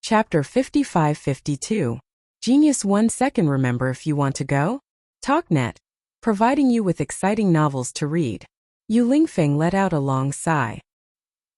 Chapter 55-52. Genius 1 second. Remember, if you want to go? TalkNet. Providing you with exciting novels to read. Yu Lingfeng let out a long sigh.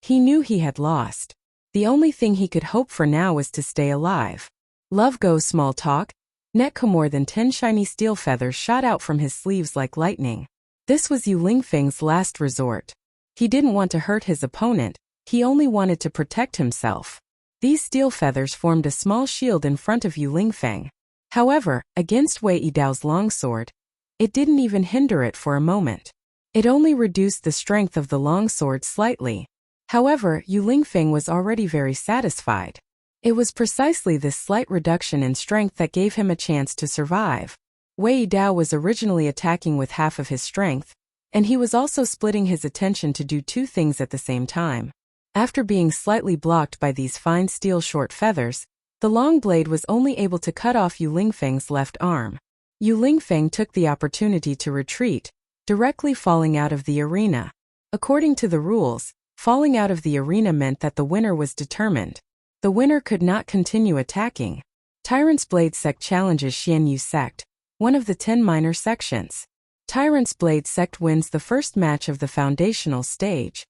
He knew he had lost. The only thing he could hope for now was to stay alive. Love goes small talk. Netka. More than 10 shiny steel feathers shot out from his sleeves like lightning. This was Yu Lingfeng's last resort. He didn't want to hurt his opponent, he only wanted to protect himself. These steel feathers formed a small shield in front of Yu Lingfeng. However, against Wei Yidao's longsword, it didn't even hinder it for a moment. It only reduced the strength of the longsword slightly. However, Yu Lingfeng was already very satisfied. It was precisely this slight reduction in strength that gave him a chance to survive. Wei Yidao was originally attacking with half of his strength, and he was also splitting his attention to do two things at the same time. After being slightly blocked by these fine steel short feathers, the long blade was only able to cut off Yu Lingfeng's left arm. Yu Lingfeng took the opportunity to retreat, directly falling out of the arena. According to the rules, falling out of the arena meant that the winner was determined. The winner could not continue attacking. Tyrant's Blade Sect challenges Xianyu Sect, one of the 10 minor sections. Tyrant's Blade Sect wins the first match of the foundational stage.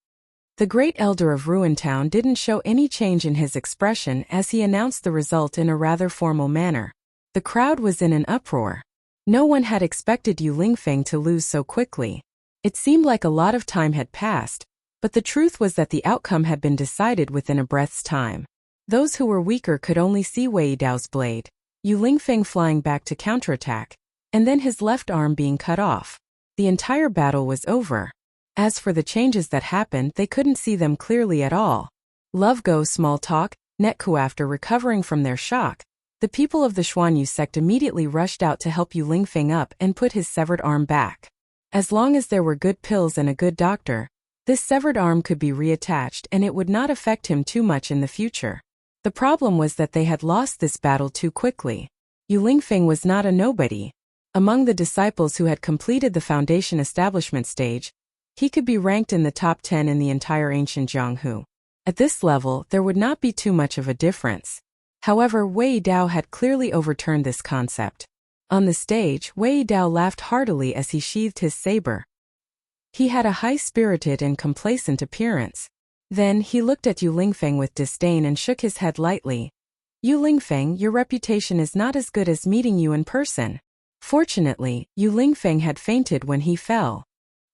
The Great Elder of Ruintown didn't show any change in his expression as he announced the result in a rather formal manner. The crowd was in an uproar. No one had expected Yu Lingfeng to lose so quickly. It seemed like a lot of time had passed, but the truth was that the outcome had been decided within a breath's time. Those who were weaker could only see Wei Yidao's blade, Yu Lingfeng flying back to counterattack, and then his left arm being cut off. The entire battle was over. As for the changes that happened, they couldn't see them clearly at all. Love goes small talk. Netku. After recovering from their shock, the people of the Xuanyu sect immediately rushed out to help Yu Lingfeng up and put his severed arm back. As long as there were good pills and a good doctor, this severed arm could be reattached and it would not affect him too much in the future. The problem was that they had lost this battle too quickly. Yu Lingfeng was not a nobody. Among the disciples who had completed the foundation establishment stage, he could be ranked in the top 10 in the entire ancient Jianghu. At this level, there would not be too much of a difference. However, Wei Yidao had clearly overturned this concept. On the stage, Wei Yidao laughed heartily as he sheathed his saber. He had a high-spirited and complacent appearance. Then, he looked at Yu Lingfeng with disdain and shook his head lightly. Yu Lingfeng, your reputation is not as good as meeting you in person. Fortunately, Yu Lingfeng had fainted when he fell.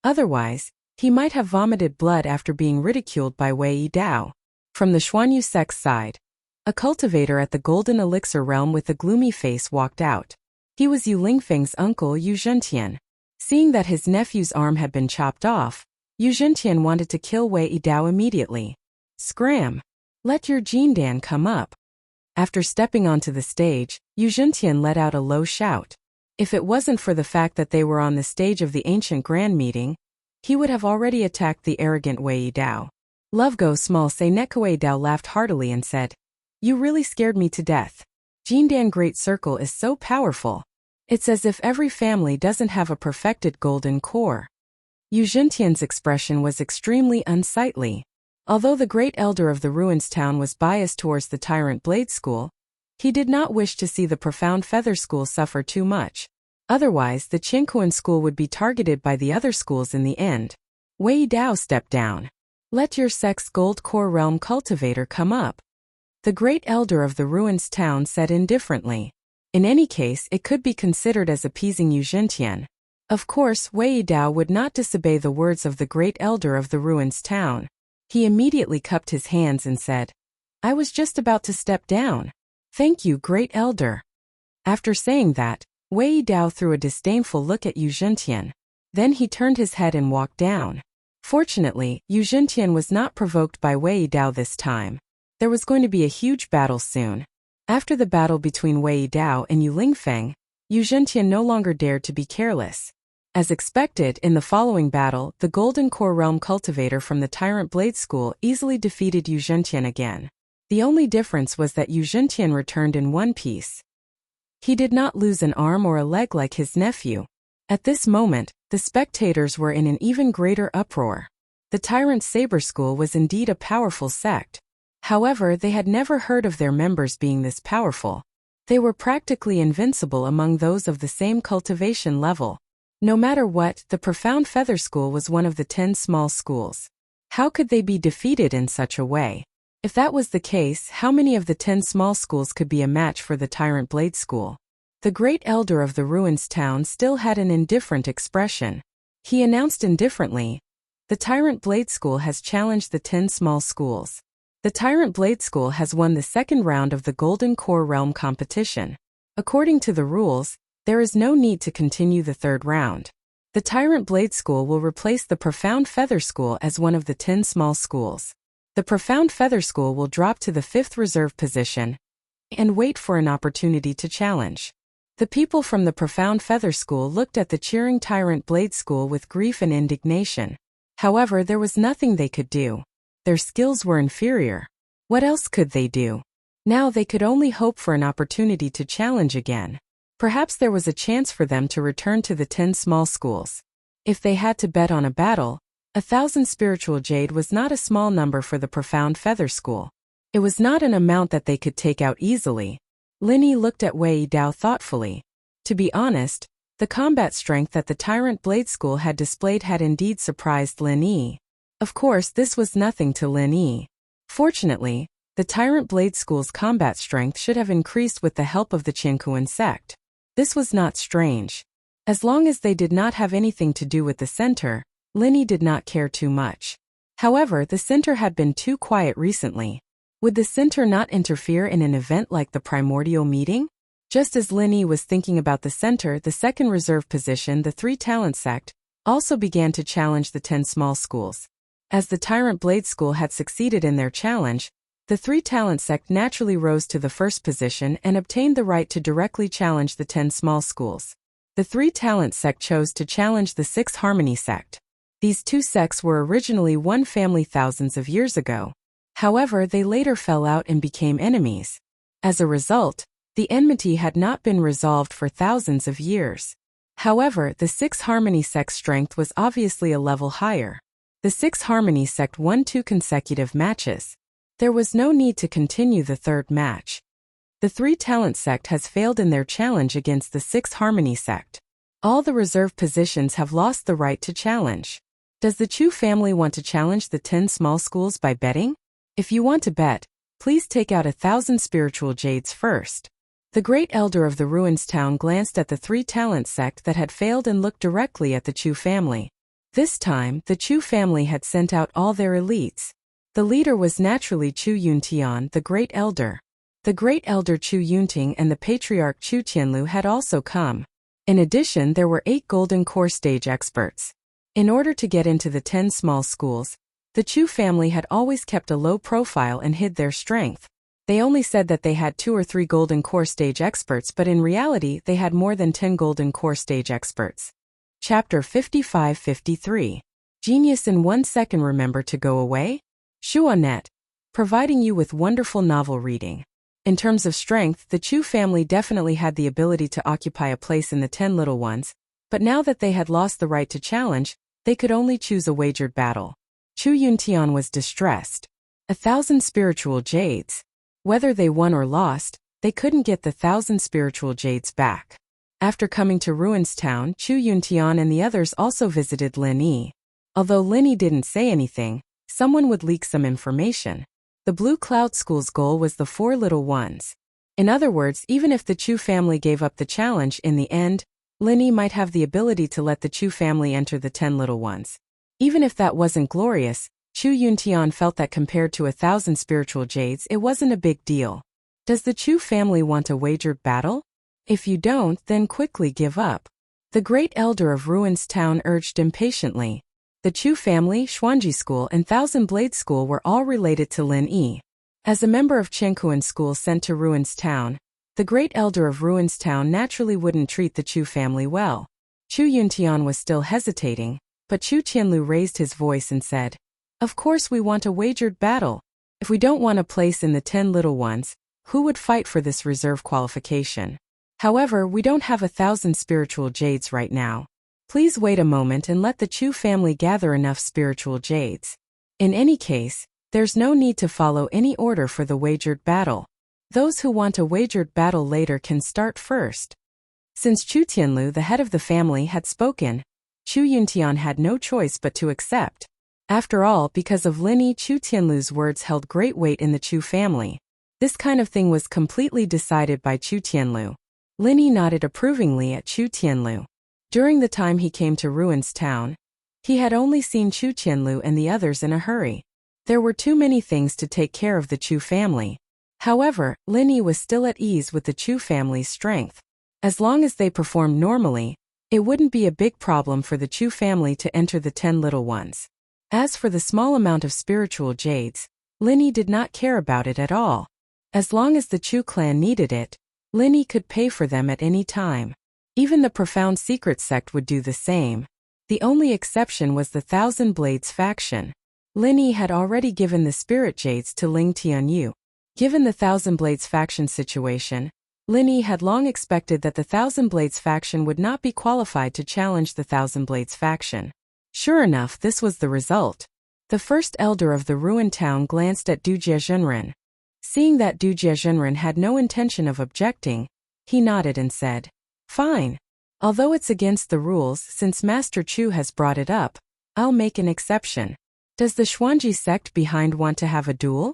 Otherwise, he might have vomited blood after being ridiculed by Wei Yidao. From the Xuanyu sect's side, a cultivator at the Golden Elixir realm with a gloomy face walked out. He was Yu Lingfeng's uncle Yu Zhentian. Seeing that his nephew's arm had been chopped off, Yu Zhentian wanted to kill Wei Yidao immediately. Scram! Let your Jindan come up. After stepping onto the stage, Yu Zhentian let out a low shout. If it wasn't for the fact that they were on the stage of the ancient grand meeting, he would have already attacked the arrogant Wei Yidao. Love goes small. Say Neko. Wei Yidao laughed heartily and said, "You really scared me to death. Jindan Great Circle is so powerful. It's as if every family doesn't have a perfected golden core." Yu Zhentian's expression was extremely unsightly. Although the Great Elder of the Ruins Town was biased towards the Tyrant Blade School, he did not wish to see the Profound Feather School suffer too much. Otherwise, the Qingkuan school would be targeted by the other schools in the end. Wei Yidao stepped down. Let your sect's Gold Core Realm cultivator come up. The Great Elder of the Ruins Town said indifferently. In any case, it could be considered as appeasing Yu Zhentian. Of course, Wei Yidao would not disobey the words of the Great Elder of the Ruins Town. He immediately cupped his hands and said, "I was just about to step down. Thank you, Great Elder." After saying that, Wei Yidao threw a disdainful look at Yu Zhentian. Then he turned his head and walked down. Fortunately, Yu Zhentian was not provoked by Wei Yidao this time. There was going to be a huge battle soon. After the battle between Wei Yidao and Yu Lingfeng, Yu Zhentian no longer dared to be careless. As expected, in the following battle, the Golden Core Realm cultivator from the Tyrant Blade School easily defeated Yu Zhentian again. The only difference was that Yu Zhentian returned in one piece. He did not lose an arm or a leg like his nephew. At this moment, the spectators were in an even greater uproar. The Tyrant Saber School was indeed a powerful sect. However, they had never heard of their members being this powerful. They were practically invincible among those of the same cultivation level. No matter what, the Profound Feather School was one of the 10 small schools. How could they be defeated in such a way? If that was the case, how many of the 10 small schools could be a match for the Tyrant Blade School? The great elder of the Ruins Town still had an indifferent expression. He announced indifferently, "The Tyrant Blade School has challenged the 10 small schools. The Tyrant Blade School has won the second round of the Golden Core Realm competition. According to the rules, there is no need to continue the third round. The Tyrant Blade School will replace the Profound Feather School as one of the 10 small schools. The Profound Feather School will drop to the 5th reserve position and wait for an opportunity to challenge." The people from the Profound Feather School looked at the cheering Tyrant Blade School with grief and indignation. However, there was nothing they could do. Their skills were inferior. What else could they do? Now they could only hope for an opportunity to challenge again. Perhaps there was a chance for them to return to the 10 small schools. If they had to bet on a battle, 1,000 spiritual jade was not a small number for the Profound Feather School. It was not an amount that they could take out easily. Linny looked at Wei Dao thoughtfully. To be honest, the combat strength that the Tyrant Blade School had displayed had indeed surprised Lin Yi. Of course, this was nothing to Lin Yi. Fortunately, the Tyrant Blade School's combat strength should have increased with the help of the Qiankuan sect. This was not strange. As long as they did not have anything to do with the center, Lin Yi did not care too much. However, the center had been too quiet recently. Would the center not interfere in an event like the primordial meeting? Just as Lin Yi was thinking about the center, the second reserve position, the 3 Talent sect, also began to challenge the 10 small schools. As the Tyrant Blade School had succeeded in their challenge, the 3 Talent sect naturally rose to the first position and obtained the right to directly challenge the 10 small schools. The 3 Talent sect chose to challenge the 6 Harmony sect. These two sects were originally one family thousands of years ago. However, they later fell out and became enemies. As a result, the enmity had not been resolved for thousands of years. However, the 6 Harmony sect's strength was obviously a level higher. The 6 Harmony sect won 2 consecutive matches. There was no need to continue the third match. The 3 Talent sect has failed in their challenge against the 6 Harmony sect. All the reserve positions have lost the right to challenge. Does the Chu family want to challenge the 10 small schools by betting? If you want to bet, please take out 1,000 spiritual jades first. The great elder of the Ruins Town glanced at the 3 Talent sect that had failed and looked directly at the Chu family. This time, the Chu family had sent out all their elites. The leader was naturally Chu Yuntian, the great elder. The great elder Chu Yunting and the patriarch Chu Qianlu had also come. In addition, there were 8 golden core stage experts. In order to get into the 10 small schools, the Chu family had always kept a low profile and hid their strength. They only said that they had 2 or 3 golden core stage experts, but in reality they had more than 10 golden core stage experts. Chapter 55-53. Genius in 1 second. Remember to go away? Shuanet. Providing you with wonderful novel reading. In terms of strength, the Chu family definitely had the ability to occupy a place in the 10 little ones, but now that they had lost the right to challenge, they could only choose a wagered battle. Chu Yuntian was distressed. 1,000 spiritual jades. Whether they won or lost, they couldn't get the 1,000 spiritual jades back. After coming to Ruins Town, Chu Yuntian and the others also visited Lin Yi. Although Lin Yi didn't say anything, someone would leak some information. The Blue Cloud School's goal was the 4 little ones. In other words, even if the Chu family gave up the challenge in the end, Lin Yi might have the ability to let the Chu family enter the 10 little ones. Even if that wasn't glorious, Chu Yuntian felt that compared to 1,000 spiritual jades, it wasn't a big deal. Does the Chu family want a wagered battle? If you don't, then quickly give up. The great elder of Ruins Town urged impatiently. The Chu family, Xuanji School, and Thousand Blade School were all related to Lin Yi. As a member of Qiankuan School sent to Ruins Town, the great elder of Ruins Town naturally wouldn't treat the Chu family well. Chu Yuntian was still hesitating, but Chu Qianlu raised his voice and said, "Of course we want a wagered battle. If we don't want a place in the 10 little ones, who would fight for this reserve qualification? However, we don't have 1,000 spiritual jades right now. Please wait a moment and let the Chu family gather enough spiritual jades. In any case, There's no need to follow any order for the wagered battle. Those who want a wagered battle later can start first. Since Chu Tianlu, the head of the family, had spoken, Chu Yuntian had no choice but to accept. After all, because of Lin Yi, Chu Tianlu's words held great weight in the Chu family. This kind of thing was completely decided by Chu Tianlu. Lin Yi nodded approvingly at Chu Tianlu. During the time he came to Ruins Town, he had only seen Chu Tianlu and the others in a hurry. There were too many things to take care of the Chu family. However, Lin Yi was still at ease with the Chu family's strength. As long as they performed normally, it wouldn't be a big problem for the Chu family to enter the 10 little ones. As for the small amount of spiritual jades, Lin Yi did not care about it at all. As long as the Chu clan needed it, Lin Yi could pay for them at any time. Even the profound secret sect would do the same. The only exception was the Thousand Blades faction. Lin Yi had already given the spirit jades to Ling Tianyu. Given the Thousand Blades faction situation, Lin Yi had long expected that the Thousand Blades faction would not be qualified to challenge the Thousand Blades faction. Sure enough, this was the result. The first elder of the ruined town glanced at Du Jiazhenren. Seeing that Du Jiazhenren had no intention of objecting, he nodded and said, "Fine. Although it's against the rules, since Master Chu has brought it up, I'll make an exception. Does the Xuanji sect behind want to have a duel?"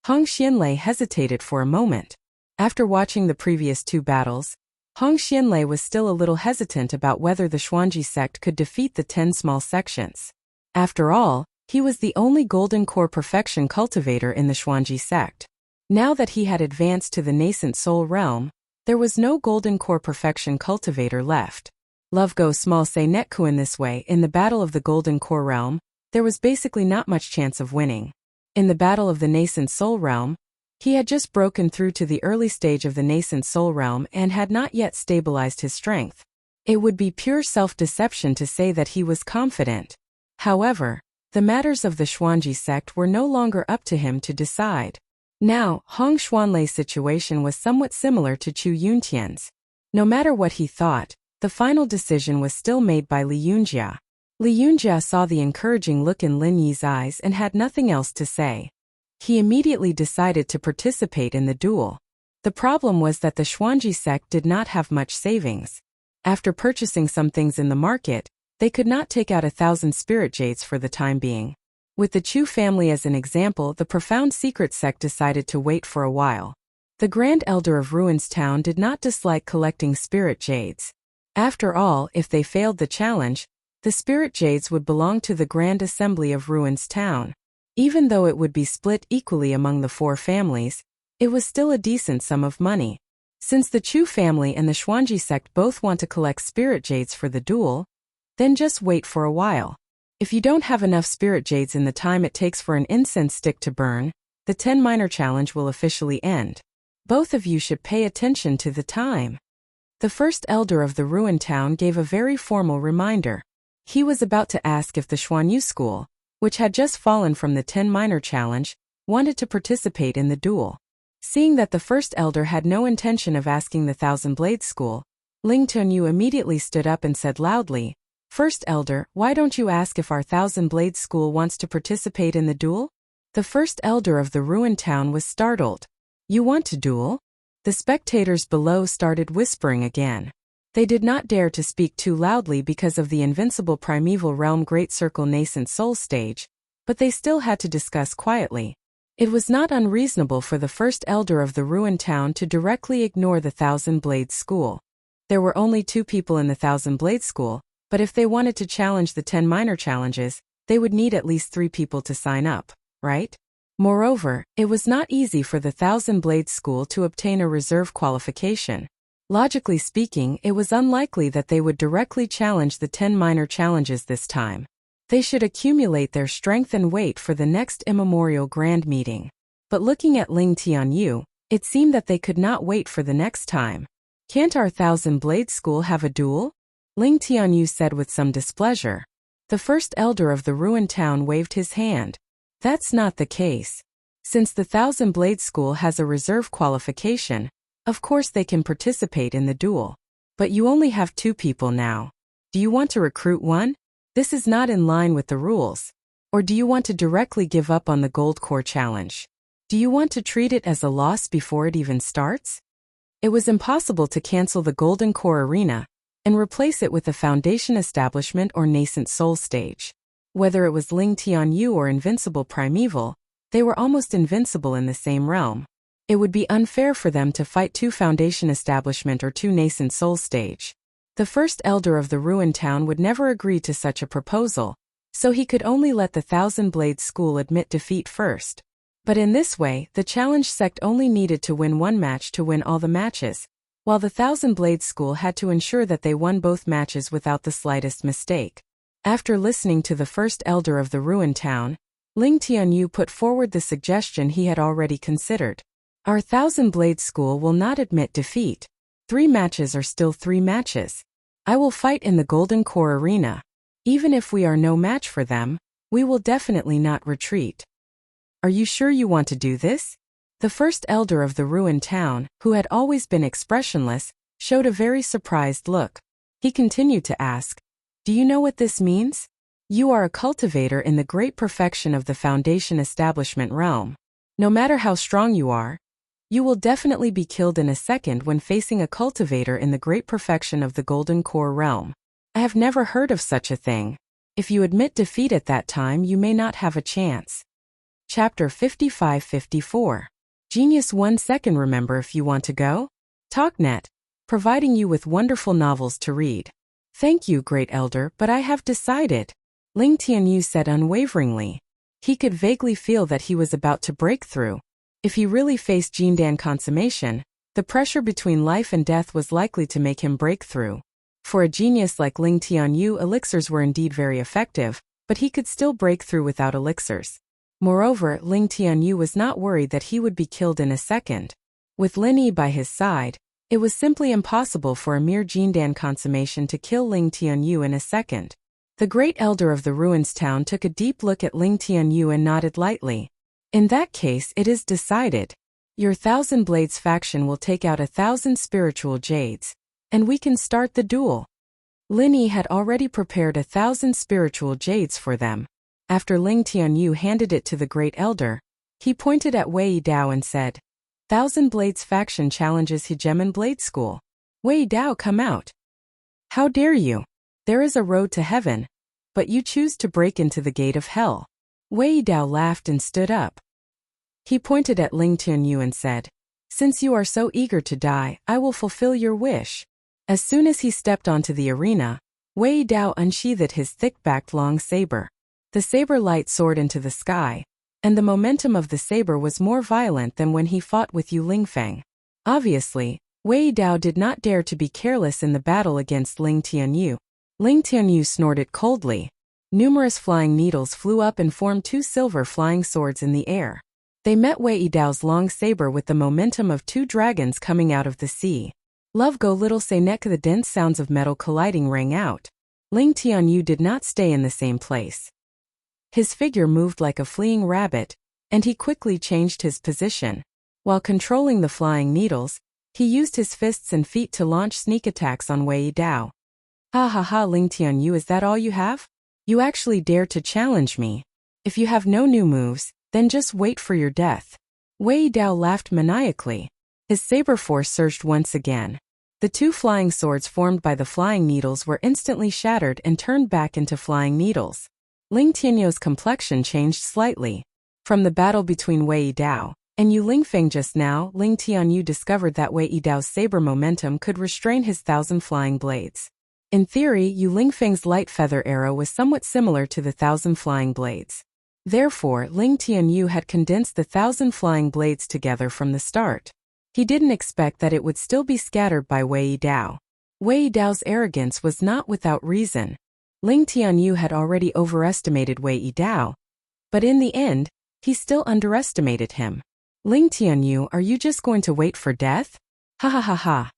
Hong Xianlei hesitated for a moment. After watching the previous 2 battles, Hong Xianlei was still a little hesitant about whether the Xuanji sect could defeat the 10 small sections. After all, he was the only golden core perfection cultivator in the Xuanji sect. Now that he had advanced to the nascent soul realm, there was no golden core perfection cultivator left. Love go small say netku in this way. In the battle of the golden core realm, there was basically not much chance of winning. In the battle of the nascent soul realm, he had just broken through to the early stage of the nascent soul realm and had not yet stabilized his strength. It would be pure self-deception to say that he was confident. However, the matters of the Xuanji sect were no longer up to him to decide. Now, Hong Xuanlei's situation was somewhat similar to Chu Yuntian's. No matter what he thought, the final decision was still made by Li Yunjia. Li Yunjia saw the encouraging look in Lin Yi's eyes and had nothing else to say. He immediately decided to participate in the duel. The problem was that the Xuanji sect did not have much savings. After purchasing some things in the market, they could not take out 1,000 spirit jades for the time being. With the Chu family as an example, the profound secret sect decided to wait for a while. The Grand Elder of Ruins Town did not dislike collecting spirit jades. After all, if they failed the challenge, the spirit jades would belong to the Grand Assembly of Ruins Town. Even though it would be split equally among the 4 families, it was still a decent sum of money. Since the Chu family and the Xuanji sect both want to collect spirit jades for the duel, then just wait for a while. If you don't have enough spirit jades in the time it takes for an incense stick to burn, the 10 minor challenge will officially end. Both of you should pay attention to the time. The first elder of the ruined town gave a very formal reminder. He was about to ask if the Xuanyu school, which had just fallen from the 10 minor challenge, wanted to participate in the duel. Seeing that the first elder had no intention of asking the Thousand Blades school, Ling Tianyu immediately stood up and said loudly, "First elder, why don't you ask if our Thousand Blades school wants to participate in the duel?" The first elder of the ruined town was startled. "You want to duel?" The spectators below started whispering again. They did not dare to speak too loudly because of the invincible primeval realm Great Circle nascent soul stage, but they still had to discuss quietly. It was not unreasonable for the first elder of the ruined town to directly ignore the Thousand Blades school. There were only 2 people in the Thousand Blades school, but if they wanted to challenge the 10 minor challenges, they would need at least 3 people to sign up, right? Moreover, it was not easy for the Thousand Blades school to obtain a reserve qualification. Logically speaking, it was unlikely that they would directly challenge the 10 minor challenges this time. They should accumulate their strength and weight for the next immemorial grand meeting. But looking at Ling Tianyu, it seemed that they could not wait for the next time. "Can't our Thousand Blades school have a duel?" Ling Tianyu said with some displeasure. The first elder of the ruined town waved his hand. "That's not the case. Since the Thousand Blades school has a reserve qualification, of course they can participate in the duel. But you only have 2 people now. Do you want to recruit one? This is not in line with the rules." Or do you want to directly give up on the Gold Core challenge? Do you want to treat it as a loss before it even starts? It was impossible to cancel the Golden Core Arena and replace it with a Foundation Establishment or Nascent Soul stage. Whether it was Ling Tianyu or Invincible Primeval, they were almost invincible in the same realm. It would be unfair for them to fight 2 Foundation Establishment or 2 Nascent Soul stage. The first elder of the ruined town would never agree to such a proposal, so he could only let the Thousand Blades School admit defeat first. But in this way, the challenge sect only needed to win 1 match to win all the matches, while the Thousand Blades School had to ensure that they won both matches without the slightest mistake. After listening to the first elder of the ruined town, Ling Tianyu put forward the suggestion he had already considered. Our Thousand Blades School will not admit defeat. 3 matches are still 3 matches. I will fight in the Golden Core Arena. Even if we are no match for them, we will definitely not retreat. Are you sure you want to do this? The first elder of the ruined town, who had always been expressionless, showed a very surprised look. He continued to ask, "Do you know what this means? You are a cultivator in the great perfection of the Foundation Establishment realm. No matter how strong you are, you will definitely be killed in a second when facing a cultivator in the great perfection of the Golden Core realm. I have never heard of such a thing. If you admit defeat at that time, you may not have a chance." Chapter 55-54. Genius 1 second. Remember if you want to go? TalkNet, providing you with wonderful novels to read. Thank you, Great Elder, but I have decided, Ling Tianyu said unwaveringly. He could vaguely feel that he was about to break through. If he really faced Jindan consummation, the pressure between life and death was likely to make him break through. For a genius like Ling Tianyu, elixirs were indeed very effective, but he could still break through without elixirs. Moreover, Ling Tianyu was not worried that he would be killed in a second. With Lin Yi by his side, it was simply impossible for a mere Jindan consummation to kill Ling Tianyu in a second. The great elder of the ruins town took a deep look at Ling Tianyu and nodded lightly. In that case, it is decided. Your Thousand Blades faction will take out 1,000 spiritual jades, and we can start the duel. Lin Yi had already prepared 1,000 spiritual jades for them. After Ling Tianyu handed it to the great elder, he pointed at Wei Dao and said, "Thousand Blades faction challenges Hegemon Blade School. Wei Dao, come out." "How dare you? There is a road to heaven, but you choose to break into the gate of hell." Wei Dao laughed and stood up. He pointed at Ling Tianyu and said, "Since you are so eager to die, I will fulfill your wish." As soon as he stepped onto the arena, Wei Dao unsheathed his thick-backed long saber. The saber light soared into the sky, and the momentum of the saber was more violent than when he fought with Yu Lingfeng. Obviously, Wei Dao did not dare to be careless in the battle against Ling Tianyu. Ling Tianyu snorted coldly. Numerous flying needles flew up and formed 2 silver flying swords in the air. They met Wei Dao's long saber with the momentum of 2 dragons coming out of the sea. Love go little say neck. The dense sounds of metal colliding rang out. Ling Tianyu did not stay in the same place. His figure moved like a fleeing rabbit, and he quickly changed his position. While controlling the flying needles, he used his fists and feet to launch sneak attacks on Wei Dao. "Ha ha ha, Ling Tianyu, is that all you have? You actually dare to challenge me? If you have no new moves, then just wait for your death." Wei Dao laughed maniacally. His saber force surged once again. The 2 flying swords formed by the flying needles were instantly shattered and turned back into flying needles. Ling Tianyu's complexion changed slightly. From the battle between Wei Dao and Yu Lingfeng just now, Ling Tianyu discovered that Wei Dao's saber momentum could restrain his 1,000 flying blades. In theory, Yu Lingfeng's light feather arrow was somewhat similar to the 1,000 flying blades. Therefore, Ling Tianyu had condensed the 1,000 flying blades together from the start. He didn't expect that it would still be scattered by Wei Dao. Wei Dao's arrogance was not without reason. Ling Tianyu had already overestimated Wei Dao, but in the end, he still underestimated him. "Ling Tianyu, are you just going to wait for death? Ha ha ha ha.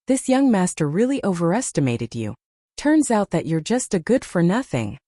This young master really overestimated you. Turns out that you're just a good-for-nothing."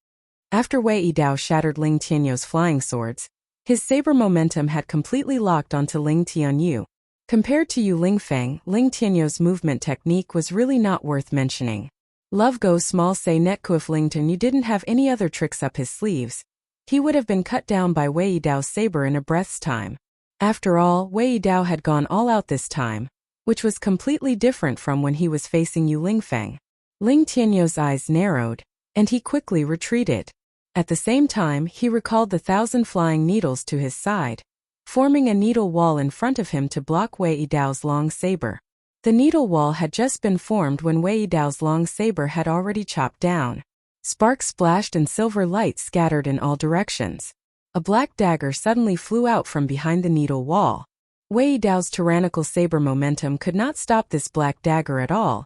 After Wei Dao shattered Ling Tianyu's flying swords, his saber momentum had completely locked onto Ling Tianyu. Compared to Yu Lingfeng, Ling Tianyu's movement technique was really not worth mentioning. Love goes small say netku. If Ling Tianyu didn't have any other tricks up his sleeves, he would have been cut down by Wei Dao's saber in a breath's time. After all, Wei Dao had gone all out this time, which was completely different from when he was facing Yu Lingfeng. Ling Tianyou's eyes narrowed, and he quickly retreated. At the same time, he recalled the 1,000 flying needles to his side, forming a needle wall in front of him to block Wei Dao's long saber. The needle wall had just been formed when Wei Dao's long saber had already chopped down. Sparks splashed and silver light scattered in all directions. A black dagger suddenly flew out from behind the needle wall. Wei Dao's tyrannical saber momentum could not stop this black dagger at all,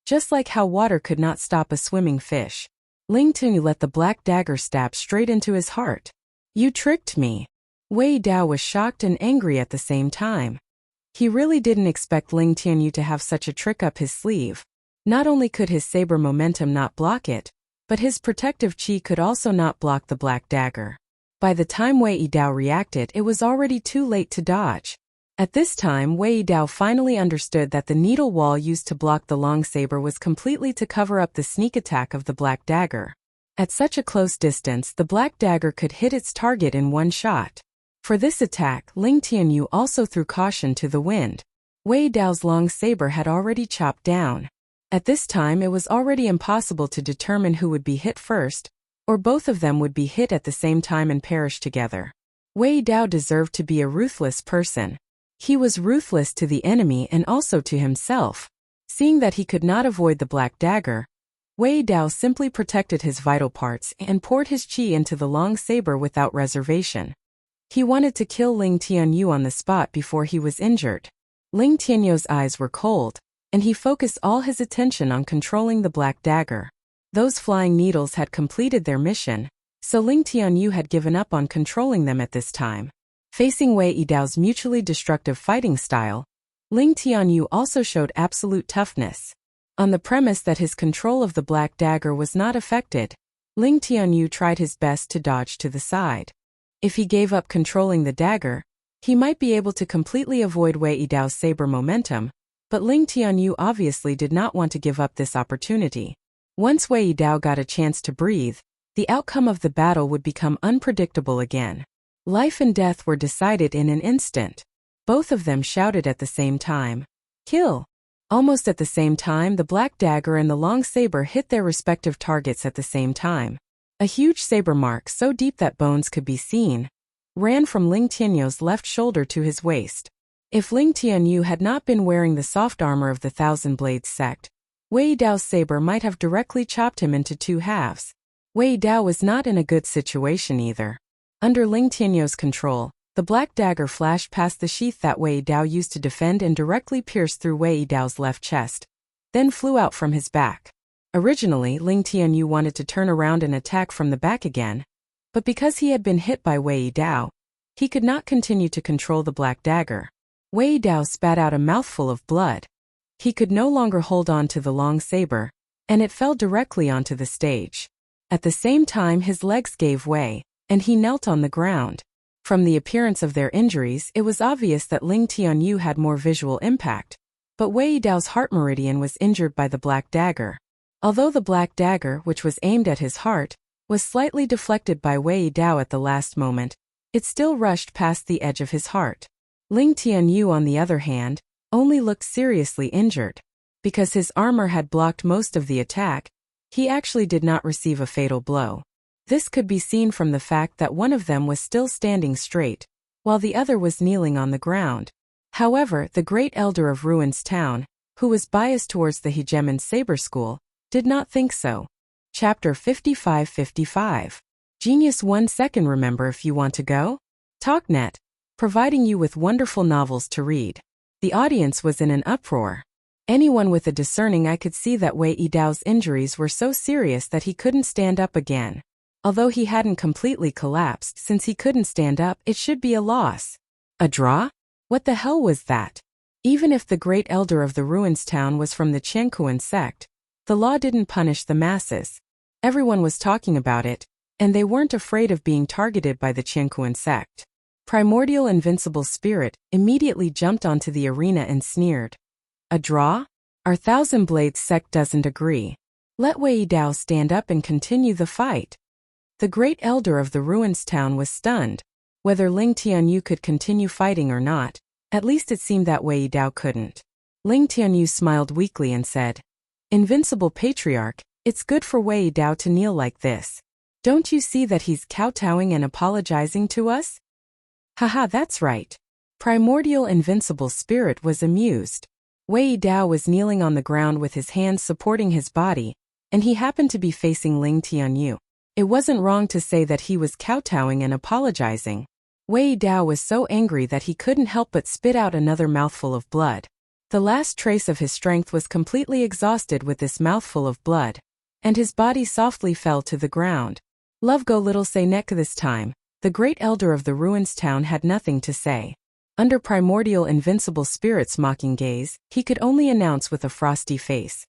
just like how water could not stop a swimming fish. Ling Tianyu let the black dagger stab straight into his heart. "You tricked me." Wei Dao was shocked and angry at the same time. He really didn't expect Ling Tianyu to have such a trick up his sleeve. Not only could his saber momentum not block it, but his protective chi could also not block the black dagger. By the time Wei Dao reacted, it was already too late to dodge. At this time, Wei Dao finally understood that the needle wall used to block the long saber was completely to cover up the sneak attack of the black dagger. At such a close distance, the black dagger could hit its target in one shot. For this attack, Ling Tianyu also threw caution to the wind. Wei Dao's long saber had already chopped down. At this time, it was already impossible to determine who would be hit first, or both of them would be hit at the same time and perish together. Wei Dao deserved to be a ruthless person. He was ruthless to the enemy and also to himself. Seeing that he could not avoid the black dagger, Wei Dao simply protected his vital parts and poured his chi into the long saber without reservation. He wanted to kill Ling Tianyu on the spot before he was injured. Ling Tianyou's eyes were cold, and he focused all his attention on controlling the black dagger. Those flying needles had completed their mission, so Ling Tianyu had given up on controlling them at this time. Facing Wei Dao's mutually destructive fighting style, Ling Tianyu also showed absolute toughness. On the premise that his control of the black dagger was not affected, Ling Tianyu tried his best to dodge to the side. If he gave up controlling the dagger, he might be able to completely avoid Wei Dao's saber momentum, but Ling Tianyu obviously did not want to give up this opportunity. Once Wei Dao got a chance to breathe, the outcome of the battle would become unpredictable again. Life and death were decided in an instant. Both of them shouted at the same time, "Kill!" Almost at the same time, the black dagger and the long saber hit their respective targets at the same time. A huge saber mark, so deep that bones could be seen, ran from Ling Tianyou's left shoulder to his waist. If Ling Tianyu had not been wearing the soft armor of the Thousand Blades sect, Wei Dao's saber might have directly chopped him into two halves. Wei Dao was not in a good situation either. Under Ling Tianyou's control, the black dagger flashed past the sheath that Wei Dao used to defend and directly pierced through Wei Dao's left chest, then flew out from his back. Originally, Ling Tianyu wanted to turn around and attack from the back again, but because he had been hit by Wei Dao, he could not continue to control the black dagger. Wei Dao spat out a mouthful of blood. He could no longer hold on to the long saber, and it fell directly onto the stage. At the same time, his legs gave way, and he knelt on the ground. From the appearance of their injuries, it was obvious that Ling Tianyu had more visual impact, but Wei Dao's heart meridian was injured by the black dagger. Although the black dagger, which was aimed at his heart, was slightly deflected by Wei Dao at the last moment, it still rushed past the edge of his heart. Ling Tianyu, on the other hand, only looked seriously injured. Because his armor had blocked most of the attack, he actually did not receive a fatal blow. This could be seen from the fact that one of them was still standing straight, while the other was kneeling on the ground. However, the great elder of Ruins Town, who was biased towards the hegemon saber school, did not think so. Chapter 55-55. Genius 1 second. Remember, if you want to go? TalkNet, providing you with wonderful novels to read. The audience was in an uproar. Anyone with a discerning eye could see that Wei Dao's injuries were so serious that he couldn't stand up again. Although he hadn't completely collapsed, since he couldn't stand up, it should be a loss. A draw? What the hell was that? Even if the great elder of the Ruins Town was from the Qiankuan sect, the law didn't punish the masses. Everyone was talking about it, and they weren't afraid of being targeted by the Qiankuan sect. Primordial Invincible Spirit immediately jumped onto the arena and sneered. A draw? Our Thousand Blades sect doesn't agree. Let Wei Dao stand up and continue the fight. The great elder of the ruins town was stunned. Whether Ling Tianyu could continue fighting or not, at least it seemed that Wei Dao couldn't. Ling Tianyu smiled weakly and said, "Invincible Patriarch, it's good for Wei Dao to kneel like this. Don't you see that he's kowtowing and apologizing to us?" "Haha, that's right." Primordial Invincible Spirit was amused. Wei Dao was kneeling on the ground with his hands supporting his body, and he happened to be facing Ling Tianyu. It wasn't wrong to say that he was kowtowing and apologizing. Wei Dao was so angry that he couldn't help but spit out another mouthful of blood. The last trace of his strength was completely exhausted with this mouthful of blood, and his body softly fell to the ground. Love go little say neck this time. The great elder of the ruins town had nothing to say. Under Primordial Invincible Spirit's mocking gaze, he could only announce with a frosty face,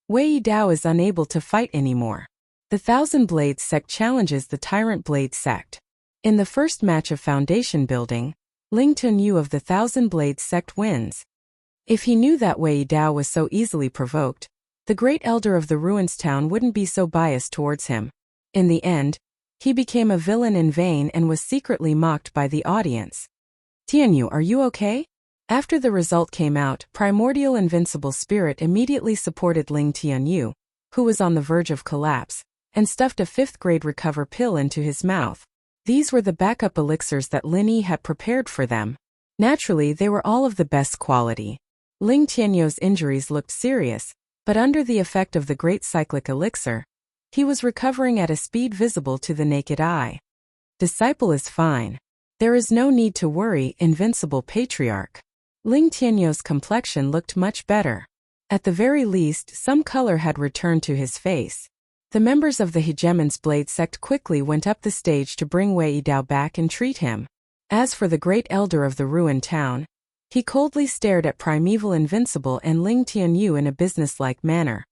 "Wei Dao is unable to fight anymore." The Thousand Blades sect challenges the Tyrant Blade sect. In the first match of foundation building, Ling Tianyu of the Thousand Blades sect wins. If he knew that Wei Dao was so easily provoked, the great elder of the ruins town wouldn't be so biased towards him. In the end, he became a villain in vain and was secretly mocked by the audience. "Tianyu, are you okay?" After the result came out, Primordial Invincible Spirit immediately supported Ling Tianyu, who was on the verge of collapse, and stuffed a 5th-grade recover pill into his mouth. These were the backup elixirs that Lin Yi had prepared for them. Naturally, they were all of the best quality. Ling Tianyu's injuries looked serious, but under the effect of the great cyclic elixir, he was recovering at a speed visible to the naked eye. "Disciple is fine. There is no need to worry, Invincible Patriarch." Ling Tianyu's complexion looked much better. At the very least, some color had returned to his face. The members of the Hegemon's Blade sect quickly went up the stage to bring Wei Dao back and treat him. As for the great elder of the ruined town, he coldly stared at Primeval Invincible and Ling Tianyu in a businesslike manner.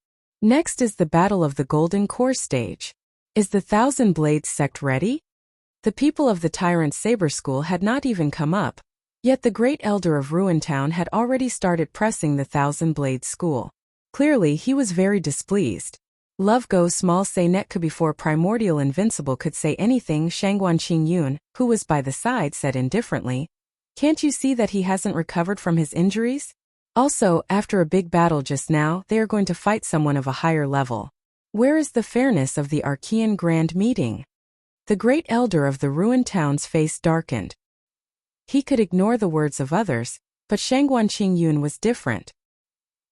Next is the Battle of the Golden Core stage. Is the Thousand Blades sect ready? The people of the Tyrant Saber School had not even come up, yet the great elder of Ruin Town had already started pressing the Thousand Blades School. Clearly, he was very displeased. Love go small say netka before Primordial Invincible could say anything. Shangguan Qingyun, who was by the side, said indifferently, "Can't you see that he hasn't recovered from his injuries? Also, after a big battle just now, they are going to fight someone of a higher level. Where is the fairness of the Archean Grand Meeting?" The great elder of the ruined town's face darkened. He could ignore the words of others, but Shangguan Qingyun was different.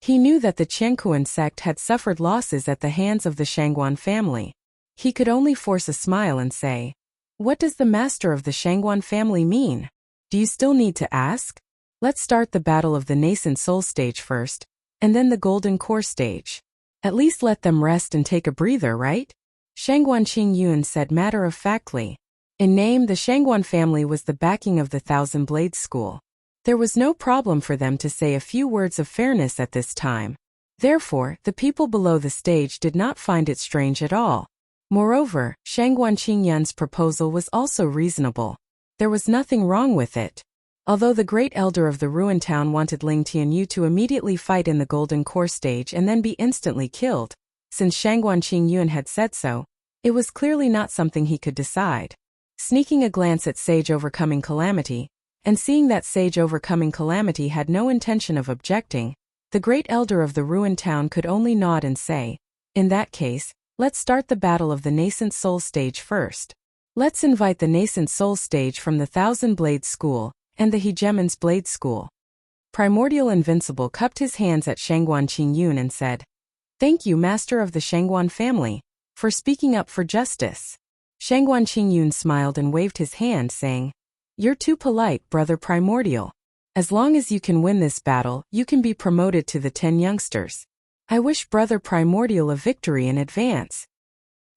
He knew that the Qiankuan sect had suffered losses at the hands of the Shangguan family. He could only force a smile and say, "What does the master of the Shangguan family mean? Do you still need to ask? Let's start the Battle of the Nascent Soul stage first, and then the Golden Core stage. At least let them rest and take a breather, right?" Shangguan Qingyun said matter-of-factly. In name, the Shangguan family was the backing of the Thousand Blades School. There was no problem for them to say a few words of fairness at this time. Therefore, the people below the stage did not find it strange at all. Moreover, Shangguan Qingyun's proposal was also reasonable. There was nothing wrong with it. Although the great elder of the ruined town wanted Ling Tianyu to immediately fight in the Golden Core stage and then be instantly killed, since Shangguan Qingyun had said so, it was clearly not something he could decide. Sneaking a glance at Sage Overcoming Calamity, and seeing that Sage Overcoming Calamity had no intention of objecting, the great elder of the ruined town could only nod and say, "In that case, let's start the Battle of the Nascent Soul stage first. Let's invite the Nascent Soul stage from the Thousand Blades School and the Hegemon's Blade School." Primordial Invincible cupped his hands at Shangguan Qingyun and said, "Thank you, Master of the Shangguan family, for speaking up for justice." Shangguan Qingyun smiled and waved his hand, saying, "You're too polite, Brother Primordial. As long as you can win this battle, you can be promoted to the 10 youngsters. I wish Brother Primordial a victory in advance."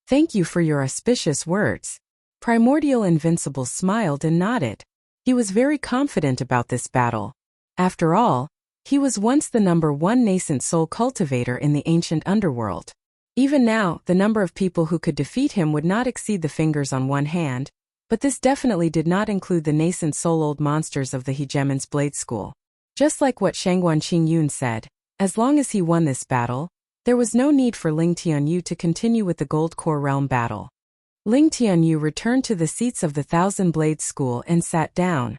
"Thank you for your auspicious words." Primordial Invincible smiled and nodded. He was very confident about this battle. After all, he was once the #1 nascent soul cultivator in the ancient underworld. Even now, the number of people who could defeat him would not exceed the fingers on one hand, but this definitely did not include the nascent soul old monsters of the Hegemon's Blade School. Just like what Shangguan Qingyun said, as long as he won this battle, there was no need for Ling Tianyu to continue with the Gold Core Realm battle. Ling Tianyu returned to the seats of the Thousand Blades School and sat down.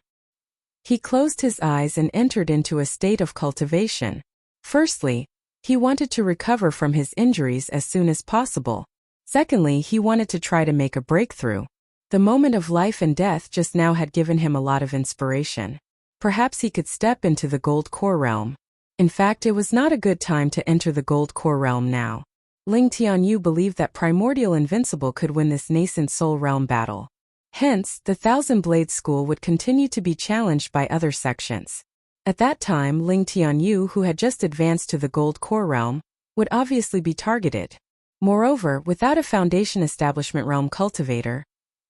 He closed his eyes and entered into a state of cultivation. Firstly, he wanted to recover from his injuries as soon as possible. Secondly, he wanted to try to make a breakthrough. The moment of life and death just now had given him a lot of inspiration. Perhaps he could step into the Gold Core realm. In fact, it was not a good time to enter the Gold Core realm now. Ling Tianyu believed that Primordial Invincible could win this nascent soul realm battle. Hence, the Thousand Blades School would continue to be challenged by other sections. At that time, Ling Tianyu, who had just advanced to the Gold Core realm, would obviously be targeted. Moreover, without a Foundation Establishment realm cultivator,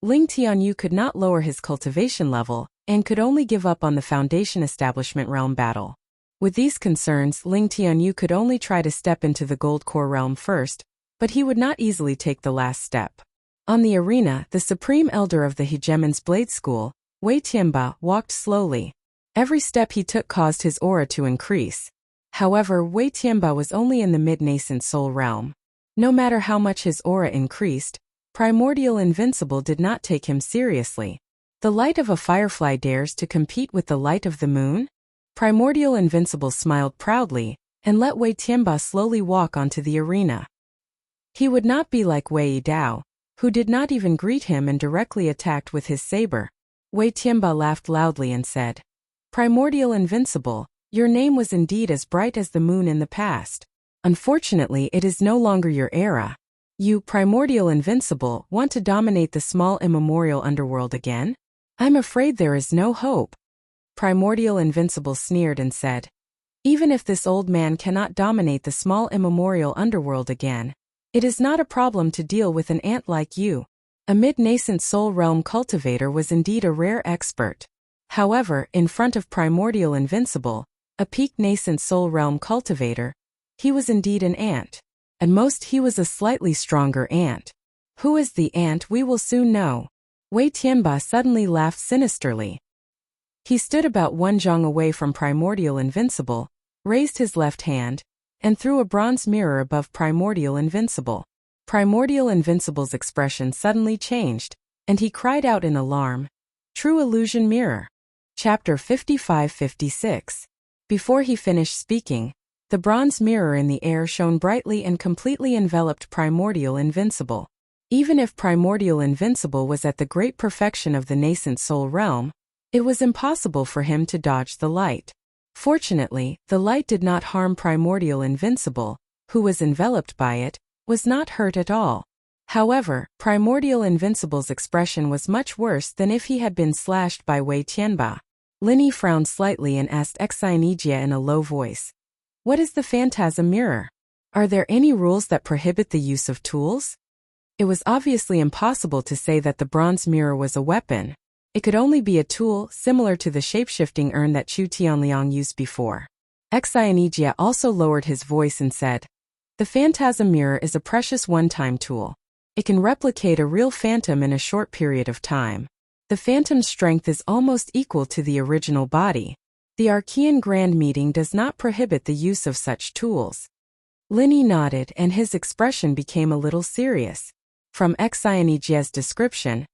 Ling Tianyu could not lower his cultivation level and could only give up on the Foundation Establishment realm battle. With these concerns, Ling Tianyu could only try to step into the Gold Core realm first, but he would not easily take the last step. On the arena, the Supreme Elder of the Hegemon's Blade School, Wei Tianba, walked slowly. Every step he took caused his aura to increase. However, Wei Tianba was only in the mid-nascent soul realm. No matter how much his aura increased, Primordial Invincible did not take him seriously. The light of a firefly dares to compete with the light of the moon? Primordial Invincible smiled proudly and let Wei Tianba slowly walk onto the arena. He would not be like Wei Dao, who did not even greet him and directly attacked with his saber. Wei Tianba laughed loudly and said, "Primordial Invincible, your name was indeed as bright as the moon in the past. Unfortunately, it is no longer your era. You, Primordial Invincible, want to dominate the small immemorial underworld again? I'm afraid there is no hope." Primordial Invincible sneered and said, "Even if this old man cannot dominate the small immemorial underworld again, it is not a problem to deal with an ant like you." A mid-nascent soul realm cultivator was indeed a rare expert. However, in front of Primordial Invincible, a peak nascent soul realm cultivator, he was indeed an ant. At most he was a slightly stronger ant. Who is the ant we will soon know. Wei Tianba suddenly laughed sinisterly. He stood about one zhang away from Primordial Invincible, raised his left hand, and threw a bronze mirror above Primordial Invincible. Primordial Invincible's expression suddenly changed, and he cried out in alarm, "True Illusion Mirror." Chapter 55-56. Before he finished speaking, the bronze mirror in the air shone brightly and completely enveloped Primordial Invincible. Even if Primordial Invincible was at the great perfection of the nascent soul realm, it was impossible for him to dodge the light. Fortunately, the light did not harm Primordial Invincible, who was enveloped by it, was not hurt at all. However, Primordial Invincible's expression was much worse than if he had been slashed by Wei Tianba. Linny frowned slightly and asked Xianijia in a low voice, "What is the Phantasm Mirror? Are there any rules that prohibit the use of tools?" It was obviously impossible to say that the bronze mirror was a weapon. It could only be a tool similar to the shapeshifting urn that Chu Tianliang used before. Xianijia also lowered his voice and said, "The Phantasm Mirror is a precious one-time tool. It can replicate a real phantom in a short period of time. The phantom's strength is almost equal to the original body. The Archean Grand Meeting does not prohibit the use of such tools." Linny nodded and his expression became a little serious. From Xianijia's description,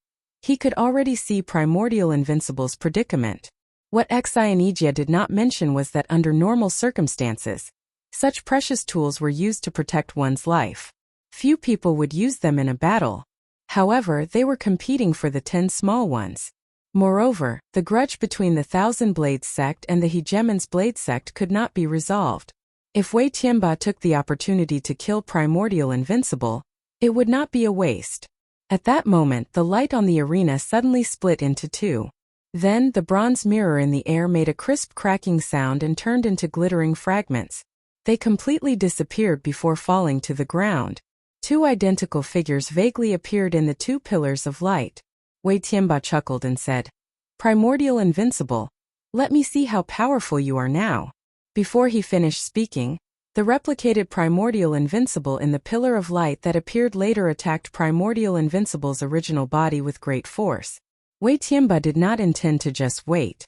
he could already see Primordial Invincible's predicament. What Xianijia did not mention was that under normal circumstances, such precious tools were used to protect one's life. Few people would use them in a battle. However, they were competing for the 10 small ones. Moreover, the grudge between the Thousand Blades sect and the Hegemon's Blade sect could not be resolved. If Wei Tianba took the opportunity to kill Primordial Invincible, it would not be a waste. At that moment, the light on the arena suddenly split into two. Then, the bronze mirror in the air made a crisp cracking sound and turned into glittering fragments. They completely disappeared before falling to the ground. Two identical figures vaguely appeared in the two pillars of light. Wei Tianba chuckled and said, "Primordial Invincible, let me see how powerful you are now." Before he finished speaking, the replicated Primordial Invincible in the pillar of light that appeared later attacked Primordial Invincible's original body with great force. Wei Tianba did not intend to just wait.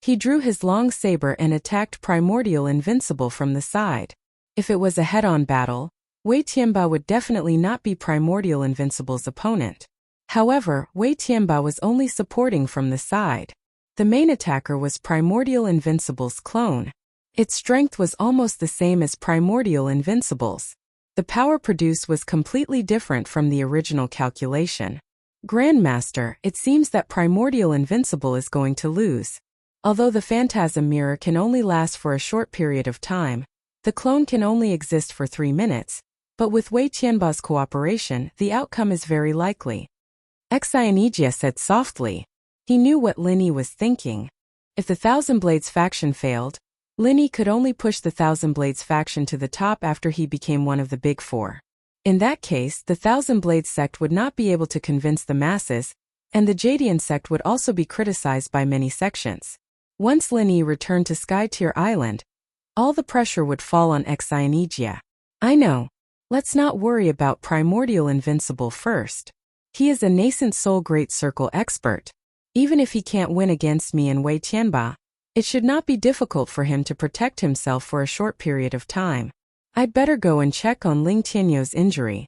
He drew his long saber and attacked Primordial Invincible from the side. If it was a head-on battle, Wei Tianba would definitely not be Primordial Invincible's opponent. However, Wei Tianba was only supporting from the side. The main attacker was Primordial Invincible's clone. Its strength was almost the same as Primordial Invincible's. The power produced was completely different from the original calculation. Grandmaster, it seems that Primordial Invincible is going to lose. Although the Phantasm Mirror can only last for a short period of time, the clone can only exist for 3 minutes, but with Wei Tianba's cooperation, the outcome is very likely. Xianijia said softly. He knew what Lin Yi was thinking. If the Thousand Blades faction failed, Lin Yi could only push the Thousand Blades faction to the top after he became one of the Big Four. In that case, the Thousand Blades sect would not be able to convince the masses, and the Jadian sect would also be criticized by many sections. Once Lin Yi returned to Sky Tier Island, all the pressure would fall on Xianijia. I know. Let's not worry about Primordial Invincible first. He is a nascent Soul Great Circle expert. Even if he can't win against me and Wei Tianba, it should not be difficult for him to protect himself for a short period of time. I'd better go and check on Ling Tianyou's injury.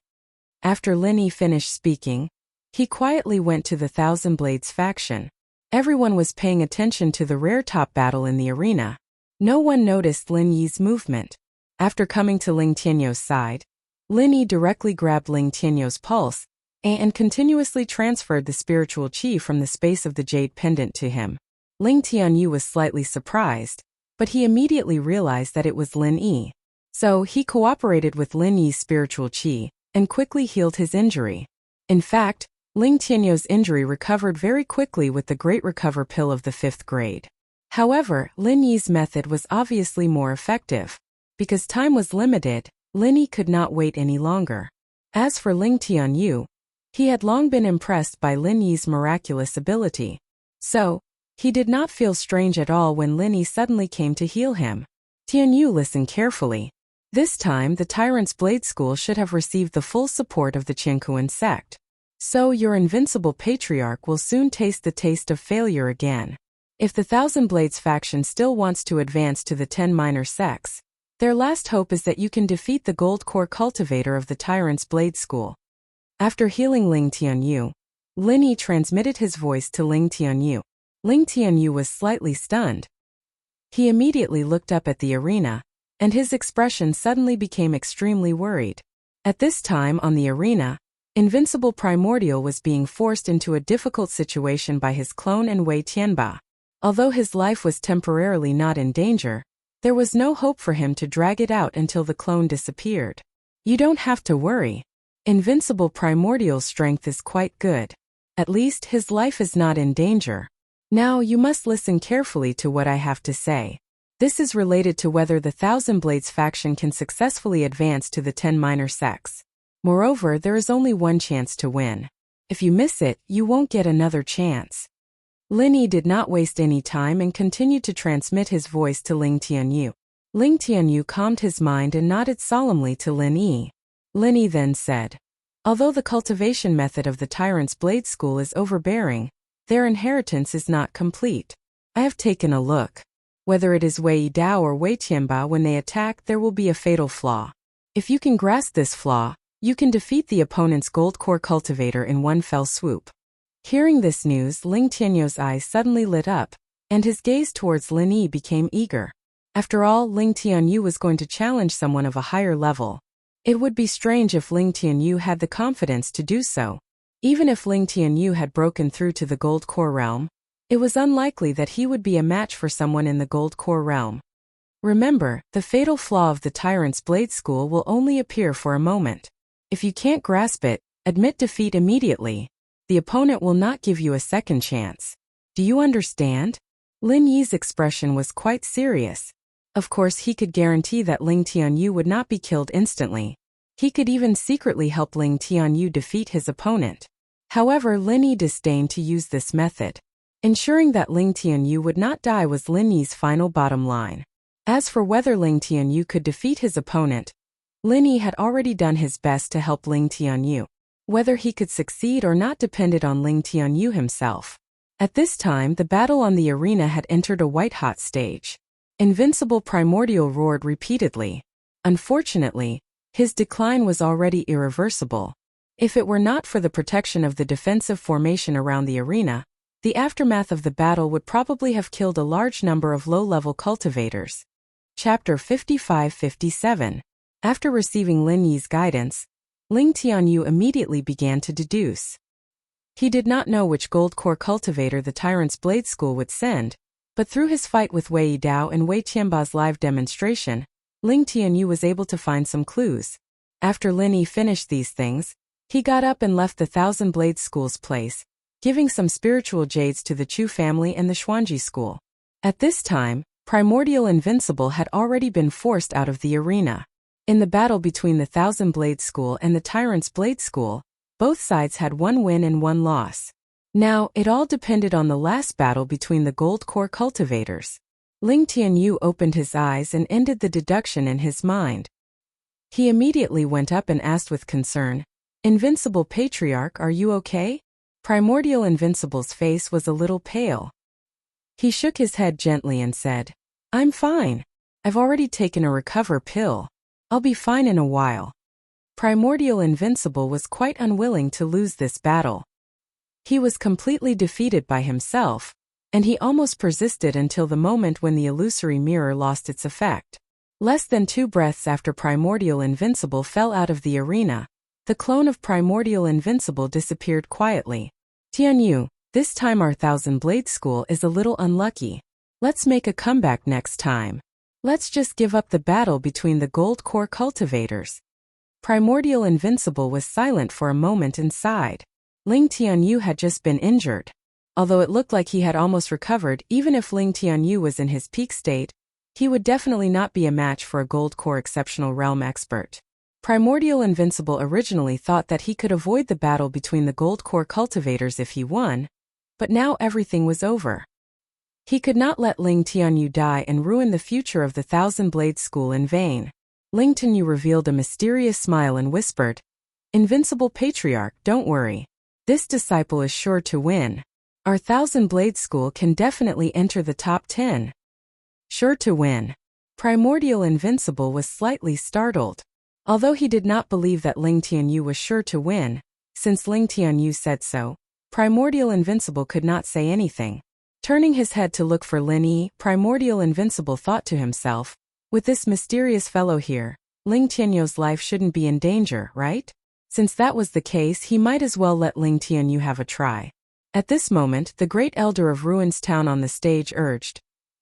After Lin Yi finished speaking, he quietly went to the Thousand Blades faction. Everyone was paying attention to the rare top battle in the arena. No one noticed Lin Yi's movement. After coming to Ling Tianyou's side, Lin Yi directly grabbed Ling Tianyou's pulse and continuously transferred the spiritual qi from the space of the jade pendant to him. Ling Tianyou was slightly surprised, but he immediately realized that it was Lin Yi. So he cooperated with Lin Yi's spiritual qi and quickly healed his injury. In fact, Ling Tianyou's injury recovered very quickly with the Great Recover Pill of the 5th grade. However, Lin Yi's method was obviously more effective. Because time was limited, Lin Yi could not wait any longer. As for Ling Tianyou, he had long been impressed by Lin Yi's miraculous ability. So, he did not feel strange at all when Lin Yi suddenly came to heal him. Tianyou listened carefully. This time the Tyrant's Blade School should have received the full support of the Qingkuan sect. So your invincible patriarch will soon taste the taste of failure again. If the Thousand Blades faction still wants to advance to the 10 minor sects, their last hope is that you can defeat the Gold Core cultivator of the Tyrant's Blade School. After healing Ling Tianyou, Lin Yi transmitted his voice to Ling Tianyou. Ling Tianyou was slightly stunned. He immediately looked up at the arena, and his expression suddenly became extremely worried. At this time on the arena, Invincible Primordial was being forced into a difficult situation by his clone and Wei Tianba. Although his life was temporarily not in danger, there was no hope for him to drag it out until the clone disappeared. You don't have to worry. Invincible Primordial's strength is quite good. At least his life is not in danger. Now you must listen carefully to what I have to say. This is related to whether the Thousand Blades faction can successfully advance to the 10 minor sects. Moreover, there is only one chance to win. If you miss it, you won't get another chance. Lin Yi did not waste any time and continued to transmit his voice to Ling Tianyou. Ling Tianyou calmed his mind and nodded solemnly to Lin Yi. Lin Yi then said, although the cultivation method of the Tyrant's Blade School is overbearing, their inheritance is not complete. I have taken a look. Whether it is Wei Dao or Wei Tianba, when they attack, there will be a fatal flaw. If you can grasp this flaw, you can defeat the opponent's Gold Core cultivator in one fell swoop. Hearing this news, Ling Tianyou's eyes suddenly lit up, and his gaze towards Lin Yi became eager. After all, Ling Tianyou was going to challenge someone of a higher level. It would be strange if Ling Tianyou had the confidence to do so. Even if Ling Tianyou had broken through to the Gold Core realm, it was unlikely that he would be a match for someone in the Gold Core realm. Remember, the fatal flaw of the Tyrant's Blade School will only appear for a moment. If you can't grasp it, admit defeat immediately. The opponent will not give you a second chance. Do you understand? Lin Yi's expression was quite serious. Of course, he could guarantee that Ling Tianyou would not be killed instantly. He could even secretly help Ling Tianyou defeat his opponent. However, Lin Yi disdained to use this method. Ensuring that Ling Tianyou would not die was Lin Yi's final bottom line. As for whether Ling Tianyou could defeat his opponent, Lin Yi had already done his best to help Ling Tianyou. Whether he could succeed or not depended on Ling Tianyou himself. At this time, the battle on the arena had entered a white-hot stage. Invincible Primordial roared repeatedly. Unfortunately, His decline was already irreversible. If it were not for the protection of the defensive formation around the arena, the aftermath of the battle would probably have killed a large number of low-level cultivators. Chapter 55-57. After receiving Lin Yi's guidance, Ling Tianyu immediately began to deduce. He did not know which gold core cultivator the Tyrant's Blade School would send, but through his fight with Wei Dao and Wei Tianba's live demonstration, Ling Tianyu was able to find some clues. After Lin Yi finished these things, he got up and left the Thousand Blade School's place, giving some spiritual jades to the Chu family and the Xuanji school. At this time, Primordial Invincible had already been forced out of the arena. In the battle between the Thousand Blade School and the Tyrant's Blade School, both sides had one win and one loss. Now, it all depended on the last battle between the Gold Core cultivators. Ling Tianyu opened his eyes and ended the deduction in his mind. He immediately went up and asked with concern, "Invincible Patriarch, are you okay?" Primordial Invincible's face was a little pale. He shook his head gently and said, "I'm fine. I've already taken a recover pill. I'll be fine in a while." Primordial Invincible was quite unwilling to lose this battle. He was completely defeated by himself, and he almost persisted until the moment when the illusory mirror lost its effect. Less than 2 breaths after Primordial Invincible fell out of the arena, the clone of Primordial Invincible disappeared quietly. "Tianyu, this time our Thousand Blade School is a little unlucky. Let's make a comeback next time. Let's just give up the battle between the Gold Core cultivators." Primordial Invincible was silent for a moment and sighed. Ling Tianyu had just been injured. Although it looked like he had almost recovered, even if Ling Tianyu was in his peak state, he would definitely not be a match for a Gold Core Exceptional Realm expert. Primordial Invincible originally thought that he could avoid the battle between the Gold Core cultivators if he won, but now everything was over. He could not let Ling Tianyu die and ruin the future of the Thousand Blade School in vain. Ling Tianyu revealed a mysterious smile and whispered, "Invincible Patriarch, don't worry. This disciple is sure to win. Our Thousand Blade School can definitely enter the top 10. Sure to win." Primordial Invincible was slightly startled. Although he did not believe that Ling Tianyu was sure to win, since Ling Tianyu said so, Primordial Invincible could not say anything. Turning his head to look for Lin Yi, Primordial Invincible thought to himself, "With this mysterious fellow here, Ling Tianyu's life shouldn't be in danger, right? Since that was the case, he might as well let Ling Tianyu have a try." At this moment, the Great Elder of Ruins Town on the stage urged,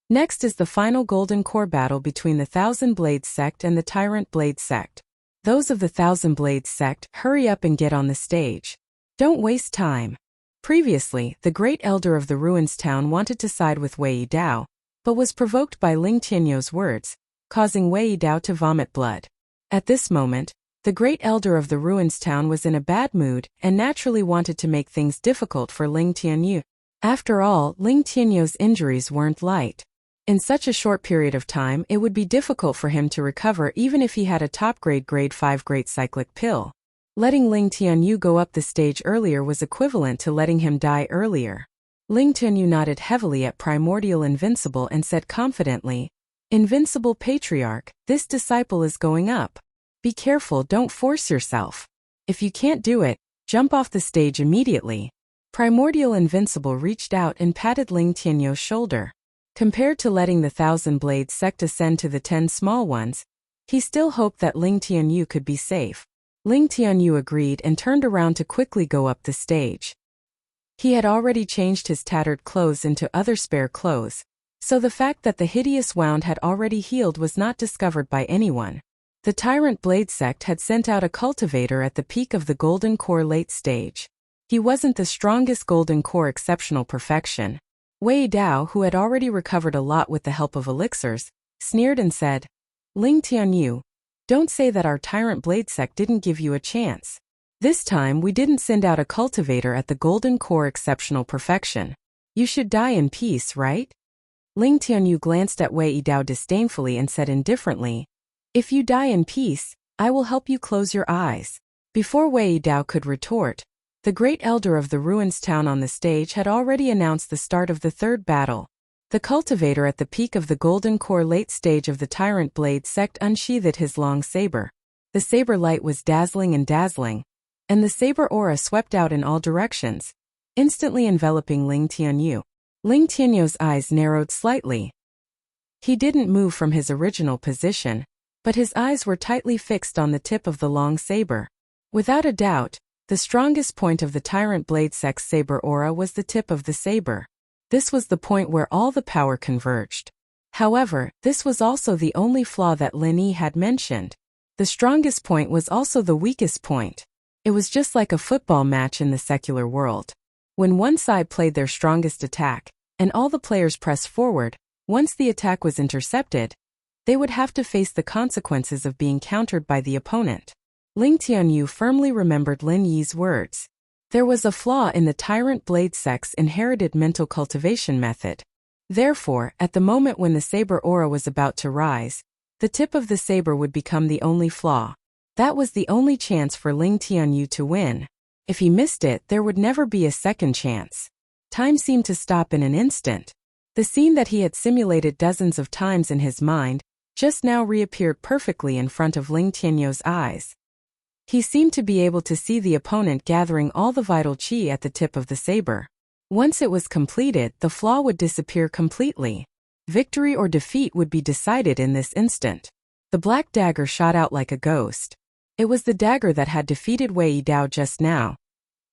"Next is the final Golden Core battle between the Thousand Blades Sect and the Tyrant Blade Sect. Those of the Thousand Blades Sect, hurry up and get on the stage. Don't waste time." Previously, the Great Elder of the Ruins Town wanted to side with Wei Dao, but was provoked by Ling Tianyu's words, causing Wei Dao to vomit blood. At this moment, the Great Elder of the Ruins Town was in a bad mood and naturally wanted to make things difficult for Ling Tianyu. After all, Ling Tianyu's injuries weren't light. In such a short period of time, it would be difficult for him to recover even if he had a top-grade grade 5 great cyclic pill. Letting Ling Tianyu go up the stage earlier was equivalent to letting him die earlier. Ling Tianyu nodded heavily at Primordial Invincible and said confidently, "Invincible Patriarch, this disciple is going up. Be careful, don't force yourself. If you can't do it, jump off the stage immediately." Primordial Invincible reached out and patted Ling Tianyu's shoulder. Compared to letting the Thousand Blades Sect ascend to the 10 small ones, he still hoped that Ling Tianyu could be safe. Ling Tianyu agreed and turned around to quickly go up the stage. He had already changed his tattered clothes into other spare clothes, so the fact that the hideous wound had already healed was not discovered by anyone. The Tyrant Blade Sect had sent out a cultivator at the peak of the Golden Core late stage. He wasn't the strongest Golden Core exceptional perfection. Wei Dao, who had already recovered a lot with the help of elixirs, sneered and said, "Ling Tianyu, don't say that our Tyrant Blade Sect didn't give you a chance. This time we didn't send out a cultivator at the Golden Core exceptional perfection. You should die in peace, right?" Ling Tianyu glanced at Wei Dao disdainfully and said indifferently, "If you die in peace, I will help you close your eyes." Before Wei Dao could retort, the Great Elder of the Ruins Town on the stage had already announced the start of the third battle. The cultivator at the peak of the Golden Core late stage of the Tyrant Blade Sect unsheathed his long saber. The saber light was dazzling, and the saber aura swept out in all directions, instantly enveloping Ling Tianyu. Ling Tianyu's eyes narrowed slightly. He didn't move from his original position, but his eyes were tightly fixed on the tip of the long saber. Without a doubt, the strongest point of the Tyrant Blade Sect's saber aura was the tip of the saber. This was the point where all the power converged. However, this was also the only flaw that Lin Yi had mentioned. The strongest point was also the weakest point. It was just like a football match in the secular world. When one side played their strongest attack, and all the players pressed forward, once the attack was intercepted, they would have to face the consequences of being countered by the opponent. Ling Tianyu firmly remembered Lin Yi's words. There was a flaw in the Tyrant Blade Sect's inherited mental cultivation method. Therefore, at the moment when the saber aura was about to rise, the tip of the saber would become the only flaw. That was the only chance for Ling Tianyu to win. If he missed it, there would never be a second chance. Time seemed to stop in an instant. The scene that he had simulated dozens of times in his mind just now reappeared perfectly in front of Ling Tianyu's eyes. He seemed to be able to see the opponent gathering all the vital qi at the tip of the saber. Once it was completed, the flaw would disappear completely. Victory or defeat would be decided in this instant. The black dagger shot out like a ghost. It was the dagger that had defeated Wei Dao just now.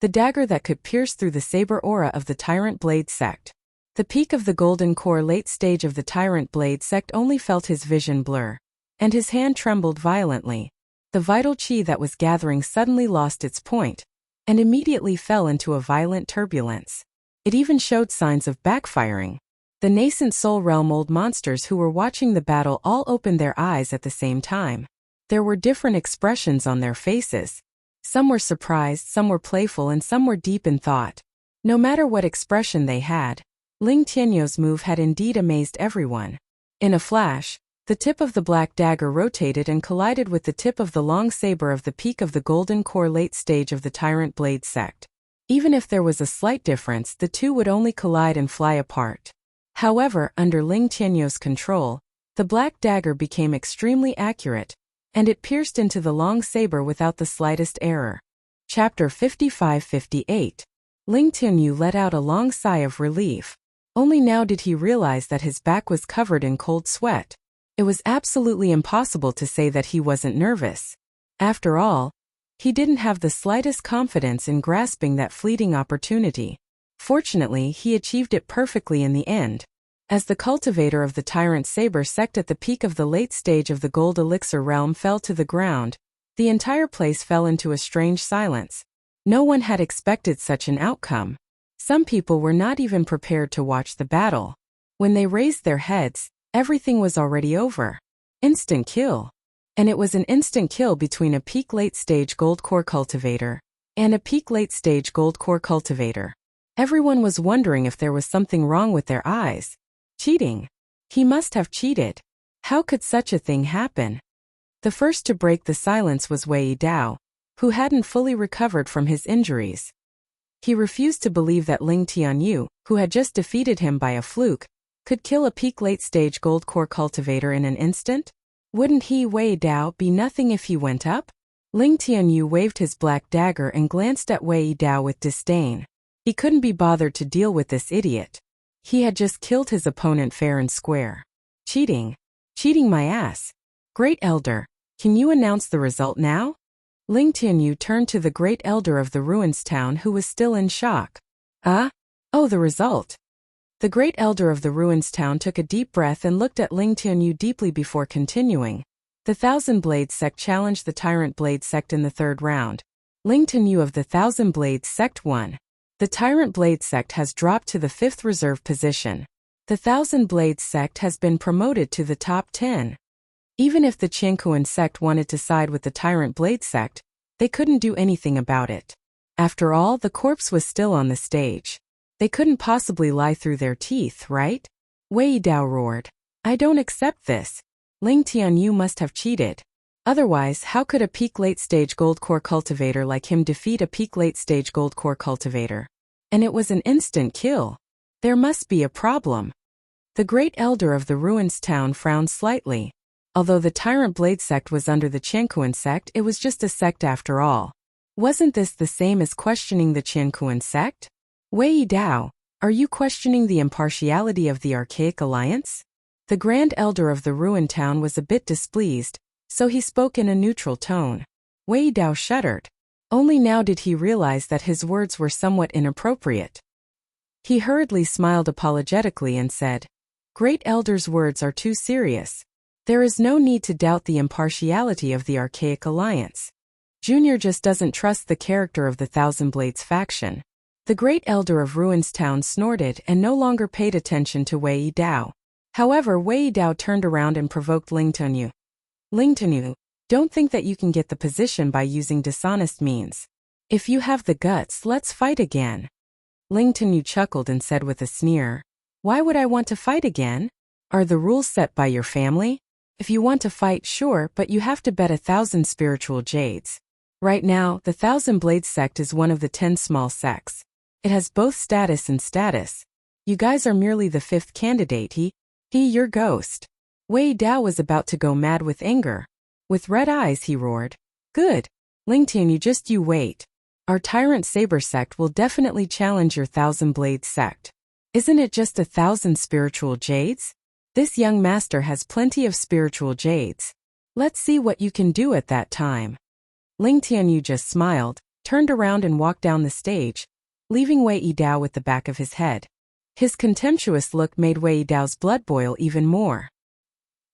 The dagger that could pierce through the saber aura of the Tyrant Blade Sect. The peak of the golden core late stage of the Tyrant Blade Sect only felt his vision blur, and his hand trembled violently. The vital qi that was gathering suddenly lost its point, and immediately fell into a violent turbulence. It even showed signs of backfiring. The nascent soul realm old monsters who were watching the battle all opened their eyes at the same time. There were different expressions on their faces. Some were surprised, some were playful, and some were deep in thought. No matter what expression they had, Ling Tianyu's move had indeed amazed everyone. In a flash, the tip of the black dagger rotated and collided with the tip of the long saber of the peak of the golden core late stage of the Tyrant Blade Sect. Even if there was a slight difference, the two would only collide and fly apart. However, under Ling Tianyu's control, the black dagger became extremely accurate, and it pierced into the long saber without the slightest error. Chapter 55-58. Ling Tianyu let out a long sigh of relief. Only now did he realize that his back was covered in cold sweat. It was absolutely impossible to say that he wasn't nervous. After all, he didn't have the slightest confidence in grasping that fleeting opportunity. Fortunately, he achieved it perfectly in the end. As the cultivator of the Tyrant Saber Sect at the peak of the late stage of the Gold Elixir realm fell to the ground, the entire place fell into a strange silence. No one had expected such an outcome. Some people were not even prepared to watch the battle. When they raised their heads, everything was already over. Instant kill. And it was an instant kill between a peak late-stage gold core cultivator and a peak late-stage gold core cultivator. Everyone was wondering if there was something wrong with their eyes. Cheating. He must have cheated. How could such a thing happen? The first to break the silence was Wei Dao, who hadn't fully recovered from his injuries. He refused to believe that Ling Tianyu, who had just defeated him by a fluke, could kill a peak late-stage gold core cultivator in an instant. Wouldn't he, Wei Dao, be nothing if he went up? Ling Tianyu waved his black dagger and glanced at Wei Dao with disdain. He couldn't be bothered to deal with this idiot. He had just killed his opponent fair and square. Cheating. Cheating my ass. Great Elder, can you announce the result now? Ling Tianyu turned to the Great Elder of the Ruins Town, who was still in shock. Oh, the result. The Great Elder of the Ruins Town took a deep breath and looked at Ling Tianyu deeply before continuing. The Thousand Blades Sect challenged the Tyrant Blade Sect in the third round. Ling Tianyu of the Thousand Blades Sect won. The Tyrant Blade Sect has dropped to the 5th reserve position. The Thousand Blades Sect has been promoted to the top 10. Even if the Qingkuan sect wanted to side with the Tyrant Blade Sect, they couldn't do anything about it. After all, the corpse was still on the stage. They couldn't possibly lie through their teeth, right? Wei Dao roared. I don't accept this. Ling Tianyu must have cheated. Otherwise, how could a peak late-stage gold core cultivator like him defeat a peak late-stage gold core cultivator? And it was an instant kill. There must be a problem. The Great Elder of the Ruins Town frowned slightly. Although the Tyrant Blade sect was under the Qianquan sect, it was just a sect after all. Wasn't this the same as questioning the Qianquan sect? Wei Dao, are you questioning the impartiality of the Archaic Alliance? The Grand Elder of the ruined town was a bit displeased, so he spoke in a neutral tone. Wei Dao shuddered. Only now did he realize that his words were somewhat inappropriate. He hurriedly smiled apologetically and said, Great Elder's words are too serious. There is no need to doubt the impartiality of the Archaic Alliance. Junior just doesn't trust the character of the Thousand Blades faction. The Great Elder of Ruins Town snorted and no longer paid attention to Wei Dao. However, Wei Dao turned around and provoked Ling Tongyu. Ling Tongyu, don't think that you can get the position by using dishonest means. If you have the guts, let's fight again. Ling Tongyu chuckled and said with a sneer, Why would I want to fight again? Are the rules set by your family? If you want to fight, sure, but you have to bet 1,000 spiritual jades. Right now, the Thousand Blades sect is one of the 10 small sects. It has both status and status. You guys are merely the 5th candidate. Your ghost. Wei Dao was about to go mad with anger. With red eyes, he roared. Good. Ling Tian, you wait. Our Tyrant Saber sect will definitely challenge your Thousand Blades sect. Isn't it just 1,000 spiritual jades? This young master has plenty of spiritual jades. Let's see what you can do at that time. Ling Tianyu just smiled, turned around and walked down the stage, leaving Wei Dao with the back of his head. His contemptuous look made Wei Dao's blood boil even more.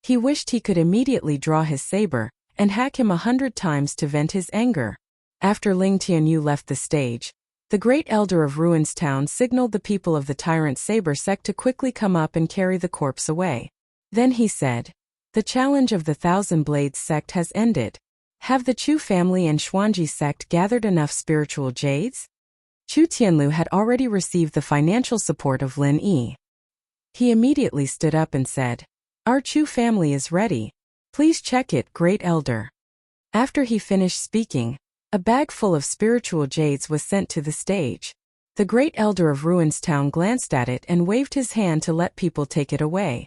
He wished he could immediately draw his saber and hack him 100 times to vent his anger. After Ling Tianyu left the stage, the Great Elder of Ruins Town signaled the people of the Tyrant Saber sect to quickly come up and carry the corpse away. Then he said, The challenge of the Thousand Blades sect has ended. Have the Chu family and Xuanji sect gathered enough spiritual jades? Chu Tianlu had already received the financial support of Lin Yi. He immediately stood up and said, Our Chu family is ready. Please check it, Great Elder. After he finished speaking, a bag full of spiritual jades was sent to the stage. The Great Elder of Ruins Town glanced at it and waved his hand to let people take it away.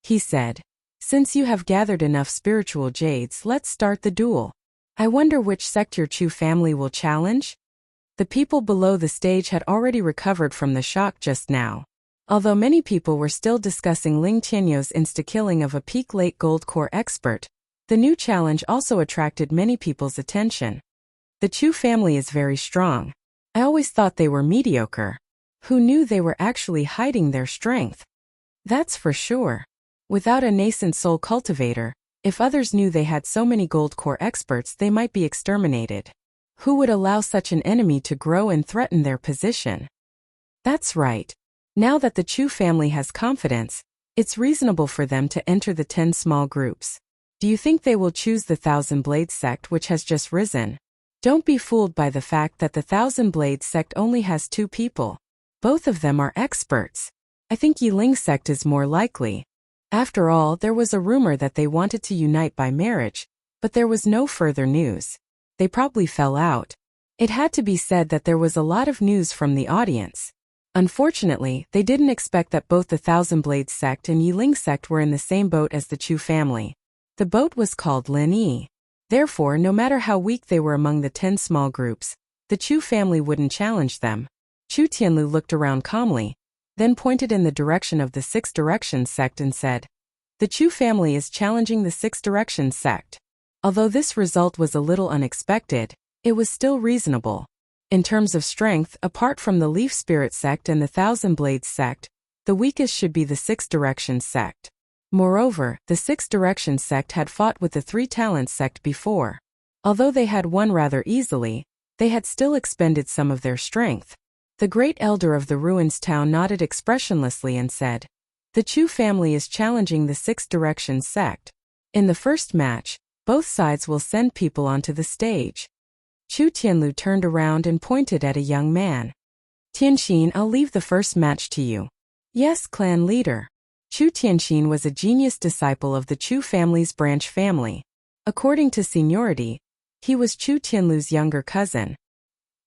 He said, Since you have gathered enough spiritual jades, let's start the duel. I wonder which sect your Chu family will challenge? The people below the stage had already recovered from the shock just now. Although many people were still discussing Ling Tianyu's insta-killing of a peak late gold core expert, the new challenge also attracted many people's attention. The Chu family is very strong. I always thought they were mediocre. Who knew they were actually hiding their strength? That's for sure. Without a nascent soul cultivator, if others knew they had so many gold core experts, they might be exterminated. Who would allow such an enemy to grow and threaten their position? That's right. Now that the Chu family has confidence, it's reasonable for them to enter the 10 small groups. Do you think they will choose the Thousand Blades sect which has just risen? Don't be fooled by the fact that the Thousand Blades sect only has 2 people. Both of them are experts. I think Yiling sect is more likely. After all, there was a rumor that they wanted to unite by marriage, but there was no further news. They probably fell out. It had to be said that there was a lot of news from the audience. Unfortunately, they didn't expect that both the Thousand Blades sect and Yiling sect were in the same boat as the Chu family. The boat was called Lin Yi. Therefore, no matter how weak they were among the 10 small groups, the Chu family wouldn't challenge them. Chu Tianlu looked around calmly, then pointed in the direction of the Six Directions sect and said, The Chu family is challenging the Six Directions sect. Although this result was a little unexpected, it was still reasonable. In terms of strength, apart from the Leaf Spirit sect and the Thousand Blades sect, the weakest should be the Six Directions sect. Moreover, the Six Directions sect had fought with the Three Talents sect before. Although they had won rather easily, they had still expended some of their strength. The Great Elder of the Ruins Town nodded expressionlessly and said, The Chu family is challenging the Six Directions sect. In the first match, both sides will send people onto the stage. Chu Tianlu turned around and pointed at a young man. Tianxin, I'll leave the first match to you. Yes, clan leader. Chu Tianxin was a genius disciple of the Chu family's branch family. According to seniority, he was Chu Tianlu's younger cousin.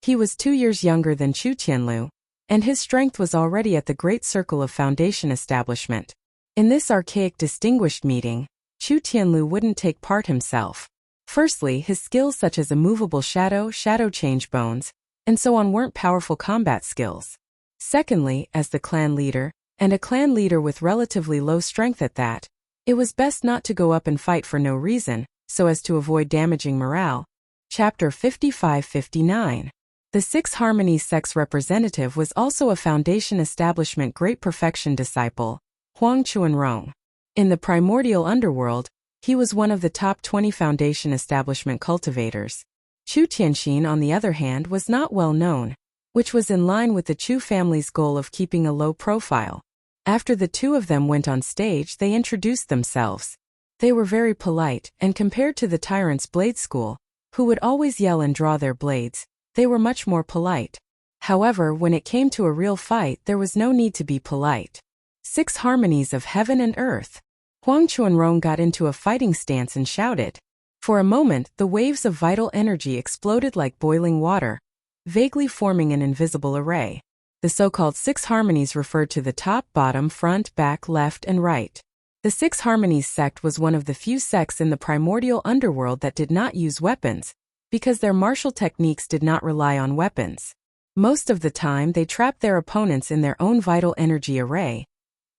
He was 2 years younger than Chu Tianlu, and his strength was already at the Great Circle of Foundation establishment. In this archaic distinguished meeting, Chu Tianlu wouldn't take part himself. Firstly, his skills such as immovable shadow change bones, and so on weren't powerful combat skills. Secondly, as the clan leader, and a clan leader with relatively low strength at that, it was best not to go up and fight for no reason, so as to avoid damaging morale. Chapter 55-59. The Six Harmonies sex representative was also a Foundation Establishment Great Perfection disciple, Huang Chuanrong. In the primordial underworld, he was one of the top 20 Foundation Establishment cultivators. Chu Tianxin, on the other hand, was not well known, which was in line with the Chu family's goal of keeping a low profile. After the two of them went on stage, they introduced themselves. They were very polite, and compared to the tyrant's blade school, who would always yell and draw their blades, they were much more polite. However, when it came to a real fight, there was no need to be polite. Six harmonies of heaven and earth. Huang Chuanrong got into a fighting stance and shouted. For a moment, the waves of vital energy exploded like boiling water, vaguely forming an invisible array. The so-called six harmonies referred to the top, bottom, front, back, left, and right. The Six Harmonies sect was one of the few sects in the primordial underworld that did not use weapons, because their martial techniques did not rely on weapons. Most of the time they trapped their opponents in their own vital energy array,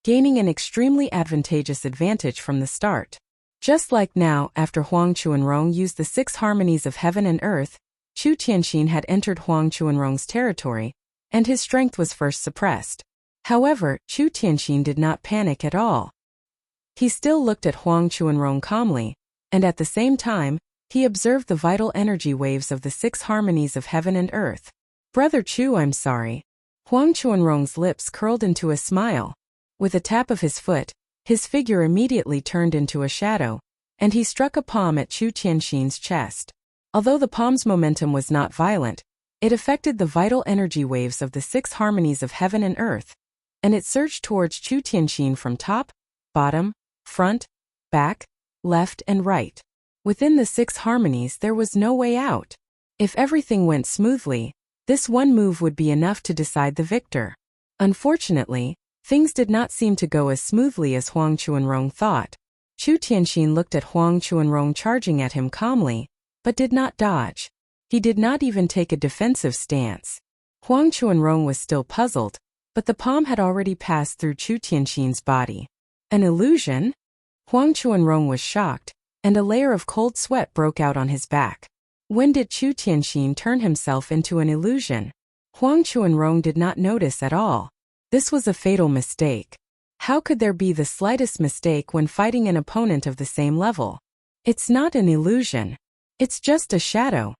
gaining an extremely advantageous advantage from the start. Just like now, after Huang Chuanrong used the Six Harmonies of Heaven and Earth, Chu Tianxin had entered Huang Chuanrong's territory, and his strength was first suppressed. However, Chu Tianxin did not panic at all. He still looked at Huang Chuanrong calmly, and at the same time, he observed the vital energy waves of the Six Harmonies of Heaven and Earth. Brother Chu, I'm sorry. Huang Chuanrong's lips curled into a smile. With a tap of his foot, his figure immediately turned into a shadow, and he struck a palm at Chu Tianxin's chest. Although the palm's momentum was not violent, it affected the vital energy waves of the Six Harmonies of Heaven and Earth, and it surged towards Chu Tianxin from top, bottom, front, back, left, and right. Within the Six Harmonies there was no way out. If everything went smoothly, this one move would be enough to decide the victor. Unfortunately, things did not seem to go as smoothly as Huang Chuanrong thought. Chu Tianxin looked at Huang Chuanrong charging at him calmly, but did not dodge. He did not even take a defensive stance. Huang Chuanrong was still puzzled, but the palm had already passed through Chu Tianxin's body. An illusion? Huang Chuanrong was shocked, and a layer of cold sweat broke out on his back. When did Chu Tianxin turn himself into an illusion? Huang Chuanrong did not notice at all. This was a fatal mistake. How could there be the slightest mistake when fighting an opponent of the same level? It's not an illusion. It's just a shadow.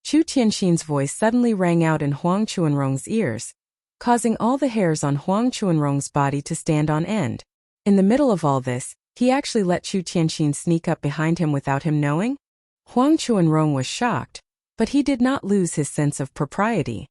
Chu Tianxin's voice suddenly rang out in Huang Chuanrong's ears, causing all the hairs on Huang Chuanrong's body to stand on end. In the middle of all this, he actually let Chu Tianxin sneak up behind him without him knowing? Huang Chuanrong was shocked, but he did not lose his sense of propriety.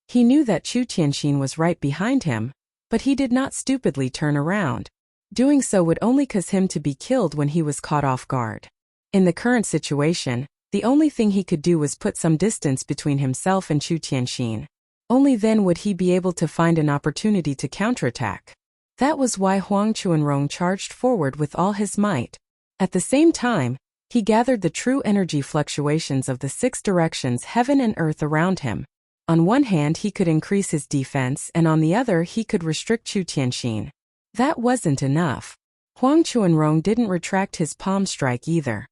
He knew that Chu Tianxin was right behind him, but he did not stupidly turn around. Doing so would only cause him to be killed when he was caught off guard. In the current situation, the only thing he could do was put some distance between himself and Chu Tianxin. Only then would he be able to find an opportunity to counterattack. That was why Huang Chuanrong charged forward with all his might. At the same time, he gathered the true energy fluctuations of the six directions heaven and earth around him. On one hand he could increase his defense, and on the other he could restrict Chu Tianxin. That wasn't enough. Huang Chuanrong didn't retract his palm strike either.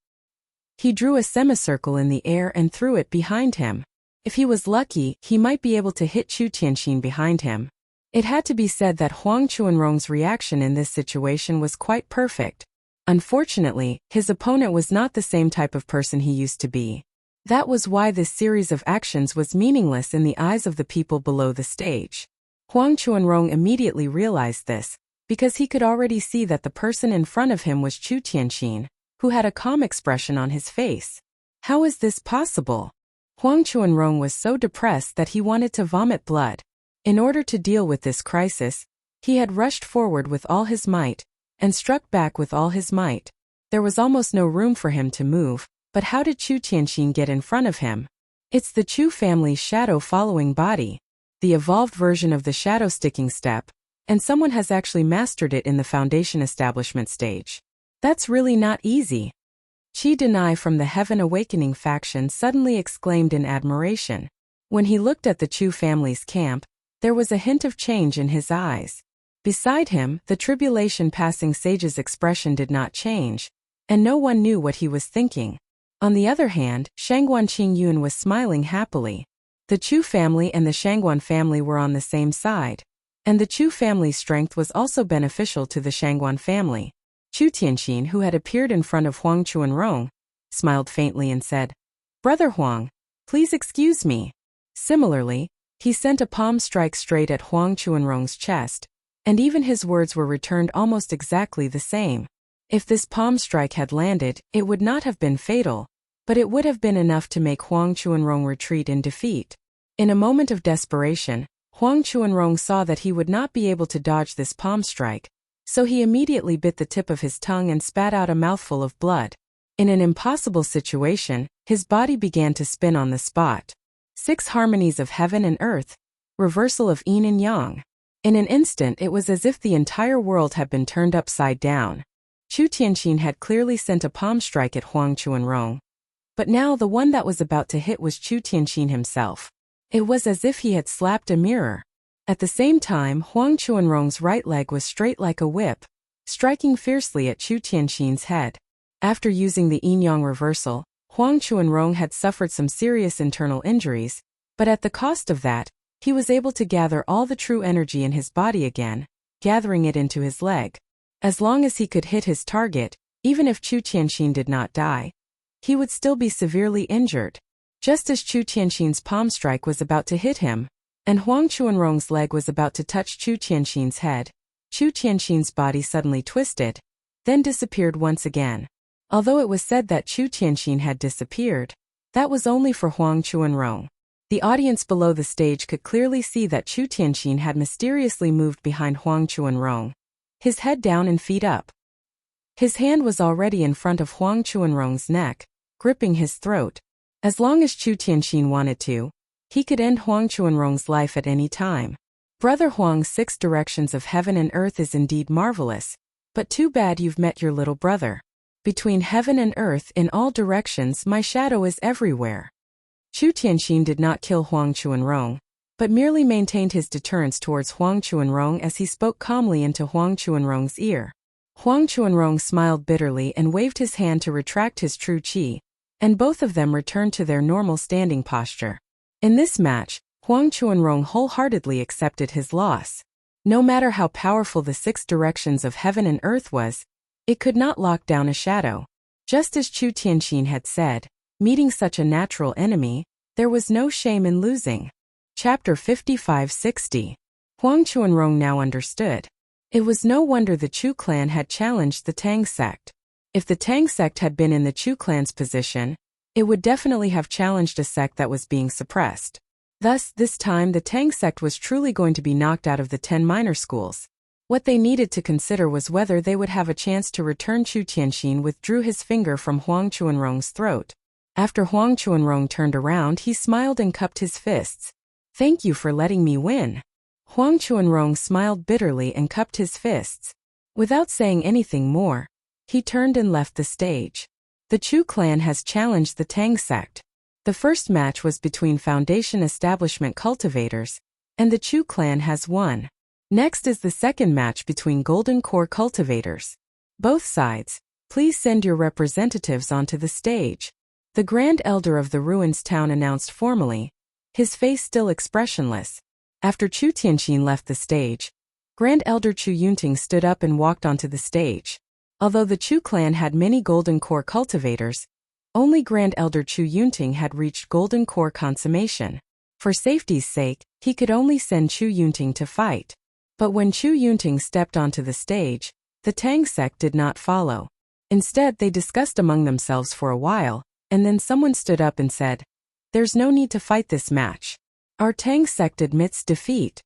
He drew a semicircle in the air and threw it behind him. If he was lucky, he might be able to hit Chu Tianxin behind him. It had to be said that Huang Chuanrong's reaction in this situation was quite perfect. Unfortunately, his opponent was not the same type of person he used to be. That was why this series of actions was meaningless in the eyes of the people below the stage. Huang Chuanrong immediately realized this, because he could already see that the person in front of him was Chu Tianxin, who had a calm expression on his face. How is this possible? Huang Chuanrong was so depressed that he wanted to vomit blood. In order to deal with this crisis, he had rushed forward with all his might, and struck back with all his might. There was almost no room for him to move, but how did Chu Tianxin get in front of him? It's the Chu family's shadow following body, the evolved version of the shadow sticking step, and someone has actually mastered it in the Foundation establishment stage. That's really not easy. Qi Denai from the Heaven Awakening faction suddenly exclaimed in admiration. When he looked at the Chu family's camp, there was a hint of change in his eyes. Beside him, the tribulation-passing sage's expression did not change, and no one knew what he was thinking. On the other hand, Shangguan Qingyun was smiling happily. The Chu family and the Shangguan family were on the same side, and the Chu family's strength was also beneficial to the Shangguan family. Chu Tianqin, who had appeared in front of Huang Chuanrong, smiled faintly and said, "Brother Huang, please excuse me." Similarly, he sent a palm strike straight at Huang Chuanrong's chest, and even his words were returned almost exactly the same. If this palm strike had landed, it would not have been fatal, but it would have been enough to make Huang Chuanrong retreat in defeat. In a moment of desperation, Huang Chuanrong saw that he would not be able to dodge this palm strike, so he immediately bit the tip of his tongue and spat out a mouthful of blood. In an impossible situation, his body began to spin on the spot. 6 harmonies of heaven and earth, reversal of yin and yang. In an instant it was as if the entire world had been turned upside down. Chu Tianqin had clearly sent a palm strike at Huang Chuanrong, but now the one that was about to hit was Chu Tianqin himself. It was as if he had slapped a mirror. At the same time, Huang Chuanrong's right leg was straight like a whip, striking fiercely at Chu Tianqin's head. After using the yin-yang reversal, Huang Chuanrong had suffered some serious internal injuries, but at the cost of that, he was able to gather all the true energy in his body again, gathering it into his leg. As long as he could hit his target, even if Chu Tianqin did not die, he would still be severely injured. Just as Chu Tianqin's palm strike was about to hit him, and Huang Chuanrong's leg was about to touch Chu Tianqin's head, Chu Tianqin's body suddenly twisted, then disappeared once again. Although it was said that Chu Tianqin had disappeared, that was only for Huang Chuanrong. The audience below the stage could clearly see that Chu Tianqin had mysteriously moved behind Huang Chuanrong, his head down and feet up. His hand was already in front of Huang Chuanrong's neck, gripping his throat. As long as Chu Tianqin wanted to, he could end Huang Chuanrong's life at any time. Brother Huang's 6 directions of heaven and earth is indeed marvelous, but too bad you've met your little brother. Between heaven and earth in all directions my shadow is everywhere. Chu Tianqin did not kill Huang Chuanrong, but merely maintained his deterrence towards Huang Chuanrong as he spoke calmly into Huang Chuanrong's ear. Huang Chuanrong smiled bitterly and waved his hand to retract his true qi, and both of them returned to their normal standing posture. In this match, Huang Chuanrong wholeheartedly accepted his loss. No matter how powerful the 6 directions of heaven and earth was, it could not lock down a shadow. Just as Chu Tianqin had said, meeting such a natural enemy, there was no shame in losing. Chapter 55-60. Huang Chuanrong now understood. It was no wonder the Chu clan had challenged the Tang sect. If the Tang sect had been in the Chu clan's position, it would definitely have challenged a sect that was being suppressed. Thus, this time the Tang sect was truly going to be knocked out of the 10 minor schools. What they needed to consider was whether they would have a chance to return. Chu Tianqin withdrew his finger from Huang Chuanrong's throat. After Huang Chuanrong turned around, he smiled and cupped his fists. "Thank you for letting me win." Huang Chuanrong smiled bitterly and cupped his fists. Without saying anything more, he turned and left the stage. The Chu clan has challenged the Tang sect. The first match was between Foundation Establishment cultivators, and the Chu clan has won. Next is the second match between Golden Core cultivators. Both sides, please send your representatives onto the stage. The Grand Elder of the Ruins Town announced formally, his face still expressionless. After Chu Tianqin left the stage, Grand Elder Chu Yunting stood up and walked onto the stage. Although the Chu clan had many Golden Core cultivators, only Grand Elder Chu Yunting had reached Golden Core consummation. For safety's sake, he could only send Chu Yunting to fight. But when Chu Yunting stepped onto the stage, the Tang sect did not follow. Instead, they discussed among themselves for a while, and then someone stood up and said, "There's no need to fight this match. Our Tang sect admits defeat."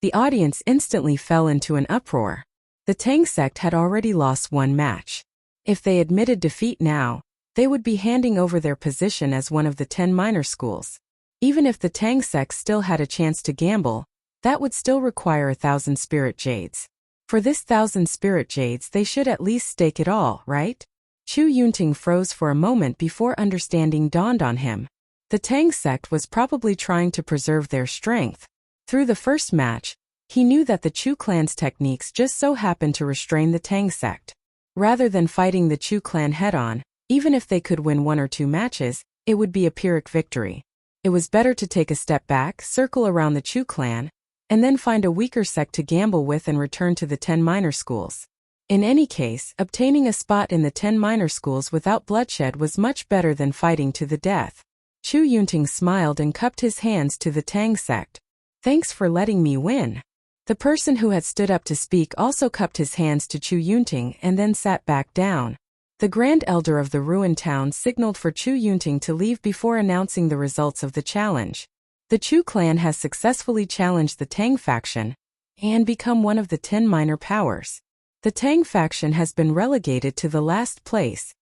The audience instantly fell into an uproar. The Tang sect had already lost one match. If they admitted defeat now, they would be handing over their position as one of the 10 minor schools. Even if the Tang sect still had a chance to gamble, that would still require 1,000 spirit jades. For this 1,000 spirit jades they should at least stake it all, right? Chu Yunting froze for a moment before understanding dawned on him. The Tang sect was probably trying to preserve their strength. Through the first match, he knew that the Chu clan's techniques just so happened to restrain the Tang sect. Rather than fighting the Chu clan head-on, even if they could win 1 or 2 matches, it would be a Pyrrhic victory. It was better to take a step back, circle around the Chu clan, and then find a weaker sect to gamble with and return to the 10 minor schools. In any case, obtaining a spot in the 10 minor schools without bloodshed was much better than fighting to the death. Chu Yunting smiled and cupped his hands to the Tang sect. Thanks for letting me win. The person who had stood up to speak also cupped his hands to Chu Yunting and then sat back down. The Grand Elder of the ruined town signaled for Chu Yunting to leave before announcing the results of the challenge. The Chu clan has successfully challenged the Tang faction and become one of the 10 minor powers. The Tang faction has been relegated to the last place.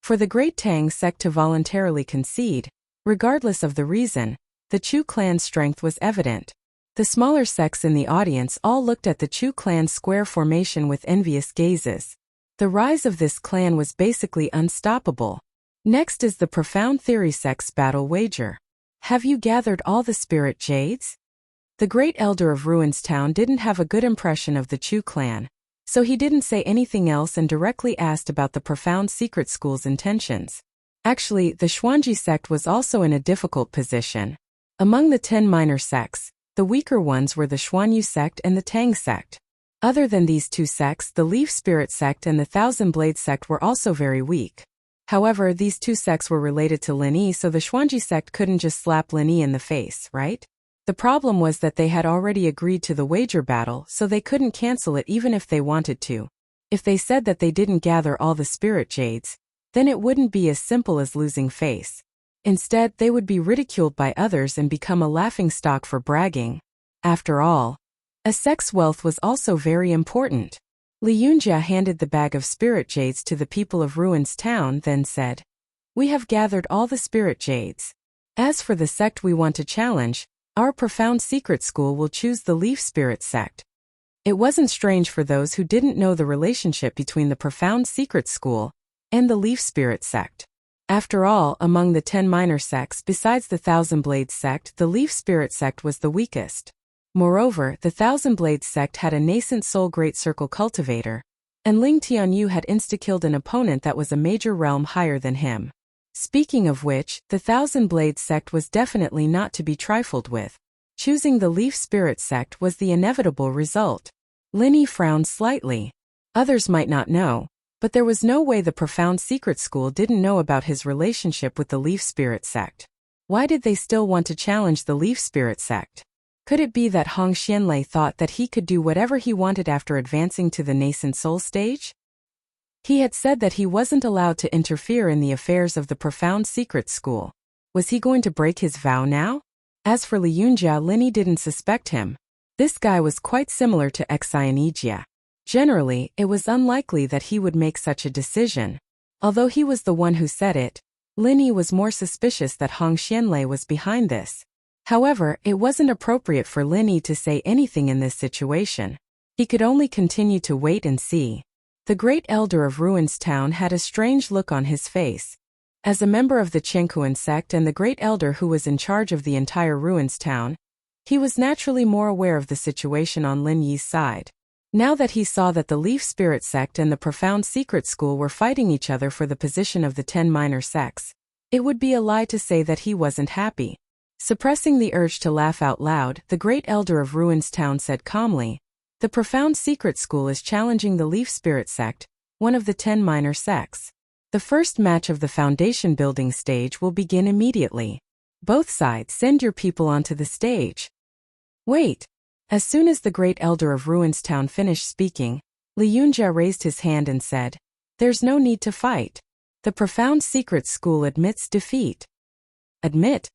For the Great Tang sect to voluntarily concede, regardless of the reason, the Chu clan's strength was evident. The smaller sects in the audience all looked at the Chu clan's square formation with envious gazes. The rise of this clan was basically unstoppable. Next is the Profound Theory sect's battle wager. Have you gathered all the spirit jades? The Great Elder of Ruins Town didn't have a good impression of the Chu clan, so he didn't say anything else and directly asked about the Profound Secret School's intentions. Actually, the Xuanji sect was also in a difficult position. Among the 10 minor sects, the weaker ones were the Xuanyu sect and the Tang sect. Other than these 2 sects, the Leaf Spirit sect and the Thousand Blade sect were also very weak. However, these 2 sects were related to Lin Yi, so the Xuanji sect couldn't just slap Lin Yi in the face, right? The problem was that they had already agreed to the wager battle, so they couldn't cancel it even if they wanted to. If they said that they didn't gather all the spirit jades, then it wouldn't be as simple as losing face. Instead, they would be ridiculed by others and become a laughingstock for bragging. After all, a sect's wealth was also very important. Li Yunjia handed the bag of spirit jades to the people of Ruins Town, then said, "We have gathered all the spirit jades. As for the sect we want to challenge, our Profound Secret School will choose the Leaf Spirit sect." It wasn't strange for those who didn't know the relationship between the Profound Secret School and the Leaf Spirit sect. After all, among the 10 minor sects besides the Thousand Blades sect, the Leaf Spirit sect was the weakest. Moreover, the Thousand Blades sect had a nascent Soul Great Circle cultivator, and Ling Tianyu had insta-killed an opponent that was a major realm higher than him. Speaking of which, the Thousand Blades sect was definitely not to be trifled with. Choosing the Leaf Spirit sect was the inevitable result. Lin Yi frowned slightly. Others might not know, but there was no way the Profound Secret School didn't know about his relationship with the Leaf Spirit sect. Why did they still want to challenge the Leaf Spirit sect? Could it be that Hong Xianlei thought that he could do whatever he wanted after advancing to the nascent soul stage? He had said that he wasn't allowed to interfere in the affairs of the Profound Secret School. Was he going to break his vow now? As for Li Yunjia, Lin Yi didn't suspect him. This guy was quite similar to Xianijia. Generally, it was unlikely that he would make such a decision. Although he was the one who said it, Lin Yi was more suspicious that Hong Xianlei was behind this. However, it wasn't appropriate for Lin Yi to say anything in this situation. He could only continue to wait and see. The Great Elder of Ruins Town had a strange look on his face. As a member of the Chenkuan sect and the Great Elder who was in charge of the entire Ruins Town, he was naturally more aware of the situation on Lin Yi's side. Now that he saw that the Leaf Spirit sect and the Profound Secret School were fighting each other for the position of the 10 minor sects, it would be a lie to say that he wasn't happy. Suppressing the urge to laugh out loud, the Great Elder of Ruins Town said calmly, "The Profound Secret School is challenging the Leaf Spirit sect, one of the 10 minor sects. The first match of the foundation building stage will begin immediately. Both sides send your people onto the stage." Wait. As soon as the Great Elder of Ruins Town finished speaking, Li Yunjia raised his hand and said, "There's no need to fight. The Profound Secret School admits defeat." Admit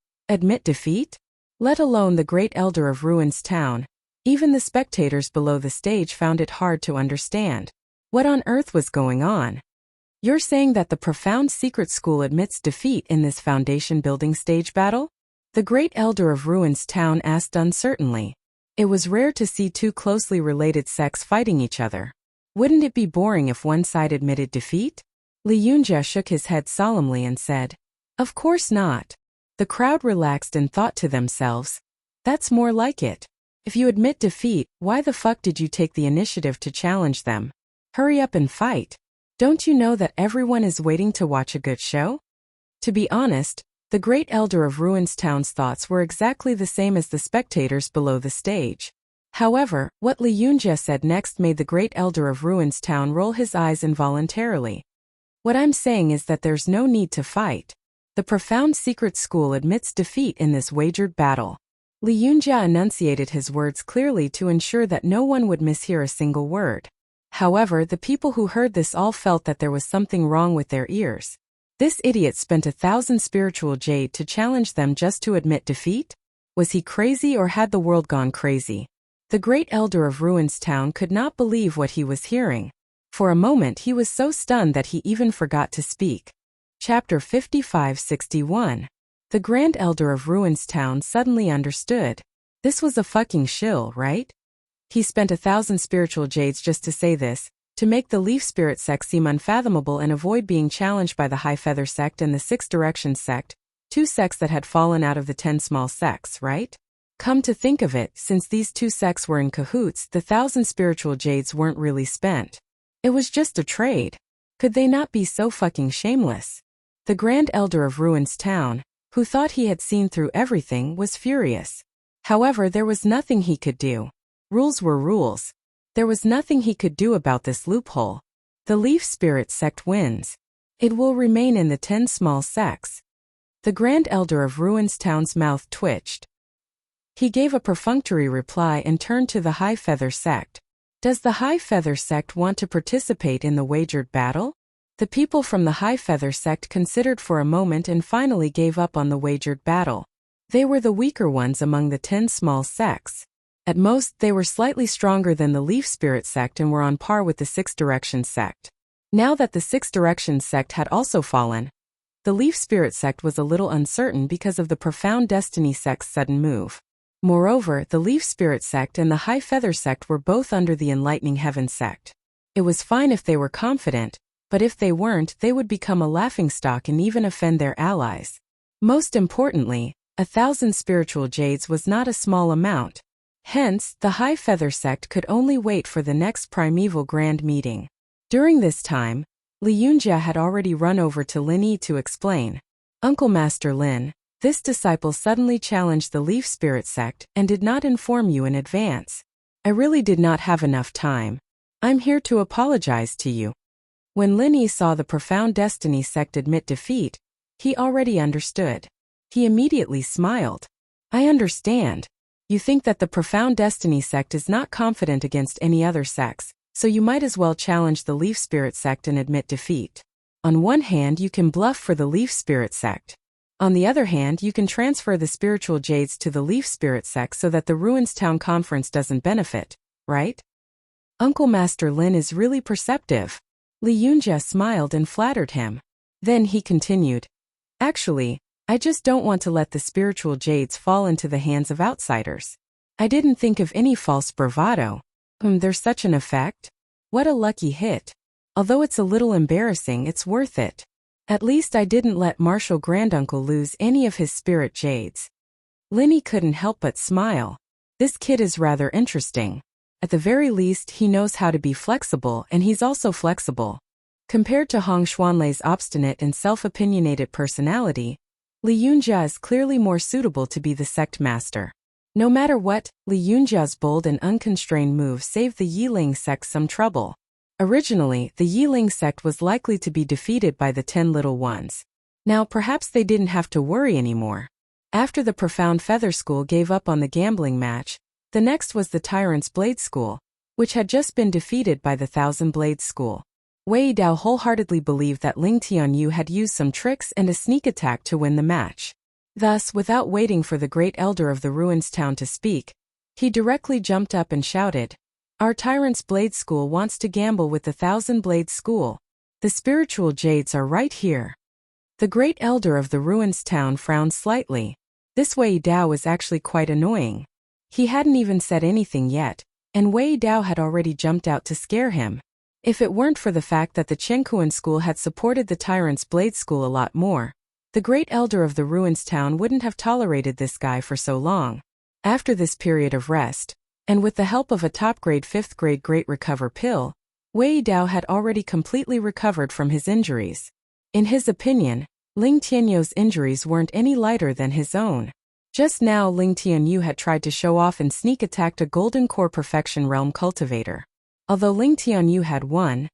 defeat? Let alone the Great Elder of Ruins Town. Even the spectators below the stage found it hard to understand. What on earth was going on? You're saying that the Profound Secret School admits defeat in this foundation building stage battle? The Great Elder of Ruins Town asked uncertainly. It was rare to see two closely related sects fighting each other. Wouldn't it be boring if one side admitted defeat? Li Yunjia shook his head solemnly and said, "Of course not." The crowd relaxed and thought to themselves, "That's more like it. If you admit defeat, why the fuck did you take the initiative to challenge them? Hurry up and fight. Don't you know that everyone is waiting to watch a good show?" To be honest, the great elder of Ruins Town's thoughts were exactly the same as the spectators below the stage. However, what Li Yunjia said next made the great elder of Ruins Town roll his eyes involuntarily. "What I'm saying is that there's no need to fight. The profound secret school admits defeat in this wagered battle." Li Yunjia enunciated his words clearly to ensure that no one would mishear a single word. However, the people who heard this all felt that there was something wrong with their ears. This idiot spent 1,000 spiritual jade to challenge them just to admit defeat? Was he crazy or had the world gone crazy? The great elder of Ruins Town could not believe what he was hearing. For a moment he was so stunned that he even forgot to speak. Chapter 55-61. The Grand Elder of Ruins Town suddenly understood. This was a fucking shill, right? He spent 1,000 spiritual jades just to say this, to make the Leaf Spirit sect seem unfathomable and avoid being challenged by the High Feather sect and the Six Directions sect, two sects that had fallen out of the 10 small sects, right? Come to think of it, since these two sects were in cahoots, the 1,000 spiritual jades weren't really spent. It was just a trade. Could they not be so fucking shameless? The Grand Elder of Ruins Town, who thought he had seen through everything, was furious. However, there was nothing he could do. Rules were rules. There was nothing he could do about this loophole. The Leaf Spirit sect wins. It will remain in the 10 small sects. The Grand Elder of Ruins Town's mouth twitched. He gave a perfunctory reply and turned to the High Feather sect. Does the High Feather sect want to participate in the wagered battle? The people from the High Feather sect considered for a moment and finally gave up on the wagered battle. They were the weaker ones among the 10 small sects. At most, they were slightly stronger than the Leaf Spirit sect and were on par with the Six Directions sect. Now that the Six Directions sect had also fallen, the Leaf Spirit sect was a little uncertain because of the Profound Destiny sect's sudden move. Moreover, the Leaf Spirit sect and the High Feather sect were both under the Enlightening Heaven sect. It was fine if they were confident, but if they weren't, they would become a laughingstock and even offend their allies. Most importantly, 1,000 spiritual jades was not a small amount. Hence, the High Feather sect could only wait for the next primeval grand meeting. During this time, Li Yunjia had already run over to Lin Yi to explain. "Uncle Master Lin, this disciple suddenly challenged the Leaf Spirit sect and did not inform you in advance. I really did not have enough time. I'm here to apologize to you." When Lin Yi saw the Profound Destiny sect admit defeat, he already understood. He immediately smiled. "I understand. You think that the Profound Destiny sect is not confident against any other sects, so you might as well challenge the Leaf Spirit sect and admit defeat. On one hand, you can bluff for the Leaf Spirit sect. On the other hand, you can transfer the spiritual jades to the Leaf Spirit sect so that the Ruins Town Conference doesn't benefit, right?" Uncle Master Lin is really perceptive. Li Yunjia smiled and flattered him. Then he continued. "Actually, I just don't want to let the spiritual jades fall into the hands of outsiders. I didn't think of any false bravado. There's such an effect. What a lucky hit. Although it's a little embarrassing, it's worth it. At least I didn't let Marshal Granduncle lose any of his spirit jades." Lin Yi couldn't help but smile. This kid is rather interesting. At the very least, he knows how to be flexible, and he's also flexible. Compared to Hong Xuanlei's obstinate and self-opinionated personality, Li Yunjia is clearly more suitable to be the sect master. No matter what, Li Yunjia's bold and unconstrained move saved the Yiling sect some trouble. Originally, the Yiling sect was likely to be defeated by the 10 Little Ones. Now perhaps they didn't have to worry anymore. After the Profound Feather School gave up on the gambling match, the next was the Tyrant's Blade School, which had just been defeated by the Thousand Blades School. Wei Dao wholeheartedly believed that Ling Tianyu had used some tricks and a sneak attack to win the match. Thus, without waiting for the great elder of the Ruins Town to speak, he directly jumped up and shouted, "Our Tyrant's Blade School wants to gamble with the Thousand Blade School. The spiritual jades are right here." The great elder of the Ruins Town frowned slightly. This Wei Dao was actually quite annoying. He hadn't even said anything yet, and Wei Dao had already jumped out to scare him. If it weren't for the fact that the Chengkuan school had supported the Tyrant's Blade School a lot more, the Great Elder of the Ruins Town wouldn't have tolerated this guy for so long. After this period of rest, and with the help of a top-grade 5th-grade Great Recover pill, Wei Dao had already completely recovered from his injuries. In his opinion, Ling Tianyu's injuries weren't any lighter than his own. Just now Ling Tianyu had tried to show off and sneak attacked a Golden Core Perfection Realm Cultivator. Although Ling Tianyu had won,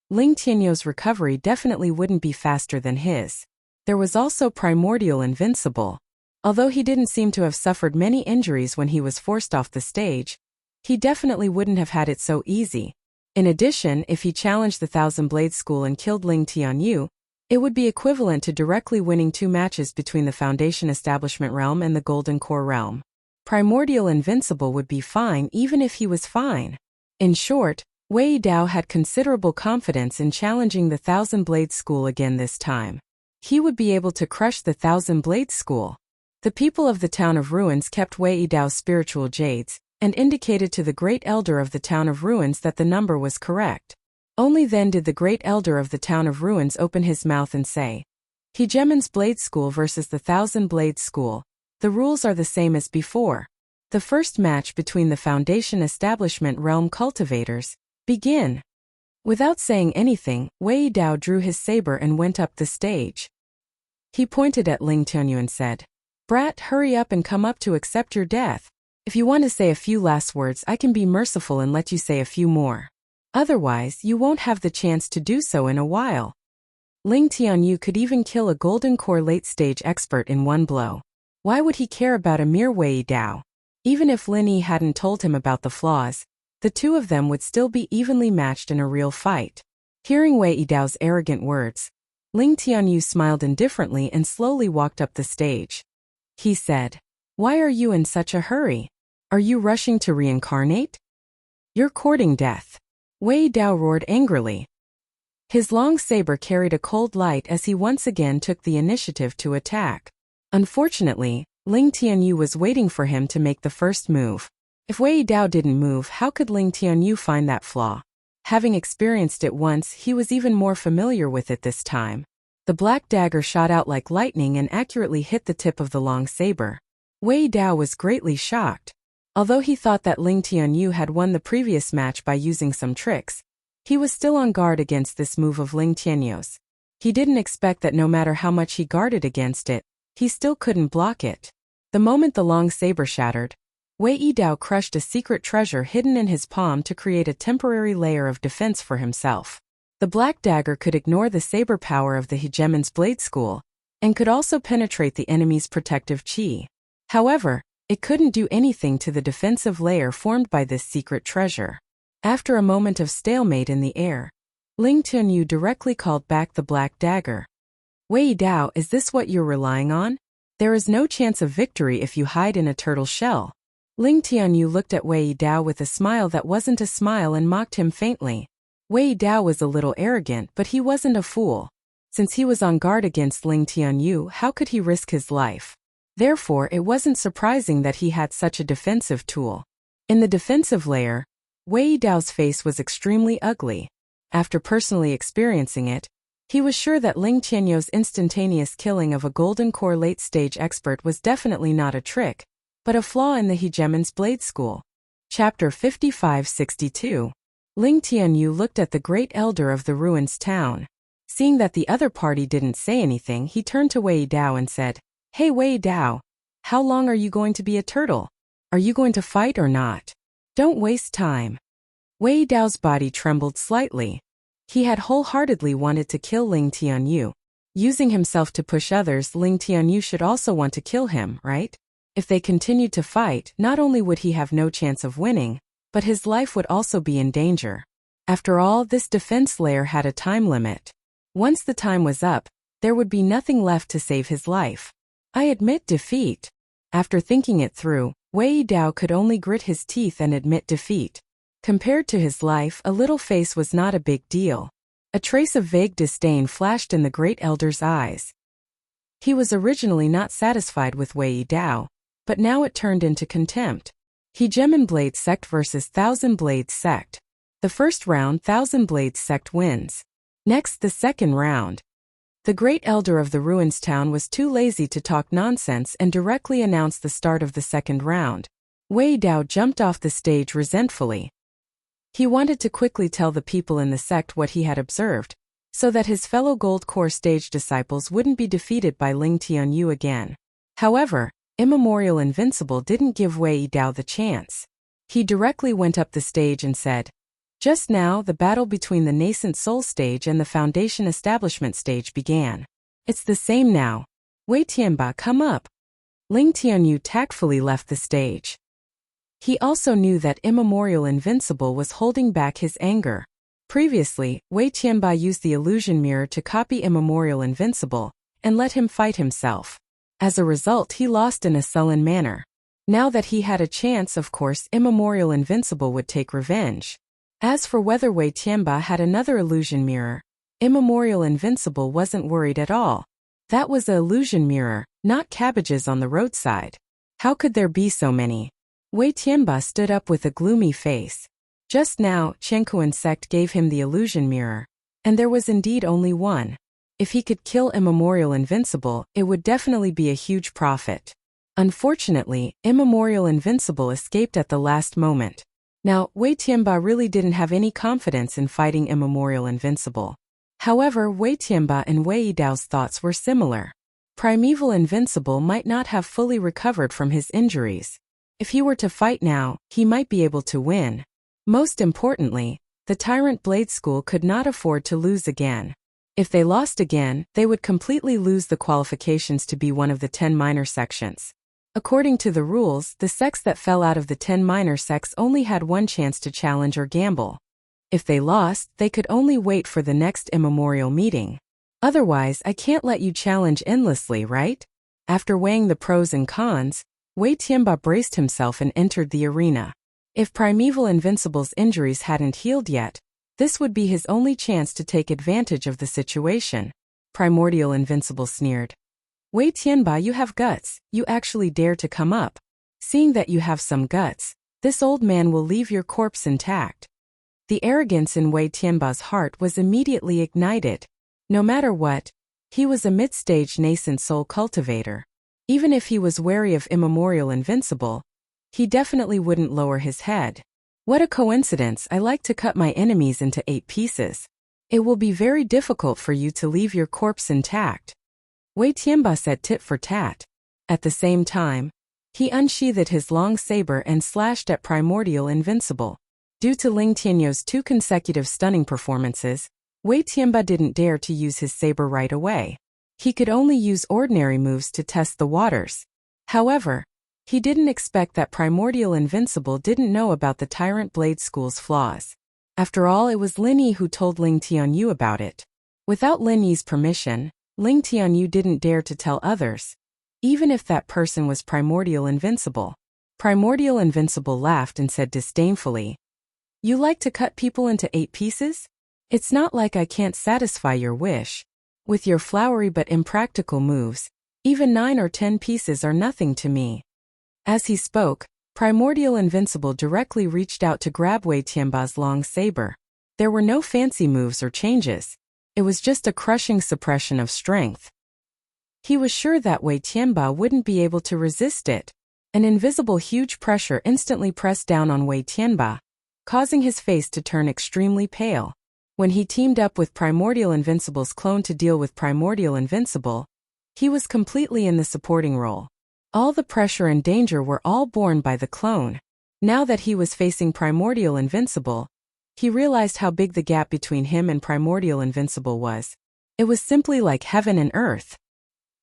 Ling Tianyu's recovery definitely wouldn't be faster than his. There was also Primordial Invincible. Although he didn't seem to have suffered many injuries when he was forced off the stage, he definitely wouldn't have had it so easy. In addition, if he challenged the Thousand Blade School and killed Ling Tianyu, it would be equivalent to directly winning 2 matches between the Foundation Establishment Realm and the Golden Core Realm. Primordial Invincible would be fine even if he was fine. In short, Wei Dao had considerable confidence in challenging the Thousand Blade School again this time. He would be able to crush the Thousand Blade School. The people of the Town of Ruins kept Wei Dao's spiritual jades, and indicated to the Great Elder of the Town of Ruins that the number was correct. Only then did the Great Elder of the Town of Ruins open his mouth and say, Hegemon's Blade School versus the Thousand Blade School. The rules are the same as before. The first match between the Foundation Establishment Realm Cultivators. Begin. Without saying anything, Wei Dao drew his saber and went up the stage. He pointed at Ling Tianyu and said, Brat, hurry up and come up to accept your death. If you want to say a few last words, I can be merciful and let you say a few more. Otherwise, you won't have the chance to do so in a while. Ling Tianyu could even kill a Golden Core late-stage expert in one blow. Why would he care about a mere Wei Dao? Even if Lin Yi hadn't told him about the flaws, the two of them would still be evenly matched in a real fight. Hearing Wei Dao's arrogant words, Ling Tianyu smiled indifferently and slowly walked up the stage. He said, Why are you in such a hurry? Are you rushing to reincarnate? You're courting death. Wei Dao roared angrily. His long saber carried a cold light as he once again took the initiative to attack. Unfortunately, Ling Tianyu was waiting for him to make the first move. If Wei Dao didn't move, how could Ling Tianyu find that flaw? Having experienced it once, he was even more familiar with it this time. The black dagger shot out like lightning and accurately hit the tip of the long saber. Wei Dao was greatly shocked. Although he thought that Ling Tianyu had won the previous match by using some tricks, he was still on guard against this move of Ling Tianyu's. He didn't expect that no matter how much he guarded against it, he still couldn't block it. The moment the long saber shattered, Wei Dao crushed a secret treasure hidden in his palm to create a temporary layer of defense for himself. The black dagger could ignore the saber power of the Hegemon's Blade School, and could also penetrate the enemy's protective chi. However, it couldn't do anything to the defensive layer formed by this secret treasure. After a moment of stalemate in the air, Ling Tianyu directly called back the black dagger. Wei Dao, is this what you're relying on? There is no chance of victory if you hide in a turtle shell. Ling Tianyu looked at Wei Dao with a smile that wasn't a smile and mocked him faintly. Wei Dao was a little arrogant, but he wasn't a fool. Since he was on guard against Ling Tianyu, how could he risk his life? Therefore, it wasn't surprising that he had such a defensive tool. In the defensive layer, Wei Dao's face was extremely ugly. After personally experiencing it, he was sure that Ling Tianyu's instantaneous killing of a Golden Core late-stage expert was definitely not a trick, but a flaw in the Hegemon's Blade School. Chapter 5562. Ling Tianyu looked at the Great Elder of the Ruins Town. Seeing that the other party didn't say anything, he turned to Wei Dao and said, Hey Wei Dao, how long are you going to be a turtle? Are you going to fight or not? Don't waste time. Wei Dao's body trembled slightly. He had wholeheartedly wanted to kill Ling Tianyu. Using himself to push others, Ling Tianyu should also want to kill him, right? If they continued to fight, not only would he have no chance of winning, but his life would also be in danger. After all, this defense layer had a time limit. Once the time was up, there would be nothing left to save his life. I admit defeat. After thinking it through, Wei Dao could only grit his teeth and admit defeat. Compared to his life, a little face was not a big deal. A trace of vague disdain flashed in the Great Elder's eyes. He was originally not satisfied with Wei Dao, but now it turned into contempt. Hegemon Blade Sect vs Thousand Blades Sect. The first round, Thousand Blades Sect wins. Next, the second round. The great elder of the ruins town was too lazy to talk nonsense and directly announced the start of the second round. Wei Dao jumped off the stage resentfully. He wanted to quickly tell the people in the sect what he had observed, so that his fellow Gold Core stage disciples wouldn't be defeated by Ling Tianyu again. However, Immemorial Invincible didn't give Wei Dao the chance. He directly went up the stage and said, "Just now, the battle between the Nascent Soul stage and the Foundation Establishment stage began. It's the same now. Wei Tianba, come up." Ling Tianyu tactfully left the stage. He also knew that Immemorial Invincible was holding back his anger. Previously, Wei Tianba used the illusion mirror to copy Immemorial Invincible and let him fight himself. As a result, he lost in a sullen manner. Now that he had a chance, of course, Immemorial Invincible would take revenge. As for whether Wei Tianba had another illusion mirror, Immemorial Invincible wasn't worried at all. That was an illusion mirror, not cabbages on the roadside. How could there be so many? Wei Tianba stood up with a gloomy face. Just now, Qiankuan sect gave him the illusion mirror, and there was indeed only one. If he could kill Immemorial Invincible, it would definitely be a huge profit. Unfortunately, Immemorial Invincible escaped at the last moment. Now, Wei Tianba really didn't have any confidence in fighting Immemorial Invincible. However, Wei Tianba and Wei Dao's thoughts were similar. Primeval Invincible might not have fully recovered from his injuries. If he were to fight now, he might be able to win. Most importantly, the Tyrant Blade School could not afford to lose again. If they lost again, they would completely lose the qualifications to be one of the 10 minor sections. According to the rules, the sects that fell out of the 10 minor sects only had one chance to challenge or gamble. If they lost, they could only wait for the next immemorial meeting. Otherwise, I can't let you challenge endlessly, right? After weighing the pros and cons, Wei Tianba braced himself and entered the arena. If Primeval Invincible's injuries hadn't healed yet, this would be his only chance to take advantage of the situation. Primordial Invincible sneered. "Wei Tianba, you have guts, you actually dare to come up. Seeing that you have some guts, this old man will leave your corpse intact." The arrogance in Wei Tianba's heart was immediately ignited. No matter what, he was a mid-stage nascent soul cultivator. Even if he was wary of Immemorial Invincible, he definitely wouldn't lower his head. "What a coincidence, I like to cut my enemies into 8 pieces. It will be very difficult for you to leave your corpse intact." Wei Tianba said tit for tat. At the same time, he unsheathed his long saber and slashed at Primordial Invincible. Due to Ling Tianyu's 2 consecutive stunning performances, Wei Tianba didn't dare to use his saber right away. He could only use ordinary moves to test the waters. However, he didn't expect that Primordial Invincible didn't know about the Tyrant Blade School's flaws. After all, it was Lin Yi who told Ling Tianyu about it. Without Lin Yi's permission, Ling Tianyu didn't dare to tell others, even if that person was Primordial Invincible. Primordial Invincible laughed and said disdainfully, "You like to cut people into 8 pieces? It's not like I can't satisfy your wish. With your flowery but impractical moves, even 9 or 10 pieces are nothing to me." As he spoke, Primordial Invincible directly reached out to grab Wei Tianba's long saber. There were no fancy moves or changes. It was just a crushing suppression of strength. He was sure that Wei Tianba wouldn't be able to resist it. An invisible huge pressure instantly pressed down on Wei Tianba, causing his face to turn extremely pale. When he teamed up with Primordial Invincible's clone to deal with Primordial Invincible, he was completely in the supporting role. All the pressure and danger were all borne by the clone. Now that he was facing Primordial Invincible, he realized how big the gap between him and Primordial Invincible was. It was simply like heaven and earth.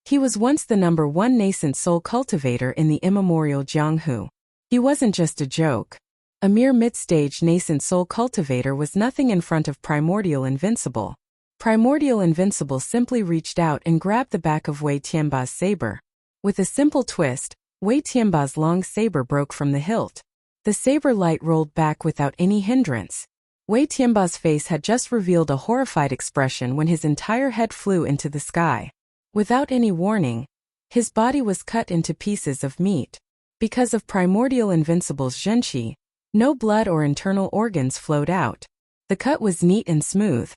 He was once the #1 nascent soul cultivator in the immemorial Jianghu. He wasn't just a joke. A mere mid-stage nascent soul cultivator was nothing in front of Primordial Invincible. Primordial Invincible simply reached out and grabbed the back of Wei Tianba's saber. With a simple twist, Wei Tianba's long saber broke from the hilt. The saber light rolled back without any hindrance. Wei Tianba's face had just revealed a horrified expression when his entire head flew into the sky. Without any warning, his body was cut into pieces of meat. Because of Primordial Invincible's Zhenqi, no blood or internal organs flowed out. The cut was neat and smooth.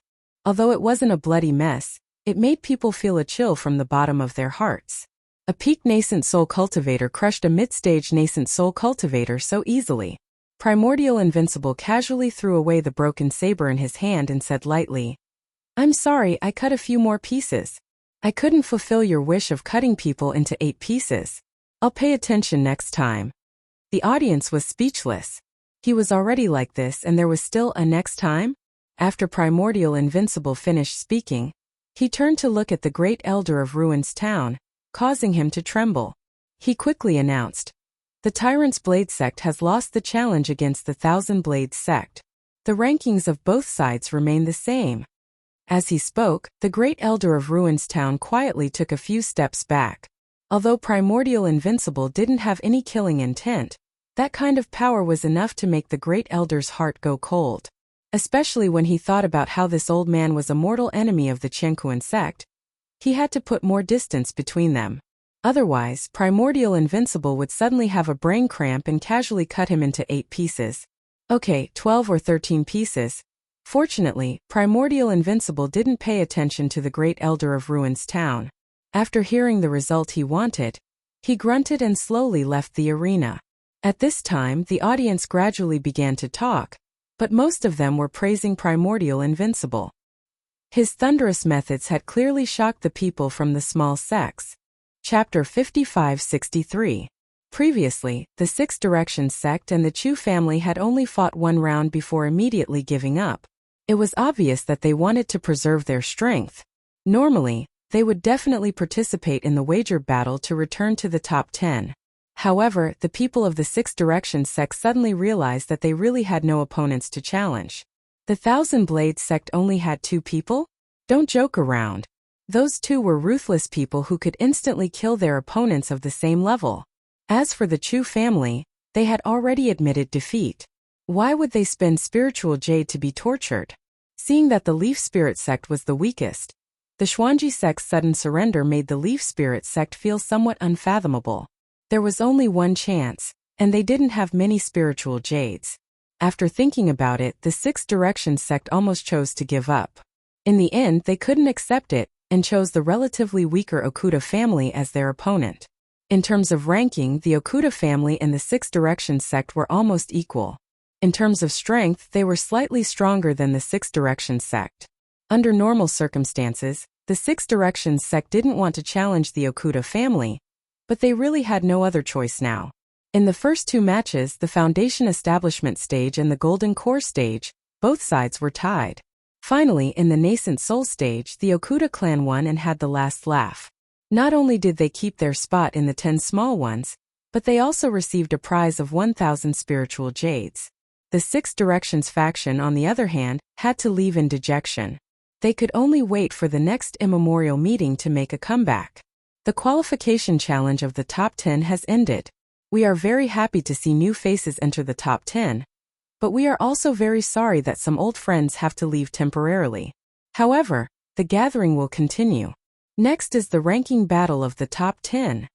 Although it wasn't a bloody mess, it made people feel a chill from the bottom of their hearts. A peak nascent soul cultivator crushed a mid-stage nascent soul cultivator so easily. Primordial Invincible casually threw away the broken saber in his hand and said lightly, "I'm sorry, I cut a few more pieces. I couldn't fulfill your wish of cutting people into 8 pieces. I'll pay attention next time." The audience was speechless. He was already like this and there was still a next time? After Primordial Invincible finished speaking, he turned to look at the great elder of Ruins Town, causing him to tremble. He quickly announced, "The Tyrant's Blade Sect has lost the challenge against the Thousand Blades Sect. The rankings of both sides remain the same." As he spoke, the great elder of Ruins Town quietly took a few steps back. Although Primordial Invincible didn't have any killing intent, that kind of power was enough to make the great elder's heart go cold. Especially when he thought about how this old man was a mortal enemy of the Qianquan sect. He had to put more distance between them. Otherwise, Primordial Invincible would suddenly have a brain cramp and casually cut him into 8 pieces. Okay, 12 or 13 pieces. Fortunately, Primordial Invincible didn't pay attention to the great elder of Ruins Town. After hearing the result he wanted, he grunted and slowly left the arena. At this time, the audience gradually began to talk, but most of them were praising Primordial Invincible. His thunderous methods had clearly shocked the people from the small sects. Chapter 55-63. Previously, the Six Directions sect and the Chu family had only fought one round before immediately giving up. It was obvious that they wanted to preserve their strength. Normally, they would definitely participate in the wager battle to return to the top 10. However, the people of the Six Directions sect suddenly realized that they really had no opponents to challenge. The Thousand Blades sect only had 2 people? Don't joke around. Those 2 were ruthless people who could instantly kill their opponents of the same level. As for the Chu family, they had already admitted defeat. Why would they spend spiritual jade to be tortured? Seeing that the Leaf Spirit sect was the weakest, the Xuanji sect's sudden surrender made the Leaf Spirit sect feel somewhat unfathomable. There was only one chance, and they didn't have many spiritual jades. After thinking about it, the Six Directions sect almost chose to give up. In the end, they couldn't accept it, and chose the relatively weaker Okuda family as their opponent. In terms of ranking, the Okuda family and the Six Directions sect were almost equal. In terms of strength, they were slightly stronger than the Six Directions sect. Under normal circumstances, the Six Directions sect didn't want to challenge the Okuda family, but they really had no other choice now. In the first 2 matches, the Foundation Establishment stage and the Golden Core stage, both sides were tied. Finally, in the Nascent Soul stage, the Okuda clan won and had the last laugh. Not only did they keep their spot in the 10 small ones, but they also received a prize of 1,000 spiritual jades. The Six Directions faction, on the other hand, had to leave in dejection. They could only wait for the next immemorial meeting to make a comeback. The qualification challenge of the top 10 has ended. We are very happy to see new faces enter the top 10, but we are also very sorry that some old friends have to leave temporarily. However, the gathering will continue. Next is the ranking battle of the top 10.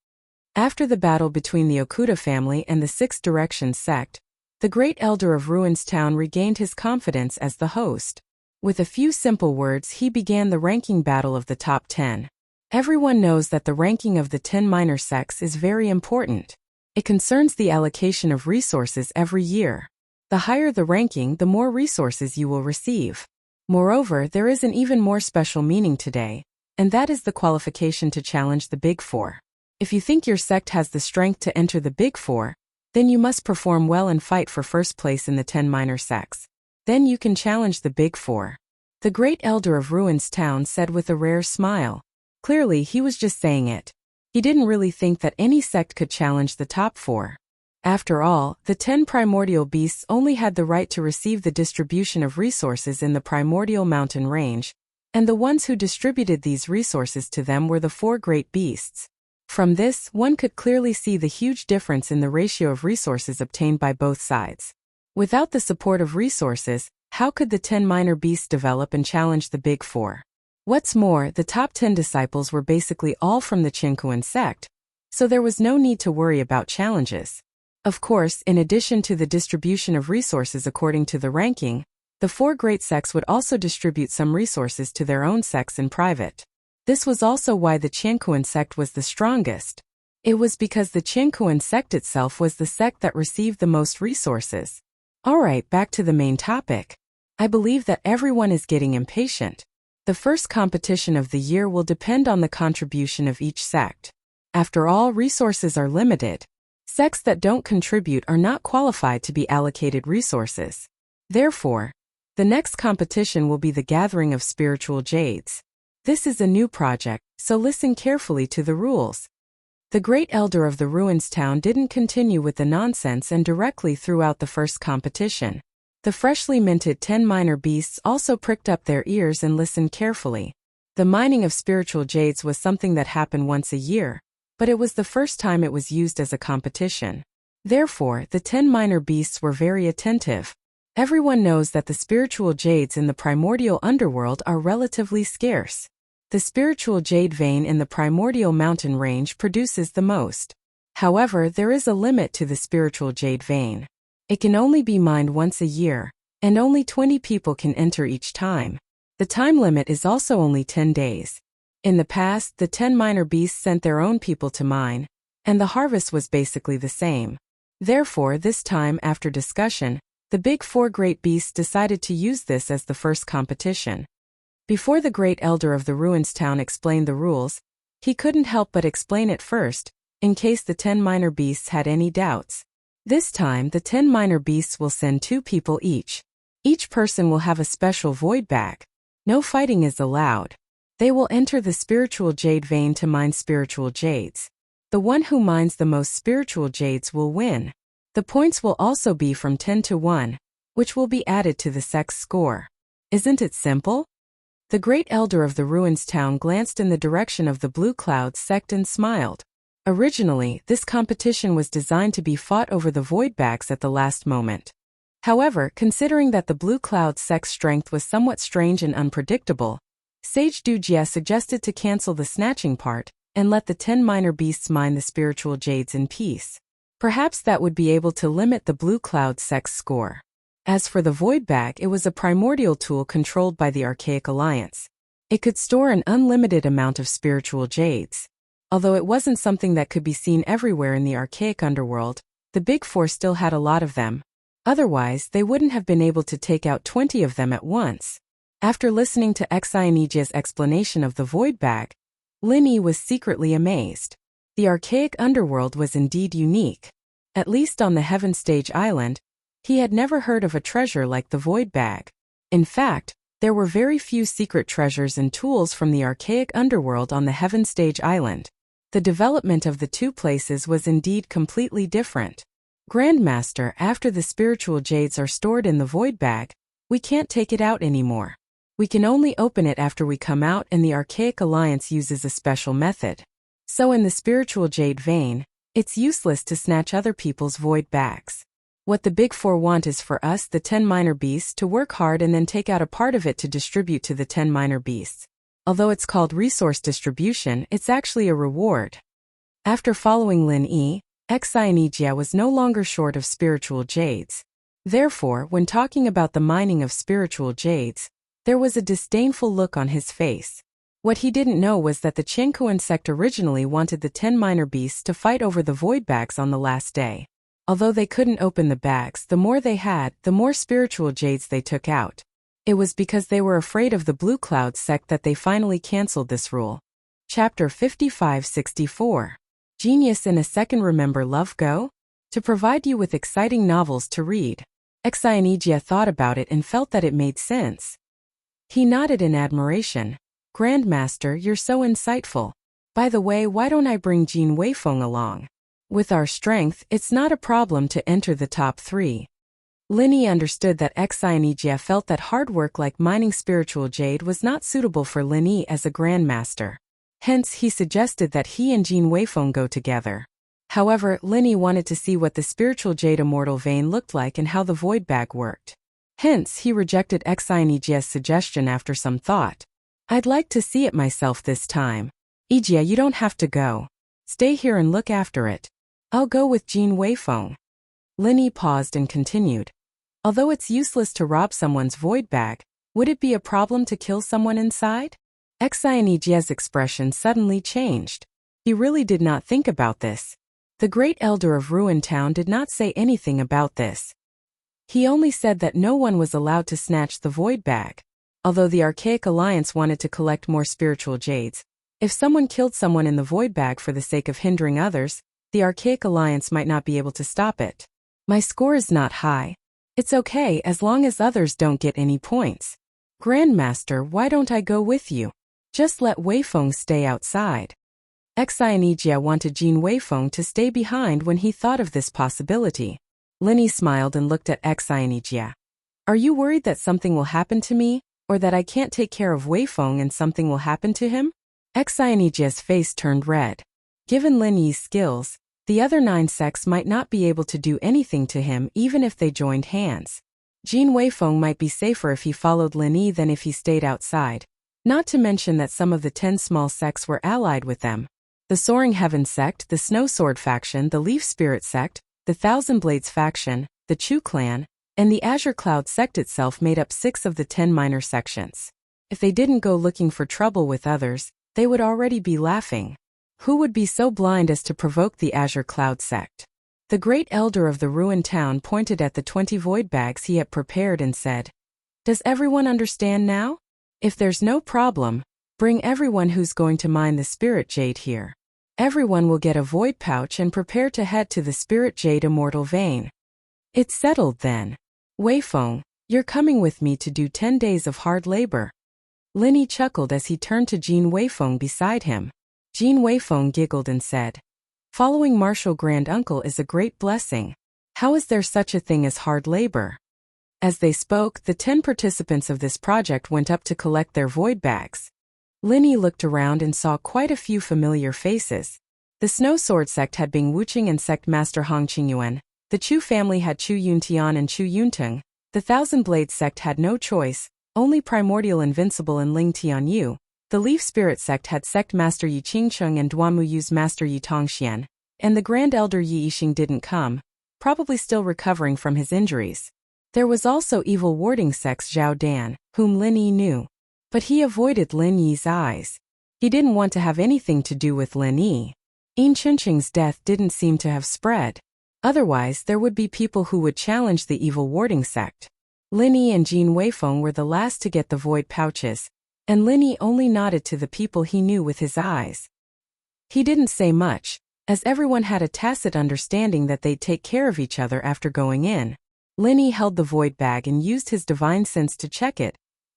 After the battle between the Okuda family and the Six Directions sect, the great elder of Ruins Town regained his confidence as the host. With a few simple words, he began the ranking battle of the top 10. Everyone knows that the ranking of the 10 minor sects is very important. It concerns the allocation of resources every year. The higher the ranking, the more resources you will receive. Moreover, there is an even more special meaning today, and that is the qualification to challenge the Big Four. If you think your sect has the strength to enter the Big Four, then you must perform well and fight for first place in the 10 minor sects. Then you can challenge the Big Four. The great elder of Ruins Town said with a rare smile. Clearly, he was just saying it. He didn't really think that any sect could challenge the top 4. After all, the 10 primordial beasts only had the right to receive the distribution of resources in the primordial mountain range, and the ones who distributed these resources to them were the 4 great beasts. From this, one could clearly see the huge difference in the ratio of resources obtained by both sides. Without the support of resources, how could the 10 minor beasts develop and challenge the Big Four? What's more, the top 10 disciples were basically all from the Qianquan sect, so there was no need to worry about challenges. Of course, in addition to the distribution of resources according to the ranking, the 4 great sects would also distribute some resources to their own sects in private. This was also why the Qiankuan sect was the strongest. It was because the Qiankuan sect itself was the sect that received the most resources. Alright, back to the main topic. I believe that everyone is getting impatient. The first competition of the year will depend on the contribution of each sect. After all, resources are limited. Sects that don't contribute are not qualified to be allocated resources. Therefore, the next competition will be the gathering of spiritual jades. This is a new project, so listen carefully to the rules. The great elder of the ruins town didn't continue with the nonsense and directly threw out the first competition. The freshly minted 10 minor beasts also pricked up their ears and listened carefully. The mining of spiritual jades was something that happened once a year, but it was the first time it was used as a competition. Therefore, the 10 minor beasts were very attentive. Everyone knows that the spiritual jades in the primordial underworld are relatively scarce. The spiritual jade vein in the primordial mountain range produces the most. However, there is a limit to the spiritual jade vein. It can only be mined once a year, and only 20 people can enter each time. The time limit is also only 10 days. In the past, the 10 minor beasts sent their own people to mine, and the harvest was basically the same. Therefore, this time, after discussion, the big 4 great beasts decided to use this as the first competition. Before the great elder of the ruins town explained the rules, he couldn't help but explain it first, in case the 10 minor beasts had any doubts. This time, the 10 minor beasts will send 2 people each. Each person will have a special void bag. No fighting is allowed. They will enter the spiritual jade vein to mine spiritual jades. The one who mines the most spiritual jades will win. The points will also be from 10 to 1, which will be added to the sect's score. Isn't it simple? The great elder of the ruins town glanced in the direction of the Blue Cloud sect and smiled. Originally, this competition was designed to be fought over the void bags at the last moment. However, considering that the Blue Cloud sect's strength was somewhat strange and unpredictable, Sage Dujia suggested to cancel the snatching part and let the 10 minor beasts mine the spiritual jades in peace. Perhaps that would be able to limit the Blue Cloud sect's score. As for the void bag, it was a primordial tool controlled by the Archaic Alliance. It could store an unlimited amount of spiritual jades. Although it wasn't something that could be seen everywhere in the Archaic Underworld, the Big Four still had a lot of them. Otherwise, they wouldn't have been able to take out 20 of them at once. After listening to Xianijia's explanation of the void bag, Lin Yi was secretly amazed. The Archaic Underworld was indeed unique. At least on the Heaven Stage Island, he had never heard of a treasure like the void bag. In fact, there were very few secret treasures and tools from the Archaic Underworld on the Heaven Stage Island. The development of the 2 places was indeed completely different. Grandmaster, after the spiritual jades are stored in the void bag, we can't take it out anymore. We can only open it after we come out, and the Archaic Alliance uses a special method. So in the spiritual jade vein, it's useless to snatch other people's void bags. What the Big Four want is for us, the 10 minor beasts, to work hard and then take out a part of it to distribute to the 10 minor beasts. Although it's called resource distribution, it's actually a reward. After following Lin Yi, Xianijia was no longer short of spiritual jades. Therefore, when talking about the mining of spiritual jades, there was a disdainful look on his face. What he didn't know was that the Qiankuan sect originally wanted the 10 minor beasts to fight over the void bags on the last day. Although they couldn't open the bags, the more they had, the more spiritual jades they took out. It was because they were afraid of the Blue Cloud sect that they finally cancelled this rule. Chapter 5564. Genius in a Second. Remember Love Go? To provide you with exciting novels to read. Xianijia thought about it and felt that it made sense. He nodded in admiration. Grandmaster, you're so insightful. By the way, why don't I bring Jin Weifeng along? With our strength, it's not a problem to enter the top 3. Lin Yi understood that Xianijia felt that hard work like mining spiritual jade was not suitable for Lin Yi as a grandmaster. Hence, he suggested that he and Jin Weifeng go together. However, Lin Yi wanted to see what the spiritual jade immortal vein looked like and how the void bag worked. Hence, he rejected Xianijia's suggestion after some thought. I'd like to see it myself this time. Ijia, you don't have to go. Stay here and look after it. I'll go with Jin Weifeng. Linny paused and continued. Although it's useless to rob someone's void bag, would it be a problem to kill someone inside? Xianijie's expression suddenly changed. He really did not think about this. The great elder of Ruined Town did not say anything about this. He only said that no one was allowed to snatch the void bag. Although the Archaic Alliance wanted to collect more spiritual jades, if someone killed someone in the void bag for the sake of hindering others, the Archaic Alliance might not be able to stop it. My score is not high. It's okay as long as others don't get any points. Grandmaster, why don't I go with you? Just let Weifeng stay outside. Xianijie wanted Jin Weifeng to stay behind when he thought of this possibility. Linny smiled and looked at Xianijie. Are you worried that something will happen to me, or that I can't take care of Weifeng and something will happen to him? Xianijie's face turned red. Given Linny's skills, the other 9 sects might not be able to do anything to him even if they joined hands. Jin Weifeng might be safer if he followed Linny than if he stayed outside. Not to mention that some of the 10 small sects were allied with them. The Soaring Heaven sect, the Snow Sword faction, the Leaf Spirit sect, the Thousand Blades faction, the Chu clan, and the Azure Cloud sect itself made up 6 of the 10 minor sections. If they didn't go looking for trouble with others, they would already be laughing. Who would be so blind as to provoke the Azure Cloud sect? The great elder of the ruined town pointed at the 20 void bags he had prepared and said, Does everyone understand now? If there's no problem, bring everyone who's going to mine the Spirit Jade here. Everyone will get a void pouch and prepare to head to the Spirit Jade Immortal Vein. It's settled then. Weifeng, you're coming with me to do 10 days of hard labor. Linny chuckled as he turned to Jin Weifeng beside him. Jin Weifeng giggled and said, Following Martial Grand Uncle is a great blessing. How is there such a thing as hard labor? As they spoke, the 10 participants of this project went up to collect their void bags. Linny looked around and saw quite a few familiar faces. The Snow Sword sect had Bing Wuqing and sect master Hong Qingyuan. The Chu family had Chu Yuntian and Chu Yuntung. The Thousand Blades sect had no choice, only Primordial Invincible and Ling Tianyu. The Leaf Spirit sect had sect master Yi Qingcheng and Duanmu Yu's master Yi Tongxian. And the Grand Elder Yi Yixing didn't come, probably still recovering from his injuries. There was also Evil Warding sect's Zhao Dan, whom Lin Yi knew. But he avoided Lin Yi's eyes. He didn't want to have anything to do with Lin Yi. Yin Chunqing's death didn't seem to have spread. Otherwise, there would be people who would challenge the Evil Warding sect. Lin Yi and Jin Weifeng were the last to get the void pouches, and Lin Yi only nodded to the people he knew with his eyes. He didn't say much, as everyone had a tacit understanding that they'd take care of each other after going in. Lin Yi held the void bag and used his divine sense to check it,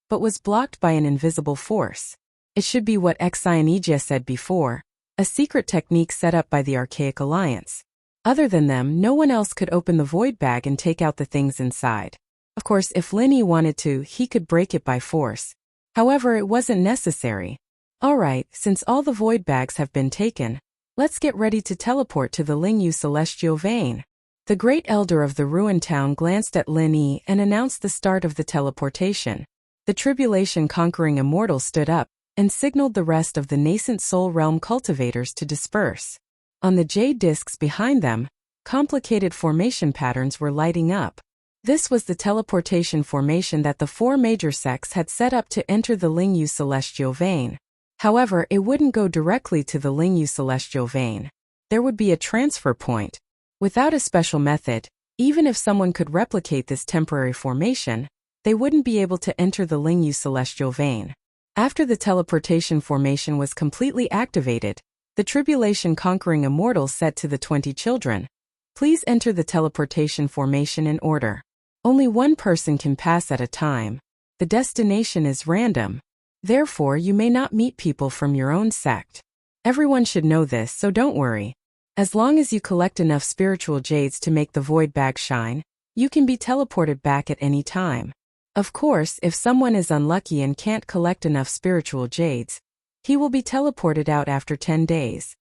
but was blocked by an invisible force. It should be what Xianijie said before, a secret technique set up by the Archaic Alliance. Other than them, no one else could open the void bag and take out the things inside. Of course, if Lin Yi wanted to, he could break it by force. However, it wasn't necessary. Alright, since all the void bags have been taken, let's get ready to teleport to the Lingyu Celestial Vein. The great elder of the ruined town glanced at Lin Yi and announced the start of the teleportation. The tribulation-conquering immortal stood up and signaled the rest of the nascent soul realm cultivators to disperse. On the jade discs behind them, complicated formation patterns were lighting up. This was the teleportation formation that the 4 major sects had set up to enter the Lingyu Celestial Vein. However, it wouldn't go directly to the Lingyu Celestial Vein. There would be a transfer point. Without a special method, even if someone could replicate this temporary formation, they wouldn't be able to enter the Lingyu Celestial Vein. After the teleportation formation was completely activated, the tribulation-conquering immortal said to the 20 children, Please enter the teleportation formation in order. Only one person can pass at a time. The destination is random. Therefore, you may not meet people from your own sect. Everyone should know this, so don't worry. As long as you collect enough spiritual jades to make the void bag shine, you can be teleported back at any time. Of course, if someone is unlucky and can't collect enough spiritual jades, he will be teleported out after 10 days.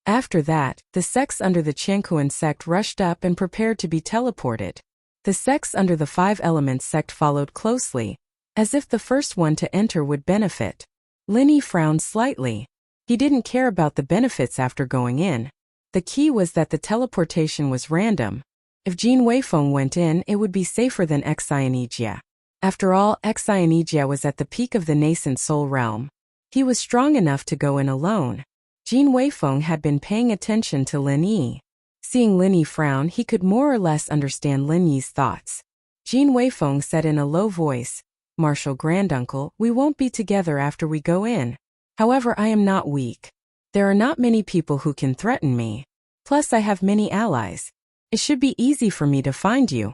After that, the sects under the Qiankuan sect rushed up and prepared to be teleported. The sects under the 5 Elements sect followed closely, as if the first one to enter would benefit. Lin Yi frowned slightly. He didn't care about the benefits after going in. The key was that the teleportation was random. If Jin Weifeng went in, it would be safer than Xianijia. After all, Xianijia was at the peak of the nascent soul realm. He was strong enough to go in alone. Jin Weifeng had been paying attention to Lin Yi. Seeing Lin Yi frown, he could more or less understand Lin Yi's thoughts. Jin Weifeng said in a low voice, "Martial granduncle, we won't be together after we go in. However, I am not weak. There are not many people who can threaten me. Plus I have many allies. It should be easy for me to find you."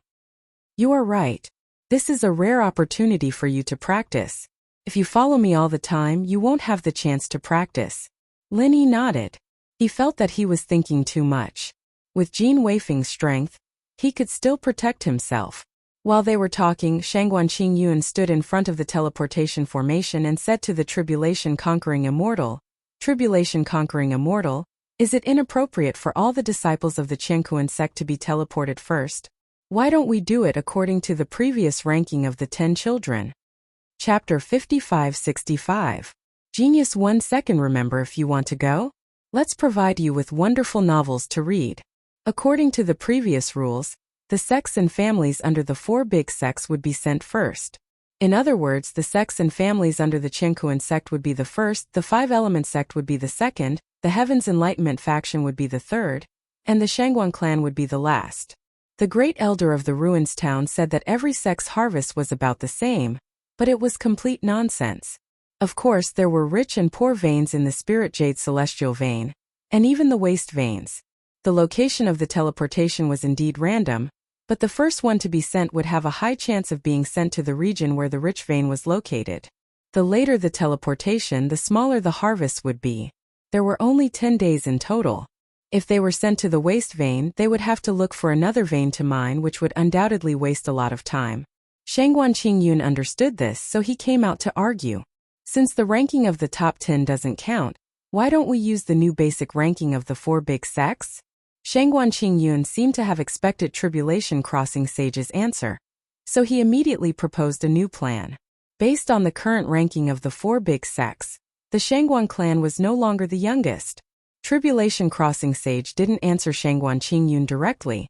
"You are right. This is a rare opportunity for you to practice. If you follow me all the time, you won't have the chance to practice." Lin Yi nodded. He felt that he was thinking too much. With Jin Weifeng's strength, he could still protect himself. While they were talking, Shangguan Qingyun stood in front of the teleportation formation and said to the tribulation-conquering immortal, "Tribulation-conquering immortal, is it inappropriate for all the disciples of the Qiankuan sect to be teleported first? Why don't we do it according to the previous ranking of the 10 children?" Chapter 55-65. Genius 1 second. Remember, if you want to go? Let's provide you with wonderful novels to read. According to the previous rules, the sects and families under the 4 big sects would be sent first. In other words, the sects and families under the Qiankuan sect would be the first, the 5-element sect would be the second, the Heaven's Enlightenment faction would be the third, and the Shangguan clan would be the last. The great elder of the ruins town said that every sect's harvest was about the same, but it was complete nonsense. Of course, there were rich and poor veins in the spirit jade celestial vein, and even the waste veins. The location of the teleportation was indeed random, but the first one to be sent would have a high chance of being sent to the region where the rich vein was located. The later the teleportation, the smaller the harvest would be. There were only 10 days in total. If they were sent to the waste vein, they would have to look for another vein to mine, which would undoubtedly waste a lot of time. Shangguan Qingyun understood this, so he came out to argue. Since the ranking of the top 10 doesn't count, why don't we use the new basic ranking of the 4 big sects? Shangguan Qingyun seemed to have expected Tribulation Crossing Sage's answer. So he immediately proposed a new plan. Based on the current ranking of the 4 big sects, the Shangguan clan was no longer the youngest. Tribulation Crossing Sage didn't answer Shangguan Qingyun directly,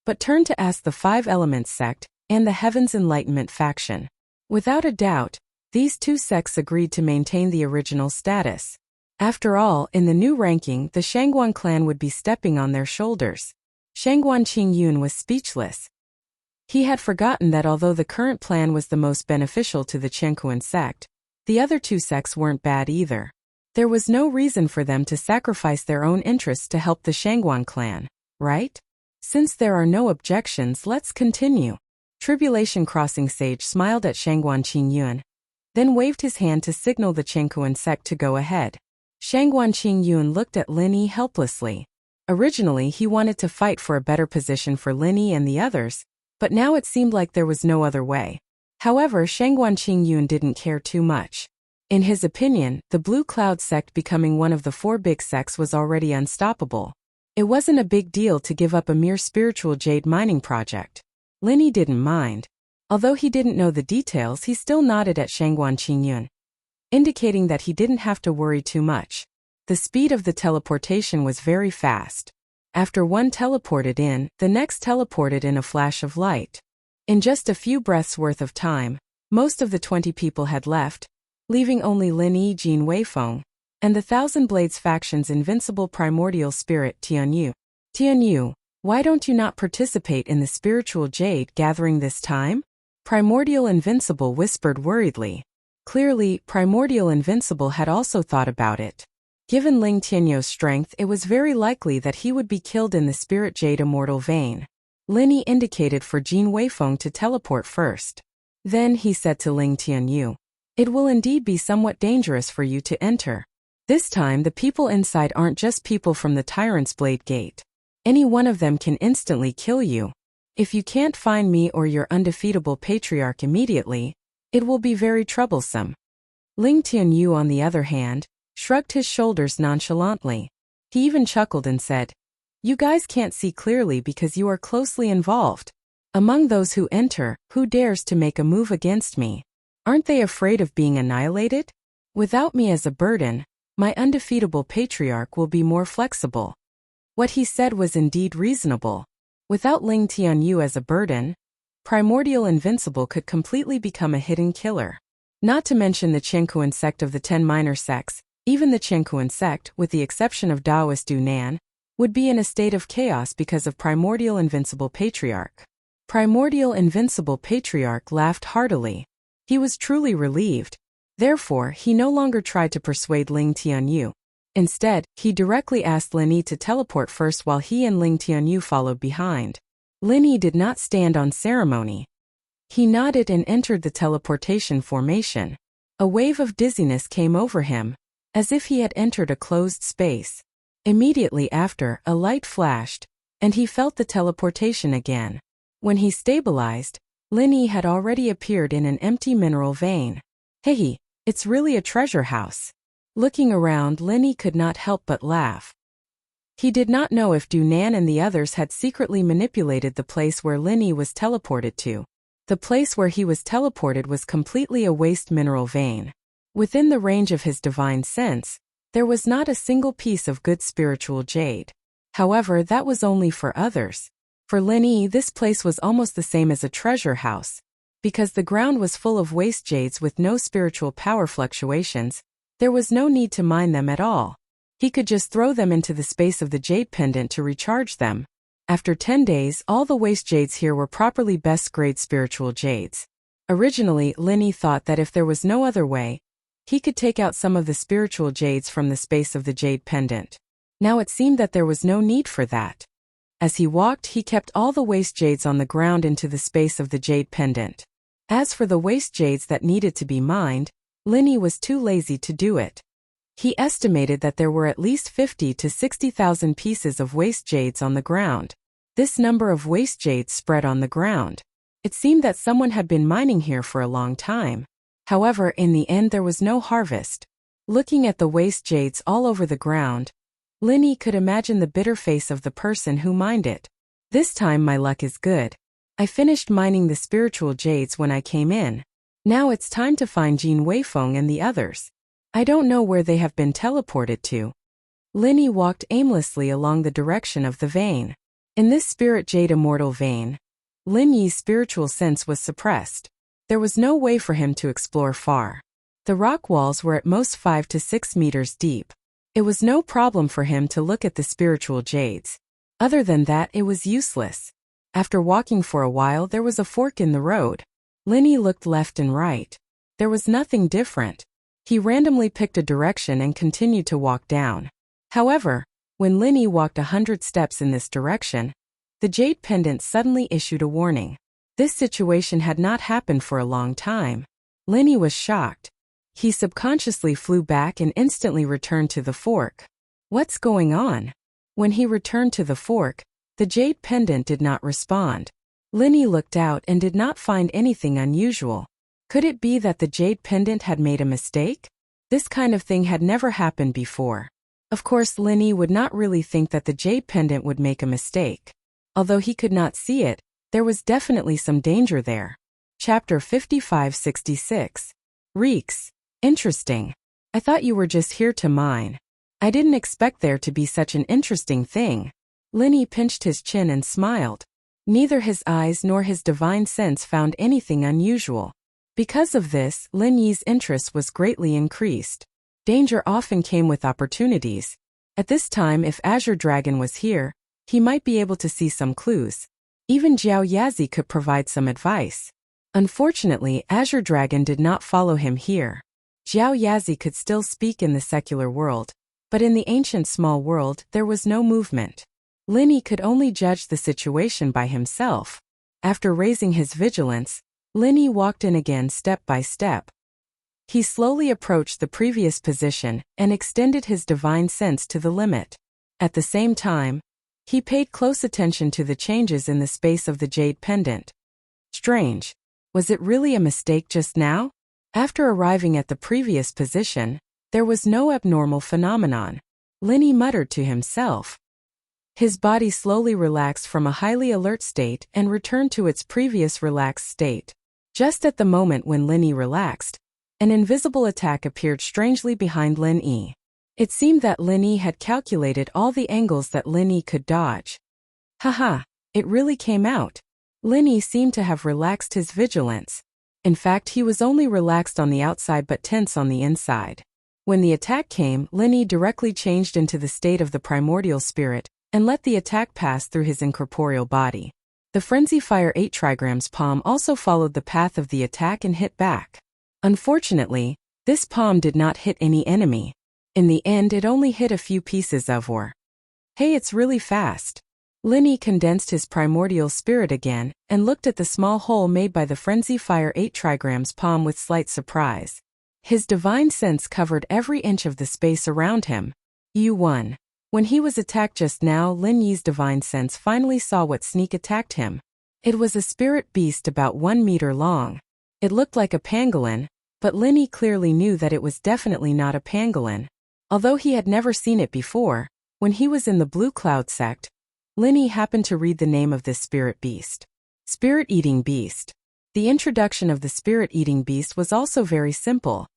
but turned to ask the 5-element sect and the Heaven's Enlightenment faction. Without a doubt, these 2 sects agreed to maintain the original status. After all, in the new ranking, the Shangguan clan would be stepping on their shoulders. Shangguan Qingyun was speechless. He had forgotten that although the current plan was the most beneficial to the Qiankuan sect, the other 2 sects weren't bad either. There was no reason for them to sacrifice their own interests to help the Shangguan clan, right? Since there are no objections, let's continue. Tribulation Crossing Sage smiled at Shangguan Qingyun, then waved his hand to signal the Qiankuan sect to go ahead. Shangguan Qingyun looked at Lin Yi helplessly. Originally, he wanted to fight for a better position for Lin Yi and the others, but now it seemed like there was no other way. However, Shangguan Qingyun didn't care too much. In his opinion, the Blue Cloud sect becoming one of the 4 big sects was already unstoppable. It wasn't a big deal to give up a mere spiritual jade mining project. Lin Yi didn't mind. Although he didn't know the details, he still nodded at Shangguan Qingyun, indicating that he didn't have to worry too much. The speed of the teleportation was very fast. After one teleported in, the next teleported in a flash of light. In just a few breaths worth of time, most of the 20 people had left, leaving only Lin Yi, Jin Weifeng, and the Thousand Blades faction's invincible primordial spirit Tianyu. Tianyu, why don't you not participate in the spiritual jade gathering this time? Primordial Invincible whispered worriedly. Clearly, Primordial Invincible had also thought about it. Given Ling Tianyou's strength, it was very likely that he would be killed in the Spirit Jade Immortal vein. Lin Yi indicated for Jin Weifeng to teleport first. Then he said to Ling Tianyu, "It will indeed be somewhat dangerous for you to enter. This time the people inside aren't just people from the Tyrant's Blade Gate. Any one of them can instantly kill you. If you can't find me or your undefeatable patriarch immediately, it will be very troublesome." Ling Tianyu, on the other hand, shrugged his shoulders nonchalantly. He even chuckled and said, "You guys can't see clearly because you are closely involved. Among those who enter, who dares to make a move against me? Aren't they afraid of being annihilated? Without me as a burden, My undefeatable patriarch will be more flexible. What he said was indeed reasonable. Without Ling Tianyu as a burden, Primordial Invincible could completely become a hidden killer. Not to mention the Qiankuan sect of the 10 minor sects, even the Qiankuan sect, with the exception of Taoist Dunan, would be in a state of chaos because of Primordial Invincible Patriarch. Primordial Invincible Patriarch laughed heartily. He was truly relieved. Therefore, he no longer tried to persuade Ling Tianyu. Instead, he directly asked Lin Yi to teleport first while he and Ling Tianyu followed behind. Lin Yi did not stand on ceremony. He nodded and entered the teleportation formation. A wave of dizziness came over him, as if he had entered a closed space. Immediately after, a light flashed, and he felt the teleportation again. When he stabilized, Lin Yi had already appeared in an empty mineral vein. Hey, it's really a treasure house. Looking around, Lin Yi could not help but laugh. He did not know if Dunan and the others had secretly manipulated the place where Lin Yi was teleported to. The place where he was teleported was completely a waste mineral vein. Within the range of his divine sense, there was not a single piece of good spiritual jade. However, that was only for others. For Lin Yi, this place was almost the same as a treasure house. Because the ground was full of waste jades with no spiritual power fluctuations, there was no need to mine them at all. He could just throw them into the space of the jade pendant to recharge them. After 10 days, all the waste jades here were properly best-grade spiritual jades. Originally, Lin Yi thought that if there was no other way, he could take out some of the spiritual jades from the space of the jade pendant. Now it seemed that there was no need for that. As he walked, he kept all the waste jades on the ground into the space of the jade pendant. As for the waste jades that needed to be mined, Lin Yi was too lazy to do it. He estimated that there were at least 50 to 60,000 pieces of waste jades on the ground. This number of waste jades spread on the ground. It seemed that someone had been mining here for a long time. However, in the end there was no harvest. Looking at the waste jades all over the ground, Lin Yi could imagine the bitter face of the person who mined it. This time my luck is good. I finished mining the spiritual jades when I came in. Now it's time to find Jin Weifeng and the others. I don't know where they have been teleported to. Lin Yi walked aimlessly along the direction of the vein. In this spirit jade immortal vein, Lin Yi's spiritual sense was suppressed. There was no way for him to explore far. The rock walls were at most 5 to 6 meters deep. It was no problem for him to look at the spiritual jades. Other than that, it was useless. After walking for a while, there was a fork in the road. Lin Yi looked left and right. There was nothing different. He randomly picked a direction and continued to walk down. However, when Lin Yi walked 100 steps in this direction, the jade pendant suddenly issued a warning. This situation had not happened for a long time. Lin Yi was shocked. He subconsciously flew back and instantly returned to the fork. What's going on? When he returned to the fork, the jade pendant did not respond. Lin Yi looked out and did not find anything unusual. Could it be that the jade pendant had made a mistake? This kind of thing had never happened before. Of course, Lin Yi would not really think that the jade pendant would make a mistake. Although he could not see it, there was definitely some danger there. Chapter 5566. Reeks. Interesting. I thought you were just here to mine. I didn't expect there to be such an interesting thing. Lin Yi pinched his chin and smiled. Neither his eyes nor his divine sense found anything unusual. Because of this, Lin Yi's interest was greatly increased. Danger often came with opportunities. At this time, if Azure Dragon was here, he might be able to see some clues. Even Jiao Yazi could provide some advice. Unfortunately, Azure Dragon did not follow him here. Jiao Yazi could still speak in the secular world, but in the ancient small world, there was no movement. Lin Yi could only judge the situation by himself. After raising his vigilance, Lin Yi walked in again step by step. He slowly approached the previous position and extended his divine sense to the limit. At the same time, he paid close attention to the changes in the space of the jade pendant. Strange. Was it really a mistake just now? After arriving at the previous position, there was no abnormal phenomenon. Lin Yi muttered to himself. His body slowly relaxed from a highly alert state and returned to its previous relaxed state. Just at the moment when Lin Yi relaxed, an invisible attack appeared strangely behind Lin Yi. It seemed that Lin Yi had calculated all the angles that Lin Yi could dodge. Haha, it really came out. Lin Yi seemed to have relaxed his vigilance. In fact, he was only relaxed on the outside but tense on the inside. When the attack came, Lin Yi directly changed into the state of the primordial spirit and let the attack pass through his incorporeal body. The Frenzy Fire 8 trigrams palm also followed the path of the attack and hit back. Unfortunately, this palm did not hit any enemy. In the end, it only hit a few pieces of ore. Hey, it's really fast. Lin Yi condensed his primordial spirit again and looked at the small hole made by the Frenzy Fire 8 trigrams palm with slight surprise. His divine sense covered every inch of the space around him. U1. When he was attacked just now, Lin Yi's divine sense finally saw what sneak attacked him. It was a spirit beast about 1 meter long. It looked like a pangolin, but Lin Yi clearly knew that it was definitely not a pangolin. Although he had never seen it before, when he was in the Blue Cloud sect, Lin Yi happened to read the name of this spirit beast. Spirit-eating beast. The introduction of the spirit-eating beast was also very simple.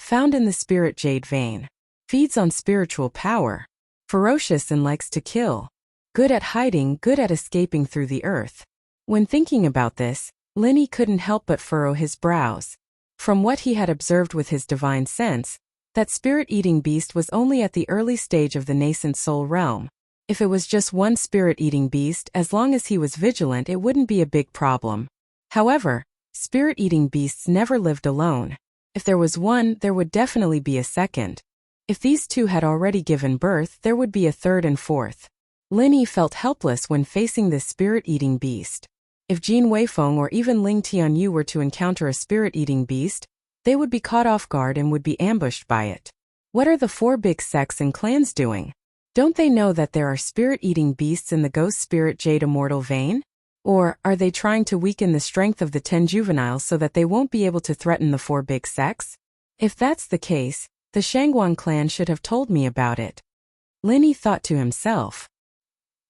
Found in the spirit jade vein. Feeds on spiritual power. Ferocious and likes to kill. Good at hiding, good at escaping through the earth. When thinking about this, Lin Yi couldn't help but furrow his brows. From what he had observed with his divine sense, that spirit-eating beast was only at the early stage of the nascent soul realm. If it was just one spirit-eating beast, as long as he was vigilant, it wouldn't be a big problem. However, spirit-eating beasts never lived alone. If there was one, there would definitely be a second. If these two had already given birth, there would be a third and fourth. Lin Yi felt helpless when facing this spirit-eating beast. If Jin Weifeng or even Ling Tianyu were to encounter a spirit-eating beast, they would be caught off guard and would be ambushed by it. What are the 4 big sects and clans doing? Don't they know that there are spirit-eating beasts in the ghost spirit jade immortal vein? Or are they trying to weaken the strength of the 10 juveniles so that they won't be able to threaten the 4 big sects? If that's the case, the Shangguan clan should have told me about it. Lin Yi thought to himself.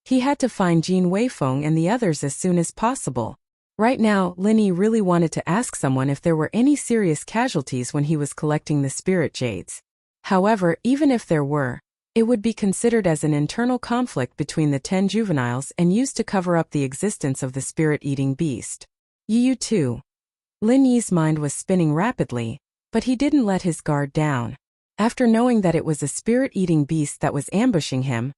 He had to find Jin Weifeng and the others as soon as possible. Right now, Lin Yi really wanted to ask someone if there were any serious casualties when he was collecting the spirit jades. However, even if there were, it would be considered as an internal conflict between the 10 juveniles and used to cover up the existence of the spirit-eating beast. Yu 2. Lin Yi's mind was spinning rapidly, but he didn't let his guard down. After knowing that it was a spirit-eating beast that was ambushing him,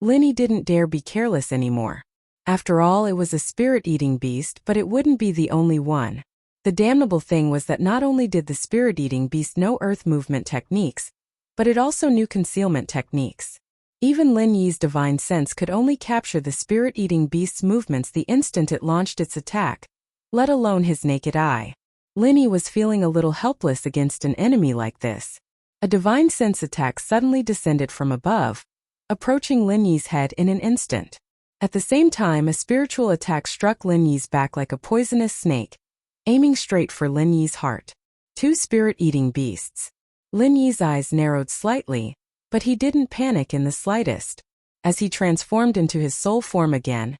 Lin Yi didn't dare be careless anymore. After all, it was a spirit-eating beast, but it wouldn't be the only one. The damnable thing was that not only did the spirit-eating beast know earth movement techniques, but it also knew concealment techniques. Even Lin Yi's divine sense could only capture the spirit-eating beast's movements the instant it launched its attack, let alone his naked eye. Lin Yi was feeling a little helpless against an enemy like this. A divine sense attack suddenly descended from above, approaching Lin Yi's head in an instant. At the same time, a spiritual attack struck Lin Yi's back like a poisonous snake, aiming straight for Lin Yi's heart. 2 spirit-eating beasts. Lin Yi's eyes narrowed slightly, but he didn't panic in the slightest. As he transformed into his soul form again,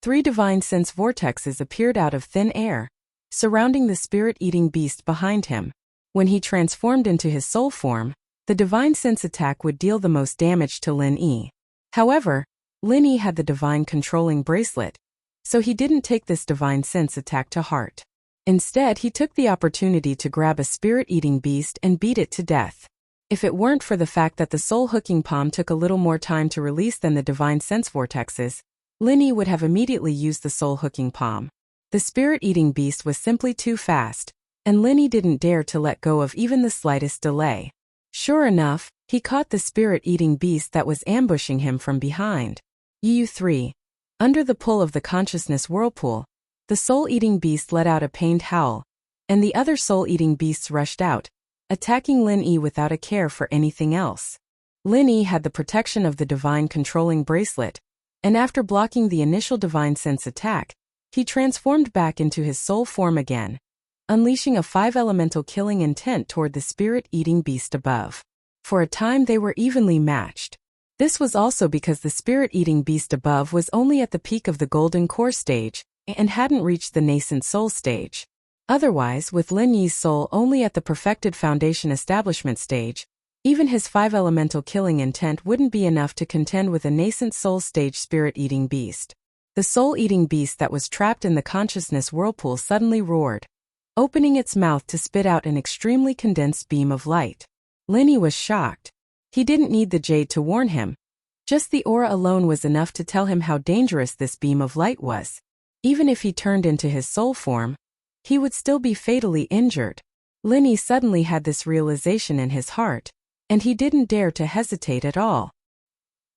3 divine sense vortexes appeared out of thin air, surrounding the spirit-eating beast behind him. When he transformed into his soul form, the divine sense attack would deal the most damage to Lin Yi. However, Lin Yi had the divine controlling bracelet, so he didn't take this divine sense attack to heart. Instead, he took the opportunity to grab a spirit-eating beast and beat it to death. If it weren't for the fact that the soul-hooking palm took a little more time to release than the divine sense vortexes, Lin Yi would have immediately used the soul-hooking palm. The spirit-eating beast was simply too fast, and Lin Yi didn't dare to let go of even the slightest delay. Sure enough, he caught the spirit-eating beast that was ambushing him from behind. Yu 3. Under the pull of the consciousness whirlpool, the soul-eating beast let out a pained howl, and the other soul-eating beasts rushed out, attacking Lin Yi without a care for anything else. Lin Yi had the protection of the divine controlling bracelet, and after blocking the initial divine sense attack, he transformed back into his soul form again, unleashing a 5-elemental killing intent toward the spirit-eating beast above. For a time they were evenly matched. This was also because the spirit-eating beast above was only at the peak of the golden core stage, and hadn't reached the nascent soul stage. Otherwise, with Lin Yi's soul only at the perfected foundation establishment stage, Even his 5-elemental killing intent wouldn't be enough to contend with a nascent soul-stage spirit-eating beast. The soul-eating beast that was trapped in the consciousness whirlpool suddenly roared, opening its mouth to spit out an extremely condensed beam of light. Linny was shocked. He didn't need the jade to warn him. Just the aura alone was enough to tell him how dangerous this beam of light was. Even if he turned into his soul form, he would still be fatally injured. Linny suddenly had this realization in his heart, and he didn't dare to hesitate at all.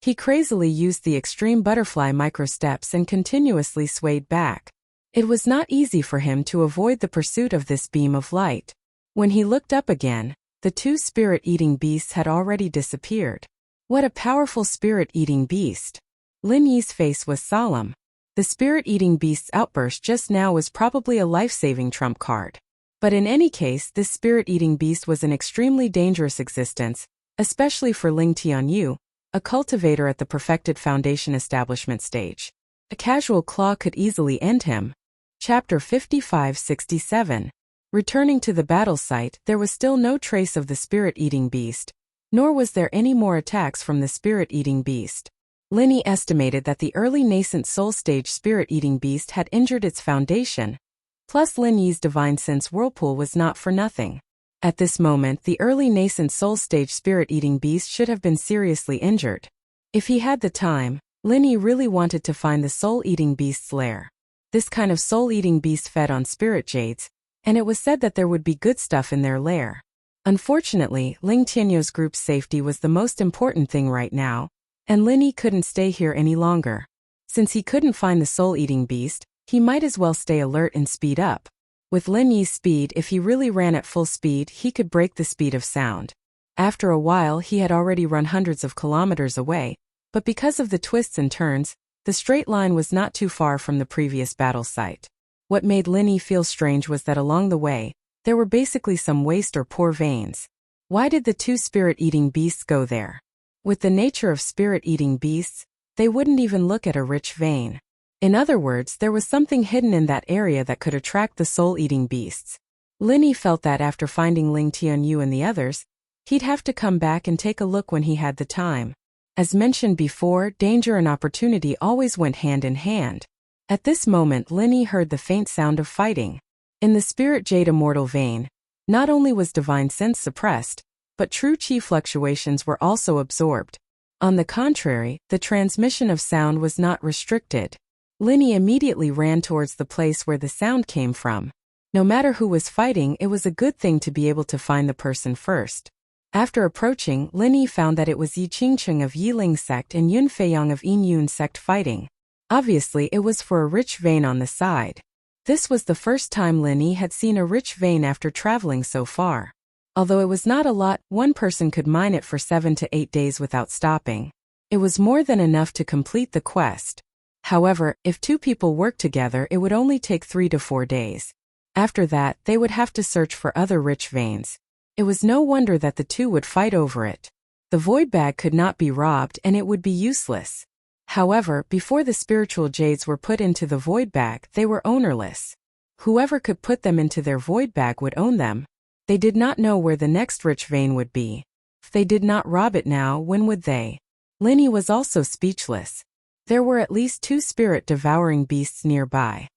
He crazily used the extreme butterfly microsteps and continuously swayed back. It was not easy for him to avoid the pursuit of this beam of light. When he looked up again, the two spirit-eating beasts had already disappeared. What a powerful spirit-eating beast! Lin Yi's face was solemn. The spirit-eating beast's outburst just now was probably a life-saving trump card. But in any case, this spirit-eating beast was an extremely dangerous existence, especially for Ling Tianyu, a cultivator at the perfected foundation establishment stage. A casual claw could easily end him. Chapter 55-67. Returning to the battle site, there was still no trace of the spirit-eating beast, nor was there any more attacks from the spirit-eating beast. Linny estimated that the early nascent soul-stage spirit-eating beast had injured its foundation, plus Lin Yi's divine sense whirlpool was not for nothing. At this moment, the early nascent soul-stage spirit-eating beast should have been seriously injured. If he had the time, Linny really wanted to find the soul-eating beast's lair. This kind of soul-eating beast fed on spirit jades, and it was said that there would be good stuff in their lair. Unfortunately, Ling Tianyu's group's safety was the most important thing right now, and Linny couldn't stay here any longer. Since he couldn't find the soul-eating beast, he might as well stay alert and speed up. With Lin Yi's speed, if he really ran at full speed, he could break the speed of sound. After a while, he had already run hundreds of kilometers away, but because of the twists and turns, the straight line was not too far from the previous battle site. What made Linny feel strange was that along the way, there were basically some waste or poor veins. Why did the two spirit-eating beasts go there? With the nature of spirit-eating beasts, they wouldn't even look at a rich vein. In other words, there was something hidden in that area that could attract the soul-eating beasts. Linny felt that after finding Ling Tianyu and the others, he'd have to come back and take a look when he had the time. As mentioned before, danger and opportunity always went hand in hand. At this moment, Linny heard the faint sound of fighting. In the spirit jade immortal vein, not only was divine sense suppressed, but true chi fluctuations were also absorbed. On the contrary, the transmission of sound was not restricted. Linny immediately ran towards the place where the sound came from. No matter who was fighting, it was a good thing to be able to find the person first. After approaching, Linny found that it was Yi Qingcheng of Yiling sect and Yun Feiyang of Yin Yun sect fighting. Obviously, it was for a rich vein on the side. This was the first time Linny had seen a rich vein after traveling so far. Although it was not a lot, one person could mine it for 7 to 8 days without stopping. It was more than enough to complete the quest. However, if two people worked together, it would only take 3 to 4 days. After that, they would have to search for other rich veins. It was no wonder that the two would fight over it. The void bag could not be robbed and it would be useless. However, before the spiritual jades were put into the void bag, they were ownerless. Whoever could put them into their void bag would own them. They did not know where the next rich vein would be. If they did not rob it now, when would they? Linny was also speechless. There were at least 2 spirit-devouring beasts nearby.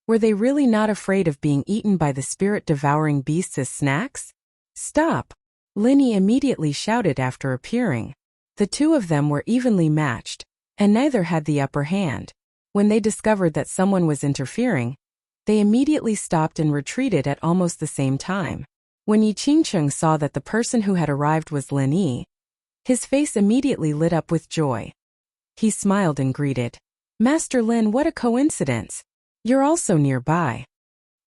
Were they really not afraid of being eaten by the spirit-devouring beasts as snacks? Stop! Linny immediately shouted after appearing. The two of them were evenly matched, and neither had the upper hand. When they discovered that someone was interfering, they immediately stopped and retreated at almost the same time. When Yi Qingcheng saw that the person who had arrived was Lin Yi, his face immediately lit up with joy. He smiled and greeted, "Master Lin, what a coincidence! You're also nearby."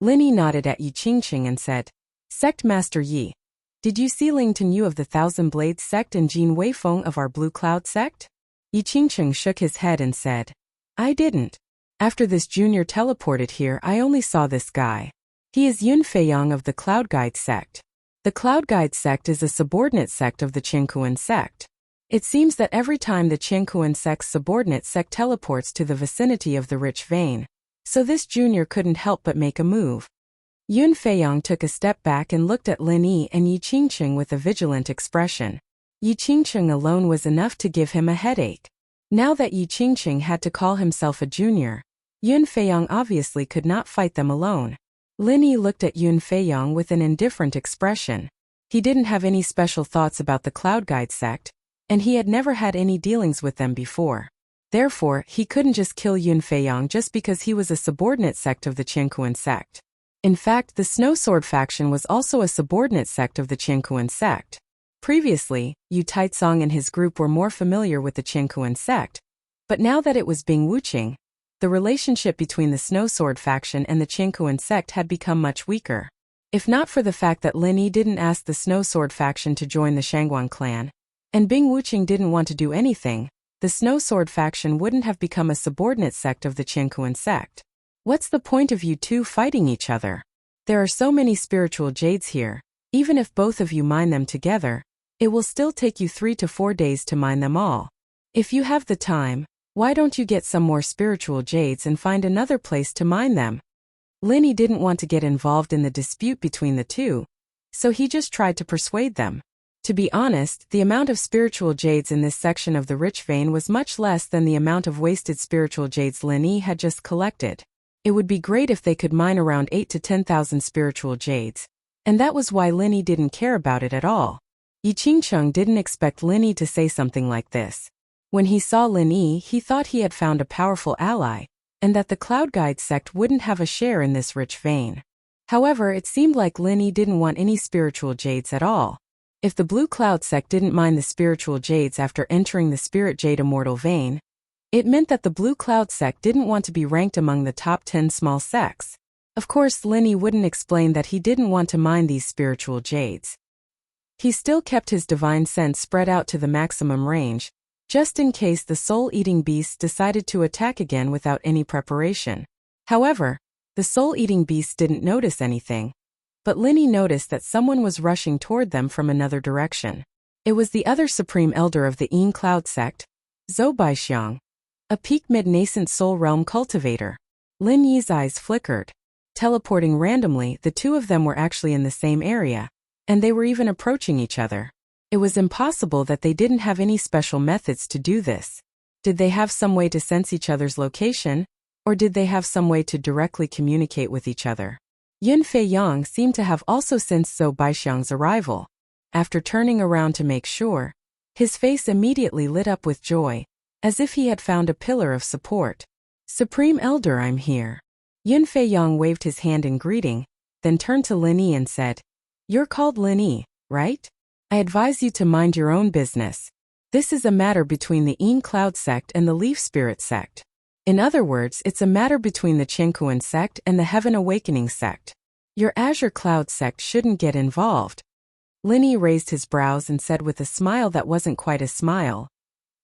Lin Yi nodded at Yi Qingcheng and said, "Sect Master Yi, did you see Ling Tianyu of the Thousand Blades sect and Jin Weifeng of our Blue Cloud sect?" Yi Qingcheng shook his head and said, "I didn't. After this junior teleported here, I only saw this guy. He is Yun Feiyang of the Cloud Guide sect. The Cloud Guide sect is a subordinate sect of the Qingkuan sect. It seems that every time the Qingkuan sect's subordinate sect teleports to the vicinity of the rich vein, so this junior couldn't help but make a move." Yun Feiyang took a step back and looked at Lin Yi and Yi Qingcheng with a vigilant expression. Yi Qingcheng alone was enough to give him a headache. Now that Yi Qingcheng had to call himself a junior, Yun Feiyong obviously could not fight them alone. Lin Yi looked at Yun Feiyong with an indifferent expression. He didn't have any special thoughts about the Cloud Guide sect, and he had never had any dealings with them before. Therefore, he couldn't just kill Yun Feiyong just because he was a subordinate sect of the Qianquan sect. In fact, the Snow Sword faction was also a subordinate sect of the Qianquan sect. Previously, Yu Taizong and his group were more familiar with the Qianquan sect, but now that it was Bing Wuqing, the relationship between the Snow Sword faction and the Qianquan sect had become much weaker. If not for the fact that Lin Yi didn't ask the Snow Sword faction to join the Shangguan clan, and Bing Wuqing didn't want to do anything, the Snow Sword faction wouldn't have become a subordinate sect of the Qianquan sect. What's the point of you two fighting each other? There are so many spiritual jades here. Even if both of you mine them together, it will still take you 3 to 4 days to mine them all. If you have the time, why don't you get some more spiritual jades and find another place to mine them? Lin Yi didn't want to get involved in the dispute between the two, so he just tried to persuade them. To be honest, the amount of spiritual jades in this section of the rich vein was much less than the amount of wasted spiritual jades Lin Yi had just collected. It would be great if they could mine around 8 to 10,000 spiritual jades, and that was why Lin Yi didn't care about it at all. Yi Qingcheng didn't expect Lin Yi to say something like this. When he saw Lin Yi, he thought he had found a powerful ally, and that the Cloud Guide sect wouldn't have a share in this rich vein. However, it seemed like Lin Yi didn't want any spiritual jades at all. If the Blue Cloud sect didn't mine the spiritual jades after entering the Spirit Jade Immortal vein, it meant that the Blue Cloud sect didn't want to be ranked among the top 10 small sects. Of course, Lin Yi wouldn't explain that he didn't want to mine these spiritual jades. He still kept his divine sense spread out to the maximum range, just in case the soul-eating beasts decided to attack again without any preparation. However, the soul-eating beasts didn't notice anything, but Lin Yi noticed that someone was rushing toward them from another direction. It was the other supreme elder of the Yin Cloud sect, Zhou Baixiang, a peak mid-nascent soul realm cultivator. Lin Yi's eyes flickered. Teleporting randomly, the two of them were actually in the same area, and they were even approaching each other. It was impossible that they didn't have any special methods to do this. Did they have some way to sense each other's location, or did they have some way to directly communicate with each other? Yun Feiyong seemed to have also sensed Zhou Baixiang's arrival. After turning around to make sure, his face immediately lit up with joy, as if he had found a pillar of support. Supreme Elder, I'm here. Yun Feiyong waved his hand in greeting, then turned to Lin Yi and said, You're called Lin Yi, right? I advise you to mind your own business. This is a matter between the Yin Cloud sect and the Leaf Spirit sect. In other words, it's a matter between the Qianquan sect and the Heaven Awakening sect. Your Azure Cloud sect shouldn't get involved. Lin Yi raised his brows and said with a smile that wasn't quite a smile,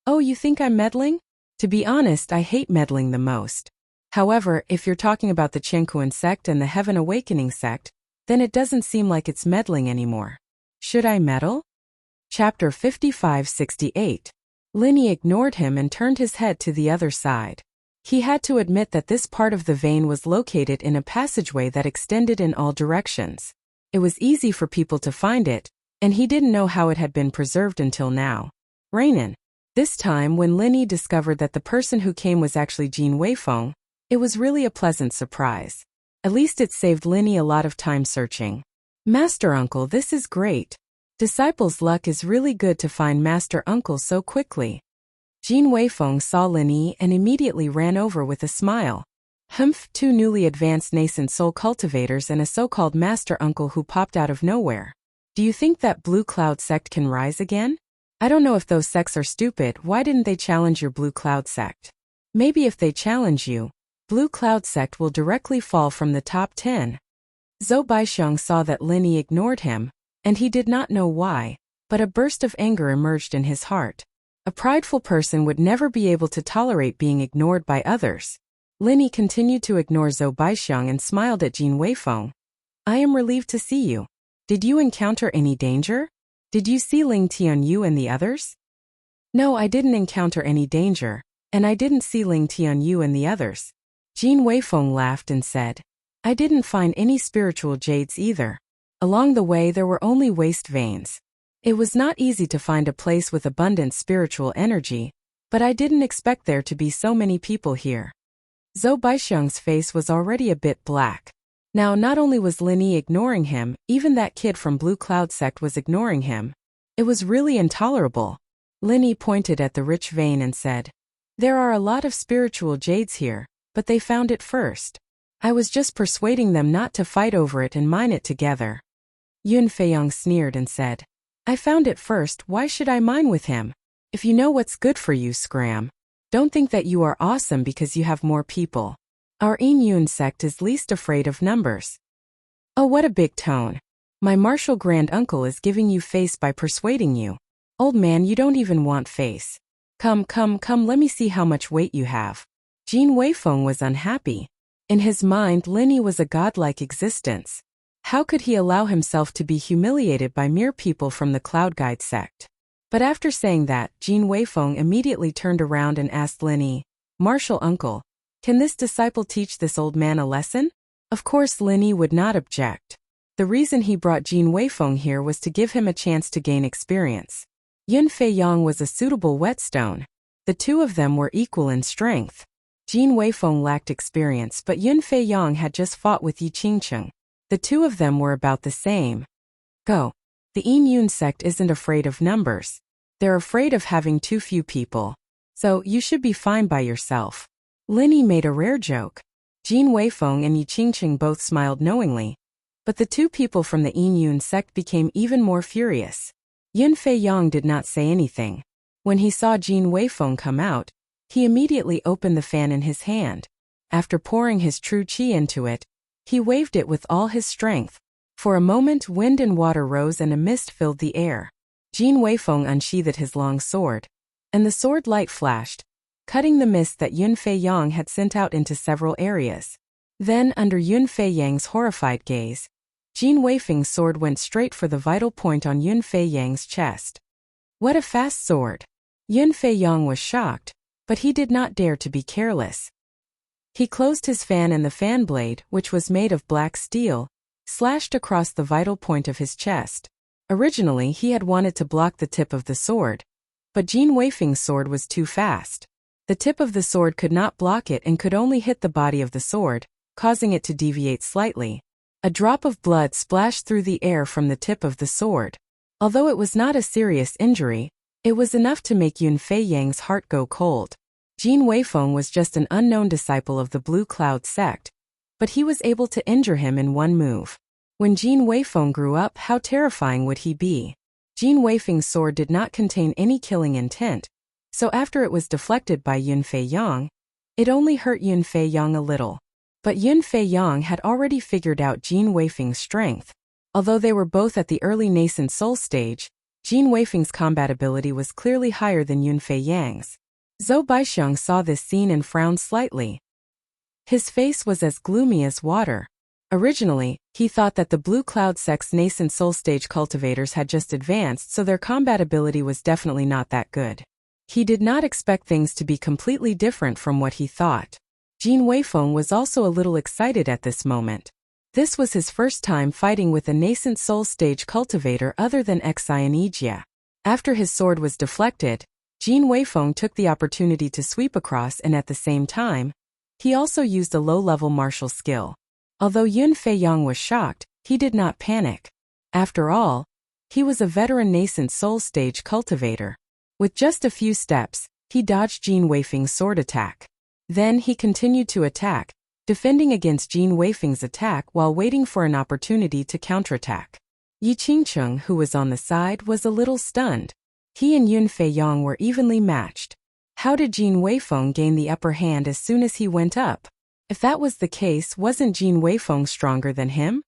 Oh, you think I'm meddling? To be honest, I hate meddling the most. However, if you're talking about the Qianquan sect and the Heaven Awakening sect, then it doesn't seem like it's meddling anymore. Should I meddle? Chapter 55-68. Lin Yi ignored him and turned his head to the other side. He had to admit that this part of the vein was located in a passageway that extended in all directions. It was easy for people to find it, and he didn't know how it had been preserved until now. Rainin. This time, when Lin Yi discovered that the person who came was actually Jin Weifeng, it was really a pleasant surprise. At least it saved Lin Yi a lot of time searching. Master Uncle, this is great. Disciples' luck is really good to find Master Uncle so quickly. Jin Weifeng saw Lin Yi and immediately ran over with a smile. Humph, 2 newly advanced nascent soul cultivators and a so-called Master Uncle who popped out of nowhere. Do you think that Blue Cloud sect can rise again? I don't know if those sects are stupid. Why didn't they challenge your Blue Cloud sect? Maybe if they challenge you, Blue Cloud sect will directly fall from the top 10. Zhou Baixiang saw that Lin Yi ignored him, and he did not know why, but a burst of anger emerged in his heart. A prideful person would never be able to tolerate being ignored by others. Lin Yi continued to ignore Zhou Baixiang and smiled at Jin Weifeng. I am relieved to see you. Did you encounter any danger? Did you see Ling Tianyu and the others? No, I didn't encounter any danger, and I didn't see Ling Tianyu and the others. Jin Weifeng laughed and said, I didn't find any spiritual jades either. Along the way there were only waste veins. It was not easy to find a place with abundant spiritual energy, but I didn't expect there to be so many people here. Zhou Baixiang's face was already a bit black. Now not only was Lin Yi ignoring him, even that kid from Blue Cloud sect was ignoring him. It was really intolerable. Lin Yi pointed at the rich vein and said, "There are a lot of spiritual jades here, but they found it first. I was just persuading them not to fight over it and mine it together." Yun Feiyang sneered and said, "I found it first, why should I mine with him? If you know what's good for you, scram. Don't think that you are awesome because you have more people. Our Yun sect is least afraid of numbers." "Oh, what a big tone. My martial grand-uncle is giving you face by persuading you. Old man, you don't even want face. Come, let me see how much weight you have." Jin Weifeng was unhappy. In his mind, Lin Yi was a godlike existence. How could he allow himself to be humiliated by mere people from the Cloud Guide sect? But after saying that, Jin Weifeng immediately turned around and asked Lin Yi, "Martial uncle, can this disciple teach this old man a lesson?" Of course Lin Yi would not object. The reason he brought Jin Weifeng here was to give him a chance to gain experience. Yun Feiyang was a suitable whetstone. The two of them were equal in strength. Jin Weifeng lacked experience, but Yun Feiyang had just fought with Yi Qingcheng. The two of them were about the same. Go. The Yun sect isn't afraid of numbers. They're afraid of having too few people. So, you should be fine by yourself. Lin Yi made a rare joke. Jin Weifeng and Yi Qingcheng both smiled knowingly. But the two people from the Yun sect became even more furious. Yun Feiyang did not say anything. When he saw Jin Weifeng come out, he immediately opened the fan in his hand. After pouring his true qi into it, he waved it with all his strength. For a moment wind and water rose and a mist filled the air. Jin Weifeng unsheathed his long sword, and the sword light flashed, cutting the mist that Yun Feiyang had sent out into several areas. Then, under Yun Feiyang's horrified gaze, Jin Weifeng's sword went straight for the vital point on Yun Feiyang's chest. What a fast sword! Yun Feiyang was shocked, but he did not dare to be careless. He closed his fan and the fan blade, which was made of black steel, slashed across the vital point of his chest. Originally he had wanted to block the tip of the sword, but Jin Weifeng's sword was too fast. The tip of the sword could not block it and could only hit the body of the sword, causing it to deviate slightly. A drop of blood splashed through the air from the tip of the sword. Although it was not a serious injury, it was enough to make Yun Feiyang's heart go cold. Jin Weifeng was just an unknown disciple of the Blue Cloud sect, but he was able to injure him in one move. When Jin Weifeng grew up, how terrifying would he be? Jin Weifeng's sword did not contain any killing intent, so after it was deflected by Yun Feiyang, it only hurt Yun Feiyang a little. But Yun Feiyang had already figured out Jin Weifeng's strength. Although they were both at the early nascent soul stage, Jin Weifeng's combat ability was clearly higher than Yun Feiyang's. Zhou Baixiang saw this scene and frowned slightly. His face was as gloomy as water. Originally, he thought that the Blue Cloud sect's nascent soul stage cultivators had just advanced, so their combat ability was definitely not that good. He did not expect things to be completely different from what he thought. Jin Weifeng was also a little excited at this moment. This was his first time fighting with a nascent soul stage cultivator other than Xi and Yijia. After his sword was deflected, Jin Weifeng took the opportunity to sweep across, and at the same time, he also used a low-level martial skill. Although Yun Feiyang was shocked, he did not panic. After all, he was a veteran nascent soul stage cultivator. With just a few steps, he dodged Jin Weifeng's sword attack. Then he continued to attack, defending against Jin Weifeng's attack while waiting for an opportunity to counterattack. Yi Qingcheng, who was on the side, was a little stunned. He and Yun Feiyang were evenly matched. How did Jin Weifeng gain the upper hand as soon as he went up? If that was the case, wasn't Jin Weifeng stronger than him?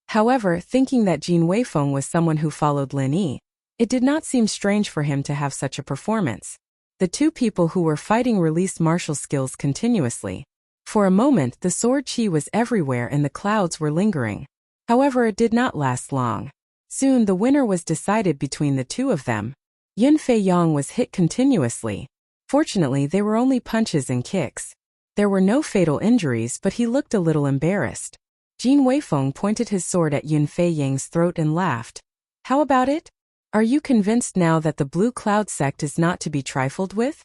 However, thinking that Jin Weifeng was someone who followed Lin Yi, it did not seem strange for him to have such a performance. The two people who were fighting released martial skills continuously. For a moment, the sword qi was everywhere and the clouds were lingering. However, it did not last long. Soon the winner was decided between the two of them. Yun Feiyang was hit continuously. Fortunately, they were only punches and kicks. There were no fatal injuries, but he looked a little embarrassed. Jin Weifeng pointed his sword at Yun Feiyang's throat and laughed. How about it? Are you convinced now that the Blue Cloud sect is not to be trifled with?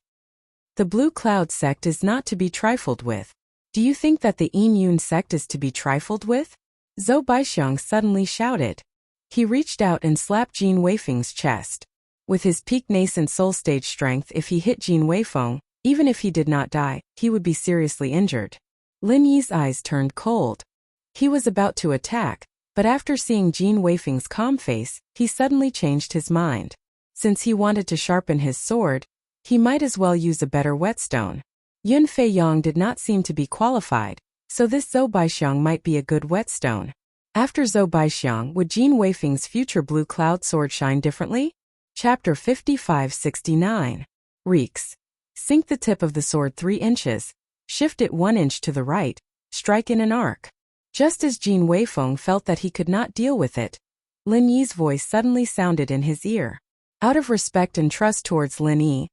The Blue Cloud sect is not to be trifled with. Do you think that the Yin Yun sect is to be trifled with? Zhou Baixiang suddenly shouted. He reached out and slapped Jin Weifeng's chest. With his peak nascent soul stage strength, if he hit Jin Weifeng, even if he did not die, he would be seriously injured. Lin Yi's eyes turned cold. He was about to attack, but after seeing Jin Weifeng's calm face, he suddenly changed his mind. Since he wanted to sharpen his sword, he might as well use a better whetstone. Yun Fei Yang did not seem to be qualified, so this Zhou Baixiang might be a good whetstone. After Zhou Baixiang, would Jin Weifeng's future Blue Cloud sword shine differently? Chapter 55-69. Reeks. Sink the tip of the sword 3 inches, shift it 1 inch to the right, strike in an arc. Just as Jin Weifeng felt that he could not deal with it, Lin Yi's voice suddenly sounded in his ear. Out of respect and trust towards Lin Yi,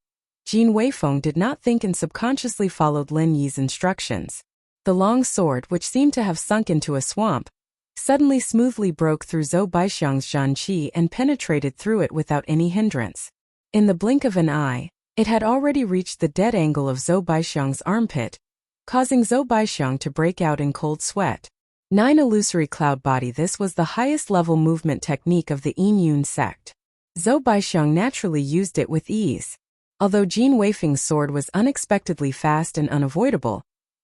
Jin Weifeng did not think and subconsciously followed Lin Yi's instructions. The long sword, which seemed to have sunk into a swamp, suddenly smoothly broke through Zhou Baixiang's Zhanqi and penetrated through it without any hindrance. In the blink of an eye, it had already reached the dead angle of Zhou Baixiang's armpit, causing Zhou Baixiang to break out in cold sweat. 9 Illusory Cloud Body. This was the highest level movement technique of the Yin Yun sect. Zhou Baixiang naturally used it with ease. Although Jin Weifeng's sword was unexpectedly fast and unavoidable,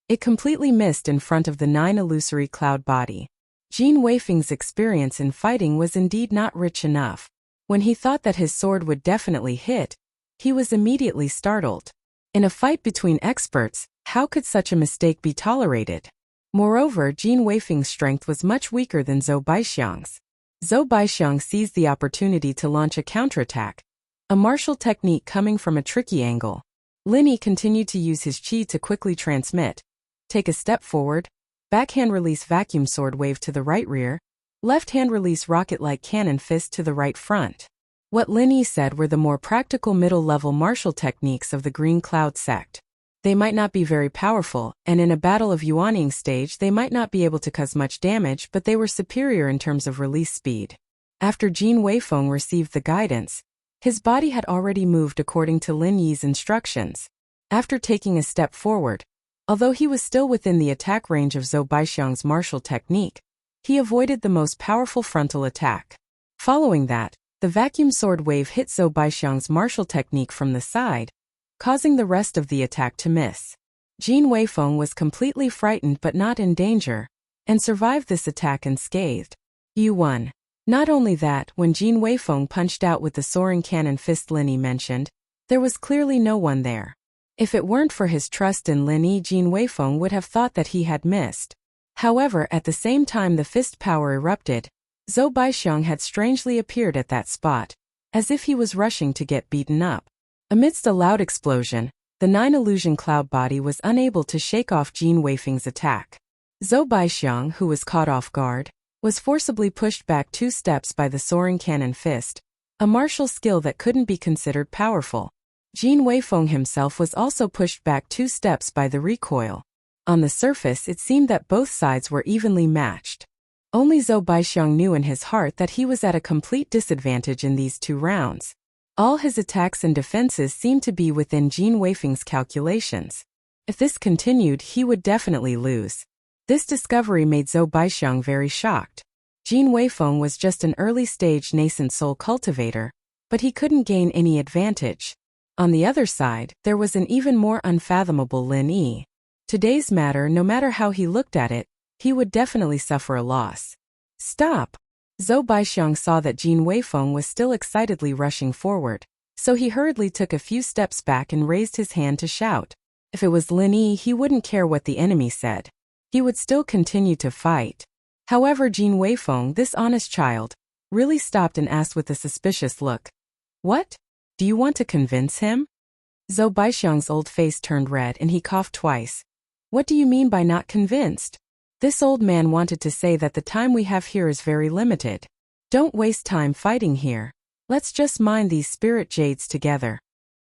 it completely missed in front of the 9 Illusory Cloud Body. Jin Weifeng's experience in fighting was indeed not rich enough. When he thought that his sword would definitely hit, he was immediately startled. In a fight between experts, how could such a mistake be tolerated? Moreover, Jin Weifeng's strength was much weaker than Zhou Baixiang's. Zhou Baixiang seized the opportunity to launch a counterattack, a martial technique coming from a tricky angle. Lin Yi continued to use his qi to quickly transmit. Take a step forward, backhand release vacuum sword wave to the right rear, left hand release rocket-like cannon fist to the right front. What Lin Yi said were the more practical middle-level martial techniques of the Green Cloud sect. They might not be very powerful, and in a battle of Yuaning stage they might not be able to cause much damage, but they were superior in terms of release speed. After Jin Weifeng received the guidance, his body had already moved according to Lin Yi's instructions. After taking a step forward, although he was still within the attack range of Zhou Baixiang's martial technique, he avoided the most powerful frontal attack. Following that, the vacuum sword wave hit Zhou Baixiang's martial technique from the side, causing the rest of the attack to miss. Jin Weifeng was completely frightened but not in danger, and survived this attack unscathed. You won. Not only that, when Jin Weifeng punched out with the soaring cannon fist Lin Yi mentioned, there was clearly no one there. If it weren't for his trust in Lin Yi, Jin Weifeng would have thought that he had missed. However, at the same time the fist power erupted, Zhou Baixiang had strangely appeared at that spot, as if he was rushing to get beaten up. Amidst a loud explosion, the 9 Illusion Cloud Body was unable to shake off Jin Weifeng's attack. Zhou Baixiang, who was caught off guard, was forcibly pushed back 2 steps by the soaring cannon fist, a martial skill that couldn't be considered powerful. Jin Weifeng himself was also pushed back 2 steps by the recoil. On the surface it seemed that both sides were evenly matched. Only Zhou Baixiang knew in his heart that he was at a complete disadvantage in these 2 rounds. All his attacks and defenses seemed to be within Jin Weifeng's calculations. If this continued, he would definitely lose. This discovery made Zhou Baixiang very shocked. Jin Weifeng was just an early-stage nascent soul cultivator, but he couldn't gain any advantage. On the other side, there was an even more unfathomable Lin Yi. Today's matter, no matter how he looked at it, he would definitely suffer a loss. Stop! Zhou Baixiang saw that Jin Weifeng was still excitedly rushing forward, so he hurriedly took a few steps back and raised his hand to shout. If it was Lin Yi, he wouldn't care what the enemy said. He would still continue to fight. However, Jin Weifeng, this honest child, really stopped and asked with a suspicious look. What? Do you want to convince him? Zhou Baixiang's old face turned red and he coughed twice. What do you mean by not convinced? This old man wanted to say that the time we have here is very limited. Don't waste time fighting here. Let's just mine these spirit jades together.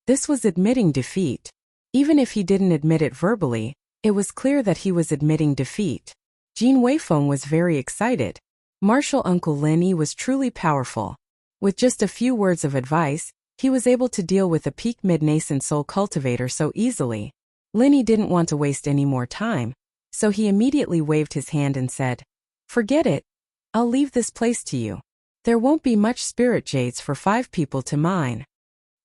This was admitting defeat. Even if he didn't admit it verbally, it was clear that he was admitting defeat. Jin Weifeng was very excited. Martial Uncle Lin Yi was truly powerful. With just a few words of advice, he was able to deal with a peak mid-nascent soul cultivator so easily. Linny didn't want to waste any more time, so he immediately waved his hand and said, "Forget it. I'll leave this place to you. There won't be much spirit jades for 5 people to mine."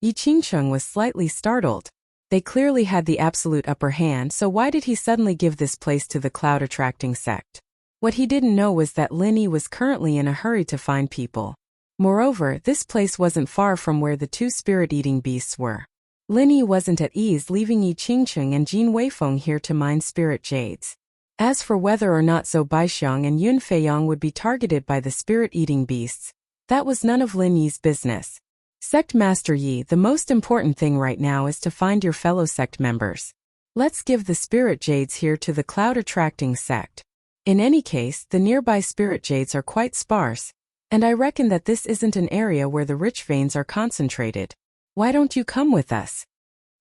Yi Qingcheng was slightly startled. They clearly had the absolute upper hand, so why did he suddenly give this place to the cloud-attracting sect? What he didn't know was that Linny was currently in a hurry to find people. Moreover, this place wasn't far from where the 2 spirit-eating beasts were. Linny wasn't at ease leaving Yi Qingcheng and Jin Weifeng here to mine spirit jades. As for whether or not Zhou Baixiang and Yun Feiyang would be targeted by the spirit-eating beasts, that was none of Lin Yi's business. Sect Master Yi, the most important thing right now is to find your fellow sect members. Let's give the spirit jades here to the cloud-attracting sect. In any case, the nearby spirit jades are quite sparse, and I reckon that this isn't an area where the rich veins are concentrated. Why don't you come with us?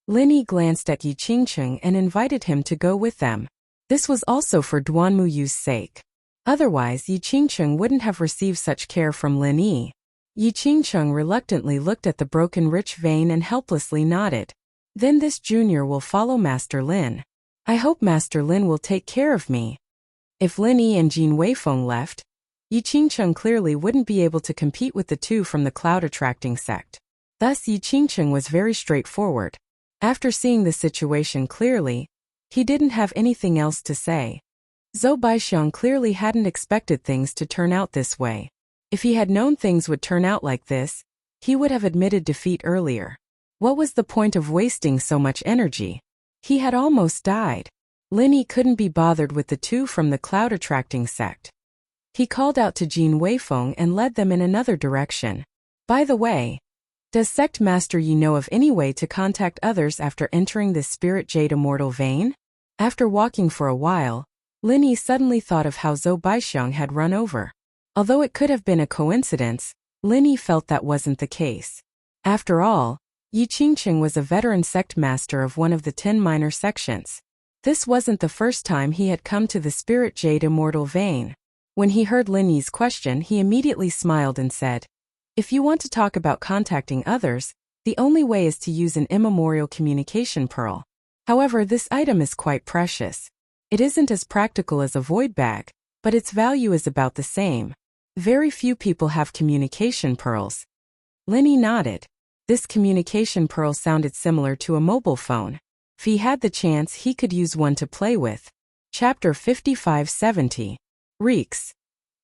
Linny glanced at Yi Qingcheng and invited him to go with them. This was also for Duanmu Yu's sake. Otherwise, Yi Qingcheng wouldn't have received such care from Lin Yi. Yi Qingcheng reluctantly looked at the broken rich vein and helplessly nodded. Then this junior will follow Master Lin. I hope Master Lin will take care of me. If Lin Yi and Jin Weifeng left, Yi Qingcheng clearly wouldn't be able to compete with the 2 from the cloud-attracting sect. Thus Yi Qingcheng was very straightforward. After seeing the situation clearly, he didn't have anything else to say. Zhou Baixiang clearly hadn't expected things to turn out this way. If he had known things would turn out like this, he would have admitted defeat earlier. What was the point of wasting so much energy? He had almost died. Lin Yi couldn't be bothered with the 2 from the cloud-attracting sect. He called out to Jin Weifeng and led them in another direction. By the way, does Sect Master Yi know of any way to contact others after entering this spirit jade immortal vein? After walking for a while, Lin Yi suddenly thought of how Zhou Baixiang had run over. Although it could have been a coincidence, Lin Yi felt that wasn't the case. After all, Yi Qingcheng was a veteran sect master of one of the 10 minor sections. This wasn't the first time he had come to the spirit jade immortal vein. When he heard Lin Yi's question, he immediately smiled and said, "If you want to talk about contacting others, the only way is to use an immemorial communication pearl. However, this item is quite precious. It isn't as practical as a void bag, but its value is about the same. Very few people have communication pearls." Lin Yi nodded. This communication pearl sounded similar to a mobile phone. If he had the chance, he could use one to play with. Chapter 5570. Reeks.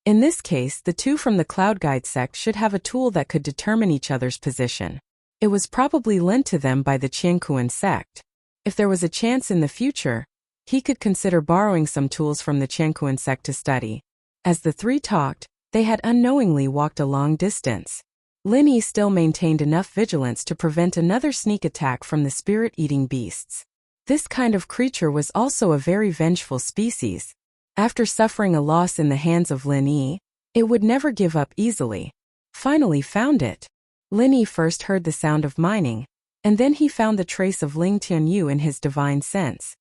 In this case, the 2 from the Cloud Guide sect should have a tool that could determine each other's position. It was probably lent to them by the Qiankuan sect. If there was a chance in the future, he could consider borrowing some tools from the Qiankuan sect to study. As the 3 talked, they had unknowingly walked a long distance. Lin Yi still maintained enough vigilance to prevent another sneak attack from the spirit-eating beasts. This kind of creature was also a very vengeful species. After suffering a loss in the hands of Lin Yi, it would never give up easily. Finally found it. Lin Yi first heard the sound of mining, and then he found the trace of Ling Tianyu in his divine sense.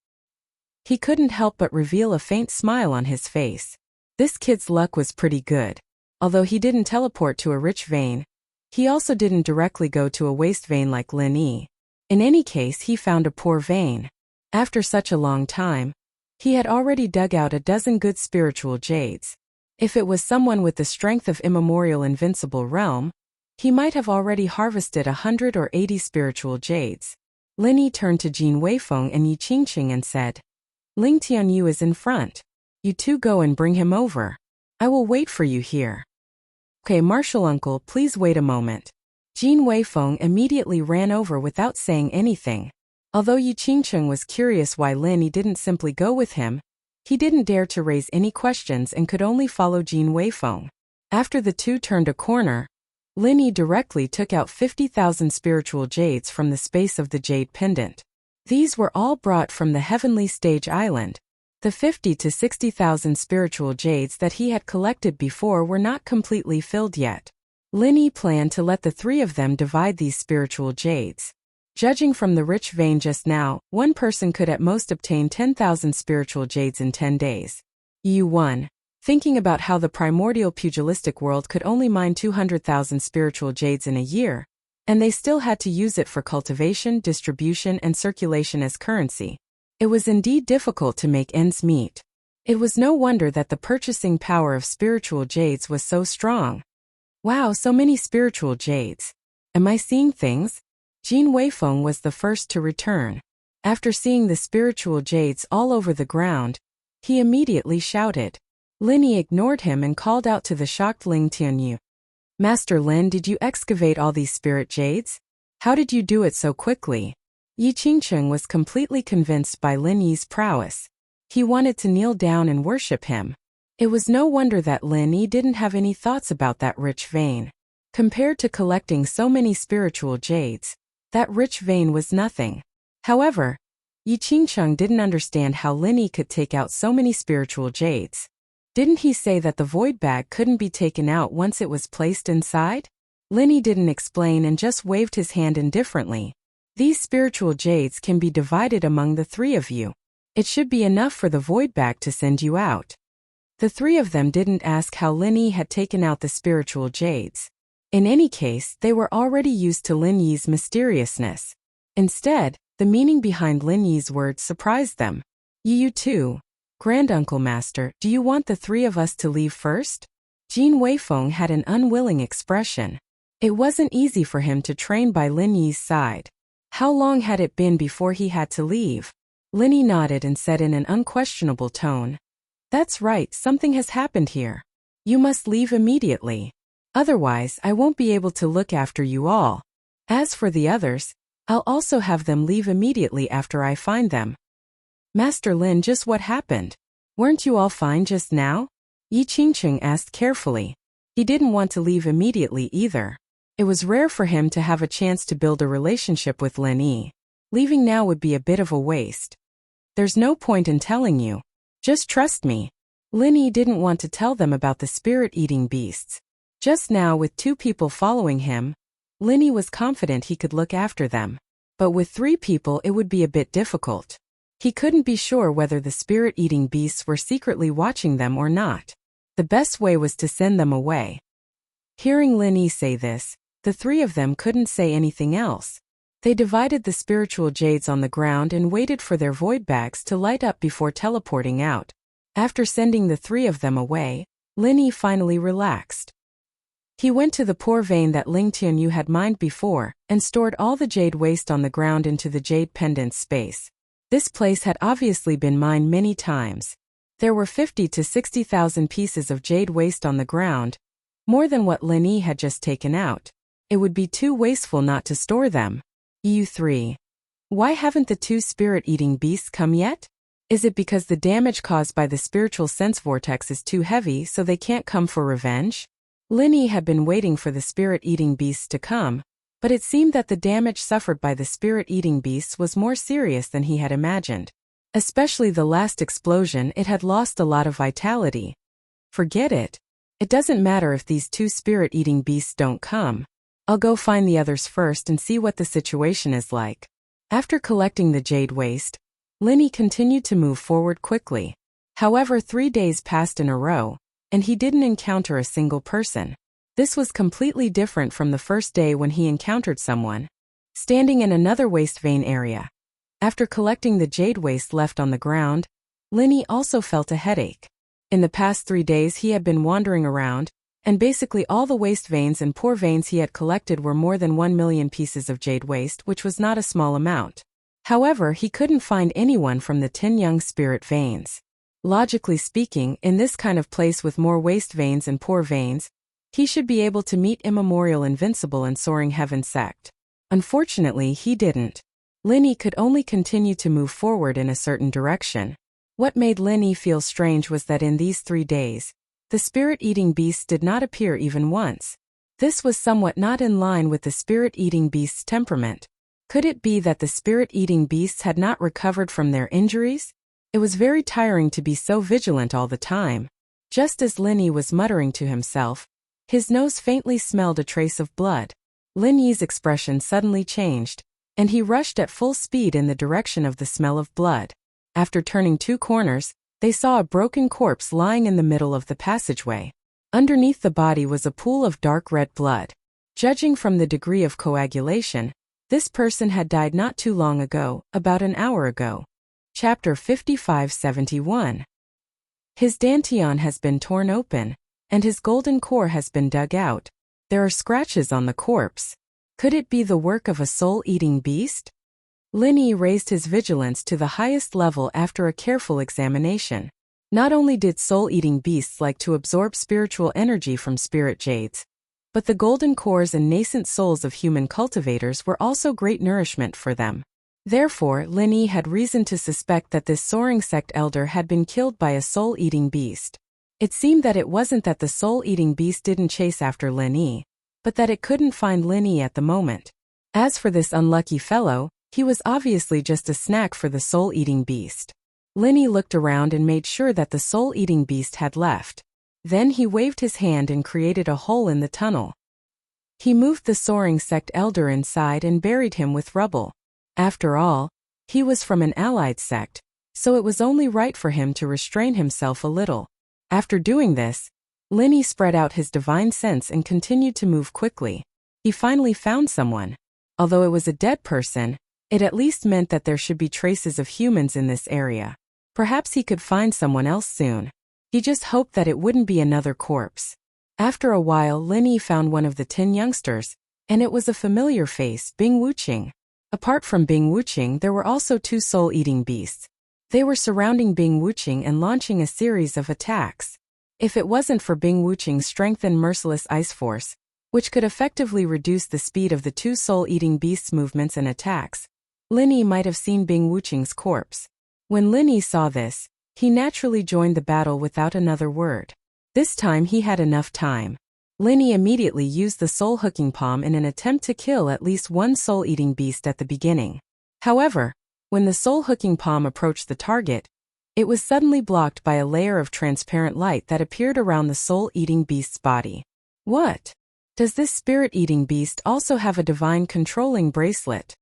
He couldn't help but reveal a faint smile on his face. This kid's luck was pretty good. Although he didn't teleport to a rich vein, he also didn't directly go to a waste vein like Lin Yi. In any case, he found a poor vein. After such a long time, he had already dug out a dozen good spiritual jades. If it was someone with the strength of immemorial invincible realm, he might have already harvested 100 or 80 spiritual jades. Lin Yi turned to Jin Weifeng and Yi Qingcheng and said, "Ling Tianyu is in front. You 2 go and bring him over. I will wait for you here." "Okay, Marshal Uncle, please wait a moment." Jin Weifeng immediately ran over without saying anything. Although Yi Qingcheng was curious why Lin Yi didn't simply go with him, he didn't dare to raise any questions and could only follow Jin Weifeng. After the 2 turned a corner, Lin Yi directly took out 50,000 spiritual jades from the space of the jade pendant. These were all brought from the heavenly stage island. The 50 to 60,000 spiritual jades that he had collected before were not completely filled yet. Lin Yi planned to let the 3 of them divide these spiritual jades. Judging from the rich vein just now, one person could at most obtain 10,000 spiritual jades in 10 days. Yu 1. Thinking about how the primordial pugilistic world could only mine 200,000 spiritual jades in a year, and they still had to use it for cultivation, distribution, and circulation as currency. It was indeed difficult to make ends meet. It was no wonder that the purchasing power of spiritual jades was so strong. Wow, so many spiritual jades. Am I seeing things? Jin Weifeng was the first to return. After seeing the spiritual jades all over the ground, he immediately shouted. Linny ignored him and called out to the shocked Ling Tianyu. Master Lin, did you excavate all these spirit jades? How did you do it so quickly? Yi Qingcheng was completely convinced by Lin Yi's prowess. He wanted to kneel down and worship him. It was no wonder that Lin Yi didn't have any thoughts about that rich vein. Compared to collecting so many spiritual jades, that rich vein was nothing. However, Yi Qingcheng didn't understand how Lin Yi could take out so many spiritual jades. Didn't he say that the void bag couldn't be taken out once it was placed inside? Lin Yi didn't explain and just waved his hand indifferently. These spiritual jades can be divided among the three of you. It should be enough for the void bag to send you out. The three of them didn't ask how Lin Yi had taken out the spiritual jades. In any case, they were already used to Lin Yi's mysteriousness. Instead, the meaning behind Lin Yi's words surprised them. You too. Granduncle Master, do you want the three of us to leave first? Jin Weifeng had an unwilling expression. It wasn't easy for him to train by Lin Yi's side. How long had it been before he had to leave? Lin Yi nodded and said in an unquestionable tone. That's right, something has happened here. You must leave immediately. Otherwise, I won't be able to look after you all. As for the others, I'll also have them leave immediately after I find them. Master Lin, just what happened? Weren't you all fine just now? Yi Qingcheng asked carefully. He didn't want to leave immediately either. It was rare for him to have a chance to build a relationship with Lin Yi. Leaving now would be a bit of a waste. There's no point in telling you. Just trust me. Lin Yi didn't want to tell them about the spirit-eating beasts. Just now, with two people following him, Lin Yi was confident he could look after them. But with three people it would be a bit difficult. He couldn't be sure whether the spirit-eating beasts were secretly watching them or not. The best way was to send them away. Hearing Lin Yi say this, the three of them couldn't say anything else. They divided the spiritual jades on the ground and waited for their void bags to light up before teleporting out. After sending the three of them away, Lin Yi finally relaxed. He went to the poor vein that Ling Tianyu had mined before, and stored all the jade waste on the ground into the jade pendant space. This place had obviously been mined many times. There were 50 to 60,000 pieces of jade waste on the ground, more than what Lin Yi had just taken out. It would be too wasteful not to store them. EU3. Why haven't the two spirit-eating beasts come yet? Is it because the damage caused by the spiritual sense vortex is too heavy so they can't come for revenge? Lin Yi had been waiting for the spirit-eating beasts to come, but it seemed that the damage suffered by the spirit-eating beasts was more serious than he had imagined. Especially the last explosion, it had lost a lot of vitality. Forget it. It doesn't matter if these two spirit-eating beasts don't come. I'll go find the others first and see what the situation is like. After collecting the jade waste, Lin Yi continued to move forward quickly. However, 3 days passed in a row, and he didn't encounter a single person. This was completely different from the first day when he encountered someone standing in another waste vein area. After collecting the jade waste left on the ground, Lin Yi also felt a headache. In the past 3 days he had been wandering around, and basically all the waste veins and poor veins he had collected were more than 1 million pieces of jade waste, which was not a small amount. However, he couldn't find anyone from the 10 young spirit veins. Logically speaking, in this kind of place with more waste veins and poor veins, he should be able to meet Immemorial Invincible and Soaring Heaven Sect. Unfortunately, he didn't. Lin Yi could only continue to move forward in a certain direction. What made Lin Yi feel strange was that in these 3 days, the spirit-eating beasts did not appear even once. This was somewhat not in line with the spirit-eating beast's temperament. Could it be that the spirit-eating beasts had not recovered from their injuries? It was very tiring to be so vigilant all the time. Just as Lin Yi was muttering to himself, his nose faintly smelled a trace of blood. Lin Yi's expression suddenly changed, and he rushed at full speed in the direction of the smell of blood. After turning 2 corners, they saw a broken corpse lying in the middle of the passageway. Underneath the body was a pool of dark red blood. Judging from the degree of coagulation, this person had died not too long ago, about an hour ago. Chapter 5571. His dantian has been torn open, and his golden core has been dug out. There are scratches on the corpse. Could it be the work of a soul-eating beast? Lin Yi raised his vigilance to the highest level after a careful examination. Not only did soul-eating beasts like to absorb spiritual energy from spirit jades, but the golden cores and nascent souls of human cultivators were also great nourishment for them. Therefore, Lin Yi had reason to suspect that this soaring sect elder had been killed by a soul-eating beast. It seemed that it wasn't that the soul-eating beast didn't chase after Lin Yi, but that it couldn't find Lin Yi at the moment. As for this unlucky fellow, he was obviously just a snack for the soul-eating beast. Lin Yi looked around and made sure that the soul-eating beast had left. Then he waved his hand and created a hole in the tunnel. He moved the soaring sect elder inside and buried him with rubble. After all, he was from an allied sect, so it was only right for him to restrain himself a little. After doing this, Lin Yi spread out his divine sense and continued to move quickly. He finally found someone. Although it was a dead person, it at least meant that there should be traces of humans in this area. Perhaps he could find someone else soon. He just hoped that it wouldn't be another corpse. After a while, Lin Yi found one of the 10 youngsters, and it was a familiar face, Bing Wuqing. Apart from Bing Wuqing, there were also 2 soul-eating beasts. They were surrounding Bing Wuqing and launching a series of attacks. If it wasn't for Bing Wuqing's strength and merciless ice force, which could effectively reduce the speed of the 2 soul-eating beasts' movements and attacks, Lin Yi might have seen Bing Wuqing's corpse. When Lin Yi saw this, he naturally joined the battle without another word. This time he had enough time. Lin Yi immediately used the soul-hooking palm in an attempt to kill at least one soul-eating beast at the beginning. However, when the soul-hooking palm approached the target, it was suddenly blocked by a layer of transparent light that appeared around the soul-eating beast's body. What? Does this spirit-eating beast also have a divine controlling bracelet?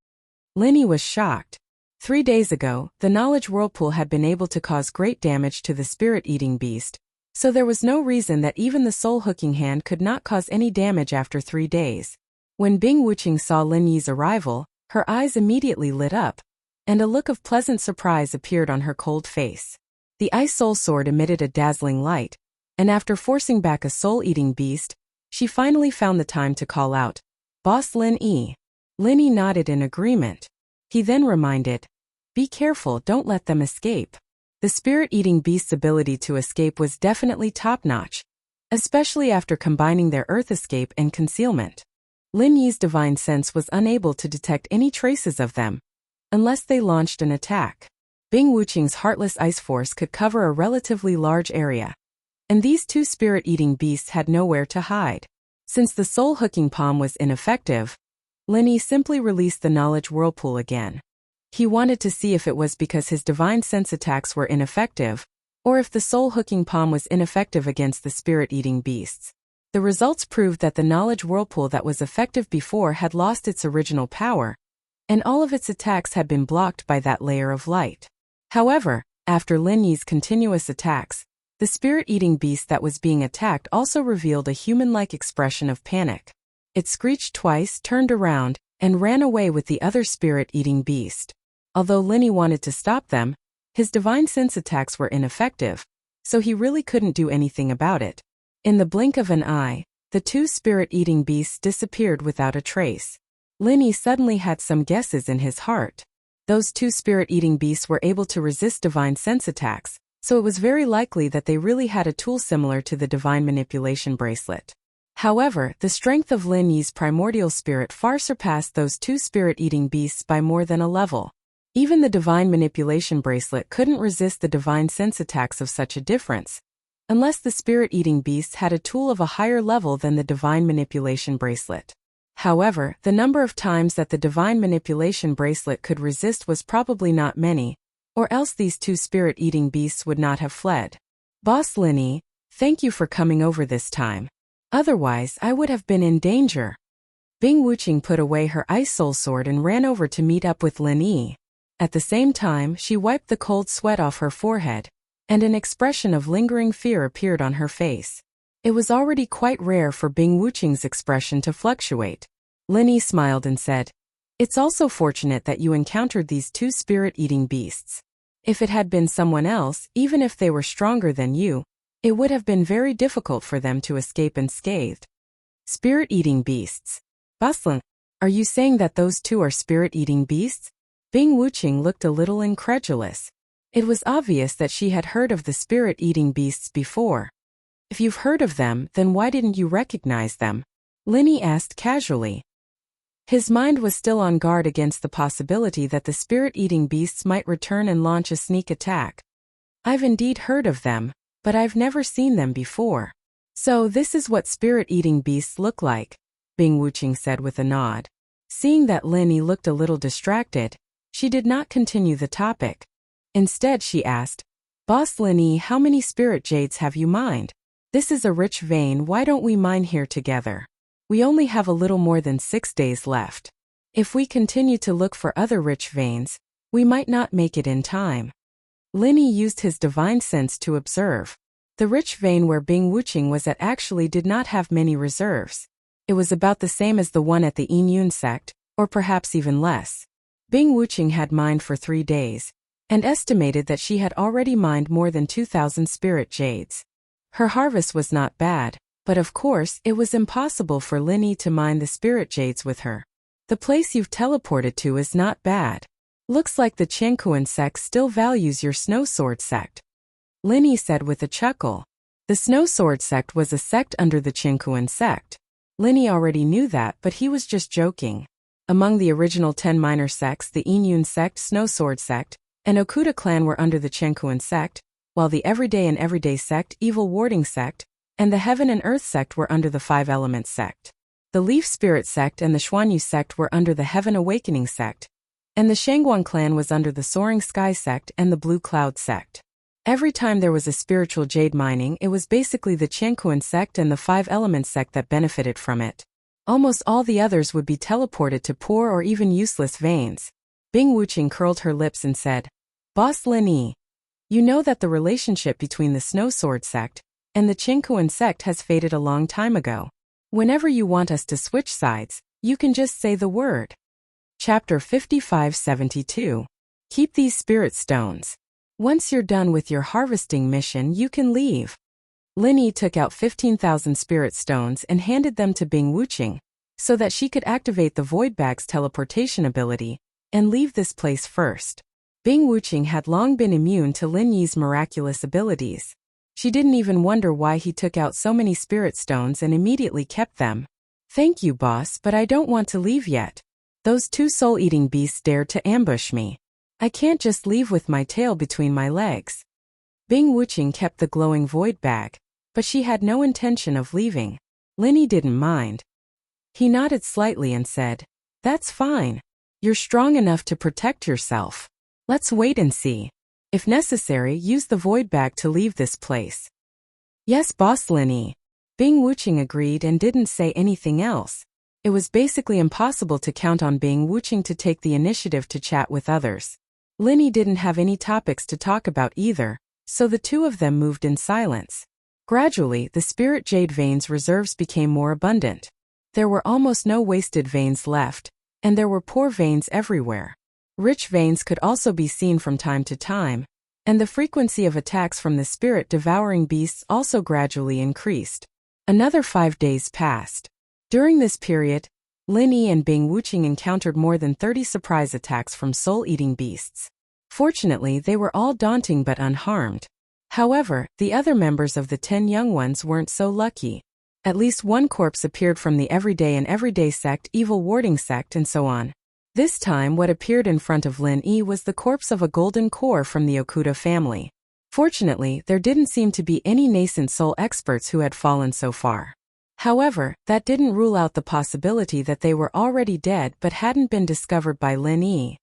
Lin Yi was shocked. 3 days ago, the knowledge whirlpool had been able to cause great damage to the spirit-eating beast, so there was no reason that even the soul-hooking hand could not cause any damage after 3 days. When Bing Wuqing saw Lin Yi's arrival, her eyes immediately lit up, and a look of pleasant surprise appeared on her cold face. The ice soul sword emitted a dazzling light, and after forcing back a soul-eating beast, she finally found the time to call out, "Boss Lin Yi." Lin Yi nodded in agreement. He then reminded, "Be careful, don't let them escape." The spirit-eating beast's ability to escape was definitely top-notch, especially after combining their earth escape and concealment. Lin Yi's divine sense was unable to detect any traces of them, unless they launched an attack. Bing Wuqing's heartless ice force could cover a relatively large area, and these 2 spirit-eating beasts had nowhere to hide. Since the soul-hooking palm was ineffective, Lin Yi simply released the knowledge whirlpool again. He wanted to see if it was because his divine sense attacks were ineffective, or if the soul-hooking palm was ineffective against the spirit-eating beasts. The results proved that the knowledge whirlpool that was effective before had lost its original power, and all of its attacks had been blocked by that layer of light. However, after Lin Yi's continuous attacks, the spirit-eating beast that was being attacked also revealed a human-like expression of panic. It screeched twice, turned around, and ran away with the other spirit-eating beast. Although Lin Yi wanted to stop them, his divine sense attacks were ineffective, so he really couldn't do anything about it. In the blink of an eye, the 2 spirit-eating beasts disappeared without a trace. Lin Yi suddenly had some guesses in his heart. Those 2 spirit-eating beasts were able to resist divine sense attacks, so it was very likely that they really had a tool similar to the divine manipulation bracelet. However, the strength of Lin Yi's primordial spirit far surpassed those 2 spirit-eating beasts by more than a level. Even the divine manipulation bracelet couldn't resist the divine sense attacks of such a difference, unless the spirit-eating beasts had a tool of a higher level than the divine manipulation bracelet. However, the number of times that the divine manipulation bracelet could resist was probably not many, or else these 2 spirit-eating beasts would not have fled. "Boss Lin Yi, thank you for coming over this time. Otherwise, I would have been in danger." Bing Wuqing put away her ice soul sword and ran over to meet up with Lin Yi. At the same time, she wiped the cold sweat off her forehead. and an expression of lingering fear appeared on her face. It was already quite rare for Bing Wuqing's expression to fluctuate. Lin Yi smiled and said, "It's also fortunate that you encountered these two spirit-eating beasts. If it had been someone else, even if they were stronger than you, it would have been very difficult for them to escape unscathed." Spirit-eating beasts. Baslan, are you saying that those two are spirit-eating beasts? Bing Wuqing looked a little incredulous. It was obvious that she had heard of the spirit-eating beasts before. If you've heard of them, then why didn't you recognize them? Lin Yi asked casually. His mind was still on guard against the possibility that the spirit-eating beasts might return and launch a sneak attack. I've indeed heard of them, but I've never seen them before. So this is what spirit-eating beasts look like, Bing Wuqing said with a nod. Seeing that Lin Yi looked a little distracted, she did not continue the topic. Instead she asked, "Boss Lin Yi, how many spirit jades have you mined? This is a rich vein, why don't we mine here together? We only have a little more than 6 days left. If we continue to look for other rich veins, we might not make it in time." Lin Yi used his divine sense to observe. The rich vein where Bing Wuqing was at actually did not have many reserves. It was about the same as the one at the Yinyun sect, or perhaps even less. Bing Wuqing had mined for 3 days, and estimated that she had already mined more than 2,000 spirit jades. Her harvest was not bad, but of course it was impossible for Lin Yi to mine the spirit jades with her. The place you've teleported to is not bad. Looks like the Qiankuan sect still values your Snow Sword sect. Lin Yi said with a chuckle. The Snow Sword sect was a sect under the Qiankuan sect. Lin Yi already knew that, but he was just joking. Among the original 10 minor sects, the Yinyun sect, Snow Sword sect, and Okuda clan were under the Qiankuan sect, while the Everyday and Everyday sect, Evil Warding sect, and the Heaven and Earth sect were under the Five Elements sect. The Leaf Spirit sect and the Xuanyu sect were under the Heaven Awakening sect, and the Shangguan clan was under the Soaring Sky sect and the Blue Cloud sect. Every time there was a spiritual jade mining, it was basically the Qiankuan sect and the Five Elements sect that benefited from it. Almost all the others would be teleported to poor or even useless veins. Bing Wuqing curled her lips and said, "Boss Lin Yi, you know that the relationship between the Snow Sword sect and the Qiankuan sect has faded a long time ago. Whenever you want us to switch sides, you can just say the word." Chapter 5572. Keep these spirit stones. Once you're done with your harvesting mission, you can leave. Lin Yi took out 15,000 spirit stones and handed them to Bing Wuqing, so that she could activate the Void Bag's teleportation ability and leave this place first. Bing Wuqing had long been immune to Lin Yi's miraculous abilities. She didn't even wonder why he took out so many spirit stones and immediately kept them. "Thank you, boss, but I don't want to leave yet. Those two soul-eating beasts dared to ambush me. I can't just leave with my tail between my legs." Bing Wuqing kept the glowing void bag, but she had no intention of leaving. Lin Yi didn't mind. He nodded slightly and said, "That's fine. You're strong enough to protect yourself. Let's wait and see. If necessary, use the void bag to leave this place." "Yes, boss Lin Yi." Bing Wuqing agreed and didn't say anything else. It was basically impossible to count on Bing Wuqing to take the initiative to chat with others. Lin Yi didn't have any topics to talk about either, so the two of them moved in silence. Gradually, the spirit jade veins reserves became more abundant. There were almost no wasted veins left, and there were poor veins everywhere. Rich veins could also be seen from time to time, and the frequency of attacks from the spirit-devouring beasts also gradually increased. Another 5 days passed. During this period, Lin Yi and Bing Wuqing encountered more than 30 surprise attacks from soul-eating beasts. Fortunately, they were all daunting but unharmed. However, the other members of the 10 young ones weren't so lucky. At least one corpse appeared from the Everyday and Everyday sect, Evil Warding sect, and so on. This time what appeared in front of Lin Yi was the corpse of a golden core from the Okuda family. Fortunately, there didn't seem to be any nascent soul experts who had fallen so far. However, that didn't rule out the possibility that they were already dead but hadn't been discovered by Lin Yi.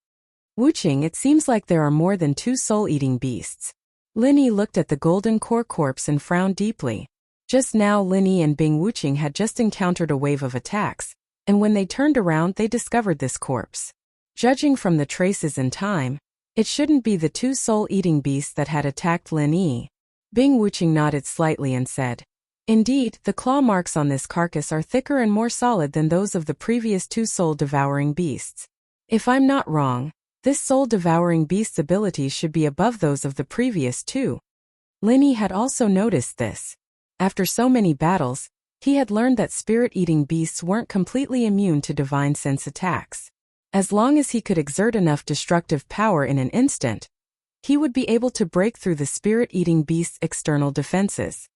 "Wuqing, it seems like there are more than 2 soul-eating beasts." Lin Yi looked at the golden core corpse and frowned deeply. Just now Lin Yi and Bing Wuqing had just encountered a wave of attacks, and when they turned around they discovered this corpse. Judging from the traces in time, It shouldn't be the two soul-eating beasts that had attacked Lin Yi. Bing Wuqing nodded slightly and said, "Indeed, the claw marks on this carcass are thicker and more solid than those of the previous two soul-devouring beasts. If I'm not wrong, this soul-devouring beast's abilities should be above those of the previous two." Lin Yi had also noticed this. After so many battles, he had learned that spirit-eating beasts weren't completely immune to divine sense attacks. As long as he could exert enough destructive power in an instant, he would be able to break through the spirit-eating beast's external defenses.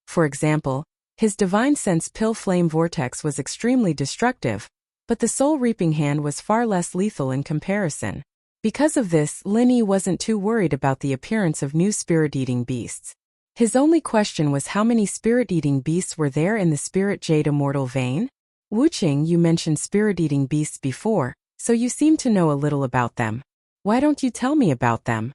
For example, his divine sense pill flame vortex was extremely destructive, but the soul-reaping hand was far less lethal in comparison. Because of this, Lin Yi wasn't too worried about the appearance of new spirit-eating beasts. His only question was how many spirit-eating beasts were there in the Spirit Jade Immortal vein? "Wuqing, you mentioned spirit-eating beasts before, so you seem to know a little about them. Why don't you tell me about them?"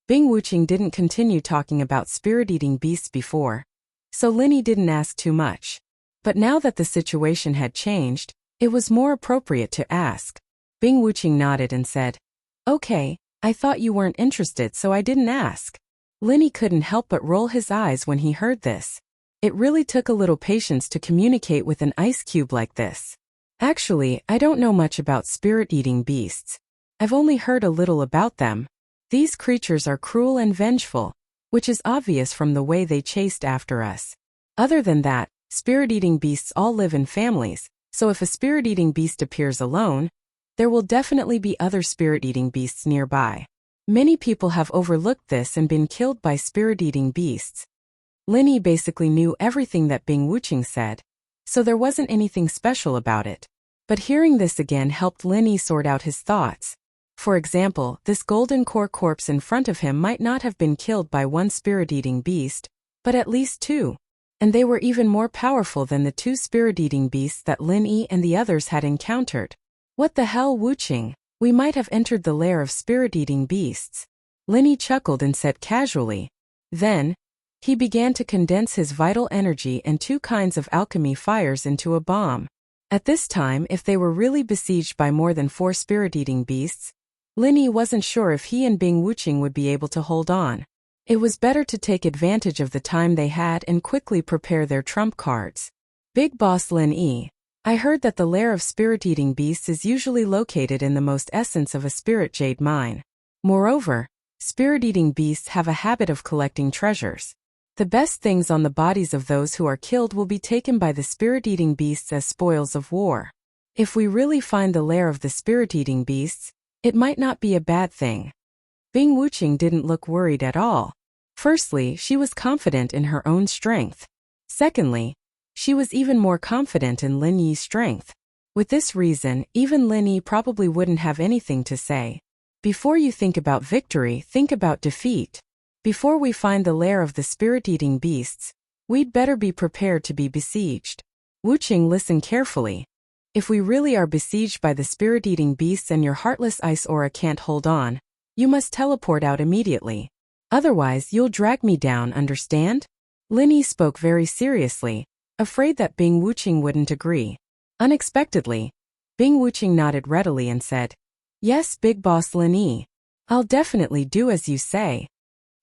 Bing Wuqing didn't continue talking about spirit-eating beasts before, so Lin Yi didn't ask too much. But now that the situation had changed, it was more appropriate to ask. Bing Wuqing nodded and said, "Okay, I thought you weren't interested, so I didn't ask." Lin Yi couldn't help but roll his eyes when he heard this. It really took a little patience to communicate with an ice cube like this. "Actually, I don't know much about spirit-eating beasts. I've only heard a little about them. These creatures are cruel and vengeful, which is obvious from the way they chased after us. Other than that, spirit-eating beasts all live in families, so if a spirit-eating beast appears alone, there will definitely be other spirit-eating beasts nearby. Many people have overlooked this and been killed by spirit-eating beasts." Lin Yi basically knew everything that Bing Wuqing said, so there wasn't anything special about it. But hearing this again helped Lin Yi sort out his thoughts. For example, this golden core corpse in front of him might not have been killed by one spirit-eating beast, but at least two. And they were even more powerful than the two spirit-eating beasts that Lin Yi and the others had encountered. "What the hell, Wuqing? We might have entered the lair of spirit-eating beasts." Lin Yi chuckled and said casually. Then, he began to condense his vital energy and two kinds of alchemy fires into a bomb. At this time, if they were really besieged by more than 4 spirit-eating beasts, Lin Yi wasn't sure if he and Bing Wuqing would be able to hold on. It was better to take advantage of the time they had and quickly prepare their trump cards. "Big Boss Lin Yi, I heard that the lair of spirit-eating beasts is usually located in the most essence of a spirit jade mine. Moreover, spirit-eating beasts have a habit of collecting treasures. The best things on the bodies of those who are killed will be taken by the spirit-eating beasts as spoils of war. If we really find the lair of the spirit-eating beasts, it might not be a bad thing." Bing Wuqing didn't look worried at all. Firstly, she was confident in her own strength. Secondly, she was even more confident in Lin Yi's strength. With this reason, even Lin Yi probably wouldn't have anything to say. Before you think about victory, think about defeat. Before we find the lair of the spirit-eating beasts, we'd better be prepared to be besieged. Wuqing, listen carefully. If we really are besieged by the spirit-eating beasts and your heartless ice aura can't hold on, you must teleport out immediately. Otherwise, you'll drag me down, understand? Lin Yi spoke very seriously, afraid that Bing Wuqing wouldn't agree. Unexpectedly, Bing Wuqing nodded readily and said, "Yes, Big Boss Lin Yi. I'll definitely do as you say."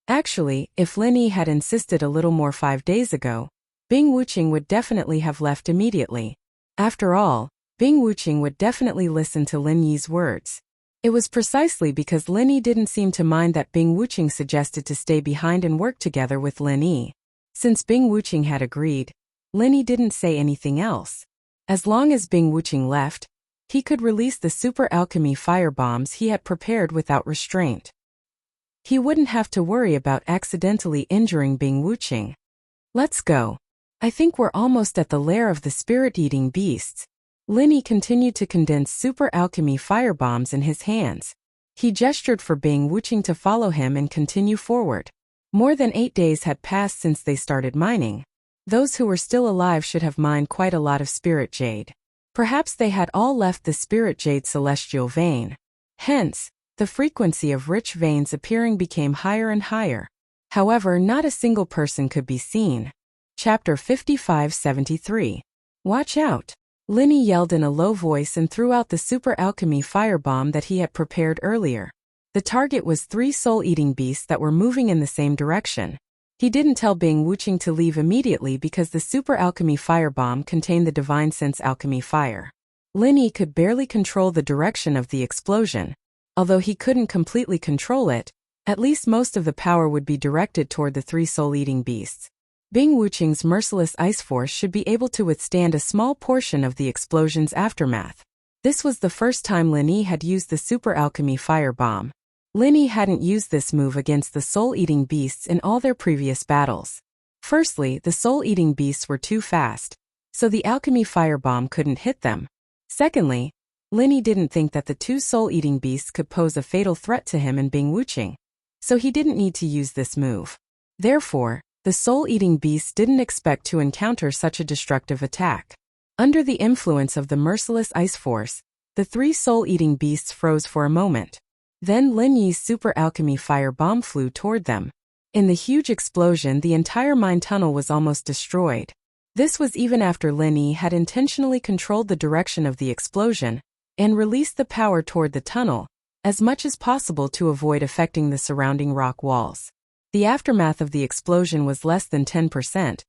Actually, if Lin Yi had insisted a little more 5 days ago, Bing Wuqing would definitely have left immediately. After all, Bing Wuqing would definitely listen to Lin Yi's words. It was precisely because Lin Yi didn't seem to mind that Bing Wuqing suggested to stay behind and work together with Lin Yi. Since Bing Wuqing had agreed, Lin Yi didn't say anything else. As long as Bing Wuqing left, he could release the super alchemy firebombs he had prepared without restraint. He wouldn't have to worry about accidentally injuring Bing Wuqing. "Let's go. I think we're almost at the lair of the spirit-eating beasts." Lin Yi continued to condense super alchemy firebombs in his hands. He gestured for Bing Wuqing to follow him and continue forward. More than 8 days had passed since they started mining. Those who were still alive should have mined quite a lot of spirit jade. Perhaps they had all left the spirit jade celestial vein. Hence, the frequency of rich veins appearing became higher and higher. However, not a single person could be seen. Chapter 5573. Watch out! Lin Yi yelled in a low voice and threw out the super alchemy firebomb that he had prepared earlier. The target was 3 soul-eating beasts that were moving in the same direction. He didn't tell Bing Wuqing to leave immediately because the super alchemy firebomb contained the divine sense alchemy fire. Lin Yi could barely control the direction of the explosion. Although he couldn't completely control it, at least most of the power would be directed toward the 3 soul-eating beasts. Bing Wuqing's merciless ice force should be able to withstand a small portion of the explosion's aftermath. This was the first time Lin Yi had used the super alchemy firebomb. Lin Yi hadn't used this move against the soul-eating beasts in all their previous battles. Firstly, the soul-eating beasts were too fast, so the alchemy firebomb couldn't hit them. Secondly, Lin Yi didn't think that the 2 soul-eating beasts could pose a fatal threat to him and Bing Wuqing, so he didn't need to use this move. Therefore, the soul-eating beasts didn't expect to encounter such a destructive attack. Under the influence of the merciless ice force, the 3 soul-eating beasts froze for a moment. Then Lin Yi's super alchemy fire bomb flew toward them. In the huge explosion, the entire mine tunnel was almost destroyed. This was even after Lin Yi had intentionally controlled the direction of the explosion and released the power toward the tunnel as much as possible to avoid affecting the surrounding rock walls. The aftermath of the explosion was less than 10%,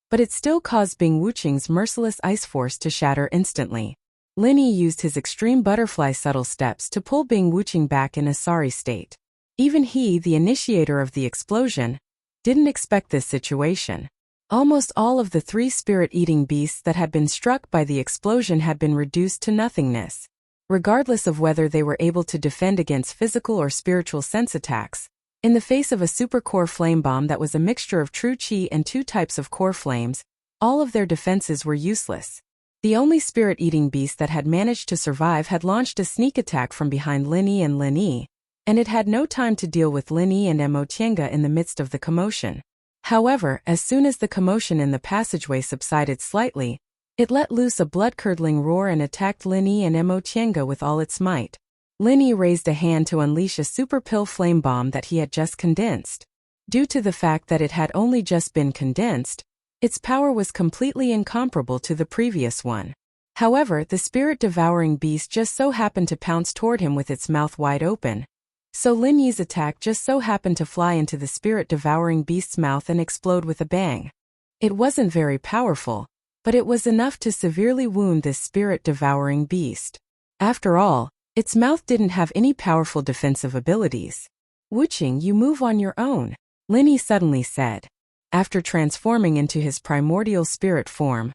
but it still caused Bing Wuqing's merciless ice force to shatter instantly. Lin Yi used his extreme butterfly subtle steps to pull Bing Wuqing back in a sorry state. Even he, the initiator of the explosion, didn't expect this situation. Almost all of the 3 spirit-eating beasts that had been struck by the explosion had been reduced to nothingness. Regardless of whether they were able to defend against physical or spiritual sense attacks, in the face of a super core flame bomb that was a mixture of true qi and 2 types of core flames, all of their defenses were useless. The only spirit-eating beast that had managed to survive had launched a sneak attack from behind Lin Yi, and it had no time to deal with Lin Yi and Mo Tiange in the midst of the commotion. However, as soon as the commotion in the passageway subsided slightly, it let loose a blood-curdling roar and attacked Lin Yi and Mo Tiange with all its might. Lin Yi raised a hand to unleash a super pill flame bomb that he had just condensed. Due to the fact that it had only just been condensed, its power was completely incomparable to the previous one. However, the spirit-devouring beast just so happened to pounce toward him with its mouth wide open. So Lin Yi's attack just so happened to fly into the spirit-devouring beast's mouth and explode with a bang. It wasn't very powerful, but it was enough to severely wound this spirit-devouring beast. After all, its mouth didn't have any powerful defensive abilities. "Wuqing, you move on your own," Lin Yi suddenly said. After transforming into his primordial spirit form,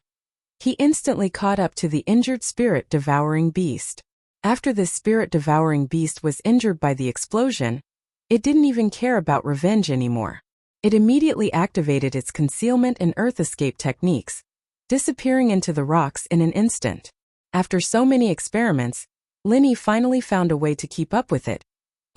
he instantly caught up to the injured spirit-devouring beast. After this spirit-devouring beast was injured by the explosion, it didn't even care about revenge anymore. It immediately activated its concealment and earth escape techniques, disappearing into the rocks in an instant. After so many experiments, Lin Yi finally found a way to keep up with it,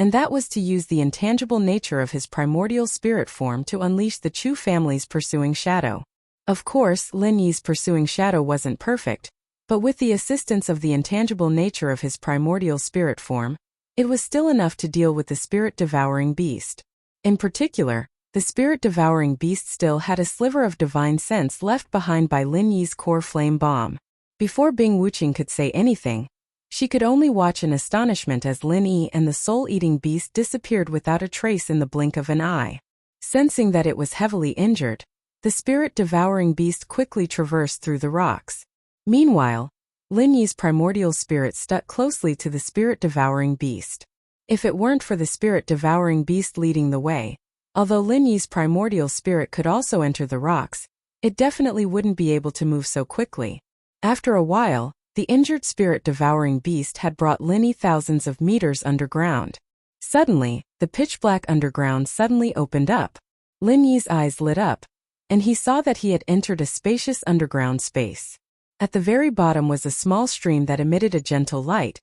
and that was to use the intangible nature of his primordial spirit form to unleash the Chu family's pursuing shadow. Of course, Lin Yi's pursuing shadow wasn't perfect, but with the assistance of the intangible nature of his primordial spirit form, it was still enough to deal with the spirit-devouring beast. In particular, the spirit-devouring beast still had a sliver of divine sense left behind by Lin Yi's core flame bomb. Before Bing Wuqing could say anything, she could only watch in astonishment as Lin Yi and the soul-eating beast disappeared without a trace in the blink of an eye. Sensing that it was heavily injured, the spirit-devouring beast quickly traversed through the rocks. Meanwhile, Lin Yi's primordial spirit stuck closely to the spirit-devouring beast. If it weren't for the spirit-devouring beast leading the way, although Lin Yi's primordial spirit could also enter the rocks, it definitely wouldn't be able to move so quickly. After a while, the injured spirit-devouring beast had brought Lin Yi thousands of meters underground. Suddenly, the pitch-black underground suddenly opened up. Lin Yi's eyes lit up, and he saw that he had entered a spacious underground space. At the very bottom was a small stream that emitted a gentle light,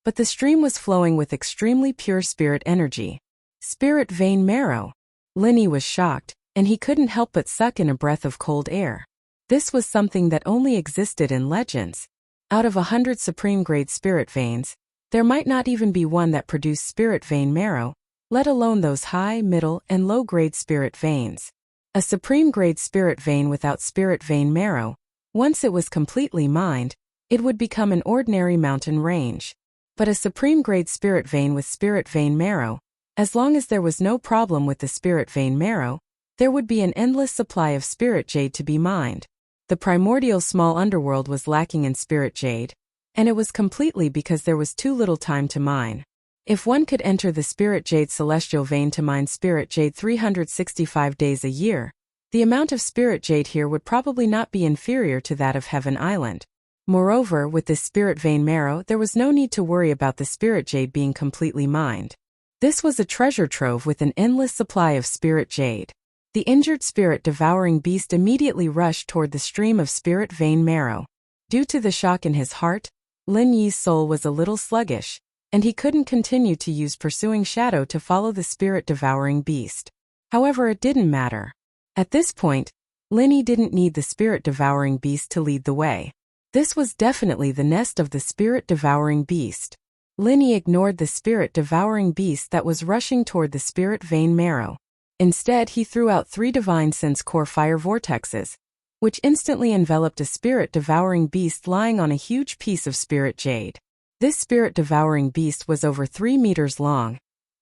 but the stream was flowing with extremely pure spirit energy. Spirit vein marrow. Lin Yi was shocked, and he couldn't help but suck in a breath of cold air. This was something that only existed in legends. Out of 100 supreme-grade spirit veins, there might not even be one that produced spirit vein marrow, let alone those high, middle, and low-grade spirit veins. A supreme-grade spirit vein without spirit vein marrow, once it was completely mined, it would become an ordinary mountain range. but a supreme-grade spirit vein with spirit vein marrow. As long as there was no problem with the spirit vein marrow, there would be an endless supply of spirit jade to be mined. The primordial small underworld was lacking in spirit jade, and it was completely because there was too little time to mine. If one could enter the spirit jade celestial vein to mine spirit jade 365 days a year, the amount of spirit jade here would probably not be inferior to that of Heaven Island. Moreover, with this spirit vein marrow, there was no need to worry about the spirit jade being completely mined. This was a treasure trove with an endless supply of spirit jade. The injured spirit-devouring beast immediately rushed toward the stream of spirit vein marrow. Due to the shock in his heart, Lin Yi's soul was a little sluggish, and he couldn't continue to use pursuing shadow to follow the spirit-devouring beast. However, it didn't matter. At this point, Lin Yi didn't need the spirit-devouring beast to lead the way. This was definitely the nest of the spirit-devouring beast. Lin Yi ignored the spirit-devouring beast that was rushing toward the spirit vein marrow. Instead, he threw out 3 divine sense core fire vortexes, which instantly enveloped a spirit-devouring beast lying on a huge piece of spirit jade. This spirit-devouring beast was over 3 meters long,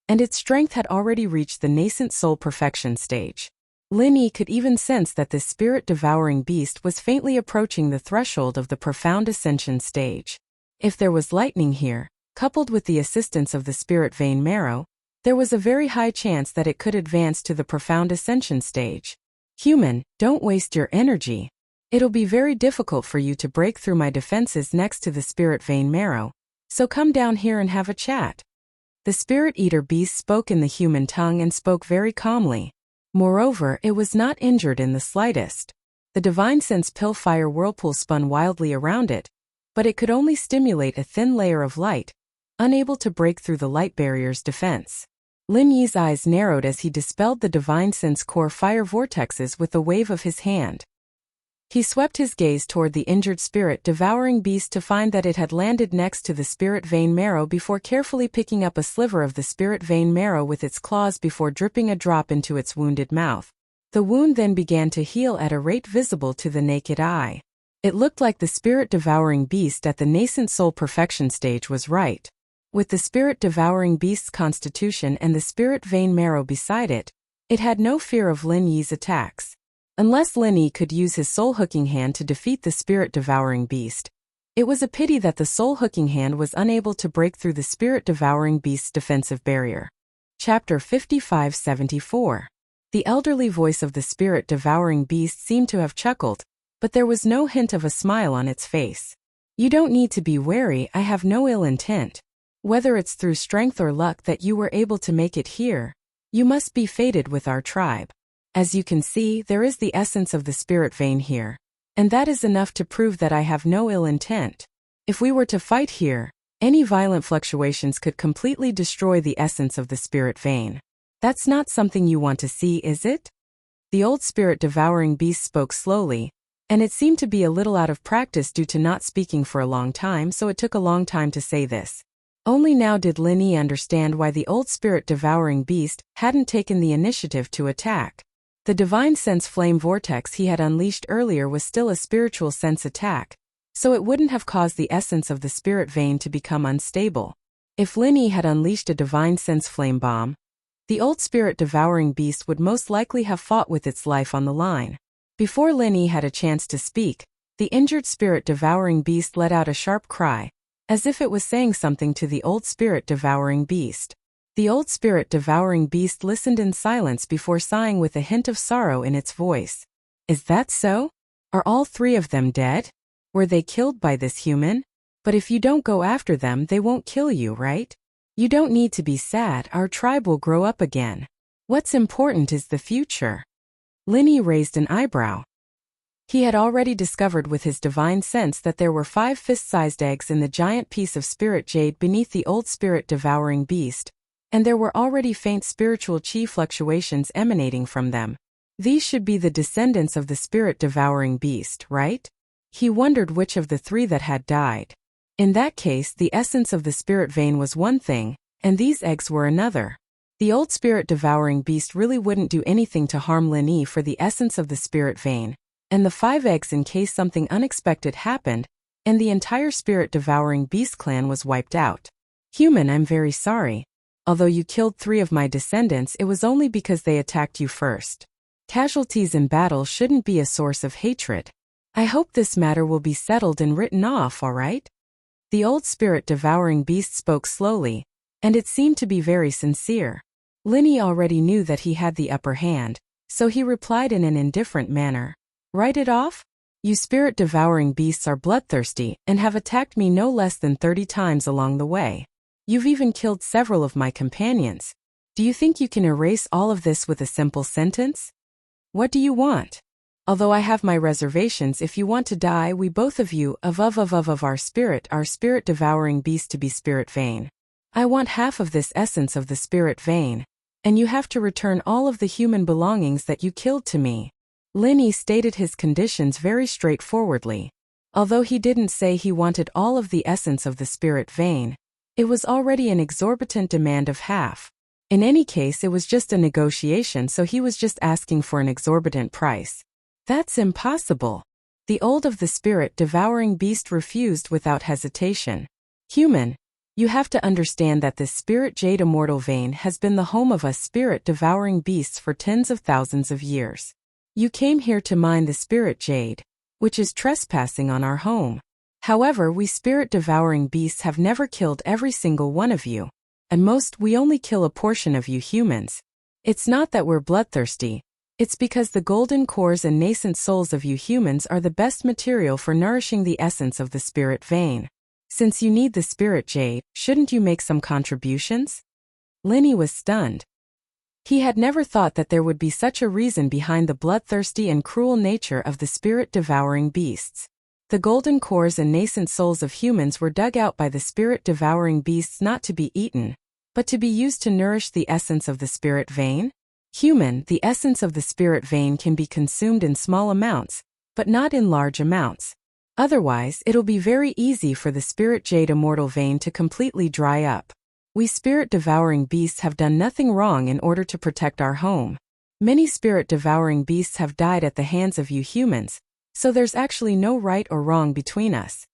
and its strength had already reached the nascent soul perfection stage. Lin Yi could even sense that this spirit-devouring beast was faintly approaching the threshold of the profound ascension stage. If there was lightning here, coupled with the assistance of the spirit vein marrow, there was a very high chance that it could advance to the profound ascension stage. Human, don't waste your energy. It'll be very difficult for you to break through my defenses next to the spirit vein marrow, so come down here and have a chat. The spirit eater beast spoke in the human tongue and spoke very calmly. Moreover, it was not injured in the slightest. The divine sense pill fire whirlpool spun wildly around it, but it could only stimulate a thin layer of light, unable to break through the light barrier's defense. Lin Yi's eyes narrowed as he dispelled the divine sense core fire vortexes with a wave of his hand. He swept his gaze toward the injured spirit-devouring beast to find that it had landed next to the spirit vein marrow before carefully picking up a sliver of the spirit vein marrow with its claws before dripping a drop into its wounded mouth. The wound then began to heal at a rate visible to the naked eye. It looked like the spirit-devouring beast at the nascent soul perfection stage was right. With the spirit-devouring beast's constitution and the spirit vein marrow beside it, it had no fear of Lin Yi's attacks. Unless Lin Yi could use his soul-hooking hand to defeat the spirit-devouring beast, it was a pity that the soul-hooking hand was unable to break through the spirit-devouring beast's defensive barrier. Chapter 55-74. The elderly voice of the spirit-devouring beast seemed to have chuckled, but there was no hint of a smile on its face. You don't need to be wary, I have no ill intent. Whether it's through strength or luck that you were able to make it here, you must be fated with our tribe. As you can see, there is the essence of the spirit vein here, and that is enough to prove that I have no ill intent. If we were to fight here, any violent fluctuations could completely destroy the essence of the spirit vein. That's not something you want to see, is it? The old spirit-devouring beast spoke slowly, and it seemed to be a little out of practice due to not speaking for a long time, so it took a long time to say this. Only now did Lin Yi understand why the old spirit-devouring beast hadn't taken the initiative to attack. The divine sense flame vortex he had unleashed earlier was still a spiritual sense attack, so it wouldn't have caused the essence of the spirit vein to become unstable. If Lin Yi had unleashed a divine sense flame bomb, the old spirit-devouring beast would most likely have fought with its life on the line. Before Lin Yi had a chance to speak, the injured spirit-devouring beast let out a sharp cry, as if it was saying something to the old spirit-devouring beast. The old spirit-devouring beast listened in silence before sighing with a hint of sorrow in its voice. Is that so? Are all 3 of them dead? Were they killed by this human? But if you don't go after them, they won't kill you, right? You don't need to be sad, our tribe will grow up again. What's important is the future. Lin Yi raised an eyebrow. He had already discovered with his divine sense that there were 5 fist-sized eggs in the giant piece of spirit jade beneath the old spirit-devouring beast, and there were already faint spiritual chi fluctuations emanating from them. These should be the descendants of the spirit-devouring beast, right? He wondered which of the 3 that had died. In that case, the essence of the spirit vein was one thing, and these eggs were another. The old spirit-devouring beast really wouldn't do anything to harm Lin Yi for the essence of the spirit vein, and the 5 eggs in case something unexpected happened, and the entire spirit-devouring beast clan was wiped out. Human, I'm very sorry. Although you killed 3 of my descendants, it was only because they attacked you first. Casualties in battle shouldn't be a source of hatred. I hope this matter will be settled and written off, all right? The old spirit-devouring beast spoke slowly, and it seemed to be very sincere. Linny already knew that he had the upper hand, so he replied in an indifferent manner. Write it off? You spirit-devouring beasts are bloodthirsty and have attacked me no less than 30 times along the way. You've even killed several of my companions. Do you think you can erase all of this with a simple sentence? What do you want? Although I have my reservations, if you want to die, we both of you, of our spirit-devouring beast to be spirit vein. I want half of this essence of the spirit vein, and you have to return all of the human belongings that you killed to me. Linny stated his conditions very straightforwardly. Although he didn't say he wanted all of the essence of the spirit vein, it was already an exorbitant demand of half. In any case, it was just a negotiation, so he was just asking for an exorbitant price. That's impossible. The old of the spirit-devouring beast refused without hesitation. Human, you have to understand that this spirit jade immortal vein has been the home of us spirit-devouring beasts for tens of thousands of years. You came here to mine the spirit jade, which is trespassing on our home. However, we spirit-devouring beasts have never killed every single one of you. At most, we only kill a portion of you humans. It's not that we're bloodthirsty. It's because the golden cores and nascent souls of you humans are the best material for nourishing the essence of the spirit vein. Since you need the spirit jade, shouldn't you make some contributions? Linny was stunned. He had never thought that there would be such a reason behind the bloodthirsty and cruel nature of the spirit-devouring beasts. The golden cores and nascent souls of humans were dug out by the spirit-devouring beasts not to be eaten, but to be used to nourish the essence of the spirit vein? Human, the essence of the spirit vein can be consumed in small amounts, but not in large amounts. Otherwise, it'll be very easy for the spirit jade immortal vein to completely dry up. We spirit-devouring beasts have done nothing wrong in order to protect our home. Many spirit-devouring beasts have died at the hands of you humans, so there's actually no right or wrong between us.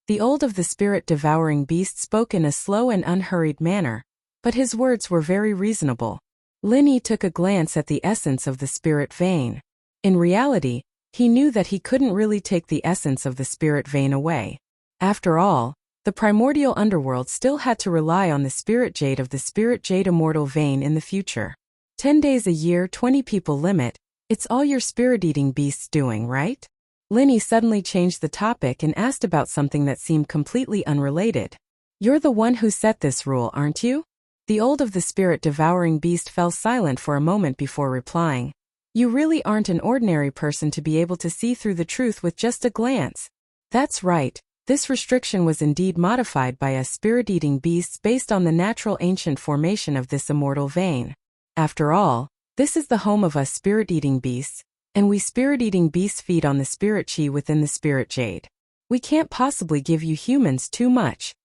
The old of the spirit-devouring beast spoke in a slow and unhurried manner, but his words were very reasonable. Linny took a glance at the essence of the spirit vein. In reality, he knew that he couldn't really take the essence of the spirit vein away. After all, the primordial underworld still had to rely on the spirit jade of the spirit jade immortal vein in the future. 10 days a year, 20 people limit, it's all your spirit-eating beasts doing, right? Linny suddenly changed the topic and asked about something that seemed completely unrelated. You're the one who set this rule, aren't you? The old of the spirit-devouring beast fell silent for a moment before replying. You really aren't an ordinary person to be able to see through the truth with just a glance. That's right, this restriction was indeed modified by us spirit-eating beasts based on the natural ancient formation of this immortal vein. After all, this is the home of us spirit-eating beasts, and we spirit-eating beasts feed on the spirit chi within the spirit jade. We can't possibly give you humans too much.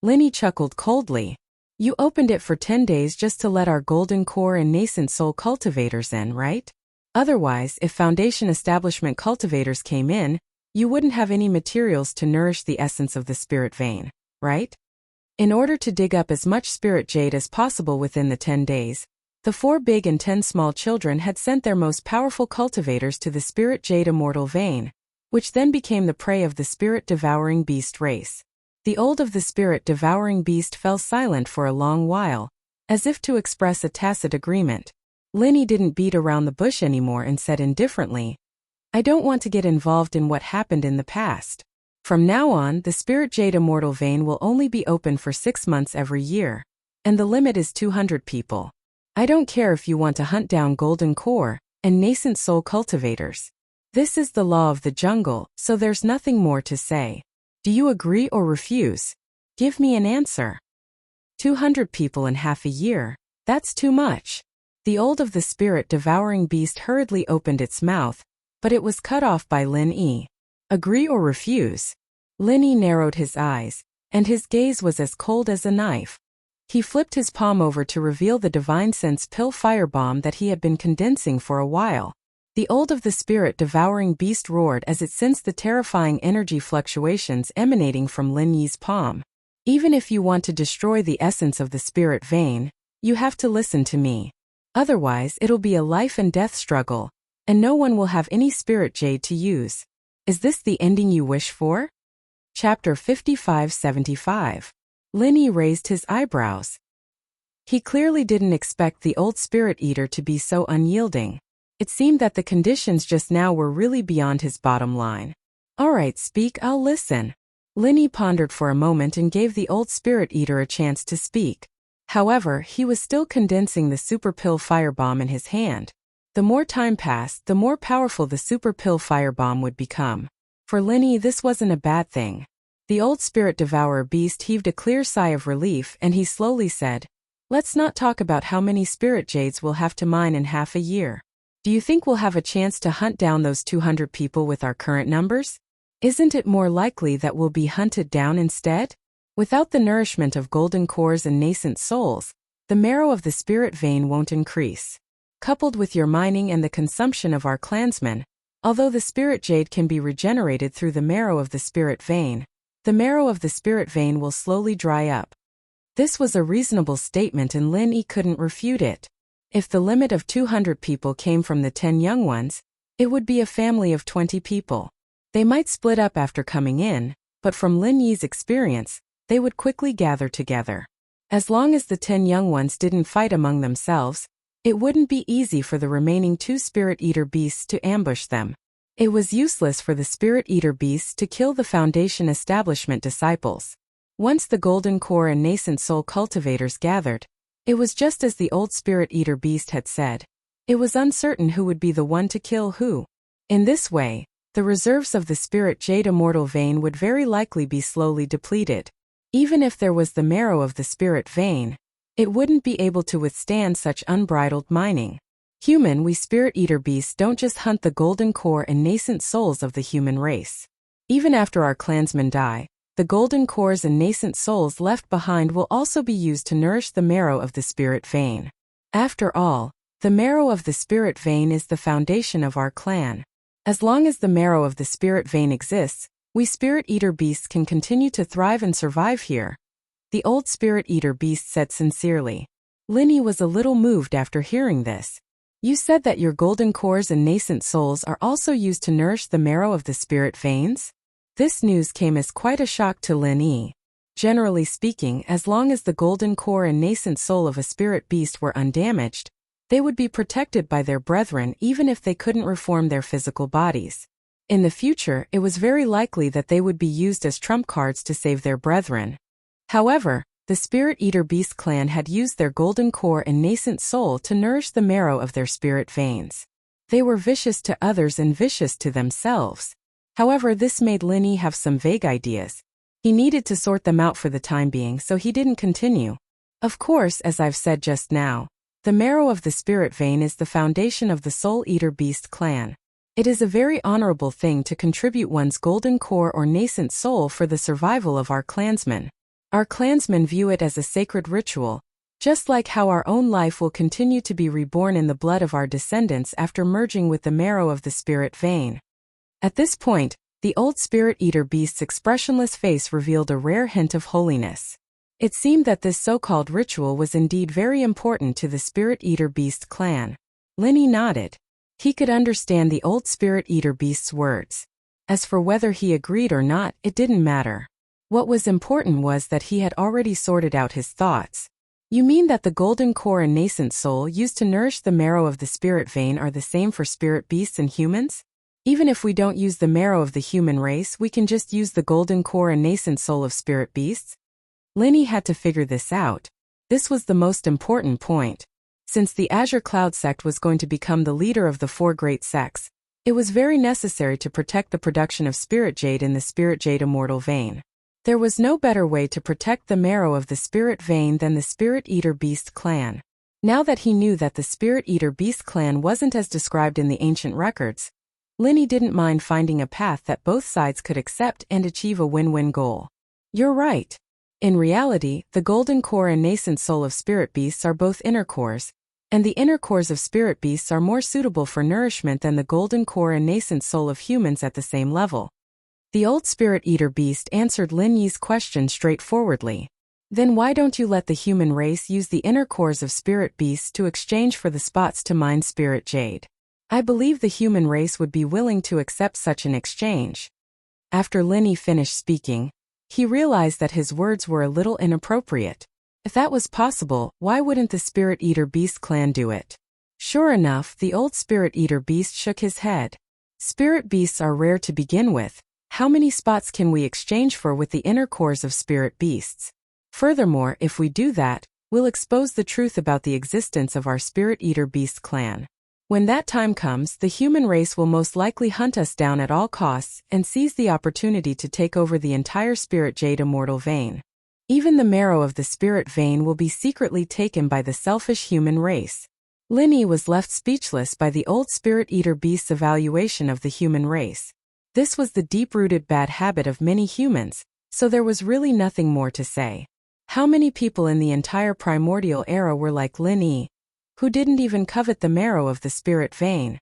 Linny chuckled coldly. You opened it for 10 days just to let our golden core and nascent soul cultivators in, right? Otherwise, if Foundation Establishment cultivators came in, you wouldn't have any materials to nourish the essence of the spirit vein, right? In order to dig up as much spirit jade as possible within the 10 days, the 4 big and 10 small children had sent their most powerful cultivators to the spirit jade immortal vein, which then became the prey of the spirit-devouring beast race. The old of the spirit-devouring beast fell silent for a long while, as if to express a tacit agreement. Linny didn't beat around the bush anymore and said indifferently, I don't want to get involved in what happened in the past. From now on, the spirit jade immortal vein will only be open for 6 months every year, and the limit is 200 people. I don't care if you want to hunt down golden core and nascent soul cultivators. This is the law of the jungle, so there's nothing more to say. Do you agree or refuse? Give me an answer. 200 people in half a year, that's too much. The old of the spirit-devouring beast hurriedly opened its mouth, but it was cut off by Linny. Agree or refuse? Linny narrowed his eyes, and his gaze was as cold as a knife. He flipped his palm over to reveal the divine sense pill firebomb that he had been condensing for a while. The old of the spirit-devouring beast roared as it sensed the terrifying energy fluctuations emanating from Linny's palm. Even if you want to destroy the essence of the spirit vein, you have to listen to me. Otherwise, it'll be a life and death struggle, and no one will have any spirit jade to use. Is this the ending you wish for? Chapter 55-75. Linny raised his eyebrows. He clearly didn't expect the old spirit eater to be so unyielding. It seemed that the conditions just now were really beyond his bottom line. All right, speak, I'll listen. Linny pondered for a moment and gave the old spirit eater a chance to speak. However, he was still condensing the super pill firebomb in his hand. The more time passed, the more powerful the super pill firebomb would become. For Linny, this wasn't a bad thing. The old spirit devourer beast heaved a clear sigh of relief and he slowly said, "Let's not talk about how many spirit jades we'll have to mine in half a year. Do you think we'll have a chance to hunt down those 200 people with our current numbers? Isn't it more likely that we'll be hunted down instead? Without the nourishment of golden cores and nascent souls, the marrow of the spirit vein won't increase. Coupled with your mining and the consumption of our clansmen, although the spirit jade can be regenerated through the marrow of the spirit vein, the marrow of the spirit vein will slowly dry up." This was a reasonable statement and Linny couldn't refute it. If the limit of 200 people came from the 10 young ones, it would be a family of 20 people. They might split up after coming in, but from Linny's experience, they would quickly gather together. As long as the 10 young ones didn't fight among themselves, it wouldn't be easy for the remaining 2 spirit eater beasts to ambush them. It was useless for the spirit eater beasts to kill the Foundation establishment disciples. Once the golden core and nascent soul cultivators gathered, it was just as the old spirit eater beast had said. It was uncertain who would be the one to kill who. In this way, the reserves of the spirit jade immortal vein would very likely be slowly depleted. Even if there was the marrow of the spirit vein, it wouldn't be able to withstand such unbridled mining. We spirit eater beasts don't just hunt the golden core and nascent souls of the human race. Even after our clansmen die, the golden cores and nascent souls left behind will also be used to nourish the marrow of the spirit vein. After all, the marrow of the spirit vein is the foundation of our clan. As long as the marrow of the spirit vein exists, we spirit eater beasts can continue to thrive and survive here. The old spirit eater beast said sincerely. Linny was a little moved after hearing this. You said that your golden cores and nascent souls are also used to nourish the marrow of the spirit veins? This news came as quite a shock to Linny. Generally speaking, as long as the golden core and nascent soul of a spirit beast were undamaged, they would be protected by their brethren even if they couldn't reform their physical bodies. In the future, it was very likely that they would be used as trump cards to save their brethren. However, the Spirit Eater Beast clan had used their golden core and nascent soul to nourish the marrow of their spirit veins. They were vicious to others and vicious to themselves. However, this made Linny have some vague ideas. He needed to sort them out for the time being, so he didn't continue. Of course, as I've said just now, the marrow of the spirit vein is the foundation of the Soul Eater Beast clan. It is a very honorable thing to contribute one's golden core or nascent soul for the survival of our clansmen. Our clansmen view it as a sacred ritual, just like how our own life will continue to be reborn in the blood of our descendants after merging with the marrow of the spirit vein. At this point, the old Spirit Eater Beast's expressionless face revealed a rare hint of holiness. It seemed that this so-called ritual was indeed very important to the Spirit Eater Beast clan. Linny nodded. He could understand the old Spirit Eater Beast's words. As for whether he agreed or not, it didn't matter. What was important was that he had already sorted out his thoughts. You mean that the golden core and nascent soul used to nourish the marrow of the spirit vein are the same for spirit beasts and humans? Even if we don't use the marrow of the human race, we can just use the golden core and nascent soul of spirit beasts? Linny had to figure this out. This was the most important point. Since the Azure Cloud sect was going to become the leader of the 4 great sects, it was very necessary to protect the production of spirit jade in the spirit jade immortal vein. There was no better way to protect the marrow of the spirit vein than the Spirit Eater Beast clan. Now that he knew that the Spirit Eater Beast clan wasn't as described in the ancient records, Linny didn't mind finding a path that both sides could accept and achieve a win-win goal. You're right. In reality, the golden core and nascent soul of spirit beasts are both inner cores, and the inner cores of spirit beasts are more suitable for nourishment than the golden core and nascent soul of humans at the same level. The old spirit eater beast answered Lin Yi's question straightforwardly. Then why don't you let the human race use the inner cores of spirit beasts to exchange for the spots to mine spirit jade? I believe the human race would be willing to accept such an exchange. After Lin Yi finished speaking, he realized that his words were a little inappropriate. If that was possible, why wouldn't the spirit eater beast clan do it? Sure enough, the old spirit eater beast shook his head. Spirit beasts are rare to begin with. How many spots can we exchange for with the inner cores of spirit beasts? Furthermore, if we do that, we'll expose the truth about the existence of our spirit eater beast clan. When that time comes, the human race will most likely hunt us down at all costs and seize the opportunity to take over the entire spirit jade immortal vein. Even the marrow of the spirit vein will be secretly taken by the selfish human race. Lin Yi was left speechless by the old spirit eater beast's evaluation of the human race. This was the deep-rooted bad habit of many humans, so there was really nothing more to say. How many people in the entire primordial era were like Lin Yi, who didn't even covet the marrow of the spirit vein?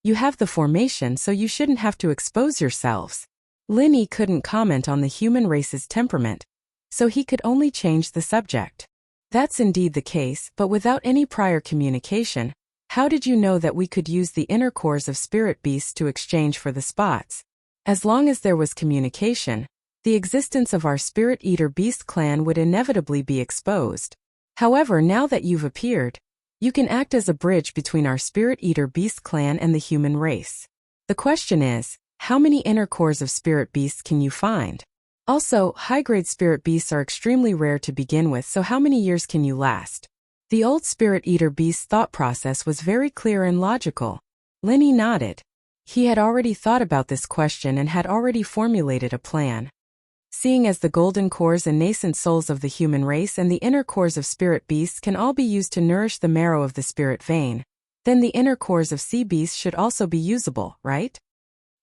You have the formation, so you shouldn't have to expose yourselves. Lin Yi couldn't comment on the human race's temperament, so he could only change the subject. That's indeed the case, but without any prior communication, how did you know that we could use the inner cores of spirit beasts to exchange for the spots? As long as there was communication, the existence of our spirit eater beast clan would inevitably be exposed. However, now that you've appeared, you can act as a bridge between our spirit eater beast clan and the human race. The question is, how many inner cores of spirit beasts can you find? Also, high-grade spirit beasts are extremely rare to begin with, so how many years can you last? The old spirit eater beast's thought process was very clear and logical. Lin Yi nodded. He had already thought about this question and had already formulated a plan. Seeing as the golden cores and nascent souls of the human race and the inner cores of spirit beasts can all be used to nourish the marrow of the spirit vein, then the inner cores of sea beasts should also be usable, right?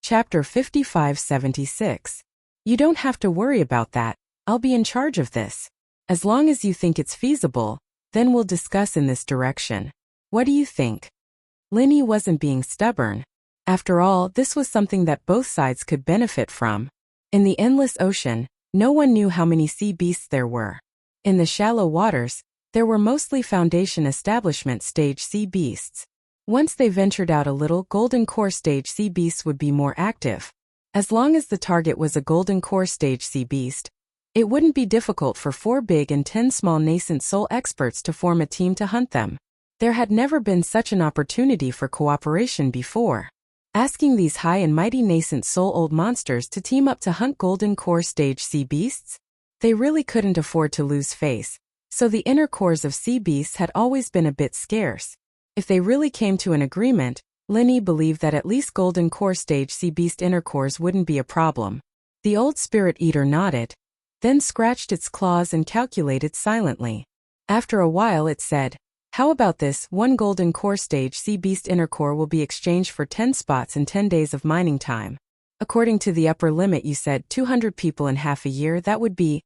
Chapter 5576. You don't have to worry about that, I'll be in charge of this. As long as you think it's feasible, then we'll discuss in this direction. What do you think? Lin Yi wasn't being stubborn. After all, this was something that both sides could benefit from. In the endless ocean, no one knew how many sea beasts there were. In the shallow waters, there were mostly foundation establishment stage sea beasts. Once they ventured out a little, golden core stage sea beasts would be more active. As long as the target was a golden core stage sea beast, it wouldn't be difficult for 4 big and 10 small nascent soul experts to form a team to hunt them. There had never been such an opportunity for cooperation before. Asking these high and mighty nascent soul old monsters to team up to hunt golden core stage sea beasts? They really couldn't afford to lose face, so the inner cores of sea beasts had always been a bit scarce. If they really came to an agreement, Lin Yi believed that at least golden core stage sea beast inner cores wouldn't be a problem. The old spirit eater nodded, then scratched its claws and calculated silently. After a while it said, "How about this? 1 golden core stage sea beast inner core will be exchanged for 10 spots and 10 days of mining time. According to the upper limit you said 200 people in half a year, that would be...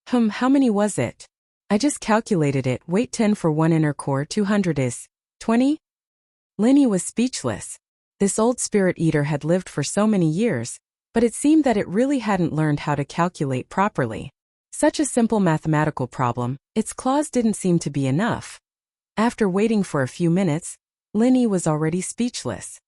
how many was it? I just calculated it. Wait, 10 for 1 inner core, 200 is... 20? Lin Yi was speechless. This old spirit eater had lived for so many years, but it seemed that it really hadn't learned how to calculate properly. Such a simple mathematical problem, its claws didn't seem to be enough. After waiting for a few minutes, Lin Yi was already speechless.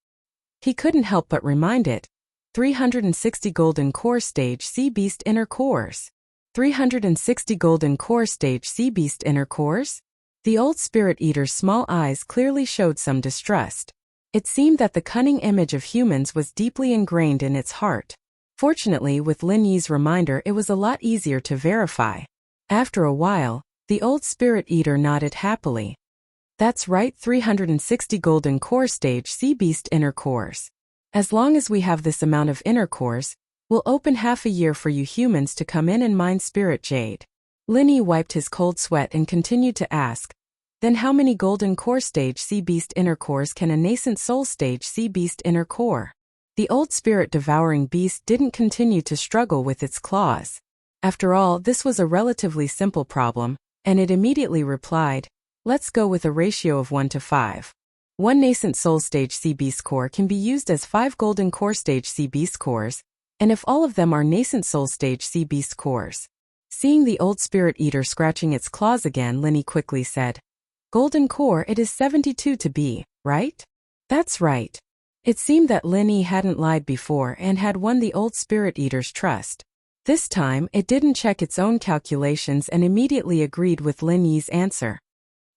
He couldn't help but remind it. 360 golden core stage sea beast inner cores. 360 golden core stage sea beast inner cores? The old spirit eater's small eyes clearly showed some distrust. It seemed that the cunning image of humans was deeply ingrained in its heart. Fortunately, with Lin Yi's reminder, it was a lot easier to verify. After a while, the old spirit eater nodded happily. That's right, 360 golden core stage sea beast inner cores. As long as we have this amount of inner cores, we'll open half a year for you humans to come in and mine spirit jade. Lin Yi wiped his cold sweat and continued to ask, then how many golden core stage sea beast inner cores can a nascent soul stage sea beast inner core? The old spirit devouring beast didn't continue to struggle with its claws. After all, this was a relatively simple problem, and it immediately replied, let's go with a ratio of 1 to 5. 1 nascent soul stage sea beast core can be used as 5 golden core stage sea beast cores, And if all of them are nascent soul stage sea beast cores? Seeing the old spirit eater scratching its claws again, Linny quickly said, Golden core, it is 72 to be, right? That's right. It seemed that Linny hadn't lied before and had won the old spirit eater's trust. This time, it didn't check its own calculations and immediately agreed with Linny's answer.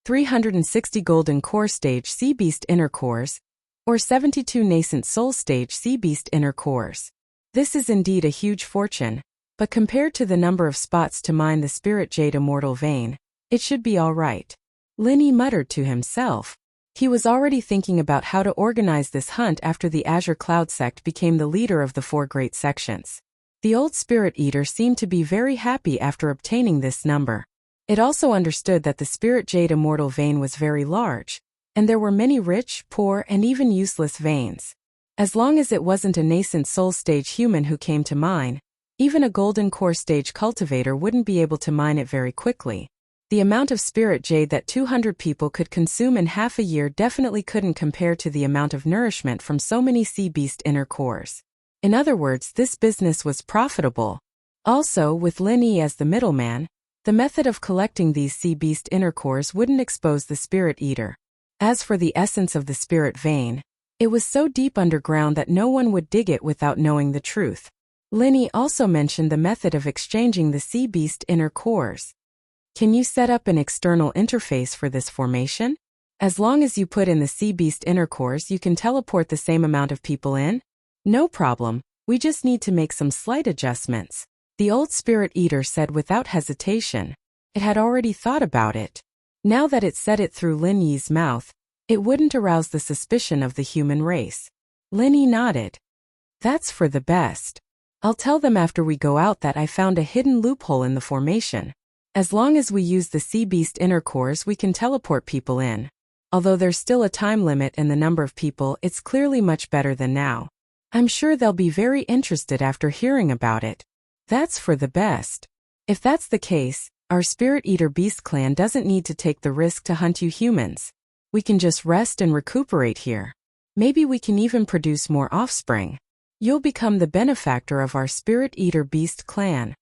360 golden core stage sea beast inner cores, or 72 nascent soul stage sea beast inner cores. This is indeed a huge fortune, but compared to the number of spots to mine the spirit jade immortal vein, it should be all right. Linny muttered to himself. He was already thinking about how to organize this hunt after the Azure Cloud sect became the leader of the 4 great sections. The old spirit eater seemed to be very happy after obtaining this number. It also understood that the spirit jade immortal vein was very large, and there were many rich, poor, and even useless veins. As long as it wasn't a nascent soul stage human who came to mine, even a golden core stage cultivator wouldn't be able to mine it very quickly. The amount of spirit jade that 200 people could consume in half a year definitely couldn't compare to the amount of nourishment from so many sea beast inner cores. In other words, this business was profitable. Also, with Linny as the middleman, the method of collecting these sea beast inner cores wouldn't expose the spirit eater. As for the essence of the spirit vein, it was so deep underground that no one would dig it without knowing the truth. Linny also mentioned the method of exchanging the sea beast inner cores. Can you set up an external interface for this formation? As long as you put in the sea beast inner cores, you can teleport the same amount of people in? No problem, we just need to make some slight adjustments. The old spirit eater said without hesitation. It had already thought about it. Now that it said it through Lin Yi's mouth, it wouldn't arouse the suspicion of the human race. Lin Yi nodded. That's for the best. I'll tell them after we go out that I found a hidden loophole in the formation. As long as we use the sea beast inner cores, we can teleport people in. Although there's still a time limit and the number of people, it's clearly much better than now. I'm sure they'll be very interested after hearing about it. That's for the best. If that's the case, our Spirit Eater Beast clan doesn't need to take the risk to hunt you humans. We can just rest and recuperate here. Maybe we can even produce more offspring. You'll become the benefactor of our Spirit Eater Beast clan.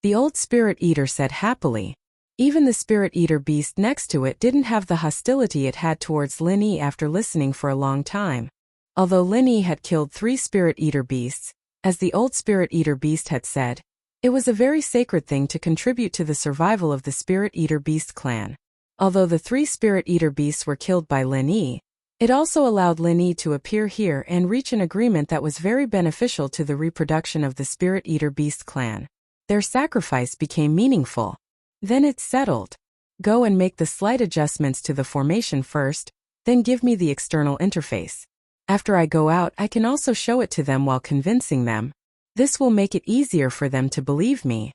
The old Spirit Eater said happily. Even the Spirit Eater Beast next to it didn't have the hostility it had towards Lin Yi after listening for a long time. Although Lin Yi had killed 3 Spirit Eater Beasts, as the old Spirit Eater Beast had said, it was a very sacred thing to contribute to the survival of the Spirit Eater Beast clan. Although the 3 Spirit Eater Beasts were killed by Lin Yi, it also allowed Lin Yi to appear here and reach an agreement that was very beneficial to the reproduction of the Spirit Eater Beast clan. Their sacrifice became meaningful. Then it's settled. Go and make the slight adjustments to the formation first, then give me the external interface. After I go out, I can also show it to them while convincing them. This will make it easier for them to believe me.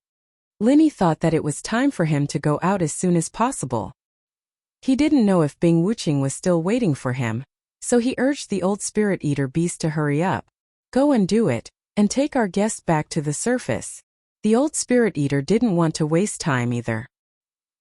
Lin Yi thought that it was time for him to go out as soon as possible. He didn't know if Bing Wuqing was still waiting for him, so he urged the old Spirit Eater Beast to hurry up. Go and do it, and take our guest back to the surface. The old Spirit Eater didn't want to waste time either.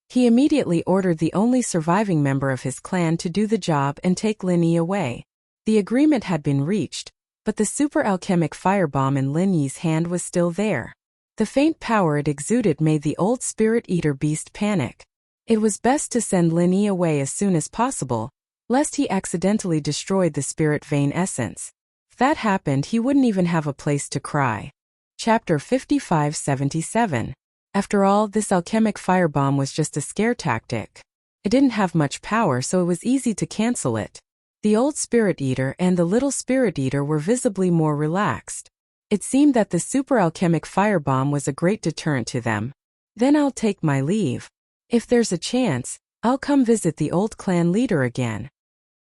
He immediately ordered the only surviving member of his clan to do the job and take Lin Yi away. The agreement had been reached, but the super alchemic firebomb in Lin Yi's hand was still there. The faint power it exuded made the old Spirit Eater Beast panic. It was best to send Lin Yi away as soon as possible, lest he accidentally destroyed the spirit vein essence. If that happened, he wouldn't even have a place to cry. Chapter 5577. After all, this alchemic firebomb was just a scare tactic. It didn't have much power, so it was easy to cancel it. The old Spirit Eater and the little Spirit Eater were visibly more relaxed. It seemed that the super alchemic firebomb was a great deterrent to them. Then I'll take my leave. If there's a chance, I'll come visit the old clan leader again.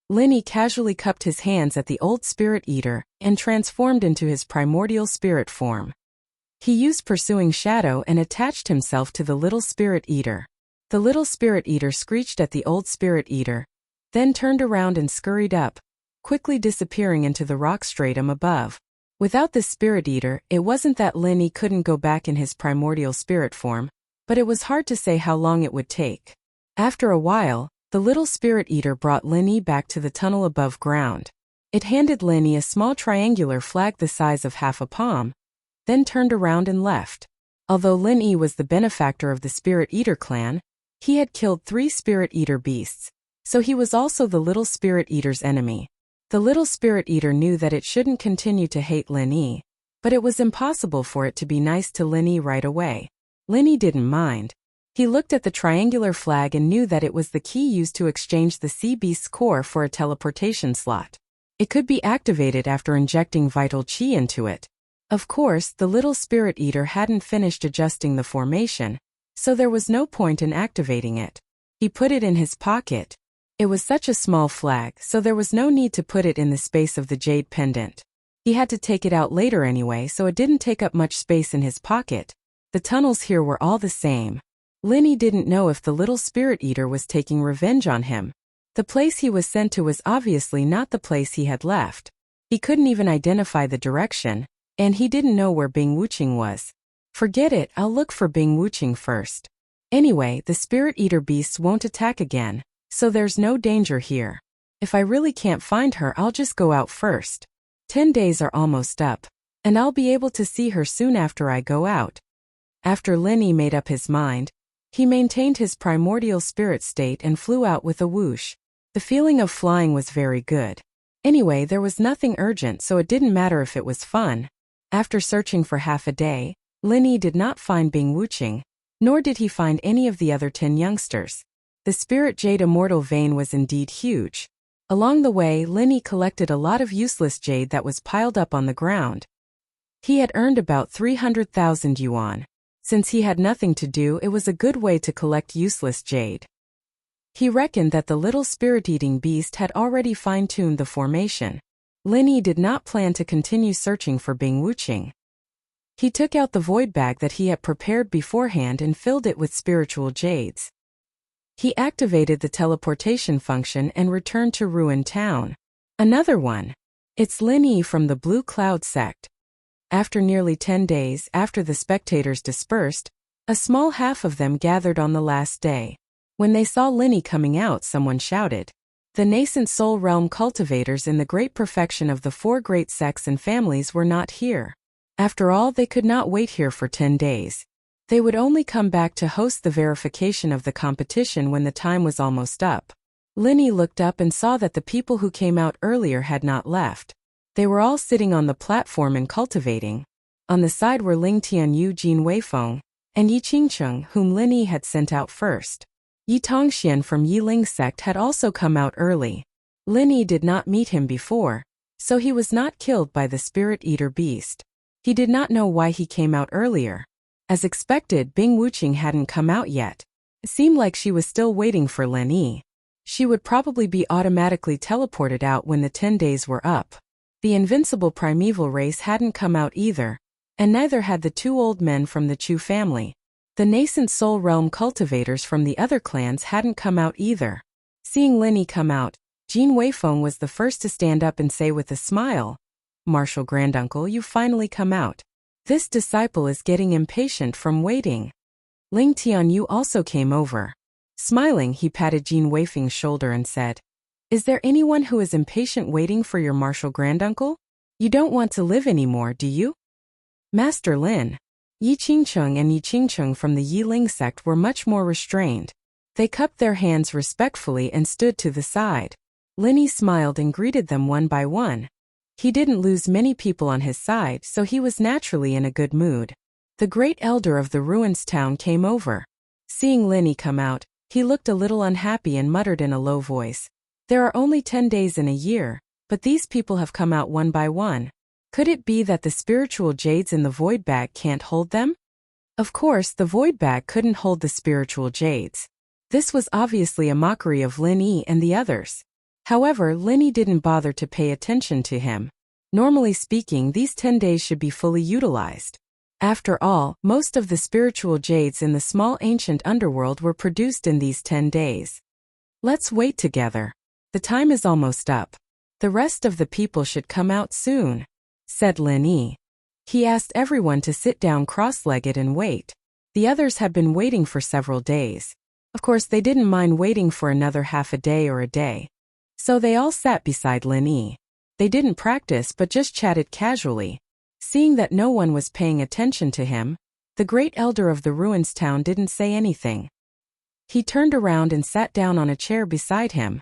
Lin Yi casually cupped his hands at the old Spirit Eater and transformed into his primordial spirit form. He used Pursuing Shadow and attached himself to the little Spirit Eater. The little Spirit Eater screeched at the old Spirit Eater, then turned around and scurried up, quickly disappearing into the rock stratum above. Without the Spirit Eater, it wasn't that Lin Yi couldn't go back in his primordial spirit form, but it was hard to say how long it would take. After a while, the little Spirit Eater brought Lin Yi back to the tunnel above ground. It handed Lin Yi a small triangular flag the size of half a palm. then turned around and left. Although Lin Yi was the benefactor of the Spirit Eater clan, he had killed 3 Spirit Eater beasts, so he was also the little Spirit Eater's enemy. The little Spirit Eater knew that it shouldn't continue to hate Lin Yi, but it was impossible for it to be nice to Lin Yi right away. Lin Yi didn't mind. He looked at the triangular flag and knew that it was the key used to exchange the sea beast's core for a teleportation slot. It could be activated after injecting vital chi into it. Of course, the little Spirit Eater hadn't finished adjusting the formation, so there was no point in activating it. He put it in his pocket. It was such a small flag, so there was no need to put it in the space of the jade pendant. He had to take it out later anyway, so it didn't take up much space in his pocket. The tunnels here were all the same. Lin Yi didn't know if the little Spirit Eater was taking revenge on him. The place he was sent to was obviously not the place he had left. He couldn't even identify the direction, and he didn't know where Bing Wuqing was. Forget it, I'll look for Bing Wuqing first. Anyway, the Spirit Eater beasts won't attack again, so there's no danger here. If I really can't find her, I'll just go out first. 10 days are almost up, and I'll be able to see her soon after I go out. After Lin Yi made up his mind, he maintained his primordial spirit state and flew out with a whoosh. The feeling of flying was very good. Anyway, there was nothing urgent, so it didn't matter if it was fun. After searching for half a day, Lin Yi did not find Bing Wuqing, nor did he find any of the other 10 youngsters. The Spirit Jade Immortal Vein was indeed huge. Along the way, Lin Yi collected a lot of useless jade that was piled up on the ground. He had earned about 300,000 yuan. Since he had nothing to do, it was a good way to collect useless jade. He reckoned that the little spirit-eating beast had already fine-tuned the formation. Lin Yi did not plan to continue searching for Bing Wuqing. He took out the void bag that he had prepared beforehand and filled it with spiritual jades. He activated the teleportation function and returned to Ruin Town. Another one. It's Lin Yi from the Blue Cloud sect. After nearly 10 days after the spectators dispersed, a small half of them gathered on the last day. When they saw Lin Yi coming out, someone shouted. The nascent soul realm cultivators in the great perfection of the 4 great sects and families were not here. After all, they could not wait here for 10 days. They would only come back to host the verification of the competition when the time was almost up. Lin Yi looked up and saw that the people who came out earlier had not left. They were all sitting on the platform and cultivating. On the side were Ling Tianyu, Jin Weifeng, and Yi Qingcheng, whom Lin Yi had sent out first. Yi Tongxian from Yiling sect had also come out early. Lin Yi did not meet him before, so he was not killed by the Spirit Eater beast. He did not know why he came out earlier. As expected, Bing Wuqing hadn't come out yet. It seemed like she was still waiting for Lin Yi. She would probably be automatically teleported out when the 10 days were up. The invincible primeval race hadn't come out either, and neither had the 2 old men from the Chu family. The nascent soul realm cultivators from the other clans hadn't come out either. Seeing Lin Yi come out, Jin Weifeng was the first to stand up and say with a smile, "Martial Granduncle, you've finally come out. This disciple is getting impatient from waiting." Ling Tianyu also came over. Smiling, he patted Jin Weifeng's shoulder and said, "Is there anyone who is impatient waiting for your martial granduncle? You don't want to live anymore, do you?" Master Lin. Yi Qingcheng and Yi Qingcheng from the Yiling sect were much more restrained. They cupped their hands respectfully and stood to the side. Lin Yi smiled and greeted them one by one. He didn't lose many people on his side, so he was naturally in a good mood. The great elder of the ruins town came over. Seeing Lin Yi come out, he looked a little unhappy and muttered in a low voice, "There are only 10 days in a year, but these people have come out one by one. Could it be that the spiritual jades in the void bag can't hold them?" Of course, the void bag couldn't hold the spiritual jades. This was obviously a mockery of Lin Yi and the others. However, Lin Yi didn't bother to pay attention to him. Normally speaking, these 10 days should be fully utilized. After all, most of the spiritual jades in the small ancient underworld were produced in these 10 days. Let's wait together. The time is almost up. The rest of the people should come out soon, said Lin Yi. He asked everyone to sit down cross-legged and wait. The others had been waiting for several days. Of course, they didn't mind waiting for another half a day or a day. So they all sat beside Lin Yi. They didn't practice but just chatted casually. Seeing that no one was paying attention to him, the great elder of the ruins town didn't say anything. He turned around and sat down on a chair beside him.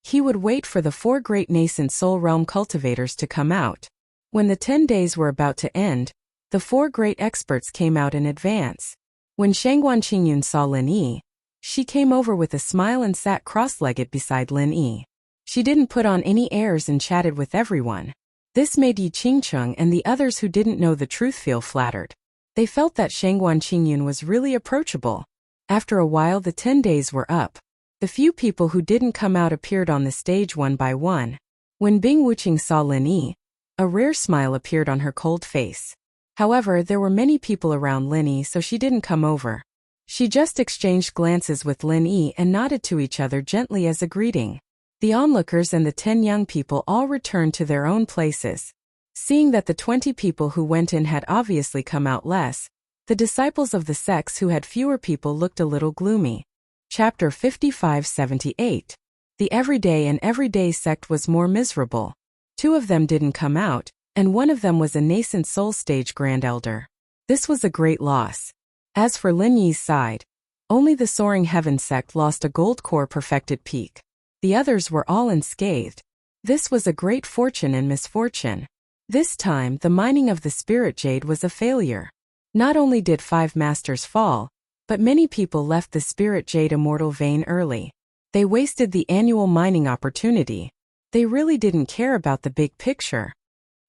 He would wait for the 4 great nascent soul realm cultivators to come out. When the 10 days were about to end, the 4 great experts came out in advance. When Shangguan Qingyun saw Lin Yi, she came over with a smile and sat cross-legged beside Lin Yi. She didn't put on any airs and chatted with everyone. This made Yi Qingcheng and the others who didn't know the truth feel flattered. They felt that Shangguan Qingyun was really approachable. After a while the 10 days were up. The few people who didn't come out appeared on the stage one by one. When Bing Wuqing saw Lin Yi, a rare smile appeared on her cold face. However, there were many people around Lin Yi, so she didn't come over. She just exchanged glances with Lin Yi and nodded to each other gently as a greeting. The onlookers and the 10 young people all returned to their own places. Seeing that the 20 people who went in had obviously come out less, the disciples of the sects who had fewer people looked a little gloomy. Chapter 55-78. The everyday and everyday sect was more miserable. 2 of them didn't come out, and one of them was a nascent soul stage grand elder. This was a great loss. As for Lin Yi's side, only the Soaring Heaven sect lost a gold core perfected peak. The others were all unscathed. This was a great fortune and misfortune. This time, the mining of the spirit jade was a failure. Not only did 5 masters fall, but many people left the spirit jade immortal vein early. They wasted the annual mining opportunity. They really didn't care about the big picture.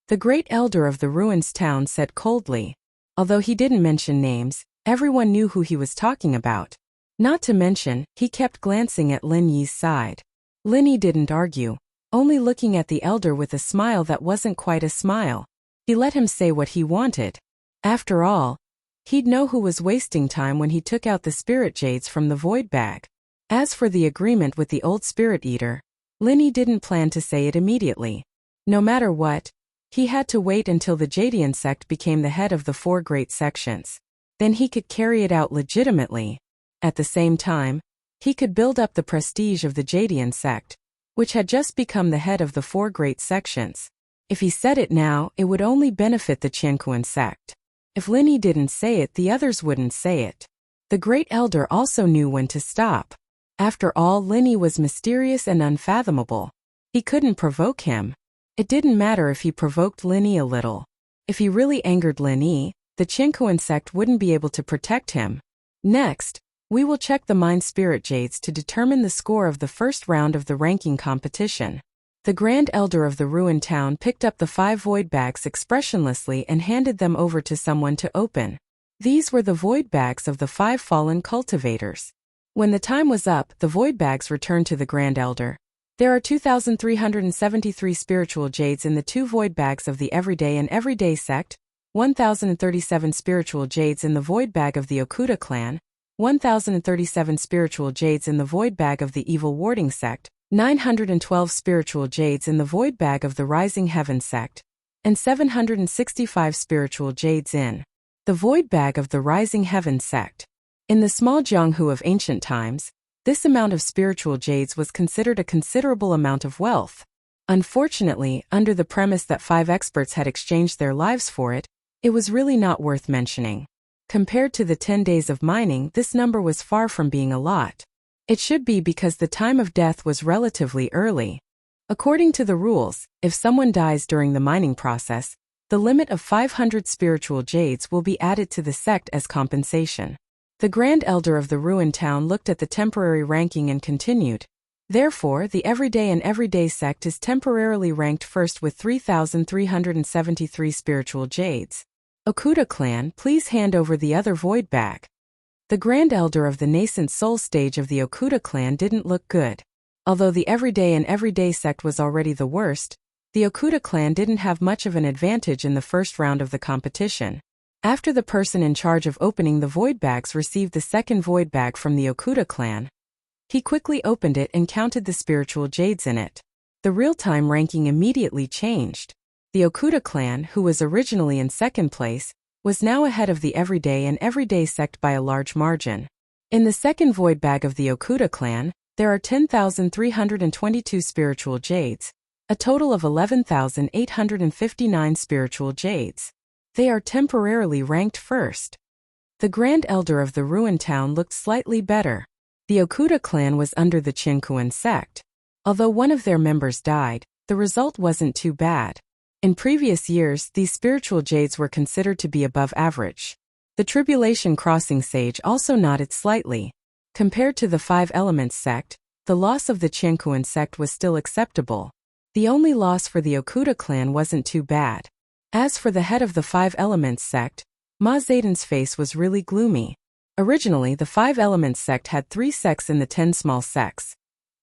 The great elder of the ruins town said coldly. Although he didn't mention names, everyone knew who he was talking about. Not to mention, he kept glancing at Lin Yi's side. Lin Yi didn't argue, only looking at the elder with a smile that wasn't quite a smile. He let him say what he wanted. After all, he'd know who was wasting time when he took out the spirit jades from the void bag. As for the agreement with the old spirit eater, Lin Yi didn't plan to say it immediately. No matter what, he had to wait until the Jadian sect became the head of the 4 great sections. Then he could carry it out legitimately. At the same time, he could build up the prestige of the Jadian sect, which had just become the head of the 4 great sections. If he said it now, it would only benefit the Qianquan sect. If Lin Yi didn't say it, the others wouldn't say it. The great elder also knew when to stop. After all, Lin Yi was mysterious and unfathomable. He couldn't provoke him. It didn't matter if he provoked Lin Yi a little. If he really angered Lin Yi, the Qianquan sect wouldn't be able to protect him. Next, we will check the Mind Spirit Jades to determine the score of the first round of the ranking competition. The Grand Elder of the ruined town picked up the 5 void bags expressionlessly and handed them over to someone to open. These were the void bags of the 5 fallen cultivators. When the time was up, the void bags returned to the Grand Elder. There are 2,373 spiritual jades in the 2 void bags of the Everyday and Everyday sect, 1,037 spiritual jades in the void bag of the Okuda clan, 1,037 spiritual jades in the void bag of the Evil Warding sect, 912 spiritual jades in the void bag of the Rising Heaven sect, and 765 spiritual jades in the void bag of the Rising Heaven sect. In the small Jianghu of ancient times, this amount of spiritual jades was considered a considerable amount of wealth. Unfortunately, under the premise that 5 experts had exchanged their lives for it, it was really not worth mentioning. Compared to the 10 days of mining, this number was far from being a lot. It should be because the time of death was relatively early. According to the rules, if someone dies during the mining process, the limit of 500 spiritual jades will be added to the sect as compensation. The Grand Elder of the ruined town looked at the temporary ranking and continued. Therefore, the Everyday and Everyday sect is temporarily ranked first with 3,373 spiritual jades. Okuda clan, please hand over the other void bag. The Grand Elder of the nascent soul stage of the Okuda clan didn't look good. Although the Everyday and Everyday sect was already the worst, the Okuda clan didn't have much of an advantage in the first round of the competition. After the person in charge of opening the void bags received the second void bag from the Okuda clan, he quickly opened it and counted the spiritual jades in it. The real-time ranking immediately changed. The Okuda clan, who was originally in second place, was now ahead of the Everyday and Everyday sect by a large margin. In the second void bag of the Okuda clan, there are 10,322 spiritual jades, a total of 11,859 spiritual jades. They are temporarily ranked first. The Grand Elder of the ruined town looked slightly better. The Okuda clan was under the Chinkuan sect. Although one of their members died, the result wasn't too bad. In previous years, these spiritual jades were considered to be above average. The Tribulation Crossing sage also nodded slightly. Compared to the Five Elements sect, the loss of the Chinkuan sect was still acceptable. The only loss for the Okuda clan wasn't too bad. As for the head of the Five Elements sect, Ma Zedon's face was really gloomy. Originally, the Five Elements sect had 3 sects in the 10 small sects: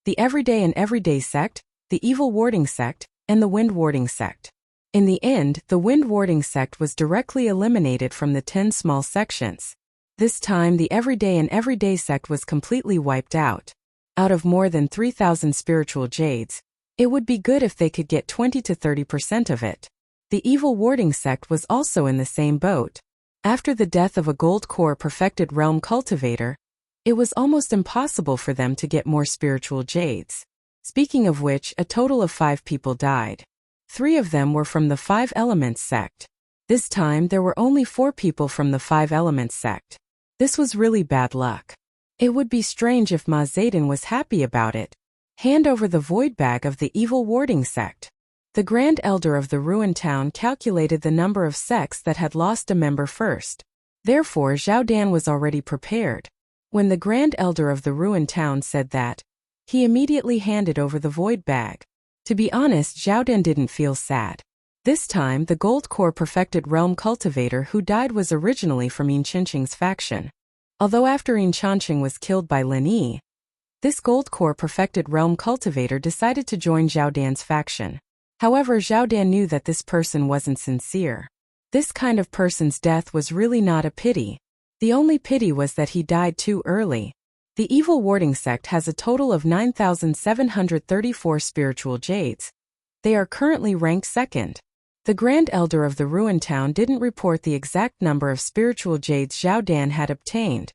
the Everyday and Everyday sect, the Evil Warding sect, and the Wind Warding sect. In the end, the Wind Warding sect was directly eliminated from the 10 small sections. This time, the Everyday and Everyday sect was completely wiped out. Out of more than 3,000 spiritual jades, it would be good if they could get 20 to 30% of it. The Evil Warding sect was also in the same boat. After the death of a gold core perfected realm cultivator, it was almost impossible for them to get more spiritual jades. Speaking of which, a total of 5 people died. 3 of them were from the Five Elements sect. This time, there were only 4 people from the Five Elements sect. This was really bad luck. It would be strange if Ma Zedon was happy about it. Hand over the void bag of the Evil Warding sect. The Grand Elder of the ruined town calculated the number of sects that had lost a member first. Therefore, Zhao Dan was already prepared. When the Grand Elder of the ruined town said that, he immediately handed over the void bag. To be honest, Zhao Dan didn't feel sad. This time, the gold core perfected realm cultivator who died was originally from Yin Qingqing's faction. Although after Yin Qingqing was killed by Lin Yi, this gold core perfected realm cultivator decided to join Zhao Dan's faction. However, Zhao Dan knew that this person wasn't sincere. This kind of person's death was really not a pity. The only pity was that he died too early. The Evil Warding sect has a total of 9,734 spiritual jades. They are currently ranked second. The Grand Elder of the ruined town didn't report the exact number of spiritual jades Zhao Dan had obtained.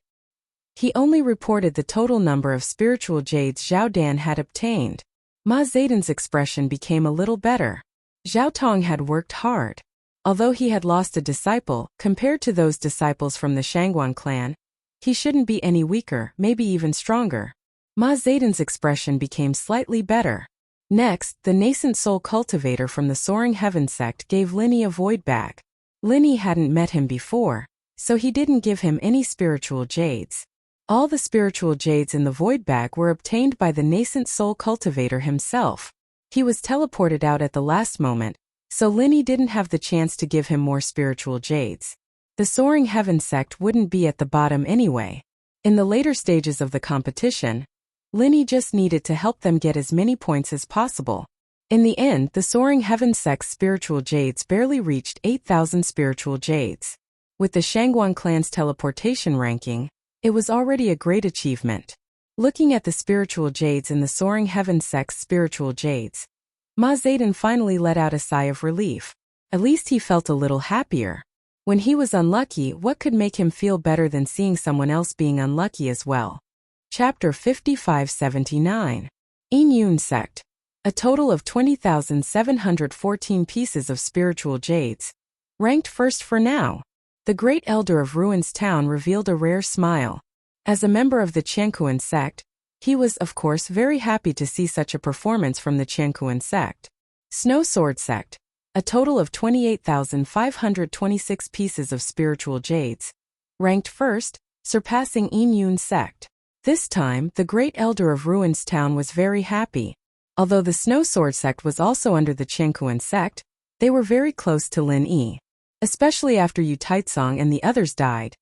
He only reported the total number of spiritual jades Zhao Dan had obtained. Ma Zedon's expression became a little better. Zhao Tong had worked hard. Although he had lost a disciple, compared to those disciples from the Shangguan clan, he shouldn't be any weaker, maybe even stronger. Ma Zedon's expression became slightly better. Next, the nascent soul cultivator from the Soaring Heaven sect gave Lin Yi a void bag. Lin Yi hadn't met him before, so he didn't give him any spiritual jades. All the spiritual jades in the void bag were obtained by the nascent soul cultivator himself. He was teleported out at the last moment, so Lin Yi didn't have the chance to give him more spiritual jades. The Soaring Heaven sect wouldn't be at the bottom anyway. In the later stages of the competition, Lin Yi just needed to help them get as many points as possible. In the end, the Soaring Heaven sect's spiritual jades barely reached 8,000 spiritual jades. With the Shangguan clan's teleportation ranking, it was already a great achievement. Looking at the spiritual jades in the Soaring Heaven sect's spiritual jades, Ma Zedon finally let out a sigh of relief. At least he felt a little happier. When he was unlucky, what could make him feel better than seeing someone else being unlucky as well? Chapter 5579. Yin Yun Sect. A total of 20,714 pieces of spiritual jades. Ranked first for now. The Great Elder of Ruins Town revealed a rare smile. As a member of the Chinkuan sect, he was, of course, very happy to see such a performance from the Chinkuan sect. Snow Sword Sect. A total of 28,526 pieces of spiritual jades. Ranked first, surpassing Yin Yun Sect. This time, the Great Elder of Ruins Town was very happy. Although the Snow Sword Sect was also under the Chinkuan sect, they were very close to Lin Yi. Especially after Yu Taitsong and the others died.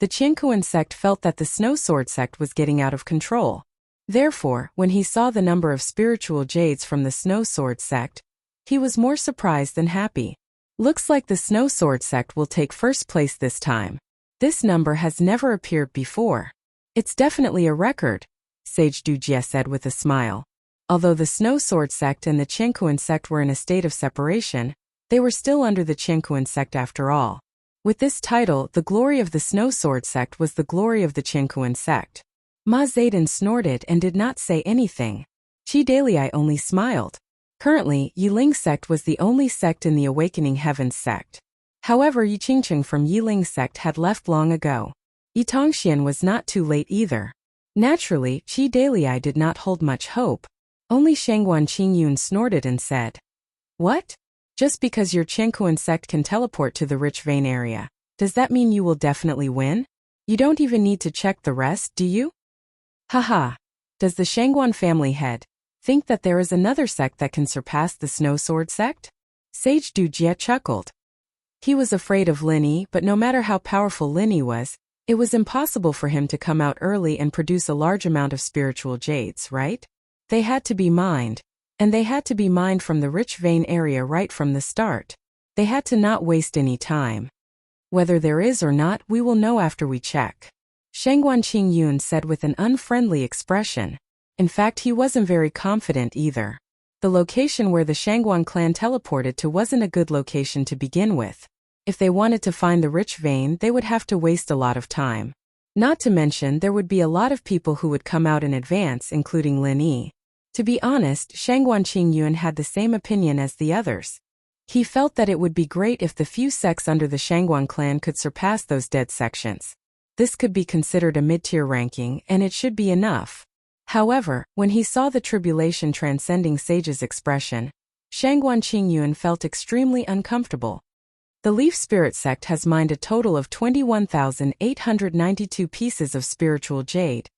The Chinkuan sect felt that the Snow Sword sect was getting out of control. Therefore, when he saw the number of spiritual jades from the Snow Sword sect, he was more surprised than happy. Looks like the Snow Sword sect will take first place this time. This number has never appeared before. It's definitely a record, Sage Dujie said with a smile. Although the Snow Sword sect and the Chinkuan sect were in a state of separation, they were still under the Chinkuan sect after all. With this title, the glory of the Snow Sword sect was the glory of the Chinkuan sect. Ma Zedon snorted and did not say anything. Chi Dalii only smiled. Currently, Yiling sect was the only sect in the Awakening Heavens sect. However, Yi Qingcheng from Yiling sect had left long ago. Yi Tongxian was not too late either. Naturally, Qi Dalai did not hold much hope. Only Shangguan Qingyun snorted and said, "What? Just because your Qiankuan sect can teleport to the rich vein area, does that mean you will definitely win? You don't even need to check the rest, do you?" Haha. Does the Shangguan family head think that there is another sect that can surpass the Snow Sword sect? Sage Du Jie chuckled. He was afraid of Lin Yi, but no matter how powerful Lin Yi was, it was impossible for him to come out early and produce a large amount of spiritual jades, right? They had to be mined. And they had to be mined from the rich vein area right from the start. They had to not waste any time. Whether there is or not, we will know after we check. Shangguan Qingyun said with an unfriendly expression. In fact, he wasn't very confident either. The location where the Shangguan clan teleported to wasn't a good location to begin with. If they wanted to find the rich vein, they would have to waste a lot of time. Not to mention, there would be a lot of people who would come out in advance, including Lin Yi. To be honest, Shangguan Qingyun had the same opinion as the others. He felt that it would be great if the few sects under the Shangguan clan could surpass those dead sections. This could be considered a mid-tier ranking, and it should be enough. However, when he saw the tribulation transcending sage's expression, Shangguan Qingyun felt extremely uncomfortable. The Leaf Spirit sect has mined a total of 21,892 pieces of spiritual jade,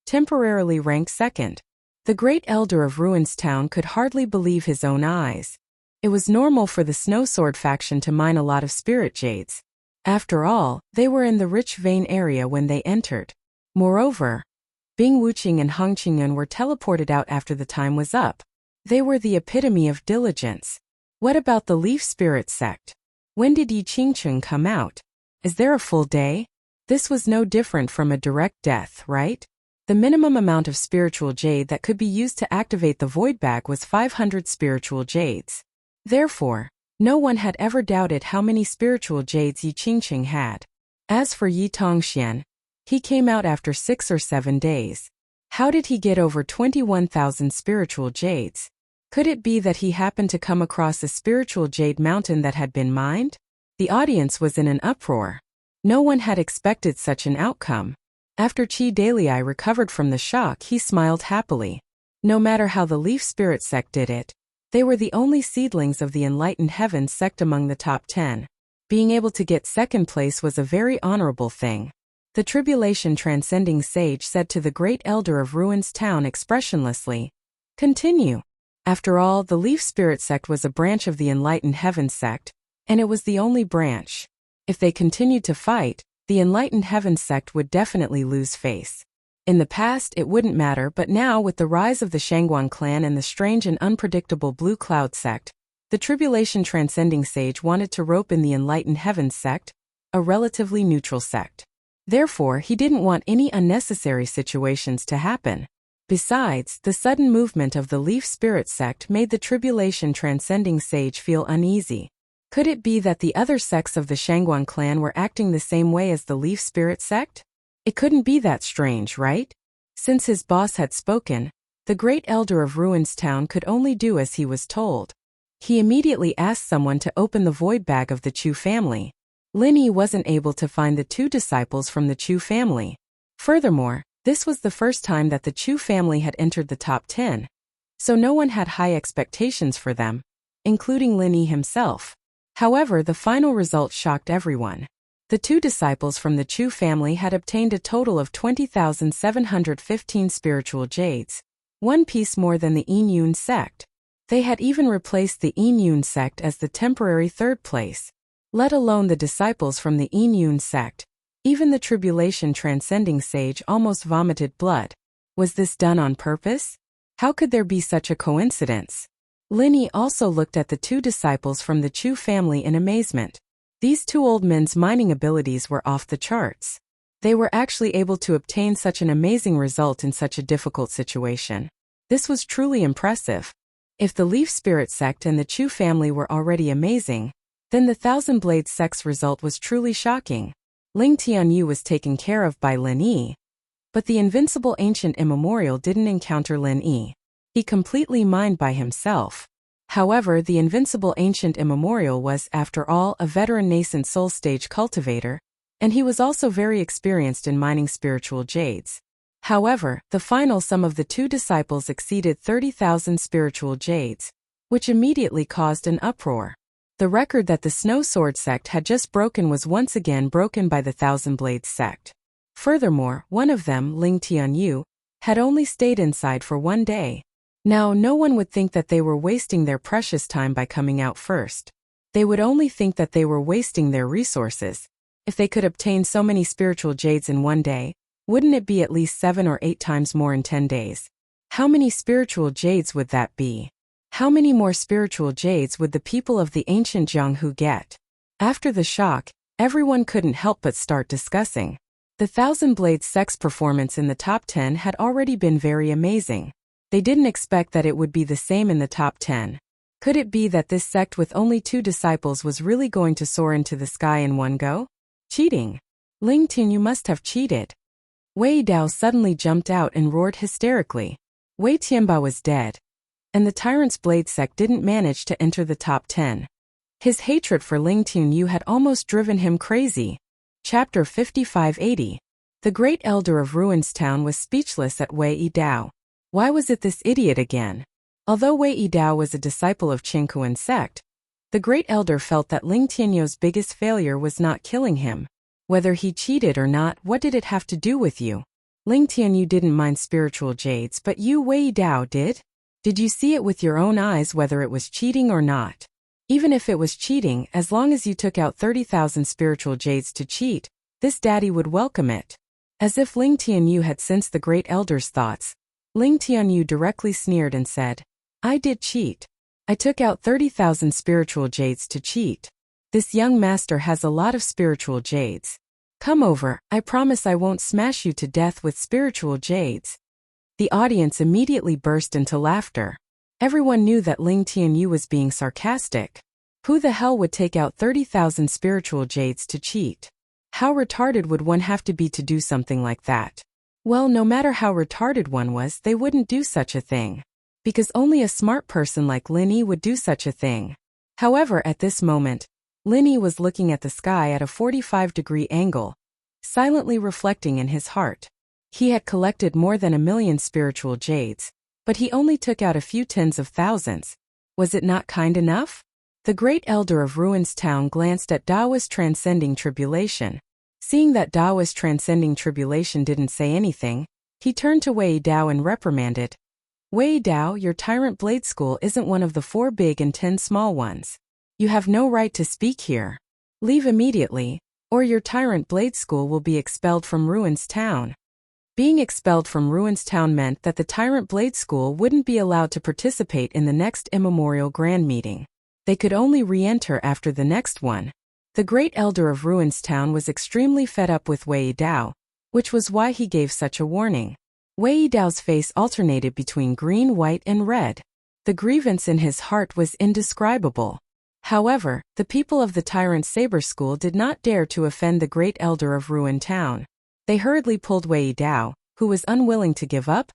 temporarily ranked second. The great elder of Ruins Town could hardly believe his own eyes. It was normal for the Snow Sword faction to mine a lot of spirit jades. After all, they were in the rich vein area when they entered. Moreover, Bing Wuqing and Hong Qingyun were teleported out after the time was up. They were the epitome of diligence. What about the Leaf Spirit sect? When did Yi Qingcheng come out? Is there a full day? This was no different from a direct death, right? The minimum amount of spiritual jade that could be used to activate the void bag was 500 spiritual jades. Therefore, no one had ever doubted how many spiritual jades Yi Qingcheng had. As for Yi Tongxian, he came out after 6 or 7 days. How did he get over 21,000 spiritual jades? Could it be that he happened to come across a spiritual jade mountain that had been mined? The audience was in an uproar. No one had expected such an outcome. After Qi Dalai recovered from the shock, he smiled happily. No matter how the Leaf Spirit sect did it, they were the only seedlings of the Enlightened Heavens sect among the top 10. Being able to get second place was a very honorable thing. The tribulation transcending sage said to the great elder of Ruins Town expressionlessly, "Continue." After all, the Leaf Spirit sect was a branch of the Enlightened Heavens sect, and it was the only branch. If they continued to fight, the Enlightened Heavens sect would definitely lose face. In the past, it wouldn't matter, but now with the rise of the Shangguan clan and the strange and unpredictable Blue Cloud sect, the tribulation transcending sage wanted to rope in the Enlightened Heavens sect, a relatively neutral sect. Therefore, he didn't want any unnecessary situations to happen. Besides, the sudden movement of the Leaf Spirit sect made the tribulation transcending sage feel uneasy. Could it be that the other sects of the Shangguan clan were acting the same way as the Leaf Spirit sect? It couldn't be that strange, right? Since his boss had spoken, the great elder of Ruins Town could only do as he was told. He immediately asked someone to open the void bag of the Chu family. Lin Yi wasn't able to find the 2 disciples from the Chu family. Furthermore, this was the first time that the Chu family had entered the top 10, so no one had high expectations for them, including Lin Yi himself. However, the final result shocked everyone. The 2 disciples from the Chu family had obtained a total of 20,715 spiritual jades, 1 piece more than the Yinyun sect. They had even replaced the Yinyun sect as the temporary 3rd place. Let alone the disciples from the Yinyun sect. Even the tribulation transcending sage almost vomited blood. Was this done on purpose? How could there be such a coincidence? Lin Yi also looked at the 2 disciples from the Chu family in amazement. These 2 old men's mining abilities were off the charts. They were actually able to obtain such an amazing result in such a difficult situation. This was truly impressive. If the Leaf Spirit sect and the Chu family were already amazing, then the Thousand Blades sect's result was truly shocking. Ling Tianyu was taken care of by Lin Yi. But the invincible ancient immemorial didn't encounter Lin Yi. He completely mined by himself. However, the invincible ancient immemorial was, after all, a veteran nascent soul stage cultivator, and he was also very experienced in mining spiritual jades. However, the final sum of the two disciples exceeded 30,000 spiritual jades, which immediately caused an uproar. The record that the Snow Sword sect had just broken was once again broken by the Thousand Blades sect. Furthermore, one of them, Ling Tianyu, had only stayed inside for 1 day. Now, no one would think that they were wasting their precious time by coming out first. They would only think that they were wasting their resources. If they could obtain so many spiritual jades in 1 day, wouldn't it be at least 7 or 8 times more in 10 days? How many spiritual jades would that be? How many more spiritual jades would the people of the ancient Jianghu get? After the shock, everyone couldn't help but start discussing. The Thousand Blades sect's performance in the top 10 had already been very amazing. They didn't expect that it would be the same in the top 10. Could it be that this sect with only 2 disciples was really going to soar into the sky in one go? Cheating. Ling Tianyu must have cheated. Wei Dao suddenly jumped out and roared hysterically. Wei Tianba was dead. And the Tyrant's Blade sect didn't manage to enter the top 10. His hatred for Ling Tianyu had almost driven him crazy. Chapter 5580. The Great Elder of Ruins Town was speechless at Wei Dao. Why was it this idiot again? Although Wei Dao was a disciple of Qingkuan sect, the Great Elder felt that Ling Tianyu's biggest failure was not killing him. Whether he cheated or not, what did it have to do with you? Ling Tianyu didn't mind spiritual jades, but you, Wei Dao, did? Did you see it with your own eyes whether it was cheating or not? Even if it was cheating, as long as you took out 30,000 spiritual jades to cheat, this daddy would welcome it. As if Ling Tianyu had sensed the Great Elder's thoughts, Ling Tianyu directly sneered and said, I did cheat. I took out 30,000 spiritual jades to cheat. This young master has a lot of spiritual jades. Come over, I promise I won't smash you to death with spiritual jades. The audience immediately burst into laughter. Everyone knew that Ling Tianyu was being sarcastic. Who the hell would take out 30,000 spiritual jades to cheat? How retarded would one have to be to do something like that? Well, no matter how retarded one was, they wouldn't do such a thing. Because only a smart person like Lin Yi would do such a thing. However, at this moment, Lin Yi was looking at the sky at a 45-degree angle, silently reflecting in his heart. He had collected more than 1 million spiritual jades, but he only took out a few tens of thousands. Was it not kind enough? The Great Elder of Ruins Town glanced at Daoist Transcending Tribulation. Seeing that Daoist Transcending Tribulation didn't say anything, he turned to Wei Dao and reprimanded. Wei Dao, your Tyrant Blade School isn't one of the 4 big and 10 small ones. You have no right to speak here. Leave immediately, or your Tyrant Blade School will be expelled from Ruins Town. Being expelled from Ruins Town meant that the Tyrant Blade School wouldn't be allowed to participate in the next immemorial grand meeting. They could only re-enter after the next one. The Great Elder of Ruins Town was extremely fed up with Wei Dao, which was why he gave such a warning. Wei Dao's face alternated between green, white, and red. The grievance in his heart was indescribable. However, the people of the Tyrant Saber School did not dare to offend the Great Elder of Ruin Town. They hurriedly pulled Wei Dao, who was unwilling to give up,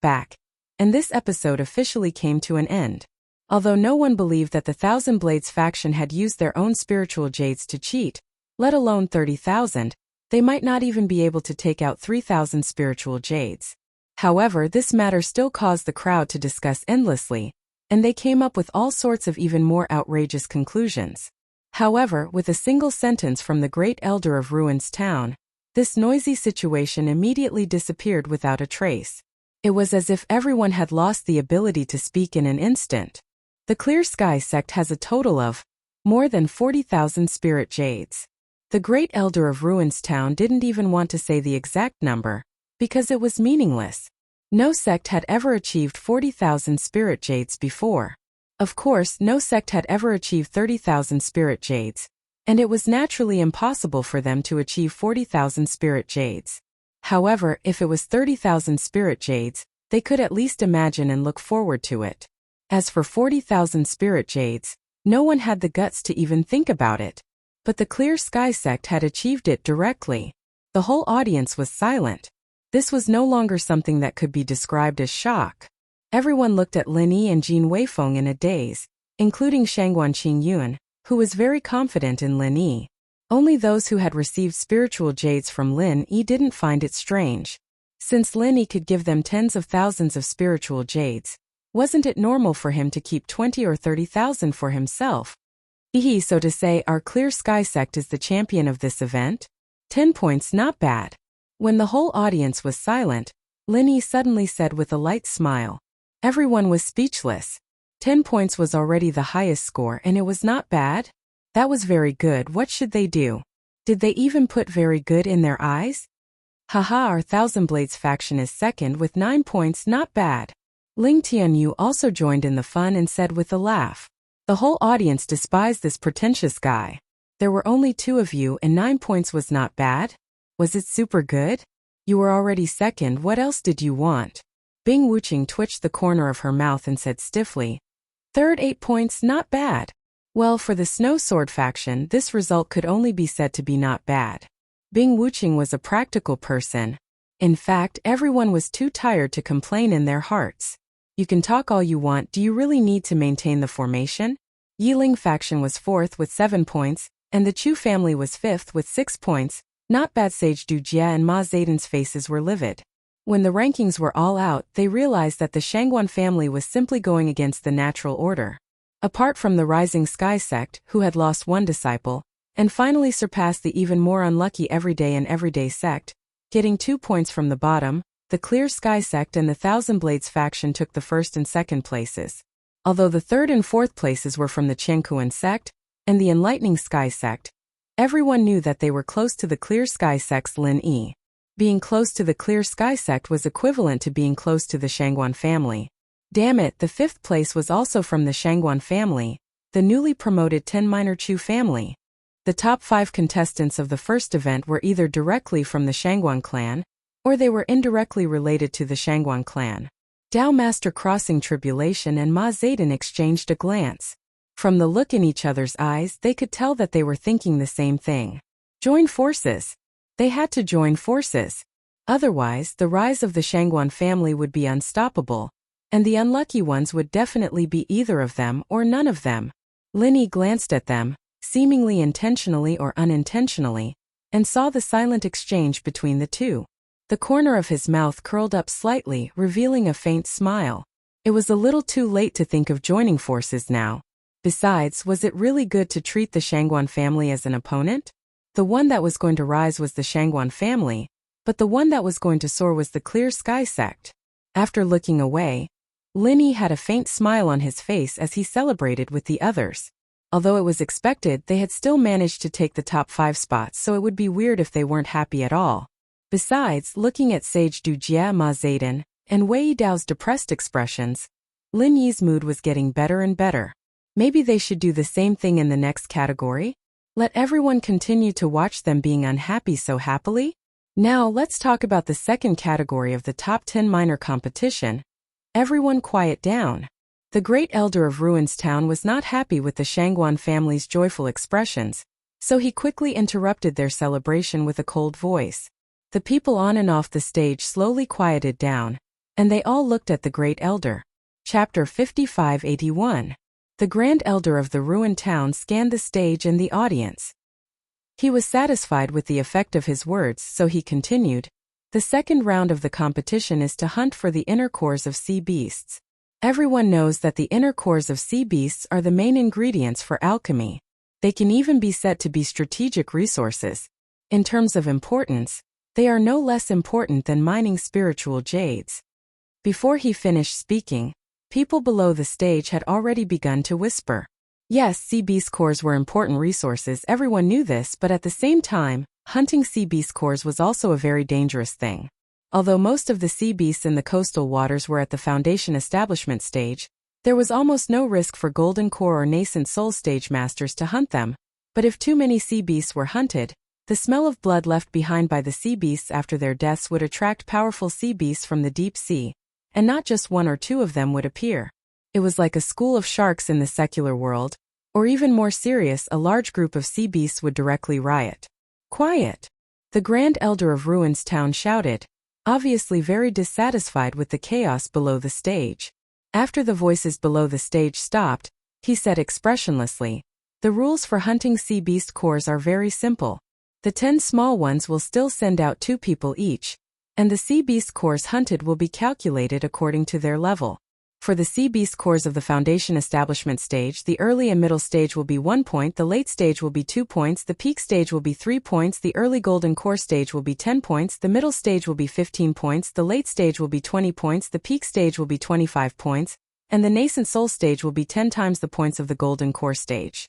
back. And this episode officially came to an end. Although no one believed that the Thousand Blades faction had used their own spiritual jades to cheat, let alone 30,000, they might not even be able to take out 3,000 spiritual jades. However, this matter still caused the crowd to discuss endlessly, and they came up with all sorts of even more outrageous conclusions. However, with a single sentence from the Great Elder of Ruins Town, this noisy situation immediately disappeared without a trace. It was as if everyone had lost the ability to speak in an instant. The Clear Sky sect has a total of more than 40,000 spirit jades. The Great Elder of Ruins Town didn't even want to say the exact number, because it was meaningless. No sect had ever achieved 40,000 spirit jades before. Of course, no sect had ever achieved 30,000 spirit jades, and it was naturally impossible for them to achieve 40,000 spirit jades. However, if it was 30,000 spirit jades, they could at least imagine and look forward to it. As for 40,000 spirit jades, no one had the guts to even think about it. But the Clear Sky sect had achieved it directly. The whole audience was silent. This was no longer something that could be described as shock. Everyone looked at Lin Yi and Jin Weifeng in a daze. including Shangguan Qingyun, who was very confident in Lin Yi. Only those who had received spiritual jades from Lin Yi didn't find it strange. Since Lin Yi could give them tens of thousands of spiritual jades, wasn't it normal for him to keep 20 or 30,000 for himself? So to say, our Clear Sky sect is the champion of this event? 10 points, not bad. When the whole audience was silent, Lin Yi suddenly said with a light smile. Everyone was speechless. 10 points was already the highest score and it was not bad? That was very good. What should they do? Did they even put very good in their eyes? Haha, our Thousand Blades faction is second with 9 points, not bad. Ling Tianyu also joined in the fun and said with a laugh. The whole audience despised this pretentious guy. There were only 2 of you and 9 points was not bad? Was it super good? You were already second, what else did you want? Bing Wuqing twitched the corner of her mouth and said stiffly. Third, 8 points, not bad. Well, for the Snow Sword faction, this result could only be said to be not bad. Bing Wuqing was a practical person. In fact, everyone was too tired to complain in their hearts. You can talk all you want, do you really need to maintain the formation? Yiling faction was 4th with 7 points, and the Chu family was 5th with 6 points. Not bad. Sage Du Jie and Ma Zedon's faces were livid. When the rankings were all out, they realized that the Shangguan family was simply going against the natural order. Apart from the Rising Sky sect, who had lost 1 disciple, and finally surpassed the even more unlucky Everyday and Everyday sect, getting 2 points from the bottom, the Clear Sky sect and the Thousand Blades faction took the 1st and 2nd places. Although the 3rd and 4th places were from the Chengkuan sect and the Enlightening Sky sect, everyone knew that they were close to the Clear Sky sect's Lin Yi. Being close to the Clear Sky sect was equivalent to being close to the Shangguan family. Damn it, the 5th place was also from the Shangguan family, the newly promoted 10 Minor Chu family. The top 5 contestants of the first event were either directly from the Shangguan clan, or they were indirectly related to the Shangguan clan. Dao Master Crossing Tribulation and Ma Zedon exchanged a glance. From the look in each other's eyes, they could tell that they were thinking the same thing. Join forces. They had to join forces. Otherwise, the rise of the Shangguan family would be unstoppable, and the unlucky ones would definitely be either of them or none of them. Lin Yi glanced at them, seemingly intentionally or unintentionally, and saw the silent exchange between the two. The corner of his mouth curled up slightly, revealing a faint smile. It was a little too late to think of joining forces now. Besides, was it really good to treat the Shangguan family as an opponent? The one that was going to rise was the Shangguan family, but the one that was going to soar was the Clear Sky sect. After looking away, Lin Yi had a faint smile on his face as he celebrated with the others. Although it was expected, they had still managed to take the top 5 spots, so it would be weird if they weren't happy at all. Besides, looking at Sage Du Jie, Ma Zedon, and Wei Dao's depressed expressions, Lin Yi's mood was getting better and better. Maybe they should do the same thing in the next category? Let everyone continue to watch them being unhappy so happily? Now let's talk about the second category of the top 10 minor competition. Everyone quiet down. The great elder of Ruins Town was not happy with the Shangguan family's joyful expressions, so he quickly interrupted their celebration with a cold voice. The people on and off the stage slowly quieted down, and they all looked at the great elder. Chapter 5581. The grand elder of the ruined town scanned the stage and the audience. He was satisfied with the effect of his words, so he continued. The second round of the competition is to hunt for the inner cores of sea beasts. Everyone knows that the inner cores of sea beasts are the main ingredients for alchemy. They can even be said to be strategic resources. In terms of importance, they are no less important than mining spiritual jades. Before he finished speaking, people below the stage had already begun to whisper. Yes, sea beast cores were important resources, everyone knew this, but at the same time, hunting sea beast cores was also a very dangerous thing. Although most of the sea beasts in the coastal waters were at the foundation establishment stage, there was almost no risk for golden core or nascent soul stage masters to hunt them. But if too many sea beasts were hunted, the smell of blood left behind by the sea beasts after their deaths would attract powerful sea beasts from the deep sea, and not just 1 or 2 of them would appear. It was like a school of sharks in the secular world, or even more serious, a large group of sea beasts would directly riot. Quiet! The Grand Elder of Ruins Town shouted, obviously very dissatisfied with the chaos below the stage. After the voices below the stage stopped, he said expressionlessly. The rules for hunting sea beast cores are very simple. The 10 small ones will still send out 2 people each, and the sea beast cores hunted will be calculated according to their level. For the sea beast cores of the foundation establishment stage, the early and middle stage will be 1 point, the late stage will be 2 points, the peak stage will be 3 points, the early golden core stage will be 10 points, the middle stage will be 15 points, the late stage will be 20 points, the peak stage will be 25 points, and the nascent soul stage will be 10 times the points of the golden core stage.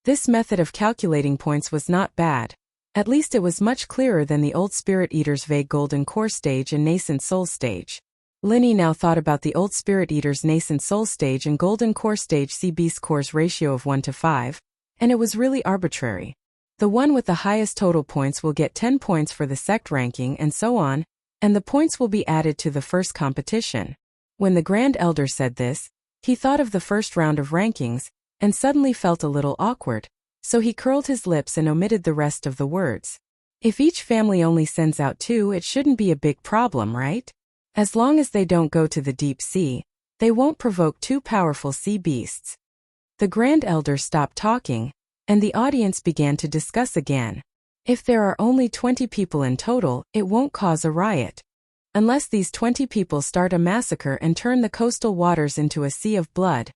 This method of calculating points was not bad. At least it was much clearer than the old Spirit Eater's vague golden core stage and nascent soul stage. Linny now thought about the old Spirit Eater's nascent soul stage and golden core stage sea beast cores ratio of 1 to 5, and it was really arbitrary. The one with the highest total points will get 10 points for the sect ranking and so on, and the points will be added to the first competition. When the Grand Elder said this, he thought of the first round of rankings, and suddenly felt a little awkward, so he curled his lips and omitted the rest of the words. If each family only sends out 2, it shouldn't be a big problem, right? As long as they don't go to the deep sea, they won't provoke 2 powerful sea beasts. The Grand Elder stopped talking, and the audience began to discuss again. If there are only 20 people in total, it won't cause a riot. Unless these 20 people start a massacre and turn the coastal waters into a sea of blood,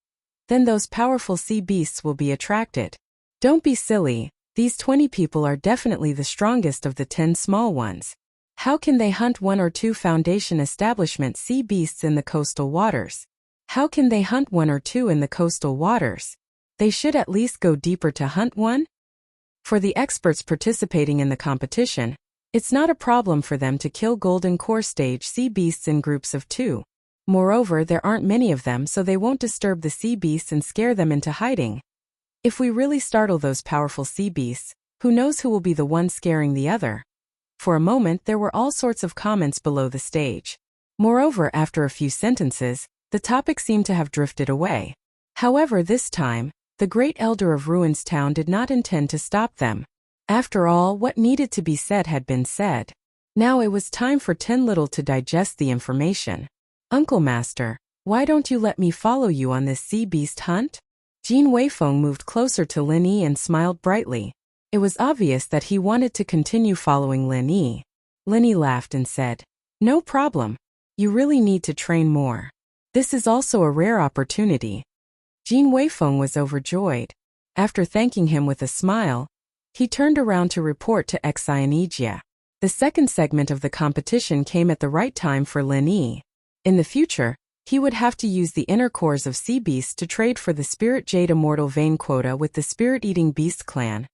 then those powerful sea beasts will be attracted. Don't be silly, these 20 people are definitely the strongest of the 10 small ones. How can they hunt 1 or 2 foundation establishment sea beasts in the coastal waters? How can they hunt 1 or 2 in the coastal waters? They should at least go deeper to hunt 1? For the experts participating in the competition, it's not a problem for them to kill golden core stage sea beasts in groups of 2. Moreover, there aren't many of them, so they won't disturb the sea beasts and scare them into hiding. If we really startle those powerful sea beasts, who knows who will be the one scaring the other? For a moment there were all sorts of comments below the stage. Moreover, after a few sentences, the topic seemed to have drifted away. However, this time, the Great Elder of Ruins Town did not intend to stop them. After all, what needed to be said had been said. Now it was time for Tin Little to digest the information. Uncle Master, why don't you let me follow you on this sea beast hunt? Jean Weifeng moved closer to Lin Yi and smiled brightly. It was obvious that he wanted to continue following Lin Yi. Lin Yi laughed and said, "No problem. You really need to train more. This is also a rare opportunity." Jean Weifeng was overjoyed. After thanking him with a smile, he turned around to report to Xianijia. The second segment of the competition came at the right time for Lin Yi. In the future, he would have to use the inner cores of sea beasts to trade for the Spirit Jade Immortal Vein quota with the Spirit-Eating Beast clan.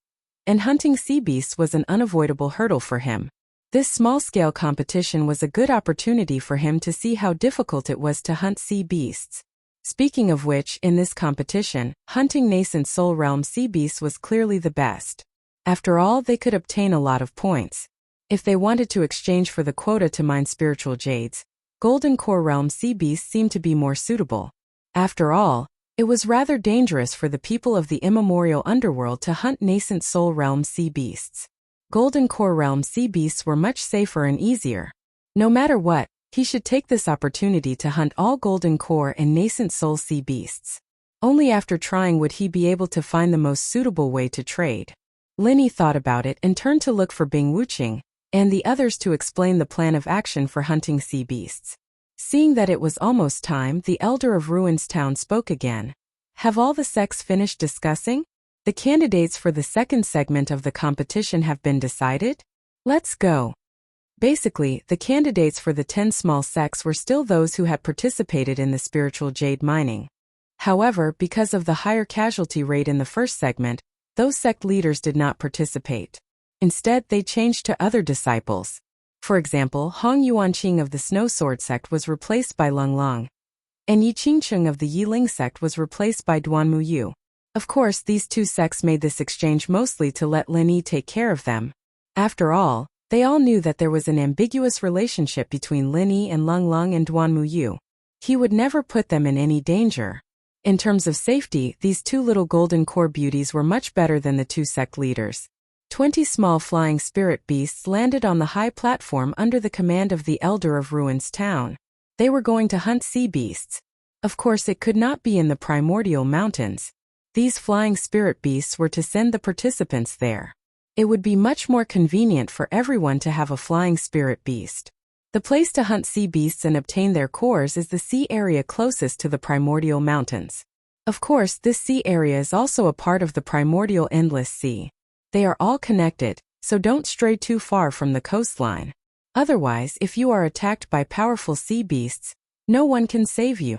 And hunting sea beasts was an unavoidable hurdle for him. This small-scale competition was a good opportunity for him to see how difficult it was to hunt sea beasts. Speaking of which, in this competition, hunting nascent soul realm sea beasts was clearly the best. After all, they could obtain a lot of points. If they wanted to exchange for the quota to mine spiritual jades, golden core realm sea beasts seemed to be more suitable. After all, it was rather dangerous for the people of the immemorial underworld to hunt nascent soul realm sea beasts. Golden core realm sea beasts were much safer and easier. No matter what, he should take this opportunity to hunt all golden core and nascent soul sea beasts. Only after trying would he be able to find the most suitable way to trade. Lin Yi thought about it and turned to look for Bing Wuqing and the others to explain the plan of action for hunting sea beasts. Seeing that it was almost time, the Elder of Ruins Town spoke again. Have all the sects finished discussing? The candidates for the second segment of the competition have been decided? Let's go. Basically, the candidates for the 10 small sects were still those who had participated in the spiritual jade mining. However, because of the higher casualty rate in the first segment, those sect leaders did not participate. Instead, they changed to other disciples. For example, Hong Yuanqing of the Snow Sword sect was replaced by Lung Long, and Yi Qingcheng of the Yiling sect was replaced by Duan Muyu. Of course, these two sects made this exchange mostly to let Lin Yi take care of them. After all, they all knew that there was an ambiguous relationship between Lin Yi and Lung Long and Duan Muyu. He would never put them in any danger. In terms of safety, these two little golden core beauties were much better than the two sect leaders. 20 small flying spirit beasts landed on the high platform under the command of the Elder of Ruins Town. They were going to hunt sea beasts. Of course, it could not be in the primordial mountains. These flying spirit beasts were to send the participants there. It would be much more convenient for everyone to have a flying spirit beast. The place to hunt sea beasts and obtain their cores is the sea area closest to the primordial mountains. Of course, this sea area is also a part of the primordial endless sea. They are all connected, so don't stray too far from the coastline. Otherwise, if you are attacked by powerful sea beasts, no one can save you.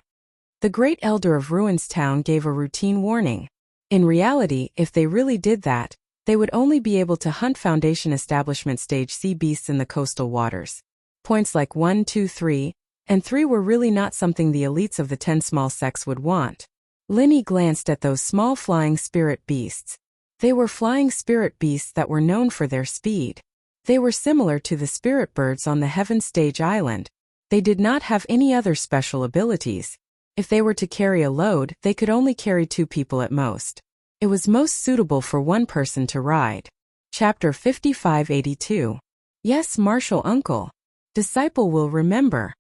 The Great Elder of Ruins Town gave a routine warning. In reality, if they really did that, they would only be able to hunt Foundation Establishment stage sea beasts in the coastal waters. Points like 1, 2, 3, and 3 were really not something the elites of the 10 small sects would want. Linny glanced at those small flying spirit beasts. They were flying spirit beasts that were known for their speed. They were similar to the spirit birds on the Heaven Stage Island. They did not have any other special abilities. If they were to carry a load, they could only carry 2 people at most. It was most suitable for one person to ride. Chapter 5582. Yes, Martial Uncle. Disciple will remember.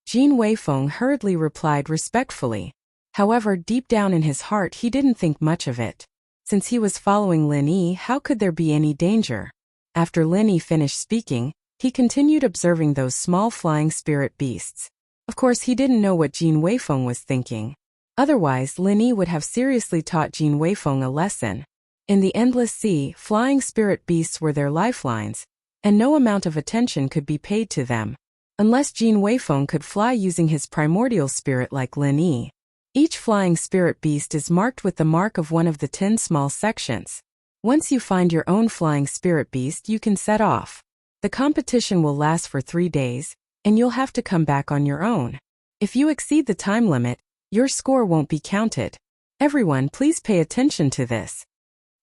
Jin Weifeng hurriedly replied respectfully. However, deep down in his heart he didn't think much of it. Since he was following Lin Yi, how could there be any danger? After Lin Yi finished speaking, he continued observing those small flying spirit beasts. Of course, he didn't know what Jin Weifeng was thinking. Otherwise, Lin Yi would have seriously taught Jin Weifeng a lesson. In the endless sea, flying spirit beasts were their lifelines, and no amount of attention could be paid to them, unless Jin Weifeng could fly using his primordial spirit like Lin Yi. Each flying spirit beast is marked with the mark of one of the 10 small sections. Once you find your own flying spirit beast, you can set off. The competition will last for 3 days, and you'll have to come back on your own. If you exceed the time limit, your score won't be counted. Everyone, please pay attention to this.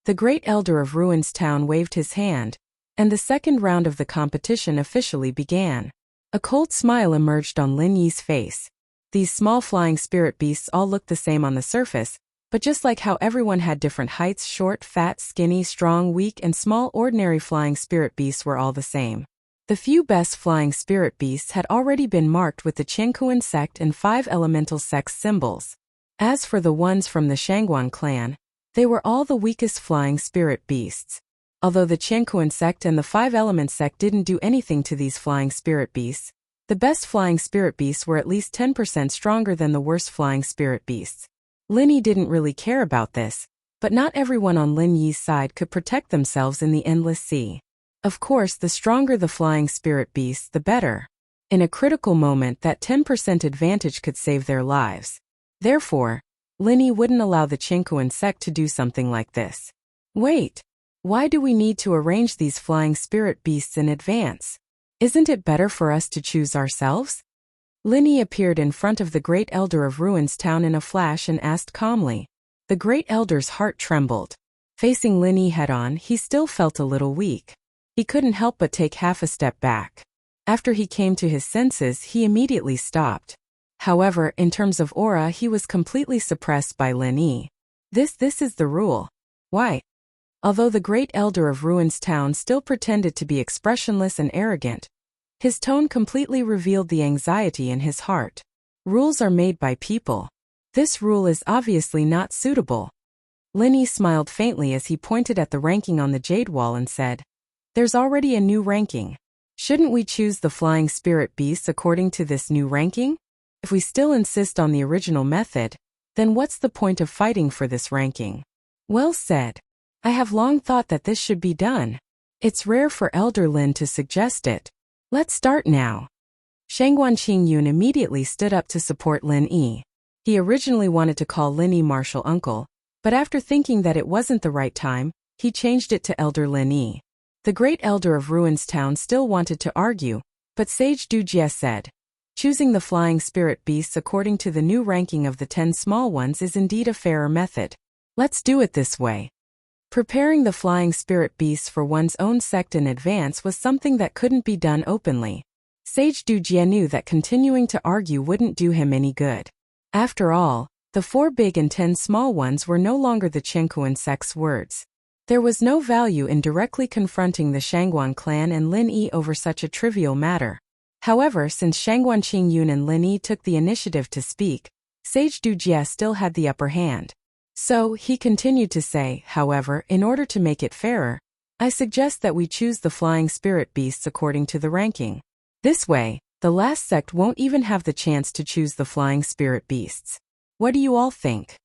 The Great Elder of Ruins Town waved his hand, and the second round of the competition officially began. A cold smile emerged on Lin Yi's face. These small flying spirit beasts all looked the same on the surface, but just like how everyone had different heights, short, fat, skinny, strong, weak, and small, ordinary flying spirit beasts were all the same. The few best flying spirit beasts had already been marked with the Qiankuan sect and 5 elemental sects symbols. As for the ones from the Shangguan clan, they were all the weakest flying spirit beasts. Although the Qiankuan sect and the 5 element sect didn't do anything to these flying spirit beasts, the best flying spirit beasts were at least 10% stronger than the worst flying spirit beasts. Lin Yi didn't really care about this, but not everyone on Lin Yi's side could protect themselves in the endless sea. Of course, the stronger the flying spirit beasts, the better. In a critical moment, that 10% advantage could save their lives. Therefore, Lin Yi wouldn't allow the Qiankuan sect to do something like this. Wait, why do we need to arrange these flying spirit beasts in advance? Isn't it better for us to choose ourselves? Lin Yi appeared in front of the Great Elder of Ruins Town in a flash and asked calmly. The Great Elder's heart trembled. Facing Lin Yi head-on, he still felt a little weak. He couldn't help but take half a step back. After he came to his senses, he immediately stopped. However, in terms of aura, he was completely suppressed by Lin Yi. This is the rule. Why? Although the Great Elder of Ruins Town still pretended to be expressionless and arrogant, his tone completely revealed the anxiety in his heart. Rules are made by people. This rule is obviously not suitable. Lin Yi smiled faintly as he pointed at the ranking on the jade wall and said, "There's already a new ranking. Shouldn't we choose the flying spirit beasts according to this new ranking? If we still insist on the original method, then what's the point of fighting for this ranking?" Well said. I have long thought that this should be done. It's rare for Elder Lin to suggest it. Let's start now. Shangguan Qingyun immediately stood up to support Lin Yi. He originally wanted to call Lin Yi Martial Uncle, but after thinking that it wasn't the right time, he changed it to Elder Lin Yi. The Great Elder of Ruins Town still wanted to argue, but Sage Du Jie said, "Choosing the flying spirit beasts according to the new ranking of the 10 small ones is indeed a fairer method. Let's do it this way." Preparing the flying spirit beasts for one's own sect in advance was something that couldn't be done openly. Sage Du Jie knew that continuing to argue wouldn't do him any good. After all, the 4 big and 10 small ones were no longer the Qiankuan sect's words. There was no value in directly confronting the Shangguan clan and Lin Yi over such a trivial matter. However, since Shangguan Qingyun and Lin Yi took the initiative to speak, Sage Du Jie still had the upper hand. So, he continued to say, however, in order to make it fairer, I suggest that we choose the flying spirit beasts according to the ranking. This way, the last sect won't even have the chance to choose the flying spirit beasts. What do you all think?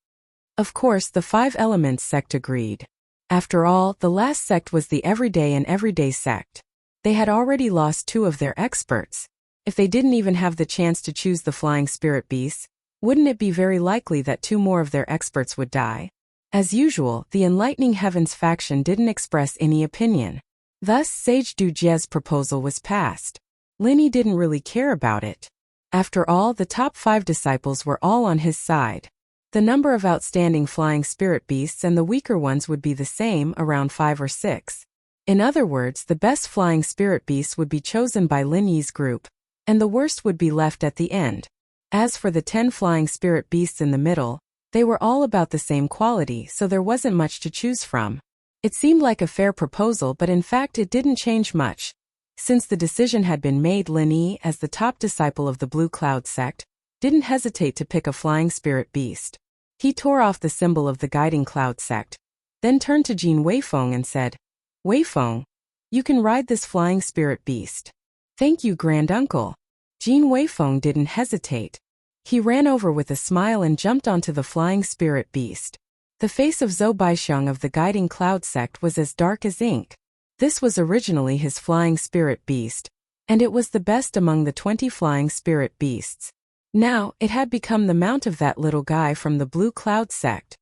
Of course, the 5 Elements sect agreed. After all, the last sect was the everyday sect. They had already lost 2 of their experts. If they didn't even have the chance to choose the flying spirit beasts, wouldn't it be very likely that 2 more of their experts would die? As usual, the Enlightening Heavens faction didn't express any opinion. Thus, Sage Dujie's proposal was passed. Linny didn't really care about it. After all, the top 5 disciples were all on his side. The number of outstanding flying spirit beasts and the weaker ones would be the same, around 5 or 6. In other words, the best flying spirit beasts would be chosen by Linny's group, and the worst would be left at the end. As for the 10 flying spirit beasts in the middle, they were all about the same quality, so there wasn't much to choose from. It seemed like a fair proposal, but in fact it didn't change much. Since the decision had been made, Linny, as the top disciple of the Blue Cloud sect, didn't hesitate to pick a flying spirit beast. He tore off the symbol of the Guiding Cloud sect, then turned to Jin Weifeng and said, Weifeng, you can ride this flying spirit beast. Thank you, Grand Uncle. Jin Weifeng didn't hesitate. He ran over with a smile and jumped onto the flying spirit beast. The face of Zhou Baixiang of the Guiding Cloud sect was as dark as ink. This was originally his flying spirit beast, and it was the best among the 20 flying spirit beasts. Now, it had become the mount of that little guy from the Blue Cloud sect.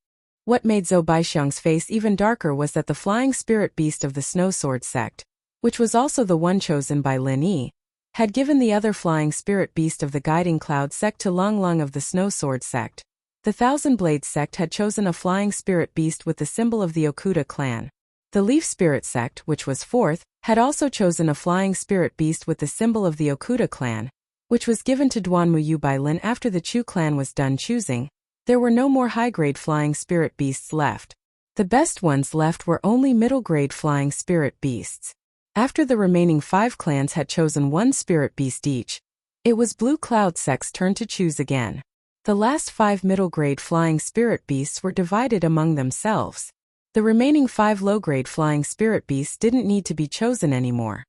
What made Zhou Baixiang's face even darker was that the flying spirit beast of the Snow Sword sect, which was also the one chosen by Lin Yi, had given the other flying spirit beast of the Guiding Cloud sect to Lung Lung of the Snow Sword sect. The Thousand Blade sect had chosen a flying spirit beast with the symbol of the Okuda clan. The Leaf Spirit sect, which was 4th, had also chosen a flying spirit beast with the symbol of the Okuda clan, which was given to Duan Muyu by Lin after the Chu clan was done choosing. There were no more high-grade flying spirit beasts left. The best ones left were only middle-grade flying spirit beasts. After the remaining 5 clans had chosen 1 spirit beast each, it was Blue Cloud sect's turn to choose again. The last 5 middle-grade flying spirit beasts were divided among themselves. The remaining 5 low-grade flying spirit beasts didn't need to be chosen anymore.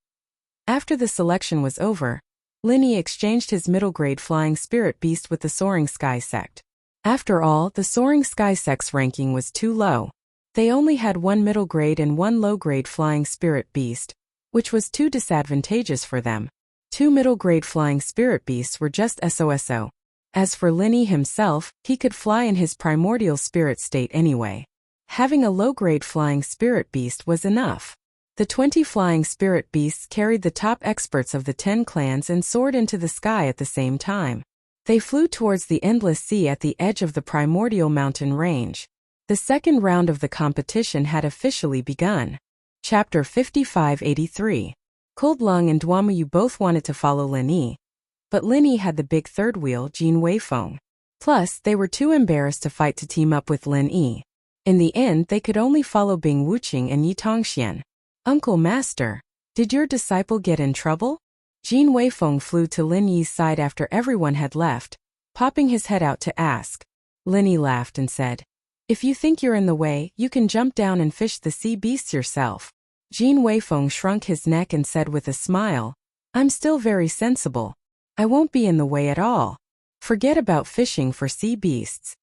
After the selection was over, Lin Yi exchanged his middle-grade flying spirit beast with the Soaring Sky sect. After all, the Soaring Sky sect's ranking was too low. They only had 1 middle-grade and 1 low-grade flying spirit beast, which was too disadvantageous for them. 2 middle-grade flying spirit beasts were just SOSO. As for Lin Yi himself, he could fly in his primordial spirit state anyway. Having a low-grade flying spirit beast was enough. The 20 flying spirit beasts carried the top experts of the 10 clans and soared into the sky at the same time. They flew towards the endless sea at the edge of the primordial mountain range. The second round of the competition had officially begun. Chapter 5583. Cold Lung and Duamuyu both wanted to follow Lin Yi, but Lin Yi had the big third wheel, Jin Weifeng. Plus, they were too embarrassed to fight to team up with Lin Yi. In the end, they could only follow Bing Wuqing and Yi Tongxian. Uncle Master, did your disciple get in trouble? Jin Weifeng flew to Lin Yi's side after everyone had left, popping his head out to ask. Lin Yi laughed and said, If you think you're in the way, you can jump down and fish the sea beasts yourself. Jin Weifeng shrunk his neck and said with a smile, I'm still very sensible. I won't be in the way at all. Forget about fishing for sea beasts.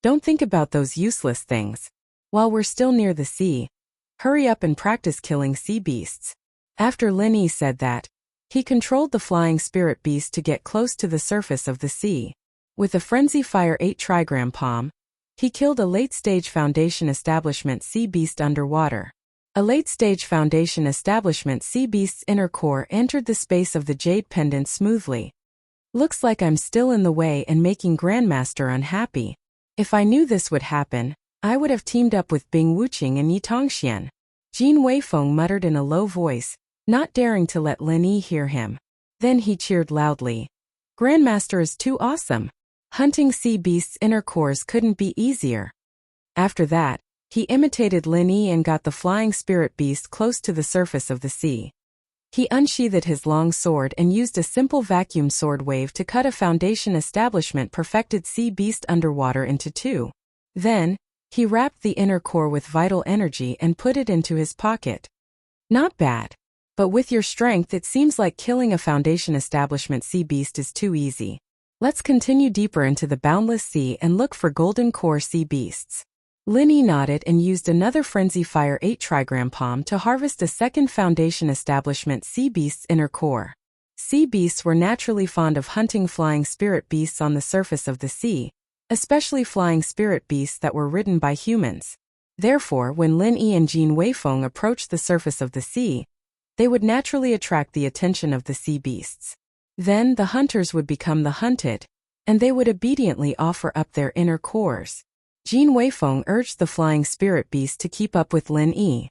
Don't think about those useless things. While we're still near the sea, hurry up and practice killing sea beasts. After Lin Yi said that, he controlled the flying spirit beast to get close to the surface of the sea. With a Frenzy Fire 8 trigram palm, he killed a late-stage Foundation Establishment sea beast underwater. A late-stage Foundation Establishment sea beast's inner core entered the space of the jade pendant smoothly. Looks like I'm still in the way and making Grandmaster unhappy. If I knew this would happen, I would have teamed up with Bing Wuqing and Yi Tongxian. Jin Weifeng muttered in a low voice, not daring to let Lin Yi hear him. Then he cheered loudly. Grandmaster is too awesome. Hunting sea beasts' inner cores couldn't be easier. After that, he imitated Lin Yi and got the flying spirit beast close to the surface of the sea. He unsheathed his long sword and used a simple vacuum sword wave to cut a Foundation Establishment perfected sea beast underwater into 2. Then, He wrapped the inner core with vital energy and put it into his pocket. Not bad. But with your strength it seems like killing a Foundation Establishment sea beast is too easy. Let's continue deeper into the boundless sea and look for golden core sea beasts. Lin Yi nodded and used another Frenzy Fire 8 trigram palm to harvest a second Foundation Establishment sea beast's inner core. Sea beasts were naturally fond of hunting flying spirit beasts on the surface of the sea, especially flying spirit beasts that were ridden by humans. Therefore, when Lin Yi and Jin Weifeng approached the surface of the sea, they would naturally attract the attention of the sea beasts. Then the hunters would become the hunted, and they would obediently offer up their inner cores. Jin Weifeng urged the flying spirit beast to keep up with Lin Yi.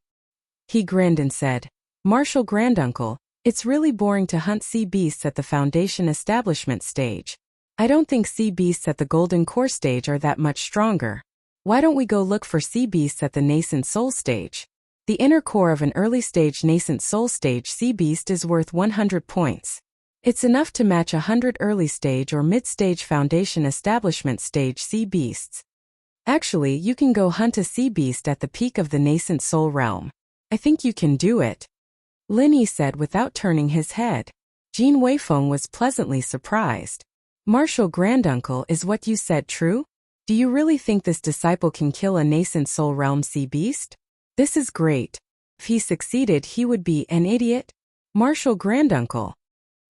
He grinned and said, "Martial Granduncle, it's really boring to hunt sea beasts at the Foundation Establishment stage. I don't think sea beasts at the Golden Core stage are that much stronger. Why don't we go look for sea beasts at the Nascent Soul stage? The inner core of an early stage Nascent Soul stage sea beast is worth 100 points. It's enough to match 100 early stage or mid-stage Foundation Establishment stage sea beasts. Actually, you can go hunt a sea beast at the peak of the Nascent Soul realm. I think you can do it," Lin Yi said without turning his head. Jin Weifeng was pleasantly surprised. "Martial Granduncle, is what you said true? Do you really think this disciple can kill a Nascent Soul realm sea beast? This is great. If he succeeded, he would be an idiot. Martial Granduncle."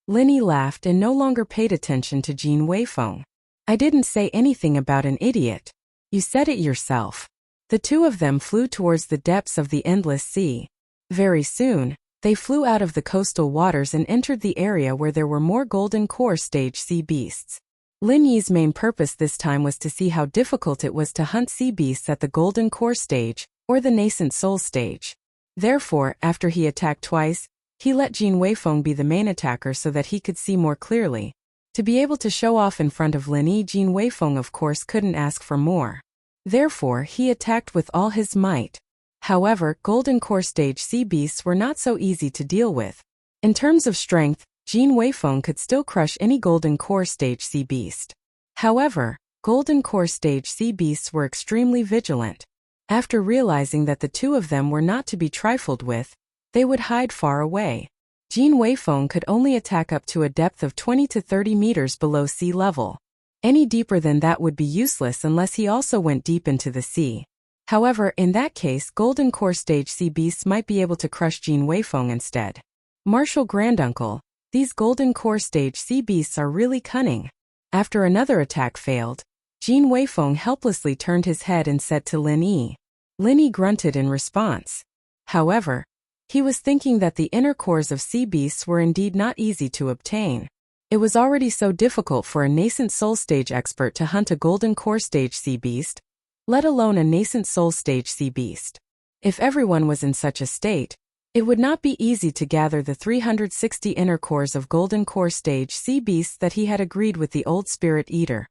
Lin Yi laughed and no longer paid attention to Jin Weifeng. "I didn't say anything about an idiot. You said it yourself." The two of them flew towards the depths of the endless sea. Very soon, they flew out of the coastal waters and entered the area where there were more Golden Core stage sea beasts. Lin Yi's main purpose this time was to see how difficult it was to hunt sea beasts at the Golden Core stage, or the Nascent Soul stage. Therefore, after he attacked twice, he let Jin Weifeng be the main attacker so that he could see more clearly. To be able to show off in front of Lin Yi, Jin Weifeng of course couldn't ask for more. Therefore, he attacked with all his might. However, Golden Core stage sea beasts were not so easy to deal with. In terms of strength, Jin Weifeng could still crush any Golden Core stage sea beast. However, Golden Core stage sea beasts were extremely vigilant. After realizing that the two of them were not to be trifled with, they would hide far away. Jin Weifeng could only attack up to a depth of 20 to 30 meters below sea level. Any deeper than that would be useless unless he also went deep into the sea. However, in that case, Golden Core stage sea beasts might be able to crush Jin Weifeng instead. "Martial Granduncle, these Golden Core stage sea beasts are really cunning." After another attack failed, Jin Weifeng helplessly turned his head and said to Lin Yi. Lin Yi grunted in response. However, he was thinking that the inner cores of sea beasts were indeed not easy to obtain. It was already so difficult for a Nascent Soul stage expert to hunt a Golden Core stage sea beast, let alone a Nascent Soul stage sea beast. If everyone was in such a state, it would not be easy to gather the 360 inner cores of Golden Core stage sea beasts that he had agreed with the old Spirit Eater.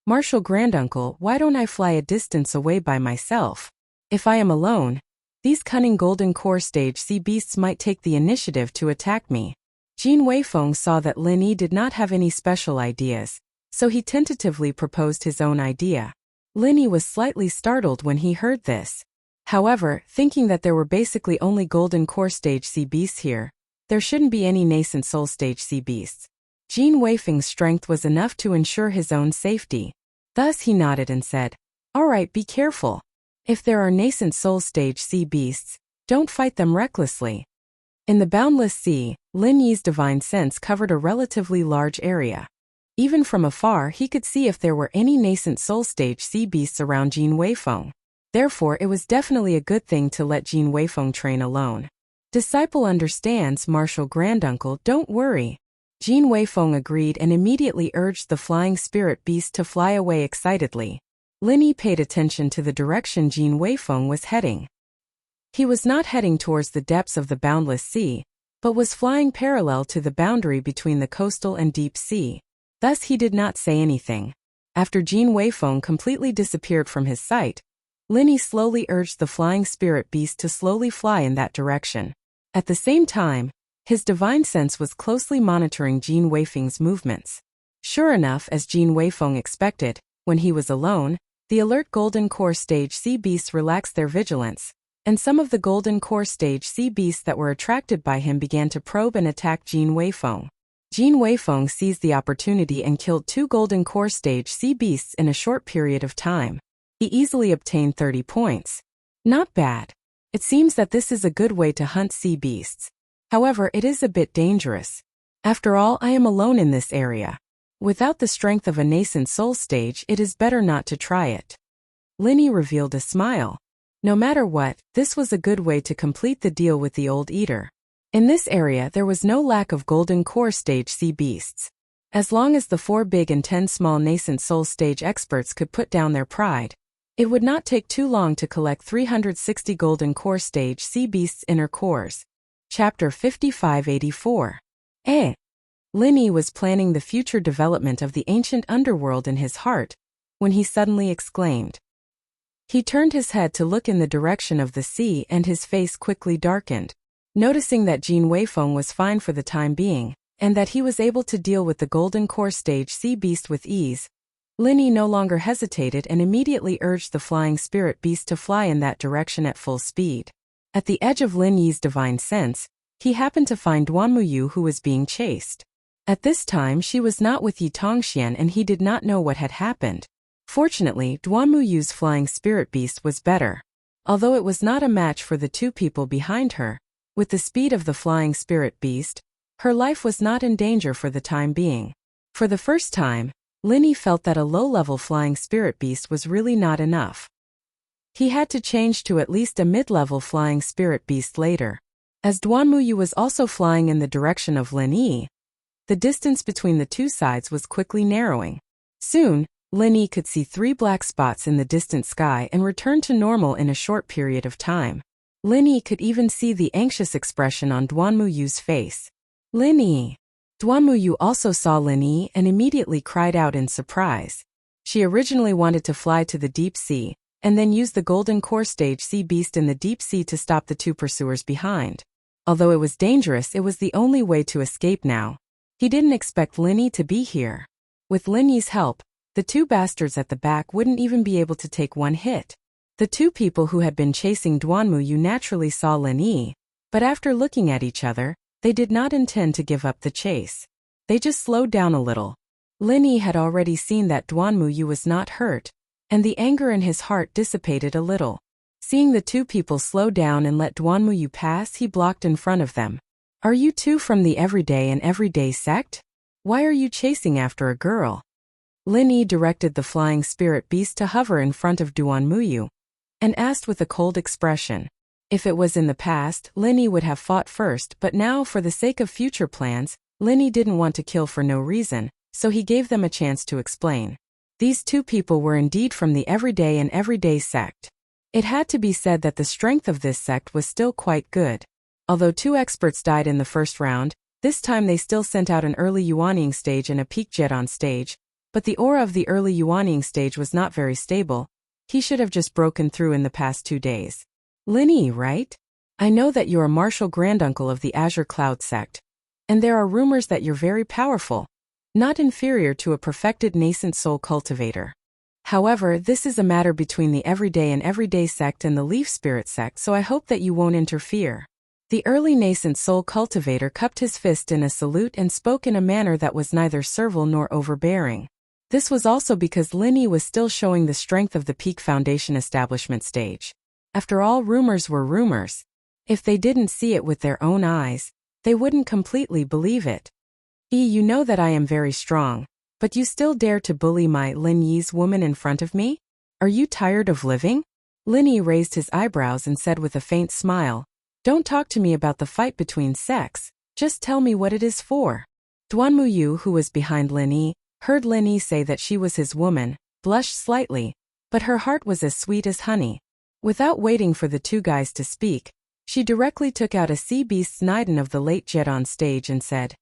"Martial Granduncle, why don't I fly a distance away by myself? If I am alone, these cunning Golden Core stage sea beasts might take the initiative to attack me." Jin Weifeng saw that Lin Yi did not have any special ideas, so he tentatively proposed his own idea. Lin Yi was slightly startled when he heard this. However, thinking that there were basically only Golden Core stage sea beasts here, there shouldn't be any Nascent Soul stage sea beasts. Jin Weifeng's strength was enough to ensure his own safety. Thus he nodded and said, "Alright, be careful. If there are Nascent Soul stage sea beasts, don't fight them recklessly." In the boundless sea, Lin Yi's divine sense covered a relatively large area. Even from afar he could see if there were any Nascent Soul stage sea beasts around Jin Weifeng. Therefore it was definitely a good thing to let Jin Weifeng train alone. "Disciple understands, Martial Granduncle, don't worry." Jin Weifeng agreed and immediately urged the flying spirit beast to fly away excitedly. Lin Yi paid attention to the direction Jin Weifeng was heading. He was not heading towards the depths of the boundless sea, but was flying parallel to the boundary between the coastal and deep sea. Thus he did not say anything. After Jin Weifeng completely disappeared from his sight, Lin Yi slowly urged the flying spirit beast to slowly fly in that direction. At the same time, his divine sense was closely monitoring Jin Weifeng's movements. Sure enough, as Jin Weifeng expected, when he was alone, The alert Golden Core Stage Sea Beasts relaxed their vigilance, and some of the Golden Core Stage Sea Beasts that were attracted by him began to probe and attack Jin Weifeng. Jin Weifeng seized the opportunity and killed 2 Golden Core Stage Sea Beasts in a short period of time. He easily obtained 30 points. Not bad. It seems that this is a good way to hunt sea beasts. However, it is a bit dangerous. After all, I am alone in this area. Without the strength of a nascent soul stage, it is better not to try it. Linny revealed a smile. No matter what, this was a good way to complete the deal with the old eater. In this area, there was no lack of Golden Core Stage sea beasts. As long as the 4 big and 10 small nascent soul stage experts could put down their pride, it would not take too long to collect 360 Golden Core Stage sea beasts' inner cores. Chapter 5584. Linny was planning the future development of the ancient underworld in his heart, when he suddenly exclaimed. He turned his head to look in the direction of the sea and his face quickly darkened. Noticing that Jin Weifeng was fine for the time being, and that he was able to deal with the Golden Core Stage sea beast with ease, Linny no longer hesitated and immediately urged the flying spirit beast to fly in that direction at full speed. At the edge of Lin Yi's divine sense, he happened to find Duanmuyu, who was being chased. At this time she was not with Yi Tongxian and he did not know what had happened. Fortunately, Duanmuyu's flying spirit beast was better. Although it was not a match for the 2 people behind her, with the speed of the flying spirit beast, her life was not in danger for the time being. For the first time, Linny felt that a low-level flying spirit beast was really not enough. He had to change to at least a mid-level flying spirit beast later. As Duanmuyu was also flying in the direction of Lin Yi, the distance between the 2 sides was quickly narrowing. Soon, Lin Yi could see 3 black spots in the distant sky and return to normal in a short period of time. Lin Yi could even see the anxious expression on Duanmuyu's face. Lin Yi. Duanmuyu also saw Lin Yi and immediately cried out in surprise. She originally wanted to fly to the deep sea, and then use the Golden Core Stage sea beast in the deep sea to stop the 2 pursuers behind. Although it was dangerous, it was the only way to escape now. He didn't expect Lin Yi to be here. With Lin Yi's help, the 2 bastards at the back wouldn't even be able to take 1 hit. The 2 people who had been chasing Duanmuyu naturally saw Lin Yi, but after looking at each other, they did not intend to give up the chase. They just slowed down a little. Lin Yi had already seen that Duanmuyu was not hurt, and the anger in his heart dissipated a little. Seeing the 2 people slow down and let Duanmuyu pass, he blocked in front of them. Are you 2 from the Everyday and Everyday sect? Why are you chasing after a girl? Lin Yi directed the flying spirit beast to hover in front of Duanmuyu, and asked with a cold expression. If it was in the past, Lin Yi would have fought first, but now for the sake of future plans, Lin Yi didn't want to kill for no reason, so he gave them a chance to explain. These 2 people were indeed from the Everyday and Everyday sect. It had to be said that the strength of this sect was still quite good. Although 2 experts died in the first round, this time they still sent out an early Yuanying stage and a peak Jedon stage, but the aura of the early Yuanying stage was not very stable. He should have just broken through in the past 2 days. Lin Yi, right? I know that you're a martial granduncle of the Azure Cloud sect, and there are rumors that you're very powerful, not inferior to a perfected nascent soul cultivator. However, this is a matter between the Everyday and Everyday sect and the Leaf Spirit sect, so I hope that you won't interfere. The early nascent soul cultivator cupped his fist in a salute and spoke in a manner that was neither servile nor overbearing. This was also because Lin Yi was still showing the strength of the peak foundation establishment stage. After all, rumors were rumors. If they didn't see it with their own eyes, they wouldn't completely believe it. You know that I am very strong, but you still dare to bully my Lin Yi's woman in front of me? Are you tired of living? Lin Yi raised his eyebrows and said with a faint smile, Don't talk to me about the fight between sects, just tell me what it is for. Duanmuyu, who was behind Lin Yi, heard Lin Yi say that she was his woman, blushed slightly, but her heart was as sweet as honey. Without waiting for the 2 guys to speak, she directly took out a sea beast's Niden of the late Jedon stage and said,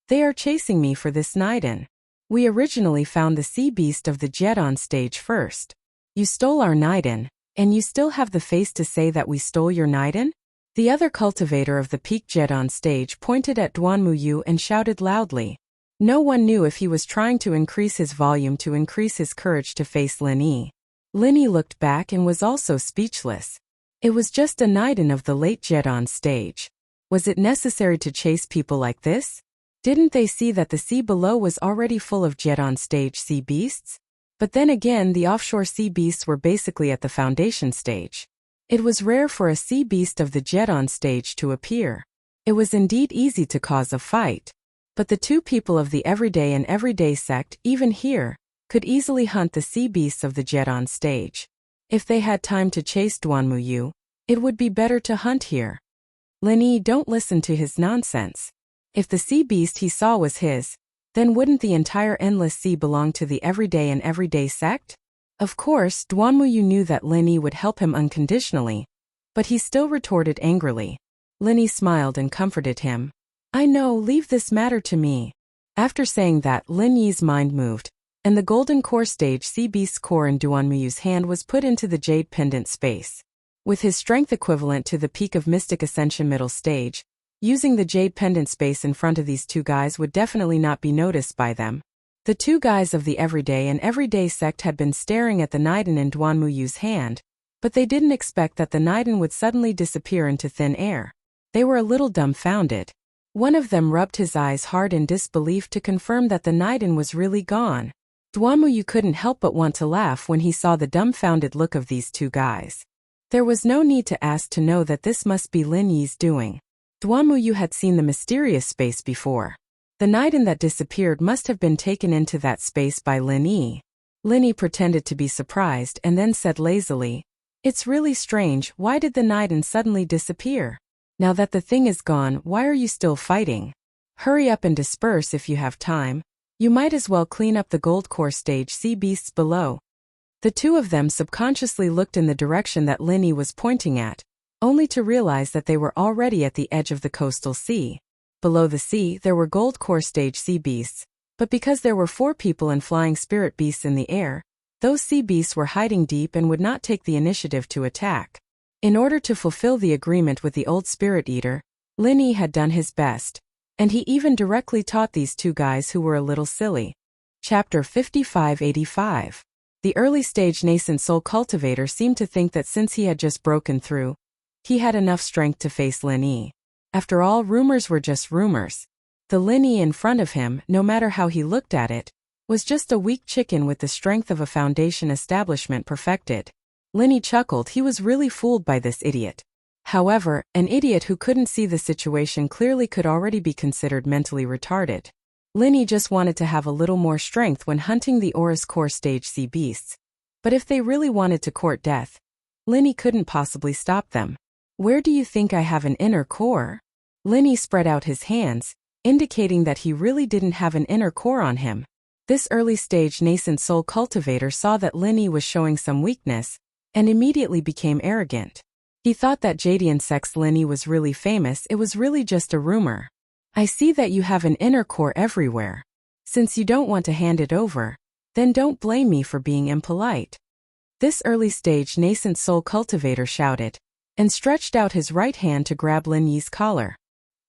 They are chasing me for this Niden. We originally found the sea beast of the Jedon stage first. You stole our Niden, and you still have the face to say that we stole your Niden? The other cultivator of the peak Jedon stage pointed at Duanmuyu and shouted loudly. No one knew if he was trying to increase his volume to increase his courage to face Lin Yi. Linny looked back and was also speechless. It was just a Niden of the late Jet on stage. Was it necessary to chase people like this? Didn't they see that the sea below was already full of Jet on stage sea beasts? But then again, the offshore sea beasts were basically at the foundation stage. It was rare for a sea beast of the Jet on stage to appear. It was indeed easy to cause a fight. But the two people of the everyday and everyday sect, even here, could easily hunt the sea beasts of the Jet on stage. If they had time to chase Duanmuyu, it would be better to hunt here. Linny, don't listen to his nonsense. If the sea beast he saw was his, then wouldn't the entire endless sea belong to the everyday and everyday sect? Of course, Duanmuyu knew that Linny would help him unconditionally, but he still retorted angrily. Linny smiled and comforted him. I know, leave this matter to me. After saying that, Lin Yi's mind moved, and the golden core stage sea beast's core in Duanmuyu's hand was put into the jade pendant space. With his strength equivalent to the peak of Mystic Ascension middle stage, using the jade pendant space in front of these two guys would definitely not be noticed by them. The two guys of the everyday and everyday sect had been staring at the Niden in Duanmuyu's hand, but they didn't expect that the Niden would suddenly disappear into thin air. They were a little dumbfounded. One of them rubbed his eyes hard in disbelief to confirm that the Niden was really gone. Duanmuyu couldn't help but want to laugh when he saw the dumbfounded look of these two guys. There was no need to ask to know that this must be Lin Yi's doing. Duanmuyu had seen the mysterious space before. The Niden that disappeared must have been taken into that space by Lin Yi. Lin Yi pretended to be surprised and then said lazily, "It's really strange, why did the Niden suddenly disappear? Now that the thing is gone, why are you still fighting? Hurry up and disperse if you have time. You might as well clean up the gold core stage sea beasts below." The two of them subconsciously looked in the direction that Lin Yi was pointing at, only to realize that they were already at the edge of the coastal sea. Below the sea, there were gold core stage sea beasts, but because there were 4 people and flying spirit beasts in the air, those sea beasts were hiding deep and would not take the initiative to attack. In order to fulfill the agreement with the old spirit eater, Lin Yi had done his best, and he even directly taught these two guys who were a little silly. Chapter 5585. The early stage nascent soul cultivator seemed to think that since he had just broken through, he had enough strength to face Lin Yi. After all, rumors were just rumors. The Lin Yi in front of him, no matter how he looked at it, was just a weak chicken with the strength of a foundation establishment perfected. Lin Yi chuckled. He was really fooled by this idiot. However, an idiot who couldn't see the situation clearly could already be considered mentally retarded. Lin Yi just wanted to have a little more strength when hunting the Aura's core stage sea beasts. But if they really wanted to court death, Lin Yi couldn't possibly stop them. Where do you think I have an inner core? Lin Yi spread out his hands, indicating that he really didn't have an inner core on him. This early stage nascent soul cultivator saw that Lin Yi was showing some weakness, and immediately became arrogant. He thought that Jadian Sect's Lin Yi was really famous. It was really just a rumor. I see that you have an inner core everywhere. Since you don't want to hand it over, then don't blame me for being impolite. This early stage nascent soul cultivator shouted, and stretched out his right hand to grab Lin Yi's collar.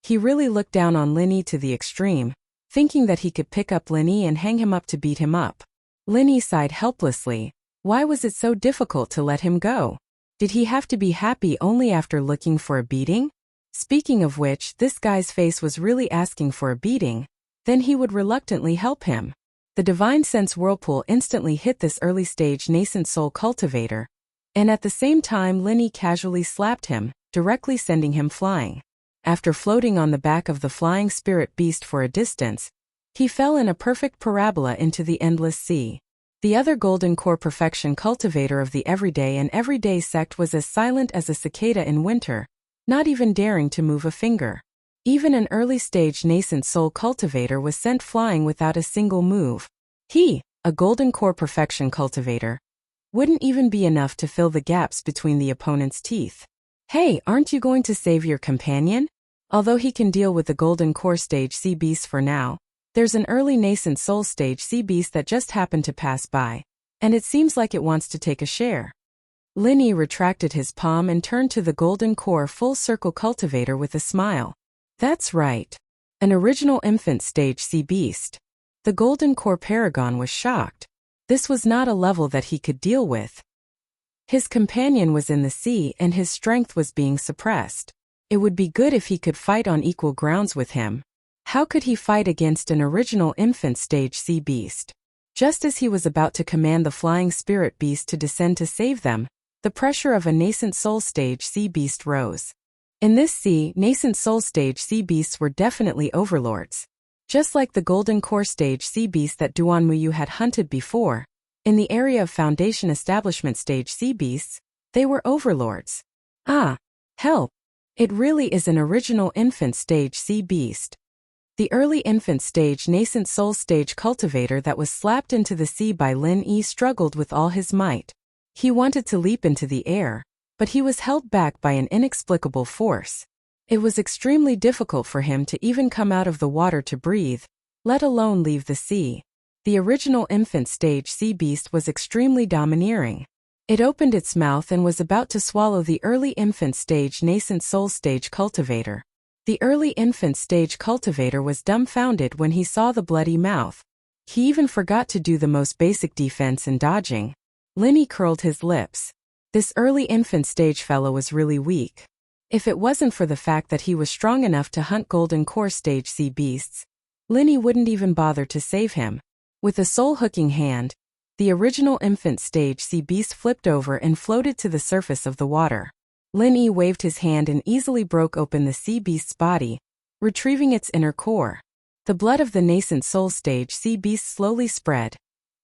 He really looked down on Lin Yi to the extreme, thinking that he could pick up Lin Yi and hang him up to beat him up. Lin Yi sighed helplessly. Why was it so difficult to let him go? Did he have to be happy only after looking for a beating? Speaking of which, this guy's face was really asking for a beating, then he would reluctantly help him. The divine sense whirlpool instantly hit this early stage nascent soul cultivator, and at the same time Lin Yi casually slapped him, directly sending him flying. After floating on the back of the flying spirit beast for a distance, he fell in a perfect parabola into the endless sea. The other golden core perfection cultivator of the everyday and everyday sect was as silent as a cicada in winter, not even daring to move a finger. Even an early stage nascent soul cultivator was sent flying without a single move. He, a golden core perfection cultivator, wouldn't even be enough to fill the gaps between the opponent's teeth. Hey, aren't you going to save your companion? Although he can deal with the golden core stage sea beast for now, there's an early nascent soul stage sea beast that just happened to pass by, and it seems like it wants to take a share. Lin Yi retracted his palm and turned to the golden core full circle cultivator with a smile. That's right. An original infant stage sea beast. The golden core paragon was shocked. This was not a level that he could deal with. His companion was in the sea and his strength was being suppressed. It would be good if he could fight on equal grounds with him. How could he fight against an original infant stage sea beast? Just as he was about to command the flying spirit beast to descend to save them, the pressure of a nascent soul stage sea beast rose. In this sea, nascent soul stage sea beasts were definitely overlords. Just like the golden core stage sea beast that Duan Muyu had hunted before, in the area of foundation establishment stage sea beasts, they were overlords. Ah, help! It really is an original infant stage sea beast. The early infant stage nascent soul stage cultivator that was slapped into the sea by Lin Yi struggled with all his might. He wanted to leap into the air, but he was held back by an inexplicable force. It was extremely difficult for him to even come out of the water to breathe, let alone leave the sea. The original infant stage sea beast was extremely domineering. It opened its mouth and was about to swallow the early infant stage nascent soul stage cultivator. The early infant stage cultivator was dumbfounded when he saw the bloody mouth. He even forgot to do the most basic defense and dodging. Lin Yi curled his lips. This early infant stage fellow was really weak. If it wasn't for the fact that he was strong enough to hunt golden core stage sea beasts, Lin Yi wouldn't even bother to save him. With a soul-hooking hand, the original infant stage sea beast flipped over and floated to the surface of the water. Lin Yi waved his hand and easily broke open the sea beast's body, retrieving its inner core. The blood of the nascent soul stage sea beast slowly spread,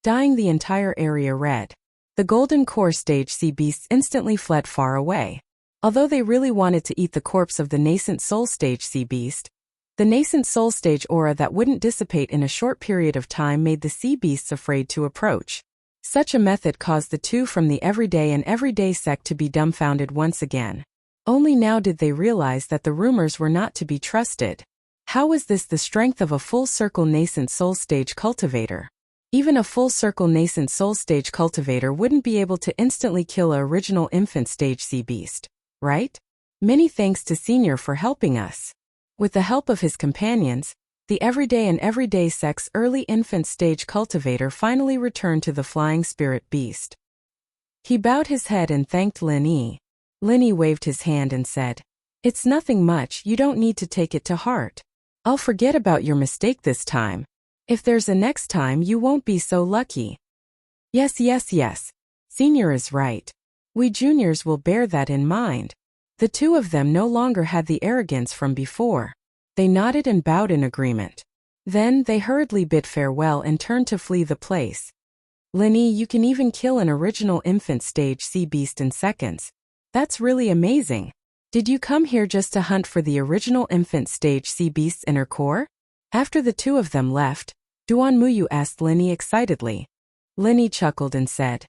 dyeing the entire area red. The golden core stage sea beasts instantly fled far away. Although they really wanted to eat the corpse of the nascent soul stage sea beast, the nascent soul stage aura that wouldn't dissipate in a short period of time made the sea beasts afraid to approach. Such a method caused the two from the everyday and everyday sect to be dumbfounded once again. Only now did they realize that the rumors were not to be trusted. How was this the strength of a full-circle nascent soul stage cultivator? Even a full-circle nascent soul stage cultivator wouldn't be able to instantly kill a original infant stage sea beast, right? Many thanks to Senior for helping us. With the help of his companions, the everyday and everyday sect's early infant stage cultivator finally returned to the flying spirit beast. He bowed his head and thanked Lin Yi. Lin Yi waved his hand and said, "It's nothing much, you don't need to take it to heart. I'll forget about your mistake this time. If there's a next time you won't be so lucky." Yes. Senior is right. We juniors will bear that in mind. The two of them no longer had the arrogance from before. They nodded and bowed in agreement. Then they hurriedly bid farewell and turned to flee the place. Lin Yi, you can even kill an original infant stage sea beast in seconds. That's really amazing. Did you come here just to hunt for the original infant stage sea beast's inner core? After the two of them left, Duan Muyu asked Lin Yi excitedly. Lin Yi chuckled and said,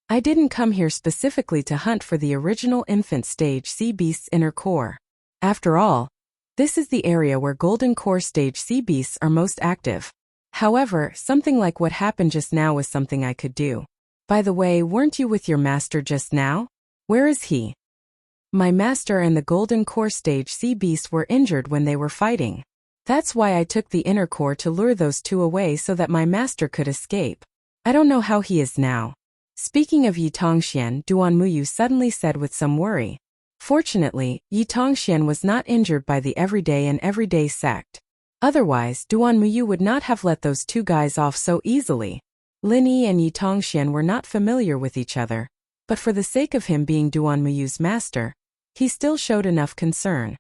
"I didn't come here specifically to hunt for the original infant stage sea beast's inner core. After all, this is the area where golden core stage sea beasts are most active. However, something like what happened just now was something I could do. By the way, weren't you with your master just now? Where is he?" "My master and the golden core stage sea beasts were injured when they were fighting. That's why I took the inner core to lure those two away so that my master could escape. I don't know how he is now." Speaking of Yi Tongxian, Duan Muyu suddenly said with some worry. Fortunately, Yi Tongxian was not injured by the everyday and everyday sect. Otherwise, Duan Muyu would not have let those two guys off so easily. Lin Yi and Yi Tongxian were not familiar with each other, but for the sake of him being Duan Muyu's master, he still showed enough concern.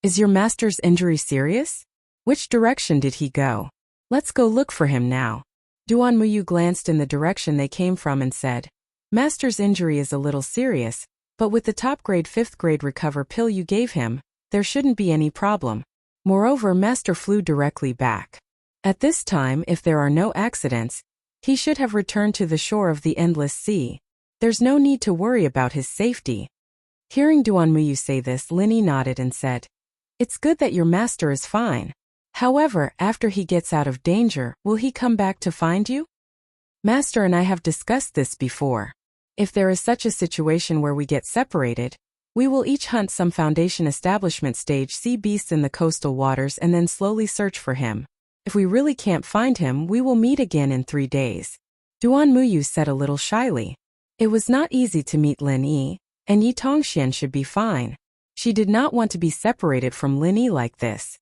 "Is your master's injury serious? Which direction did he go? Let's go look for him now." Duan Muyu glanced in the direction they came from and said, "Master's injury is a little serious, but with the top-grade 5th-grade recover pill you gave him, there shouldn't be any problem. Moreover, Master flew directly back. At this time, if there are no accidents, he should have returned to the shore of the endless sea. There's no need to worry about his safety." Hearing Duan Muyu say this, Lin Yi nodded and said, "It's good that your master is fine. However, after he gets out of danger, will he come back to find you?" "Master and I have discussed this before. If there is such a situation where we get separated, we will each hunt some foundation establishment stage sea beasts in the coastal waters and then slowly search for him. If we really can't find him, we will meet again in 3 days." Duan Muyu said a little shyly. It was not easy to meet Lin Yi, and Yi Tongxian should be fine. She did not want to be separated from Lin Yi like this.